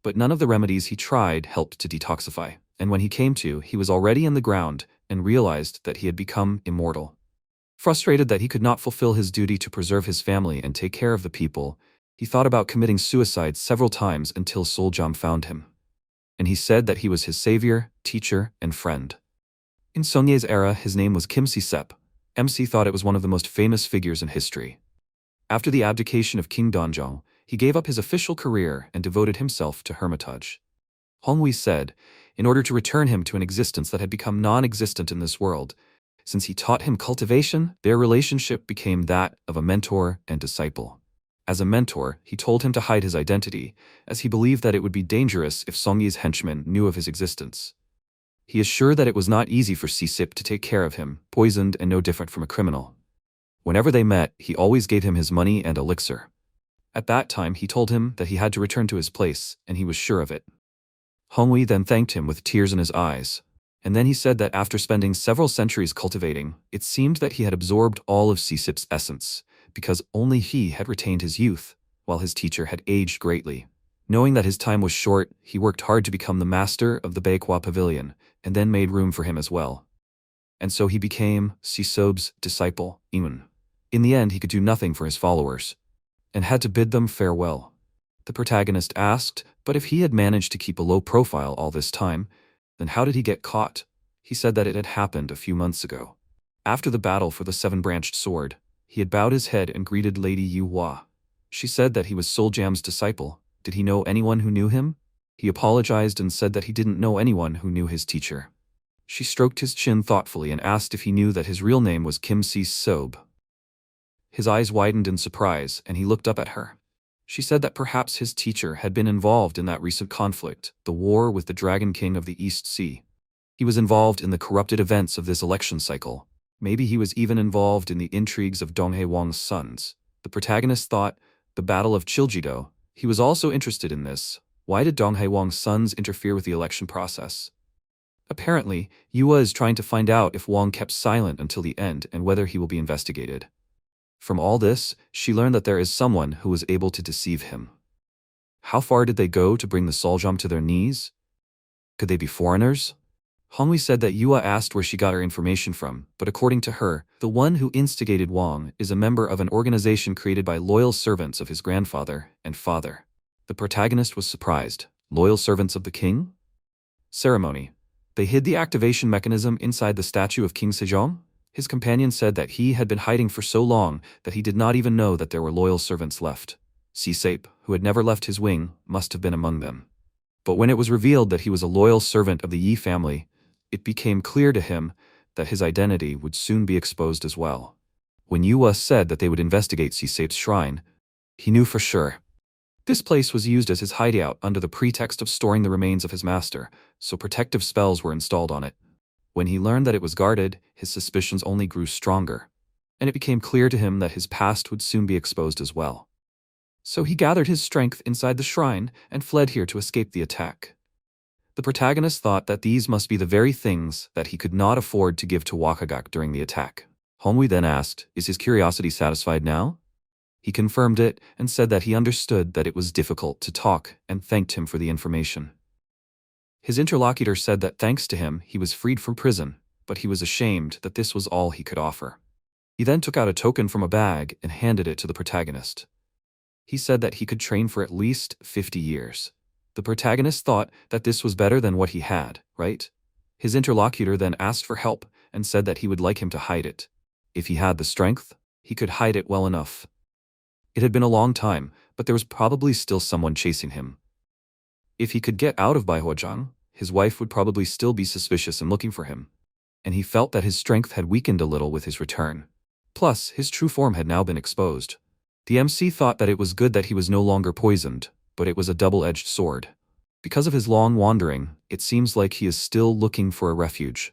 But none of the remedies he tried helped to detoxify. And when he came to, he was already in the ground and realized that he had become immortal. Frustrated that he could not fulfill his duty to preserve his family and take care of the people, he thought about committing suicide several times until Soljam found him. And he said that he was his savior, teacher, and friend. In Songye's era, his name was Kim Si-sep. MC thought it was one of the most famous figures in history. After the abdication of King Donjong, he gave up his official career and devoted himself to hermitage. Honghui said, in order to return him to an existence that had become non-existent in this world, since he taught him cultivation, their relationship became that of a mentor and disciple. As a mentor, he told him to hide his identity, as he believed that it would be dangerous if Songye's henchmen knew of his existence. He is sure that it was not easy for Si-sep to take care of him, poisoned and no different from a criminal. Whenever they met, he always gave him his money and elixir. At that time, he told him that he had to return to his place, and he was sure of it. Honghui then thanked him with tears in his eyes. And then he said that after spending several centuries cultivating, it seemed that he had absorbed all of Si-sep's essence, because only he had retained his youth, while his teacher had aged greatly. Knowing that his time was short, he worked hard to become the master of the Baekwa Pavilion, and then made room for him as well. And so he became Si-sep's disciple, Imun. In the end, he could do nothing for his followers, and had to bid them farewell. The protagonist asked, but if he had managed to keep a low profile all this time, then how did he get caught? He said that it had happened a few months ago. After the battle for the seven-branched sword, he had bowed his head and greeted Lady Yu Hua. She said that he was Soljam's disciple. Did he know anyone who knew him? He apologized and said that he didn't know anyone who knew his teacher. She stroked his chin thoughtfully and asked if he knew that his real name was Kim Si-sep. His eyes widened in surprise, and he looked up at her. She said that perhaps his teacher had been involved in that recent conflict, the war with the Dragon King of the East Sea. He was involved in the corrupted events of this election cycle. Maybe he was even involved in the intrigues of Dong Hae-wong's sons. The protagonist thought, the Battle of Chiljido. He was also interested in this. Why did Dong Hae-wong's sons interfere with the election process? Apparently, Yua is trying to find out if Wong kept silent until the end and whether he will be investigated. From all this, she learned that there is someone who was able to deceive him. How far did they go to bring the Soljam to their knees? Could they be foreigners? Honghui said that Yua asked where she got her information from, but according to her, the one who instigated Wong is a member of an organization created by loyal servants of his grandfather and father. The protagonist was surprised. Loyal servants of the king? Ceremony. They hid the activation mechanism inside the statue of King Sejong? His companion said that he had been hiding for so long that he did not even know that there were loyal servants left. Si-sep, who had never left his wing, must have been among them. But when it was revealed that he was a loyal servant of the Yi family, it became clear to him that his identity would soon be exposed as well. When Yua said that they would investigate Si-sep's shrine, he knew for sure. This place was used as his hideout under the pretext of storing the remains of his master, so protective spells were installed on it. When he learned that it was guarded, his suspicions only grew stronger, and it became clear to him that his past would soon be exposed as well. So he gathered his strength inside the shrine and fled here to escape the attack. The protagonist thought that these must be the very things that he could not afford to give to Wakagak during the attack. Honghui then asked, is his curiosity satisfied now? He confirmed it and said that he understood that it was difficult to talk and thanked him for the information. His interlocutor said that thanks to him, he was freed from prison, but he was ashamed that this was all he could offer. He then took out a token from a bag and handed it to the protagonist. He said that he could train for at least 50 years. The protagonist thought that this was better than what he had, right? His interlocutor then asked for help and said that he would like him to hide it. If he had the strength, he could hide it well enough. It had been a long time, but there was probably still someone chasing him. If he could get out of Baihuajang, his wife would probably still be suspicious and looking for him. And he felt that his strength had weakened a little with his return. Plus, his true form had now been exposed. The MC thought that it was good that he was no longer poisoned, but it was a double-edged sword. Because of his long wandering, it seems like he is still looking for a refuge.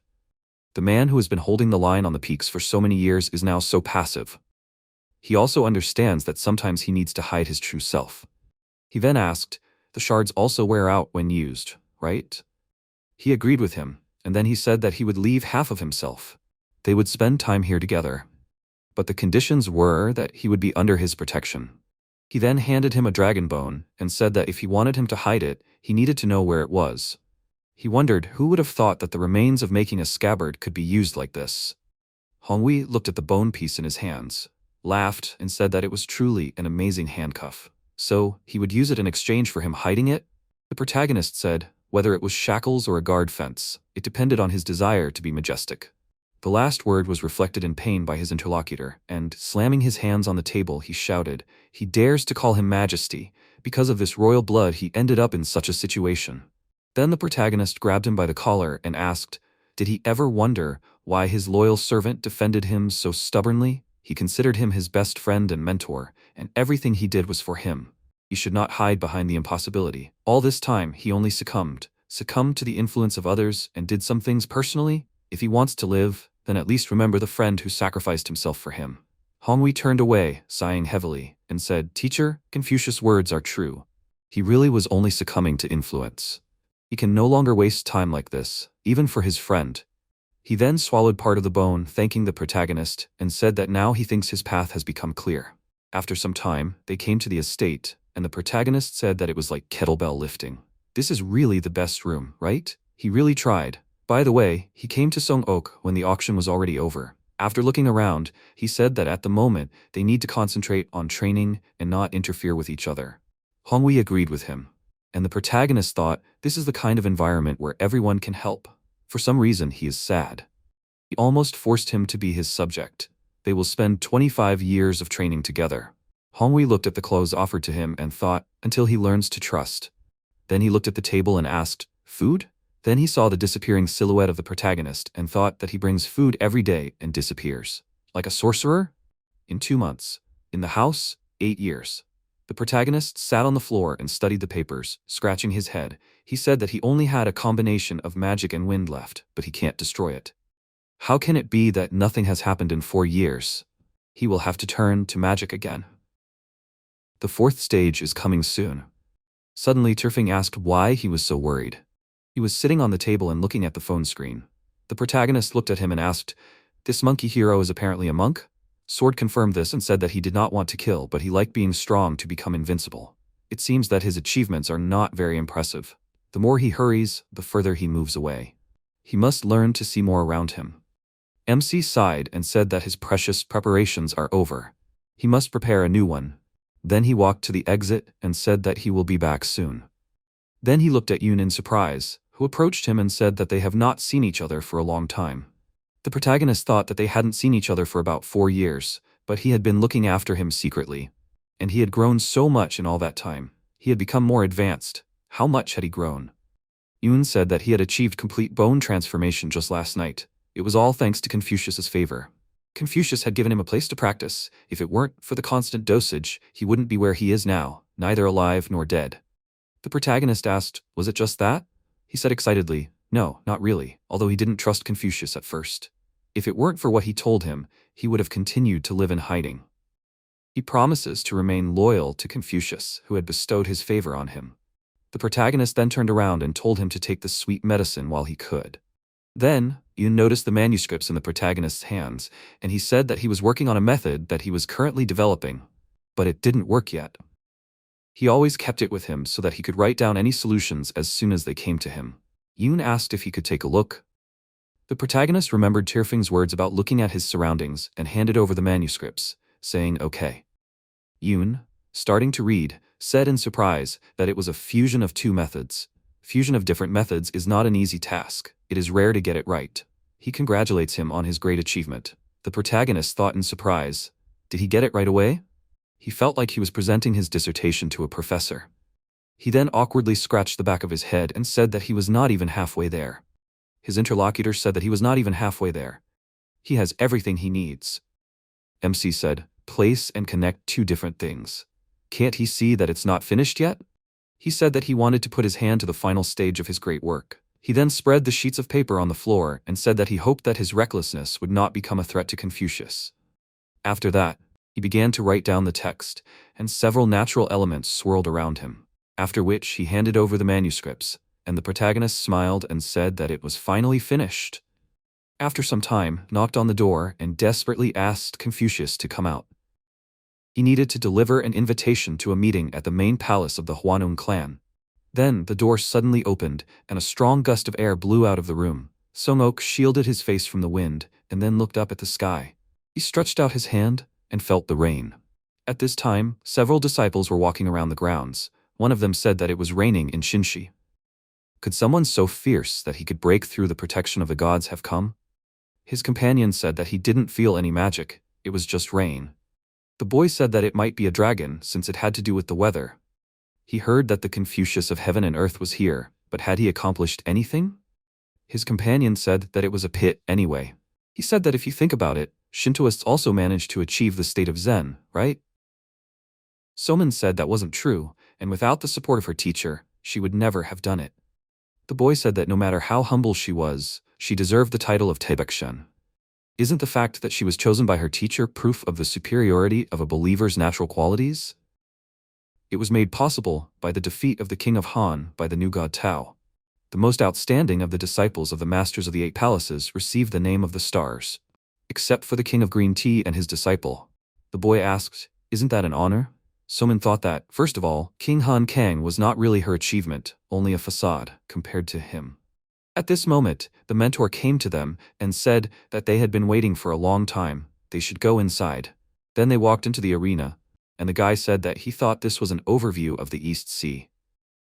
The man who has been holding the line on the peaks for so many years is now so passive. He also understands that sometimes he needs to hide his true self. He then asked, "The shards also wear out when used, right?" He agreed with him, and then he said that he would leave half of himself. They would spend time here together. But the conditions were that he would be under his protection. He then handed him a dragon bone and said that if he wanted him to hide it, he needed to know where it was. He wondered who would have thought that the remains of making a scabbard could be used like this. Hongwei looked at the bone piece in his hands, laughed, and said that it was truly an amazing handcuff. So, he would use it in exchange for him hiding it? The protagonist said, whether it was shackles or a guard fence, it depended on his desire to be majestic. The last word was reflected in pain by his interlocutor, and, slamming his hands on the table, he shouted, "He dares to call him Majesty. Because of this royal blood he ended up in such a situation." Then the protagonist grabbed him by the collar and asked, did he ever wonder why his loyal servant defended him so stubbornly? He considered him his best friend and mentor, and everything he did was for him. He should not hide behind the impossibility. All this time he only succumbed to the influence of others and did some things personally. If he wants to live, then at least remember the friend who sacrificed himself for him. Hongwei turned away, sighing heavily, and said, "Teacher, Confucius' words are true. He really was only succumbing to influence. He can no longer waste time like this, even for his friend." He then swallowed part of the bone, thanking the protagonist, and said that now he thinks his path has become clear. After some time, they came to the estate, and the protagonist said that it was like kettlebell lifting. "This is really the best room, right?" He really tried. By the way, he came to Song Ok when the auction was already over. After looking around, he said that at the moment, they need to concentrate on training and not interfere with each other. Hongwei agreed with him. And the protagonist thought, this is the kind of environment where everyone can help. For some reason, he is sad. He almost forced him to be his subject. They will spend 25 years of training together. Hongwei looked at the clothes offered to him and thought, until he learns to trust. Then he looked at the table and asked, "Food?" Then he saw the disappearing silhouette of the protagonist and thought that he brings food every day and disappears. Like a sorcerer? In 2 months. In the house, 8 years. The protagonist sat on the floor and studied the papers, scratching his head. He said that he only had a combination of magic and wind left, but he can't destroy it. How can it be that nothing has happened in 4 years? He will have to turn to magic again. The 4th stage is coming soon. Suddenly Turfing asked why he was so worried. He was sitting on the table and looking at the phone screen. The protagonist looked at him and asked, "This monkey hero is apparently a monk?" Sword confirmed this and said that he did not want to kill, but he liked being strong to become invincible. It seems that his achievements are not very impressive. The more he hurries, the further he moves away. He must learn to see more around him. MC sighed and said that his precious preparations are over. He must prepare a new one. Then he walked to the exit and said that he will be back soon. Then he looked at Yoon in surprise, who approached him and said that they have not seen each other for a long time. The protagonist thought that they hadn't seen each other for about 4 years, but he had been looking after him secretly. And he had grown so much in all that time. He had become more advanced. How much had he grown? Yoon said that he had achieved complete bone transformation just last night. It was all thanks to Confucius's favor. Confucius had given him a place to practice. If it weren't for the constant dosage, he wouldn't be where he is now, neither alive nor dead. The protagonist asked, "Was it just that?" He said excitedly, "No, not really," although he didn't trust Confucius at first. If it weren't for what he told him, he would have continued to live in hiding. He promises to remain loyal to Confucius, who had bestowed his favor on him. The protagonist then turned around and told him to take the sweet medicine while he could. Then, Yoon noticed the manuscripts in the protagonist's hands, and he said that he was working on a method that he was currently developing, but it didn't work yet. He always kept it with him so that he could write down any solutions as soon as they came to him. Yoon asked if he could take a look. The protagonist remembered Tirfing's words about looking at his surroundings and handed over the manuscripts, saying okay. Yoon, starting to read, said in surprise that it was a fusion of 2 methods. Fusion of different methods is not an easy task. It is rare to get it right. He congratulates him on his great achievement. The protagonist thought in surprise, Did he get it right away? He felt like he was presenting his dissertation to a professor. He then awkwardly scratched the back of his head and said that he was not even halfway there. His interlocutor said that he was not even halfway there. He has everything he needs. MC said, place and connect two different things. Can't he see that it's not finished yet? He said that he wanted to put his hand to the final stage of his great work. He then spread the sheets of paper on the floor and said that he hoped that his recklessness would not become a threat to Confucius. After that, he began to write down the text, and several natural elements swirled around him, after which he handed over the manuscripts, and the protagonist smiled and said that it was finally finished. After some time, knocked on the door and desperately asked Confucius to come out. He needed to deliver an invitation to a meeting at the main palace of the Huanung clan. Then the door suddenly opened, and a strong gust of air blew out of the room. Songok shielded his face from the wind, and then looked up at the sky. He stretched out his hand and felt the rain. At this time, several disciples were walking around the grounds. One of them said that it was raining in Shinshi. Could someone so fierce that he could break through the protection of the gods have come? His companion said that he didn't feel any magic, it was just rain. The boy said that it might be a dragon since it had to do with the weather. He heard that the Confucius of heaven and earth was here, but had he accomplished anything? His companion said that it was a pit anyway. He said that if you think about it, Shintoists also managed to achieve the state of Zen, right? Soman said that wasn't true, and without the support of her teacher, she would never have done it. The boy said that no matter how humble she was, she deserved the title of Taebakshen. Isn't the fact that she was chosen by her teacher proof of the superiority of a believer's natural qualities? It was made possible by the defeat of the king of Han by the new god Tao. The most outstanding of the disciples of the masters of the 8 palaces received the name of the stars. Except for the king of green tea and his disciple. The boy asked, isn't that an honor? Soman thought that, first of all, King Han Kang was not really her achievement, only a facade, compared to him. At this moment, the mentor came to them and said that they had been waiting for a long time, they should go inside. Then they walked into the arena, and the guy said that he thought this was an overview of the East Sea.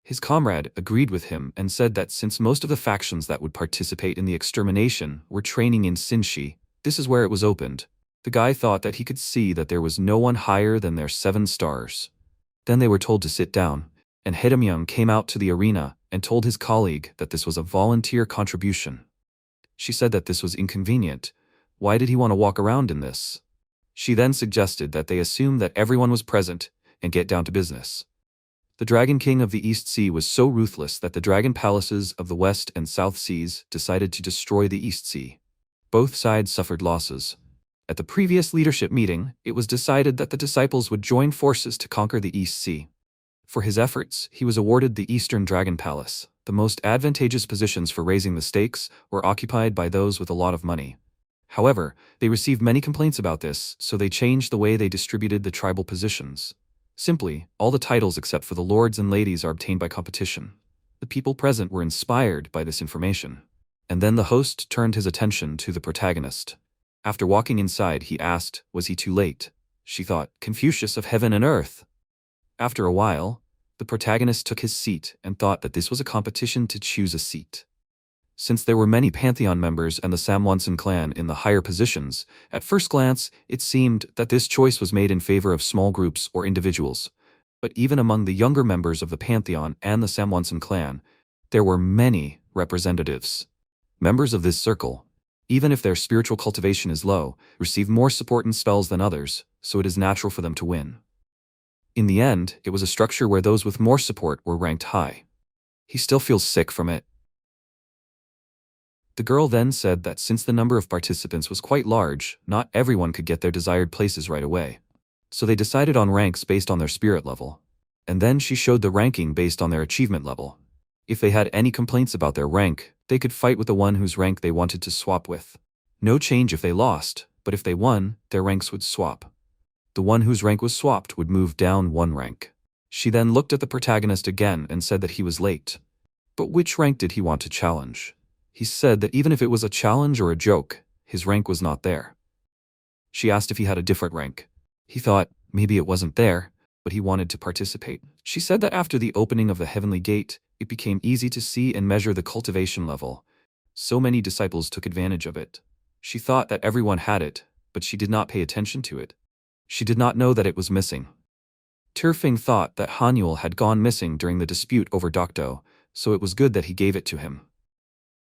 His comrade agreed with him and said that since most of the factions that would participate in the extermination were training in Sinshi, this is where it was opened. The guy thought that he could see that there was no one higher than their 7 stars. Then they were told to sit down, and Hedamyung came out to the arena and told his colleague that this was a volunteer contribution. She said that this was inconvenient. Why did he want to walk around in this? She then suggested that they assume that everyone was present and get down to business. The Dragon King of the East Sea was so ruthless that the dragon palaces of the West and South Seas decided to destroy the East Sea. Both sides suffered losses. At the previous leadership meeting, it was decided that the disciples would join forces to conquer the East Sea. For his efforts, he was awarded the Eastern Dragon Palace. The most advantageous positions for raising the stakes were occupied by those with a lot of money. However, they received many complaints about this, so they changed the way they distributed the tribal positions. Simply, all the titles except for the lords and ladies are obtained by competition. The people present were inspired by this information. And then the host turned his attention to the protagonist. After walking inside, he asked, was he too late? She thought, Confucius of heaven and earth. After a while, the protagonist took his seat and thought that this was a competition to choose a seat. Since there were many Pantheon members and the Samwonsan clan in the higher positions, at first glance, it seemed that this choice was made in favor of small groups or individuals. But even among the younger members of the Pantheon and the Samwonsan clan, there were many representatives. Members of this circle, even if their spiritual cultivation is low, receive more support in spells than others, so it is natural for them to win. In the end, it was a structure where those with more support were ranked high. He still feels sick from it. The girl then said that since the number of participants was quite large, not everyone could get their desired places right away. So they decided on ranks based on their spirit level. And then she showed the ranking based on their achievement level. If they had any complaints about their rank, they could fight with the one whose rank they wanted to swap with. No change if they lost, but if they won, their ranks would swap. The one whose rank was swapped would move down 1 rank. She then looked at the protagonist again and said that he was late. But which rank did he want to challenge? He said that even if it was a challenge or a joke, his rank was not there. She asked if he had a different rank. He thought maybe it wasn't there, but he wanted to participate. She said that after the opening of the heavenly gate, it became easy to see and measure the cultivation level. So many disciples took advantage of it. She thought that everyone had it, but she did not pay attention to it. She did not know that it was missing. Tirfing thought that Hanyul had gone missing during the dispute over Dokdo, so it was good that he gave it to him.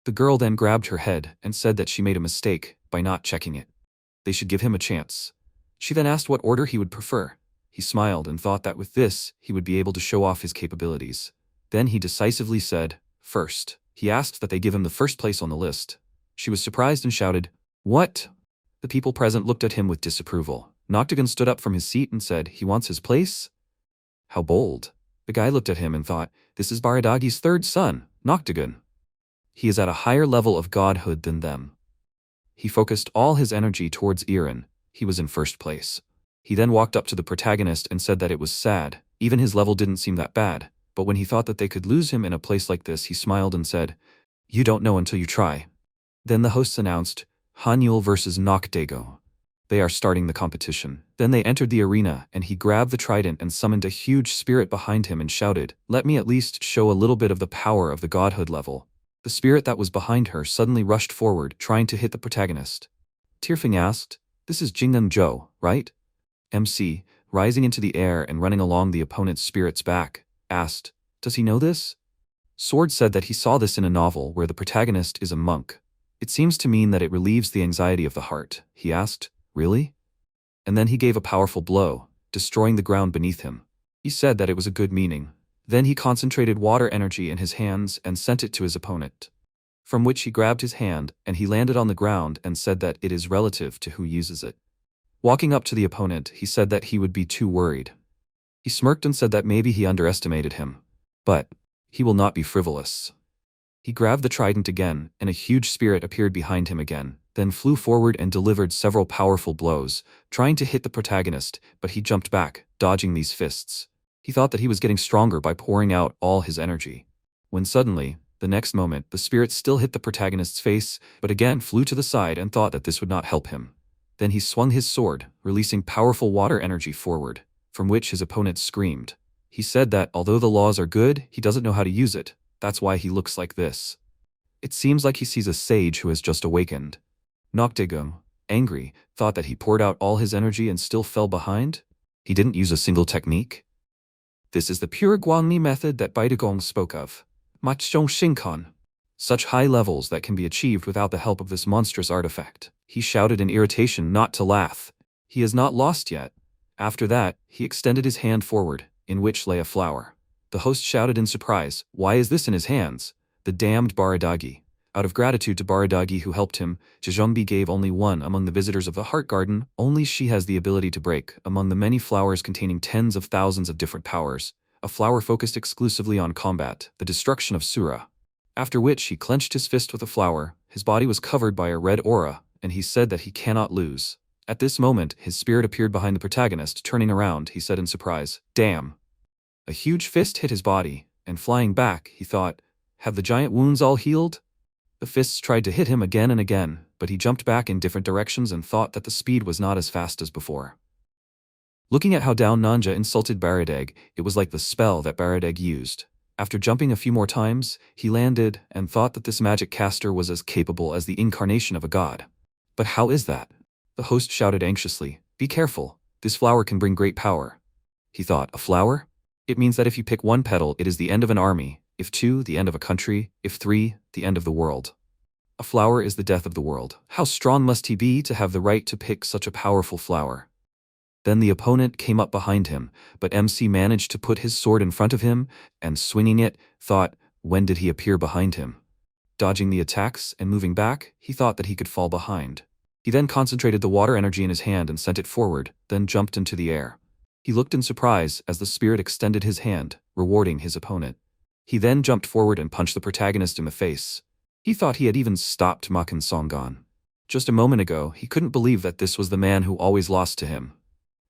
The girl then grabbed her head and said that she made a mistake by not checking it. They should give him a chance. She then asked what order he would prefer. He smiled and thought that with this, he would be able to show off his capabilities. Then he decisively said, first. He asked that they give him the first place on the list. She was surprised and shouted, "What?" The people present looked at him with disapproval. Noctigan stood up from his seat and said, "He wants his place?" How bold. The guy looked at him and thought, this is Baradagi's third son, Noctigan. He is at a higher level of godhood than them. He focused all his energy towards Irin. He was in first place. He then walked up to the protagonist and said that it was sad. Even his level didn't seem that bad. But when he thought that they could lose him in a place like this, he smiled and said, "You don't know until you try." Then the hosts announced, Hanyul versus Noctego. They are starting the competition. Then they entered the arena, and he grabbed the trident and summoned a huge spirit behind him and shouted, "Let me at least show a little bit of the power of the godhood level." The spirit that was behind her suddenly rushed forward, trying to hit the protagonist. Tirfing asked, "This is Jingnam Zhou, right?" MC, rising into the air and running along the opponent's spirit's back, asked, "Does he know this?" Sword said that he saw this in a novel where the protagonist is a monk. "It seems to mean that it relieves the anxiety of the heart." He asked, "Really?" And then he gave a powerful blow, destroying the ground beneath him. He said that it was a good meaning. Then he concentrated water energy in his hands and sent it to his opponent, from which he grabbed his hand and he landed on the ground and said that it is relative to who uses it. Walking up to the opponent, he said that he would be too worried. He smirked and said that maybe he underestimated him. But he will not be frivolous. He grabbed the trident again, and a huge spirit appeared behind him again, then flew forward and delivered several powerful blows, trying to hit the protagonist, but he jumped back, dodging these fists. He thought that he was getting stronger by pouring out all his energy. When suddenly, the next moment, the spirit still hit the protagonist's face, but again flew to the side and thought that this would not help him. Then he swung his sword, releasing powerful water energy forward, from which his opponent screamed. He said that although the laws are good, he doesn't know how to use it. That's why he looks like this. It seems like he sees a sage who has just awakened. Noctego, angry, thought that he poured out all his energy and still fell behind. He didn't use a single technique. This is the pure Guangmi method that Baidagong spoke of. Machzhong Shinkan. Such high levels that can be achieved without the help of this monstrous artifact. He shouted in irritation not to laugh. He is not lost yet. After that, he extended his hand forward, in which lay a flower. The host shouted in surprise, "Why is this in his hands?" The damned Baradagi. Out of gratitude to Baradagi who helped him, Jajombi gave only one among the visitors of the Heart Garden. Only she has the ability to break, among the many flowers containing tens of thousands of different powers, a flower focused exclusively on combat, the destruction of Asura. After which he clenched his fist with a flower, his body was covered by a red aura, and he said that he cannot lose. At this moment, his spirit appeared behind the protagonist. Turning around, he said in surprise, "Damn." A huge fist hit his body, and flying back, he thought, "Have the giant wounds all healed?" The fists tried to hit him again and again, but he jumped back in different directions and thought that the speed was not as fast as before. Looking at how down Nanja insulted Baradeg, it was like the spell that Baradeg used. After jumping a few more times, he landed and thought that this magic caster was as capable as the incarnation of a god. But how is that? The host shouted anxiously, "Be careful, this flower can bring great power." He thought, a flower? It means that if you pick one petal, it is the end of an army, if two, the end of a country, if three, the end of the world. A flower is the death of the world. How strong must he be to have the right to pick such a powerful flower? Then the opponent came up behind him, but MC managed to put his sword in front of him, and swinging it, thought, when did he appear behind him? Dodging the attacks and moving back, he thought that he could fall behind. He then concentrated the water energy in his hand and sent it forward, then jumped into the air. He looked in surprise as the spirit extended his hand, rewarding his opponent. He then jumped forward and punched the protagonist in the face. He thought he had even stopped Makan Songan. Just a moment ago, he couldn't believe that this was the man who always lost to him.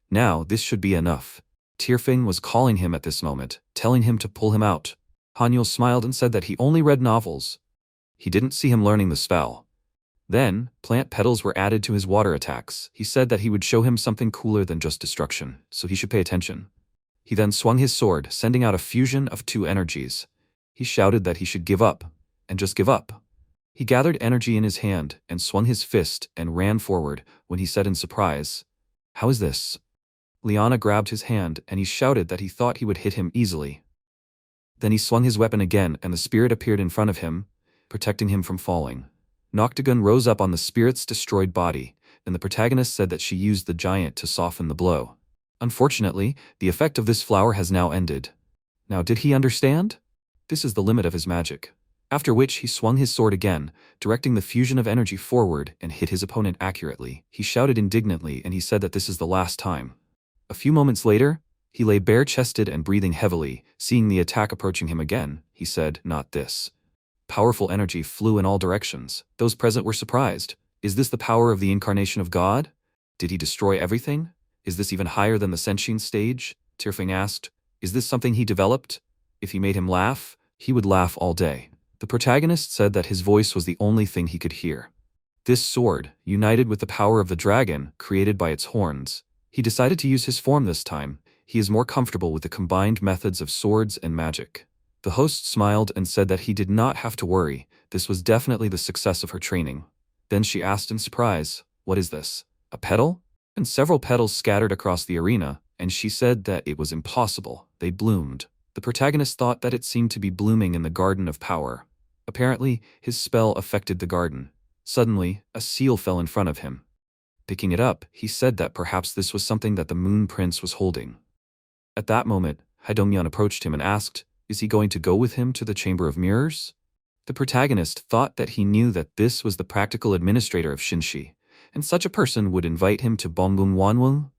Now, this should be enough. Tirfing was calling him at this moment, telling him to pull him out. Hanyul smiled and said that he only read novels. He didn't see him learning the spell. Then, plant petals were added to his water attacks. He said that he would show him something cooler than just destruction, so he should pay attention. He then swung his sword, sending out a fusion of two energies. He shouted that he should give up, and just give up. He gathered energy in his hand and swung his fist and ran forward when he said in surprise, "How is this?" Liana grabbed his hand and he shouted that he thought he would hit him easily. Then he swung his weapon again and the spirit appeared in front of him, protecting him from falling. Noctagon rose up on the spirit's destroyed body, and the protagonist said that she used the giant to soften the blow. Unfortunately, the effect of this flower has now ended. Now did he understand? This is the limit of his magic. After which he swung his sword again, directing the fusion of energy forward and hit his opponent accurately. He shouted indignantly and he said that this is the last time. A few moments later, he lay bare-chested and breathing heavily. Seeing the attack approaching him again, he said, "Not this." Powerful energy flew in all directions. Those present were surprised. Is this the power of the incarnation of God? Did he destroy everything? Is this even higher than the sentient stage? Tirfing asked. Is this something he developed? If he made him laugh, he would laugh all day. The protagonist said that his voice was the only thing he could hear. This sword, united with the power of the dragon created by its horns, he decided to use his form this time. He is more comfortable with the combined methods of swords and magic. The host smiled and said that he did not have to worry. This was definitely the success of her training. Then she asked in surprise, "What is this? A petal?" And several petals scattered across the arena, and she said that it was impossible. They bloomed. The protagonist thought that it seemed to be blooming in the Garden of Power. Apparently, his spell affected the garden. Suddenly, a seal fell in front of him. Picking it up, he said that perhaps this was something that the Moon Prince was holding. At that moment, Haidongmyeon approached him and asked, "Is he going to go with him to the Chamber of Mirrors?" The protagonist thought that he knew that this was the practical administrator of Shinshi, and such a person would invite him to Bongbung Wanwung.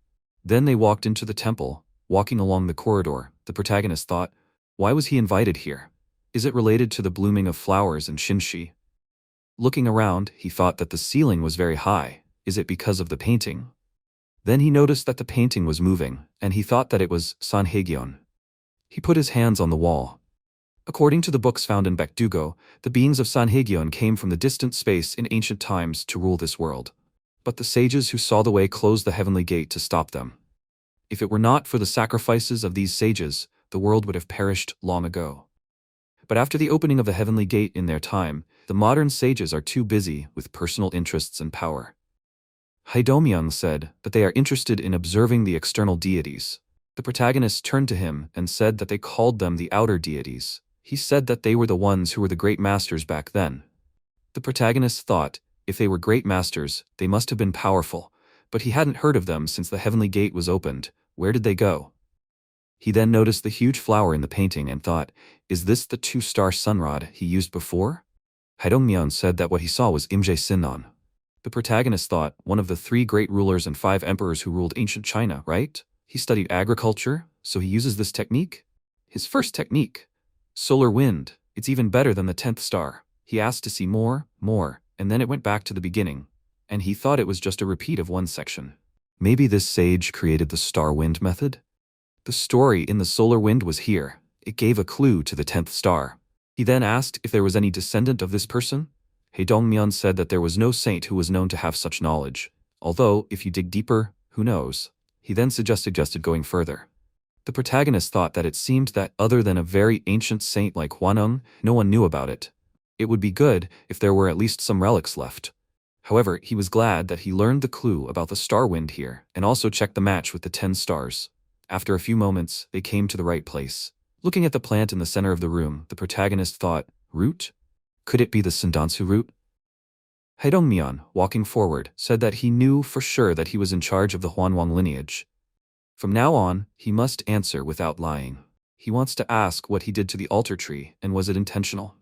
Then they walked into the temple. Walking along the corridor, the protagonist thought, why was he invited here? Is it related to the blooming of flowers in Shinshi? Looking around, he thought that the ceiling was very high. Is it because of the painting? Then he noticed that the painting was moving, and he thought that it was Sanhaegyeon. He put his hands on the wall. According to the books found in Baekdugo, the beings of Sanhaegyeon came from the distant space in ancient times to rule this world. But the sages who saw the way closed the heavenly gate to stop them. If it were not for the sacrifices of these sages, the world would have perished long ago. But after the opening of the heavenly gate in their time, the modern sages are too busy with personal interests and power. Haidongmyeon said that they are interested in observing the external deities. The protagonist turned to him and said that they called them the outer deities. He said that they were the ones who were the great masters back then. The protagonist thought, if they were great masters, they must have been powerful, but he hadn't heard of them since the heavenly gate was opened. Where did they go? He then noticed the huge flower in the painting and thought, is this the two-star sunrod he used before? Haidongmyeon said that what he saw was Imje Sinnon. The protagonist thought, one of the 3 great rulers and 5 emperors who ruled ancient China, right? He studied agriculture, so he uses this technique? His first technique. Solar wind. It's even better than the 10th star. He asked to see more, and then it went back to the beginning. And he thought it was just a repeat of one section. Maybe this sage created the star wind method? The story in the solar wind was here. It gave a clue to the 10th star. He then asked if there was any descendant of this person. Haidongmyeon said that there was no saint who was known to have such knowledge. Although, if you dig deeper, who knows? He then suggested going further. The protagonist thought that it seemed that other than a very ancient saint like Hwanung, no one knew about it. It would be good if there were at least some relics left. However, he was glad that he learned the clue about the star wind here, and also checked the match with the 10 stars. After a few moments, they came to the right place. Looking at the plant in the center of the room, the protagonist thought, root? Could it be the Sandansu root? Haidongmyeon, walking forward, said that he knew for sure that he was in charge of the Hwanwang lineage. From now on, he must answer without lying. He wants to ask what he did to the altar tree, and was it intentional?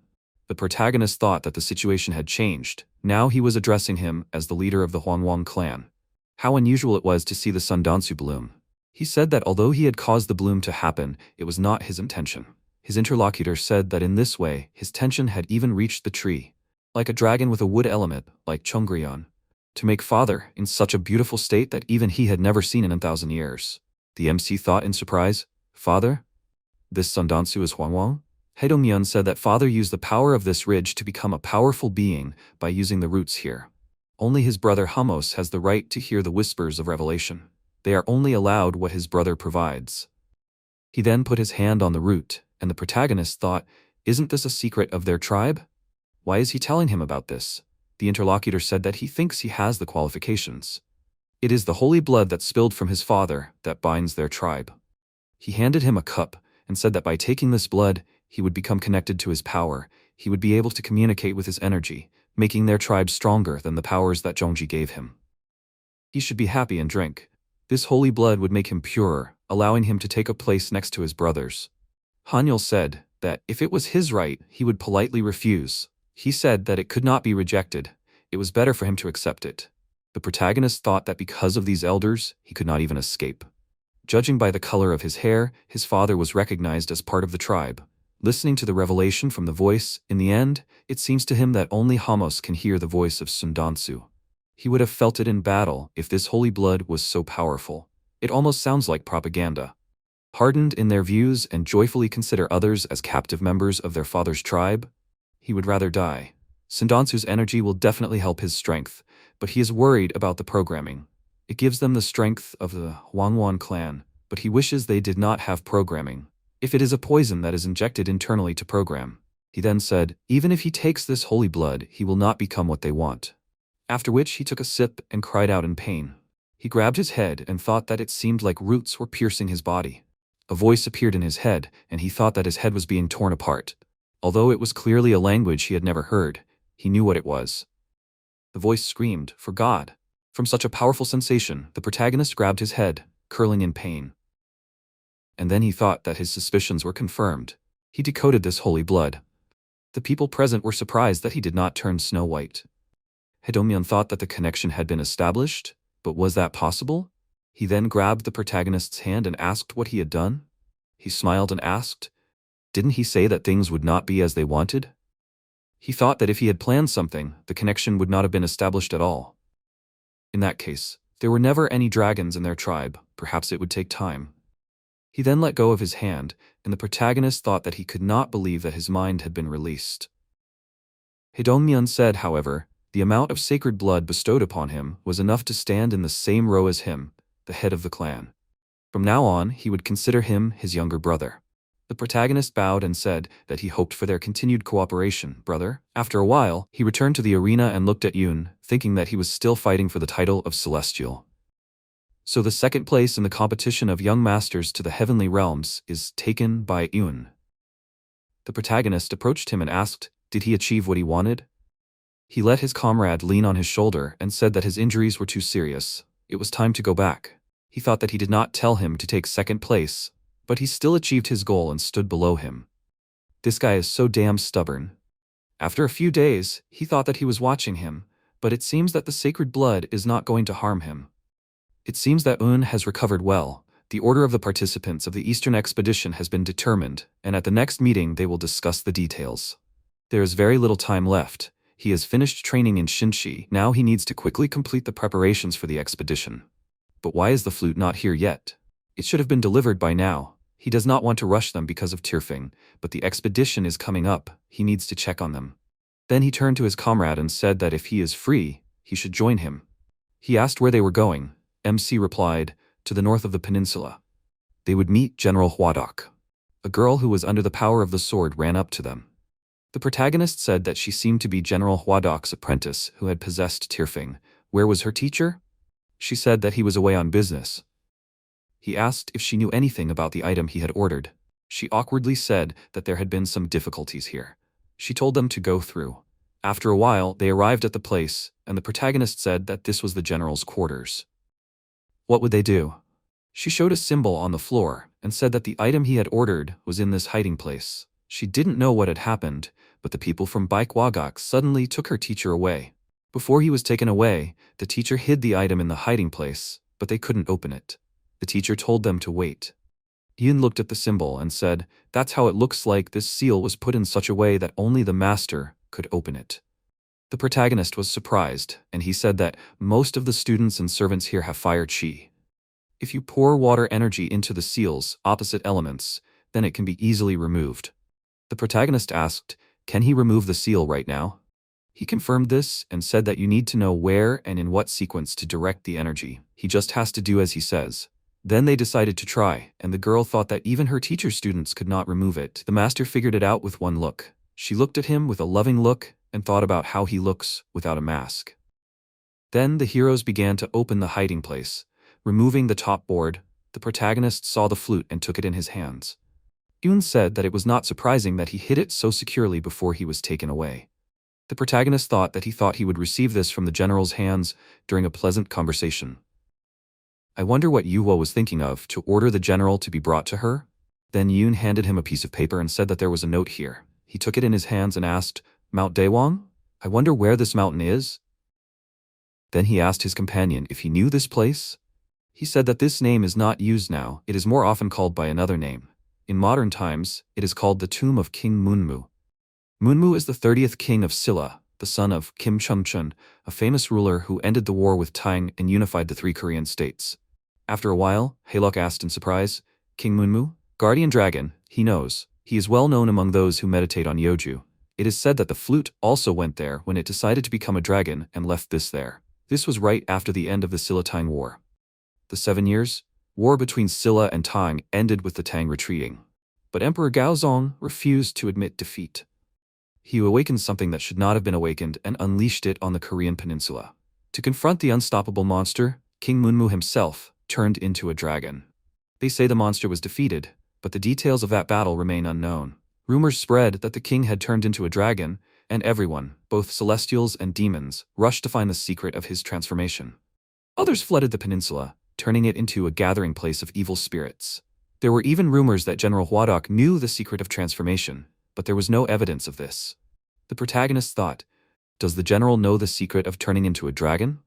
The protagonist thought that the situation had changed. Now he was addressing him as the leader of the Hwanwang clan. How unusual it was to see the Sandansu bloom. He said that although he had caused the bloom to happen, it was not his intention. His interlocutor said that in this way, his tension had even reached the tree. Like a dragon with a wood element, like Chongryeon. To make father in such a beautiful state that even he had never seen in 1,000 years. The MC thought in surprise, father? This Sandansu is Hwanwang? Haidongmyeon said that father used the power of this ridge to become a powerful being by using the roots here. Only his brother Hamos has the right to hear the whispers of revelation. They are only allowed what his brother provides. He then put his hand on the root, and the protagonist thought, isn't this a secret of their tribe? Why is he telling him about this? The interlocutor said that he thinks he has the qualifications. It is the holy blood that spilled from his father that binds their tribe. He handed him a cup and said that by taking this blood, he would become connected to his power. He would be able to communicate with his energy, making their tribe stronger than the powers that Zhongji gave him. He should be happy and drink. This holy blood would make him purer, allowing him to take a place next to his brothers. Hanyul said that if it was his right, he would politely refuse. He said that it could not be rejected. It was better for him to accept it. The protagonist thought that because of these elders, he could not even escape. Judging by the color of his hair, his father was recognized as part of the tribe. Listening to the revelation from the voice, in the end, it seems to him that only Hamos can hear the voice of Sundansu. He would have felt it in battle if this holy blood was so powerful. It almost sounds like propaganda. Hardened in their views and joyfully consider others as captive members of their father's tribe, he would rather die. Sundansu's energy will definitely help his strength, but he is worried about the programming. It gives them the strength of the Huangwan clan, but he wishes they did not have programming. If it is a poison that is injected internally to program, he then said, even if he takes this holy blood, he will not become what they want. After which he took a sip and cried out in pain. He grabbed his head and thought that it seemed like roots were piercing his body. A voice appeared in his head, and he thought that his head was being torn apart. Although it was clearly a language he had never heard, he knew what it was. The voice screamed, for God. From such a powerful sensation, the protagonist grabbed his head, curling in pain. And then he thought that his suspicions were confirmed. He decoded this holy blood. The people present were surprised that he did not turn Snow White. Hedomyeon thought that the connection had been established, but was that possible? He then grabbed the protagonist's hand and asked what he had done. He smiled and asked, didn't he say that things would not be as they wanted? He thought that if he had planned something, the connection would not have been established at all. In that case, there were never any dragons in their tribe, perhaps it would take time. He then let go of his hand, and the protagonist thought that he could not believe that his mind had been released. Hedomyeon said, however, the amount of sacred blood bestowed upon him was enough to stand in the same row as him, the head of the clan. From now on, he would consider him his younger brother. The protagonist bowed and said that he hoped for their continued cooperation, brother. After a while, he returned to the arena and looked at Yoon, thinking that he was still fighting for the title of Celestial. So the second place in the competition of young masters to the heavenly realms is taken by Yoon. The protagonist approached him and asked, did he achieve what he wanted? He let his comrade lean on his shoulder and said that his injuries were too serious. It was time to go back. He thought that he did not tell him to take second place, but he still achieved his goal and stood below him. This guy is so damn stubborn. After a few days, he thought that he was watching him, but it seems that the sacred blood is not going to harm him. It seems that Un has recovered well. The order of the participants of the Eastern expedition has been determined, and at the next meeting they will discuss the details. There is very little time left. He has finished training in Shinshi, now he needs to quickly complete the preparations for the expedition. But why is the flute not here yet? It should have been delivered by now. He does not want to rush them because of Tirfing, but the expedition is coming up, he needs to check on them. Then he turned to his comrade and said that if he is free, he should join him. He asked where they were going. MC replied, to the north of the peninsula. They would meet General Huadok. A girl who was under the power of the sword ran up to them. The protagonist said that she seemed to be General Huadok's apprentice who had possessed Tirfing. Where was her teacher? She said that he was away on business. He asked if she knew anything about the item he had ordered. She awkwardly said that there had been some difficulties here. She told them to go through. After a while, they arrived at the place, and the protagonist said that this was the general's quarters. What would they do? She showed a symbol on the floor and said that the item he had ordered was in this hiding place. She didn't know what had happened, but the people from Baikwagak suddenly took her teacher away. Before he was taken away, the teacher hid the item in the hiding place, but they couldn't open it. The teacher told them to wait. Ian looked at the symbol and said, that's how it looks like this seal was put in such a way that only the master could open it. The protagonist was surprised, and he said that most of the students and servants here have fire chi. If you pour water energy into the seal's opposite elements, then it can be easily removed. The protagonist asked, can he remove the seal right now? He confirmed this and said that you need to know where and in what sequence to direct the energy. He just has to do as he says. Then they decided to try, and the girl thought that even her teacher's students could not remove it. The master figured it out with one look. She looked at him with a loving look and thought about how he looks without a mask. Then the heroes began to open the hiding place. Removing the top board, the protagonist saw the flute and took it in his hands. Yoon said that it was not surprising that he hid it so securely before he was taken away. The protagonist thought that he would receive this from the general's hands during a pleasant conversation. I wonder what Yuhua was thinking of to order the general to be brought to her? Then Yoon handed him a piece of paper and said that there was a note here. He took it in his hands and asked, Mount Daewang? I wonder where this mountain is? Then he asked his companion if he knew this place. He said that this name is not used now, it is more often called by another name. In modern times, it is called the Tomb of King Munmu. Munmu is the 30th king of Silla, the son of Kim Chungchun, a famous ruler who ended the war with Tang and unified the three Korean states. After a while, Haelok asked in surprise, King Munmu? Guardian Dragon, he knows. He is well known among those who meditate on Yeoju. It is said that the flute also went there when it decided to become a dragon and left this there. This was right after the end of the Silla-Tang War. The 7 years, war between Silla and Tang ended with the Tang retreating. But Emperor Gaozong refused to admit defeat. He awakened something that should not have been awakened and unleashed it on the Korean peninsula. To confront the unstoppable monster, King Munmu himself turned into a dragon. They say the monster was defeated, but the details of that battle remain unknown. Rumors spread that the king had turned into a dragon, and everyone, both celestials and demons, rushed to find the secret of his transformation. Others flooded the peninsula, turning it into a gathering place of evil spirits. There were even rumors that General Hwadok knew the secret of transformation, but there was no evidence of this. The protagonist thought, does the general know the secret of turning into a dragon?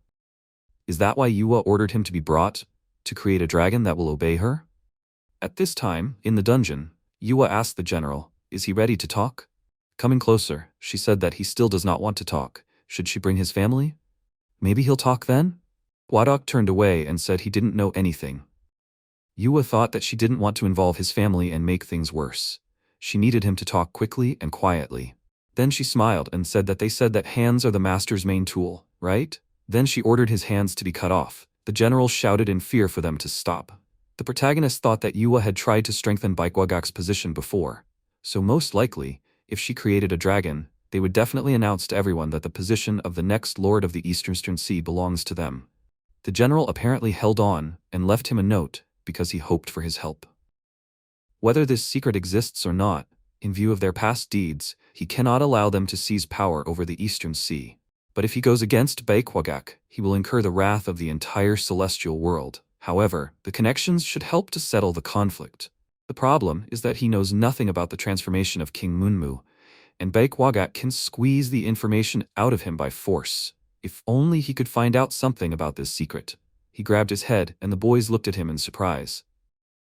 Is that why Yuhua ordered him to be brought, to create a dragon that will obey her? At this time, in the dungeon, Yuhua asked the general, is he ready to talk? Coming closer, she said that he still does not want to talk. Should she bring his family? Maybe he'll talk then? Hwadok turned away and said he didn't know anything. Yuhua thought that she didn't want to involve his family and make things worse. She needed him to talk quickly and quietly. Then she smiled and said that they said that hands are the master's main tool, right? Then she ordered his hands to be cut off. The general shouted in fear for them to stop. The protagonist thought that Yuhua had tried to strengthen Baekwagak's position before, so most likely, if she created a dragon, they would definitely announce to everyone that the position of the next lord of the Eastern Sea belongs to them. The general apparently held on and left him a note because he hoped for his help. Whether this secret exists or not, in view of their past deeds, he cannot allow them to seize power over the Eastern Sea. But if he goes against Baekwagak, he will incur the wrath of the entire celestial world. However, the connections should help to settle the conflict. The problem is that he knows nothing about the transformation of King Munmu, and Baekwagak can squeeze the information out of him by force. If only he could find out something about this secret. He grabbed his head and the boys looked at him in surprise.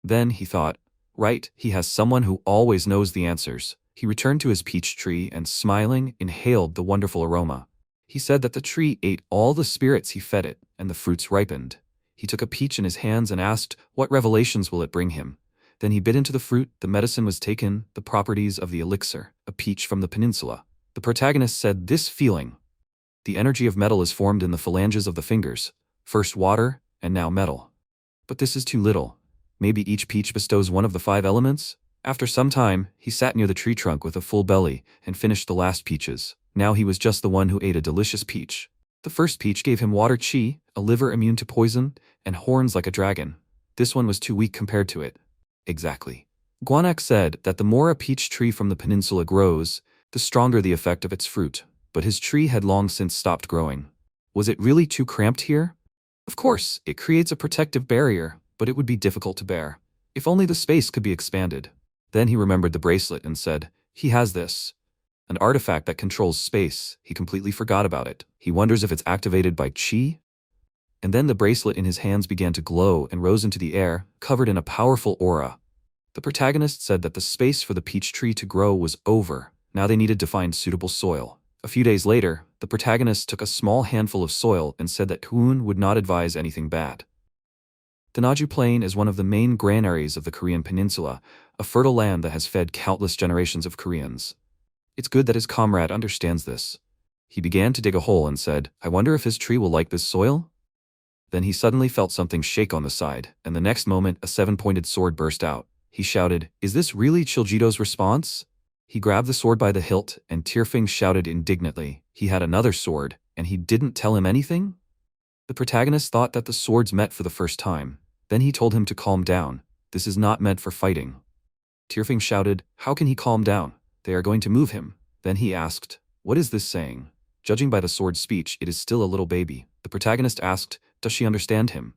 Then he thought, right, he has someone who always knows the answers. He returned to his peach tree and, smiling, inhaled the wonderful aroma. He said that the tree ate all the spirits he fed it, and the fruits ripened. He took a peach in his hands and asked, what revelations will it bring him? Then he bit into the fruit, the medicine was taken, the properties of the elixir, a peach from the peninsula. The protagonist said, this feeling. The energy of metal is formed in the phalanges of the fingers, first water, and now metal. But this is too little. Maybe each peach bestows one of the 5 elements? After some time, he sat near the tree trunk with a full belly and finished the last peaches. Now he was just the one who ate a delicious peach. The first peach gave him water chi, a liver immune to poison, and horns like a dragon. This one was too weak compared to it. Exactly. Guanak said that the more a peach tree from the peninsula grows, the stronger the effect of its fruit. But his tree had long since stopped growing. Was it really too cramped here? Of course, it creates a protective barrier, but it would be difficult to bear. If only the space could be expanded. Then he remembered the bracelet and said, he has this. An artifact that controls space. He completely forgot about it. He wonders if it's activated by chi? And then the bracelet in his hands began to glow and rose into the air, covered in a powerful aura. The protagonist said that the space for the peach tree to grow was over. Now they needed to find suitable soil. A few days later, the protagonist took a small handful of soil and said that Kuun would not advise anything bad. The Naju Plain is one of the main granaries of the Korean peninsula, a fertile land that has fed countless generations of Koreans. It's good that his comrade understands this. He began to dig a hole and said, I wonder if his tree will like this soil? Then he suddenly felt something shake on the side, and the next moment a 7-pointed sword burst out. He shouted, is this really Chiljito's response? He grabbed the sword by the hilt, and Tirfing shouted indignantly, he had another sword, and he didn't tell him anything? The protagonist thought that the swords met for the first time. Then he told him to calm down. This is not meant for fighting. Tirfing shouted, how can he calm down? They are going to move him. Then he asked, what is this saying? Judging by the sword's speech, it is still a little baby. The protagonist asked, does she understand him?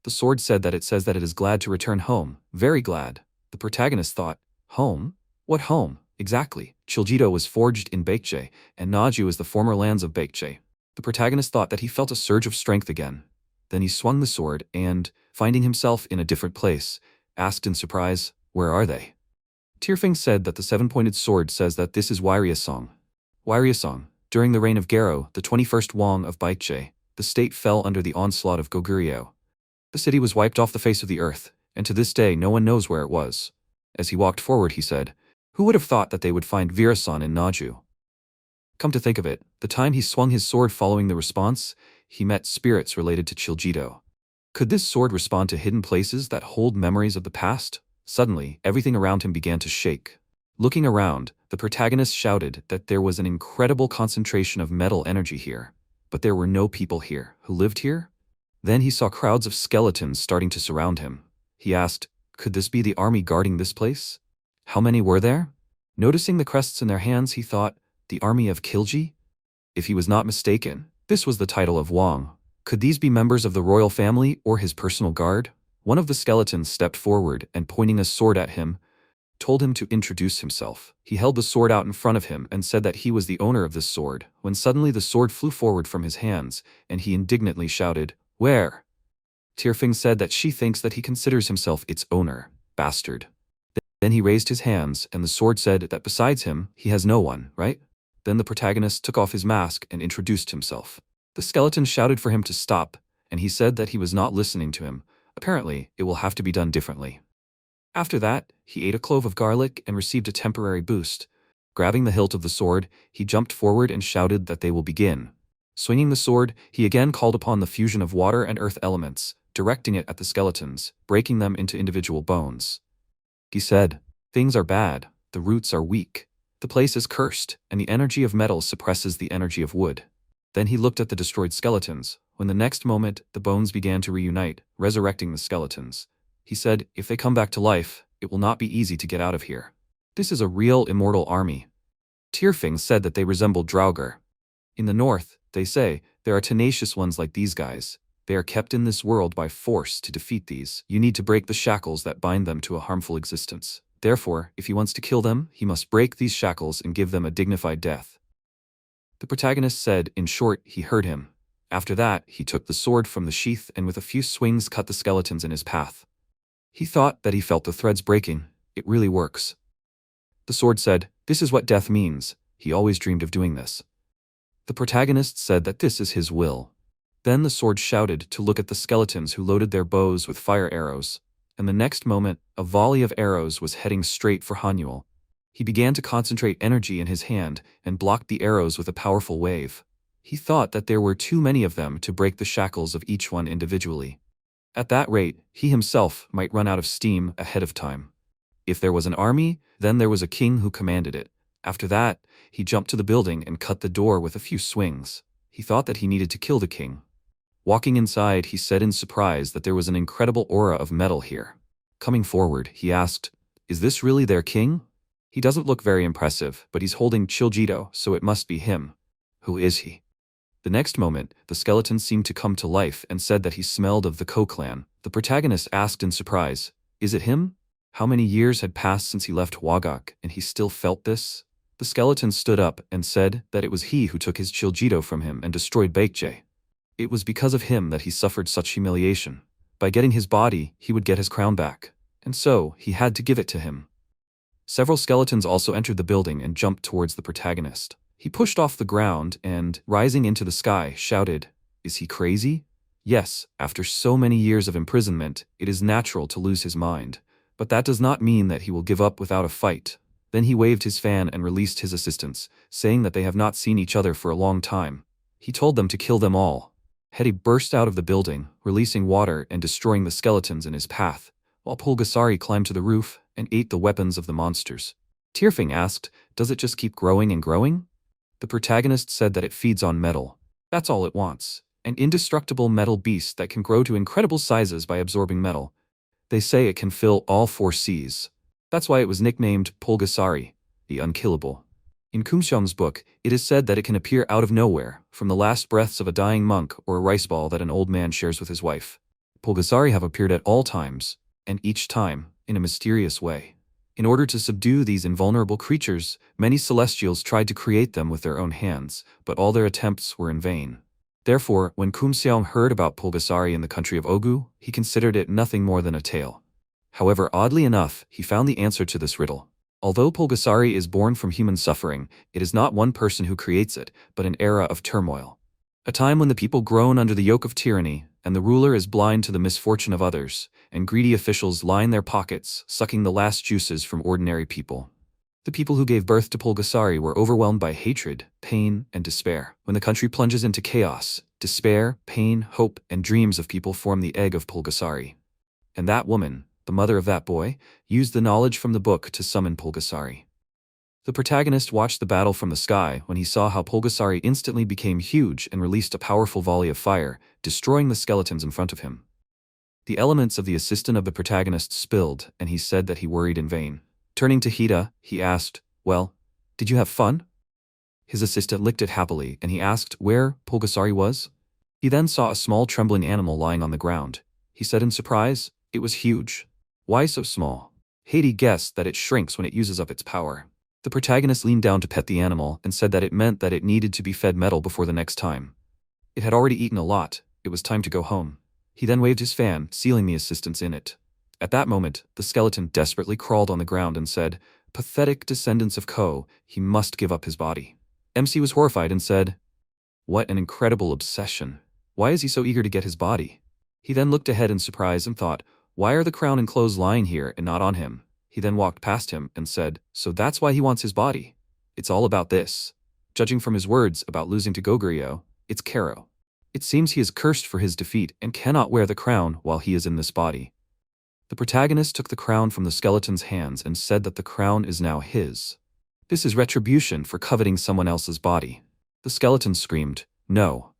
The sword said that it says that it is glad to return home. Very glad. The protagonist thought, home? What home? Exactly. Chiljido was forged in Baekje, and Naju is the former lands of Baekje. The protagonist thought that he felt a surge of strength again. Then he swung the sword and, finding himself in a different place, asked in surprise, where are they? Tirfing said that the seven-pointed sword says that this is Wariasong. Wariasong. During the reign of Garo, the 21st Wang of Baekje, the state fell under the onslaught of Goguryeo. The city was wiped off the face of the earth, and to this day no one knows where it was. As he walked forward he said, who would have thought that they would find Virasan in Naju? Come to think of it, the time he swung his sword following the response, he met spirits related to Chiljido. Could this sword respond to hidden places that hold memories of the past? Suddenly, everything around him began to shake. Looking around, the protagonist shouted that there was an incredible concentration of metal energy here. But there were no people here who lived here? Then he saw crowds of skeletons starting to surround him. He asked, could this be the army guarding this place? How many were there? Noticing the crests in their hands, he thought, the army of Kilji? If he was not mistaken, this was the title of Wang. Could these be members of the royal family or his personal guard? One of the skeletons stepped forward and, pointing a sword at him, told him to introduce himself. He held the sword out in front of him and said that he was the owner of this sword, when suddenly the sword flew forward from his hands, and he indignantly shouted, where? Tirfing said that she thinks that he considers himself its owner. Bastard. Then he raised his hands, and the sword said that besides him, he has no one, right? Then the protagonist took off his mask and introduced himself. The skeleton shouted for him to stop, and he said that he was not listening to him. Apparently, it will have to be done differently. After that, he ate a clove of garlic and received a temporary boost. Grabbing the hilt of the sword, he jumped forward and shouted that they will begin. Swinging the sword, he again called upon the fusion of water and earth elements, directing it at the skeletons, breaking them into individual bones. He said, things are bad, the roots are weak, the place is cursed, and the energy of metal suppresses the energy of wood. Then he looked at the destroyed skeletons, when the next moment the bones began to reunite, resurrecting the skeletons. He said, if they come back to life, it will not be easy to get out of here. This is a real immortal army. Tirfing said that they resembled Draugr. In the north, they say, there are tenacious ones like these guys. They are kept in this world by force. To defeat these, you need to break the shackles that bind them to a harmful existence. Therefore, if he wants to kill them, he must break these shackles and give them a dignified death. The protagonist said, in short, he heard him. After that, he took the sword from the sheath and with a few swings cut the skeletons in his path. He thought that he felt the threads breaking. It really works. The sword said, this is what death means. He always dreamed of doing this. The protagonist said that this is his will. Then the sword shouted to look at the skeletons who loaded their bows with fire arrows, and the next moment, a volley of arrows was heading straight for Hanuel. He began to concentrate energy in his hand and blocked the arrows with a powerful wave. He thought that there were too many of them to break the shackles of each one individually. At that rate, he himself might run out of steam ahead of time. If there was an army, then there was a king who commanded it. After that, he jumped to the building and cut the door with a few swings. He thought that he needed to kill the king. Walking inside, he said in surprise that there was an incredible aura of metal here. Coming forward, he asked, is this really their king? He doesn't look very impressive, but he's holding Chiljido, so it must be him. Who is he? The next moment, the skeleton seemed to come to life and said that he smelled of the Ko clan. The protagonist asked in surprise, is it him? How many years had passed since he left Wagak, and he still felt this? The skeleton stood up and said that it was he who took his Chiljido from him and destroyed Baekje. It was because of him that he suffered such humiliation. By getting his body, he would get his crown back, and so he had to give it to him. Several skeletons also entered the building and jumped towards the protagonist. He pushed off the ground and, rising into the sky, shouted, is he crazy? Yes, after so many years of imprisonment, it is natural to lose his mind. But that does not mean that he will give up without a fight. Then he waved his fan and released his assistants, saying that they have not seen each other for a long time. He told them to kill them all. Hedi burst out of the building, releasing water and destroying the skeletons in his path, while Pulgasari climbed to the roof and ate the weapons of the monsters. Tirfing asked, does it just keep growing and growing? The protagonist said that it feeds on metal. That's all it wants. an indestructible metal beast that can grow to incredible sizes by absorbing metal. They say it can fill all 4 seas. That's why it was nicknamed Pulgasari, the unkillable. In Kumseong's book, it is said that it can appear out of nowhere, from the last breaths of a dying monk or a rice ball that an old man shares with his wife. Pulgasari have appeared at all times, and each time, in a mysterious way. In order to subdue these invulnerable creatures, many celestials tried to create them with their own hands, but all their attempts were in vain. Therefore, when Kumseong heard about Pulgasari in the country of Ogu, he considered it nothing more than a tale. However, oddly enough, he found the answer to this riddle. Although Pulgasari is born from human suffering, it is not one person who creates it, but an era of turmoil. A time when the people groan under the yoke of tyranny, and the ruler is blind to the misfortune of others, and greedy officials line their pockets, sucking the last juices from ordinary people. The people who gave birth to Pulgasari were overwhelmed by hatred, pain, and despair. When the country plunges into chaos, despair, pain, hope, and dreams of people form the egg of Pulgasari. And that woman, the mother of that boy, used the knowledge from the book to summon Pulgasari. The protagonist watched the battle from the sky when he saw how Pulgasari instantly became huge and released a powerful volley of fire, destroying the skeletons in front of him. The elements of the assistant of the protagonist spilled, and he said that he worried in vain. Turning to Hida, he asked, "Well, did you have fun?" His assistant licked it happily, and he asked where Pulgasari was. He then saw a small trembling animal lying on the ground. He said in surprise, "It was huge. Why so small?" Hida guessed that it shrinks when it uses up its power. The protagonist leaned down to pet the animal and said that it meant that it needed to be fed metal before the next time. It had already eaten a lot, it was time to go home. He then waved his fan, sealing the assistants in it. At that moment, the skeleton desperately crawled on the ground and said, "Pathetic descendants of Ko, he must give up his body." MC was horrified and said, "What an incredible obsession. Why is he so eager to get his body?" He then looked ahead in surprise and thought, "Why are the crown and clothes lying here and not on him?" He then walked past him and said, "So that's why he wants his body. It's all about this." Judging from his words about losing to Goguryeo, it's Kero. It seems he is cursed for his defeat and cannot wear the crown while he is in this body. The protagonist took the crown from the skeleton's hands and said that the crown is now his. This is retribution for coveting someone else's body. The skeleton screamed, "No."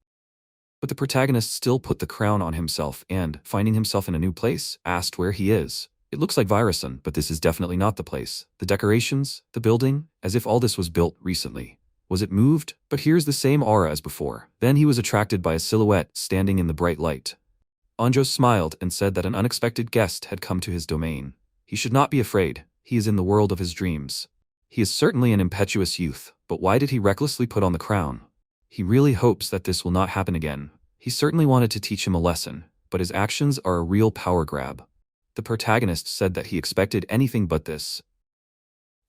But the protagonist still put the crown on himself and, finding himself in a new place, asked where he is. It looks like Viruson, but this is definitely not the place. The decorations, the building, as if all this was built recently. Was it moved? But here's the same aura as before. Then he was attracted by a silhouette standing in the bright light. Anjo smiled and said that an unexpected guest had come to his domain. He should not be afraid. He is in the world of his dreams. He is certainly an impetuous youth, but why did he recklessly put on the crown? He really hopes that this will not happen again. He certainly wanted to teach him a lesson, but his actions are a real power grab. The protagonist said that he expected anything but this.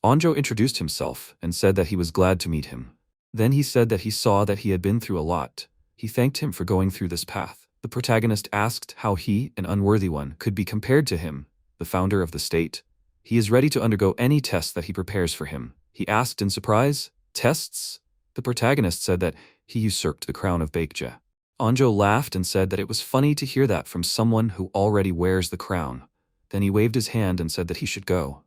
Anjo introduced himself and said that he was glad to meet him. Then he said that he saw that he had been through a lot. He thanked him for going through this path. The protagonist asked how he, an unworthy one, could be compared to him, the founder of the state. He is ready to undergo any test that he prepares for him. He asked in surprise, "Tests?" The protagonist said that he usurped the crown of Baekje. Anjo laughed and said that it was funny to hear that from someone who already wears the crown. Then he waved his hand and said that he should go.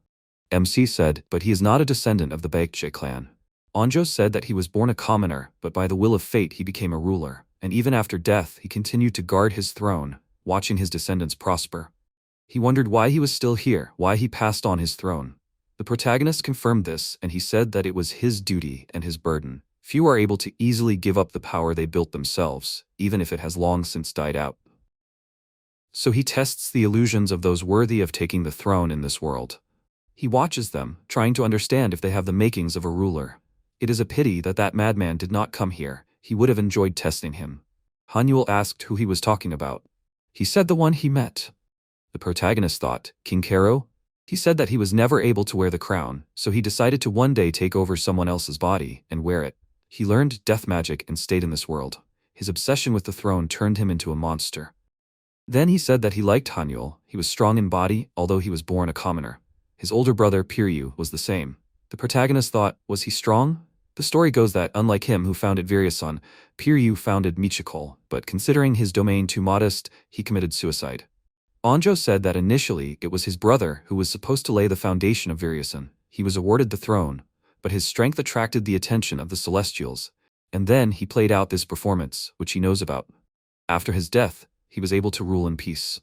MC said, but he is not a descendant of the Baekje clan. Anjo said that he was born a commoner, but by the will of fate he became a ruler, and even after death he continued to guard his throne, watching his descendants prosper. He wondered why he was still here, why he passed on his throne. The protagonist confirmed this, and he said that it was his duty and his burden. Few are able to easily give up the power they built themselves, even if it has long since died out. So he tests the illusions of those worthy of taking the throne in this world. He watches them, trying to understand if they have the makings of a ruler. It is a pity that that madman did not come here. He would have enjoyed testing him. Hanyul asked who he was talking about. He said the one he met. The protagonist thought, King Kero? He said that he was never able to wear the crown, so he decided to one day take over someone else's body and wear it. He learned death magic and stayed in this world. His obsession with the throne turned him into a monster. Then he said that he liked Hanyul. He was strong in body, although he was born a commoner. His older brother, Piryu, was the same. The protagonist thought, was he strong? The story goes that, unlike him who founded Viryasan, Piryu founded Michikol, but considering his domain too modest, he committed suicide. Anjo said that initially it was his brother who was supposed to lay the foundation of Viryasan. He was awarded the throne, but his strength attracted the attention of the Celestials, and then he played out this performance, which he knows about. After his death, he was able to rule in peace.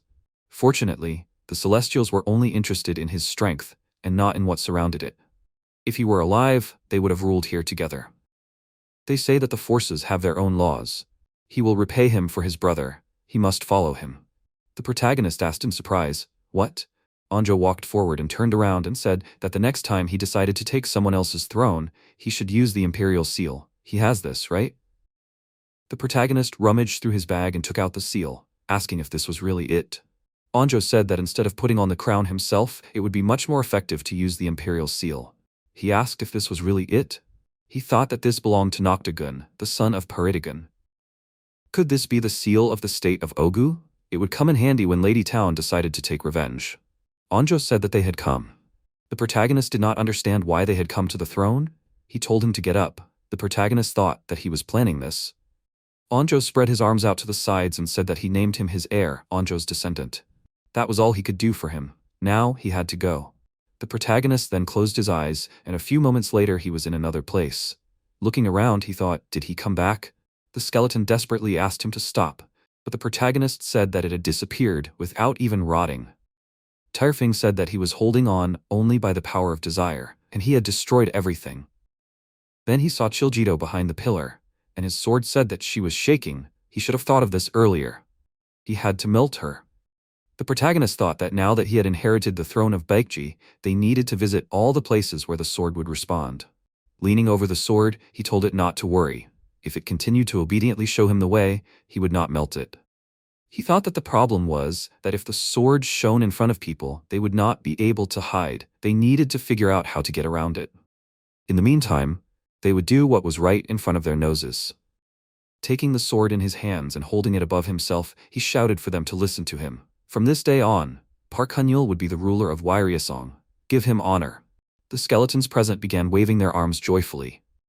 Fortunately, the Celestials were only interested in his strength and not in what surrounded it. If he were alive, they would have ruled here together. They say that the forces have their own laws. He will repay him for his brother. He must follow him. The protagonist asked in surprise, "What?" Anjo walked forward and turned around and said that the next time he decided to take someone else's throne, he should use the Imperial Seal. He has this, right? The protagonist rummaged through his bag and took out the seal, asking if this was really it. Anjo said that instead of putting on the crown himself, it would be much more effective to use the Imperial Seal. He asked if this was really it. He thought that this belonged to Noctagon, the son of Paritagon. Could this be the seal of the state of Ogu? It would come in handy when Lady Town decided to take revenge. Anjo said that they had come. The protagonist did not understand why they had come to the throne. He told him to get up. The protagonist thought that he was planning this. Anjo spread his arms out to the sides and said that he named him his heir, Anjo's descendant. That was all he could do for him. Now he had to go. The protagonist then closed his eyes, and a few moments later he was in another place. Looking around, he thought, did he come back? The skeleton desperately asked him to stop, but the protagonist said that it had disappeared without even rotting. Tirefing said that he was holding on only by the power of desire, and he had destroyed everything. Then he saw Chiljito behind the pillar, and his sword said that she was shaking. He should have thought of this earlier. He had to melt her. The protagonist thought that now that he had inherited the throne of Baekji, they needed to visit all the places where the sword would respond. Leaning over the sword, he told it not to worry. If it continued to obediently show him the way, he would not melt it. He thought that the problem was that if the sword shone in front of people, they would not be able to hide. They needed to figure out how to get around it. In the meantime, they would do what was right in front of their noses. Taking the sword in his hands and holding it above himself, he shouted for them to listen to him. From this day on, Park Hunyul would be the ruler of Wyrieasong. Give him honor. The skeletons present began waving their arms joyfully.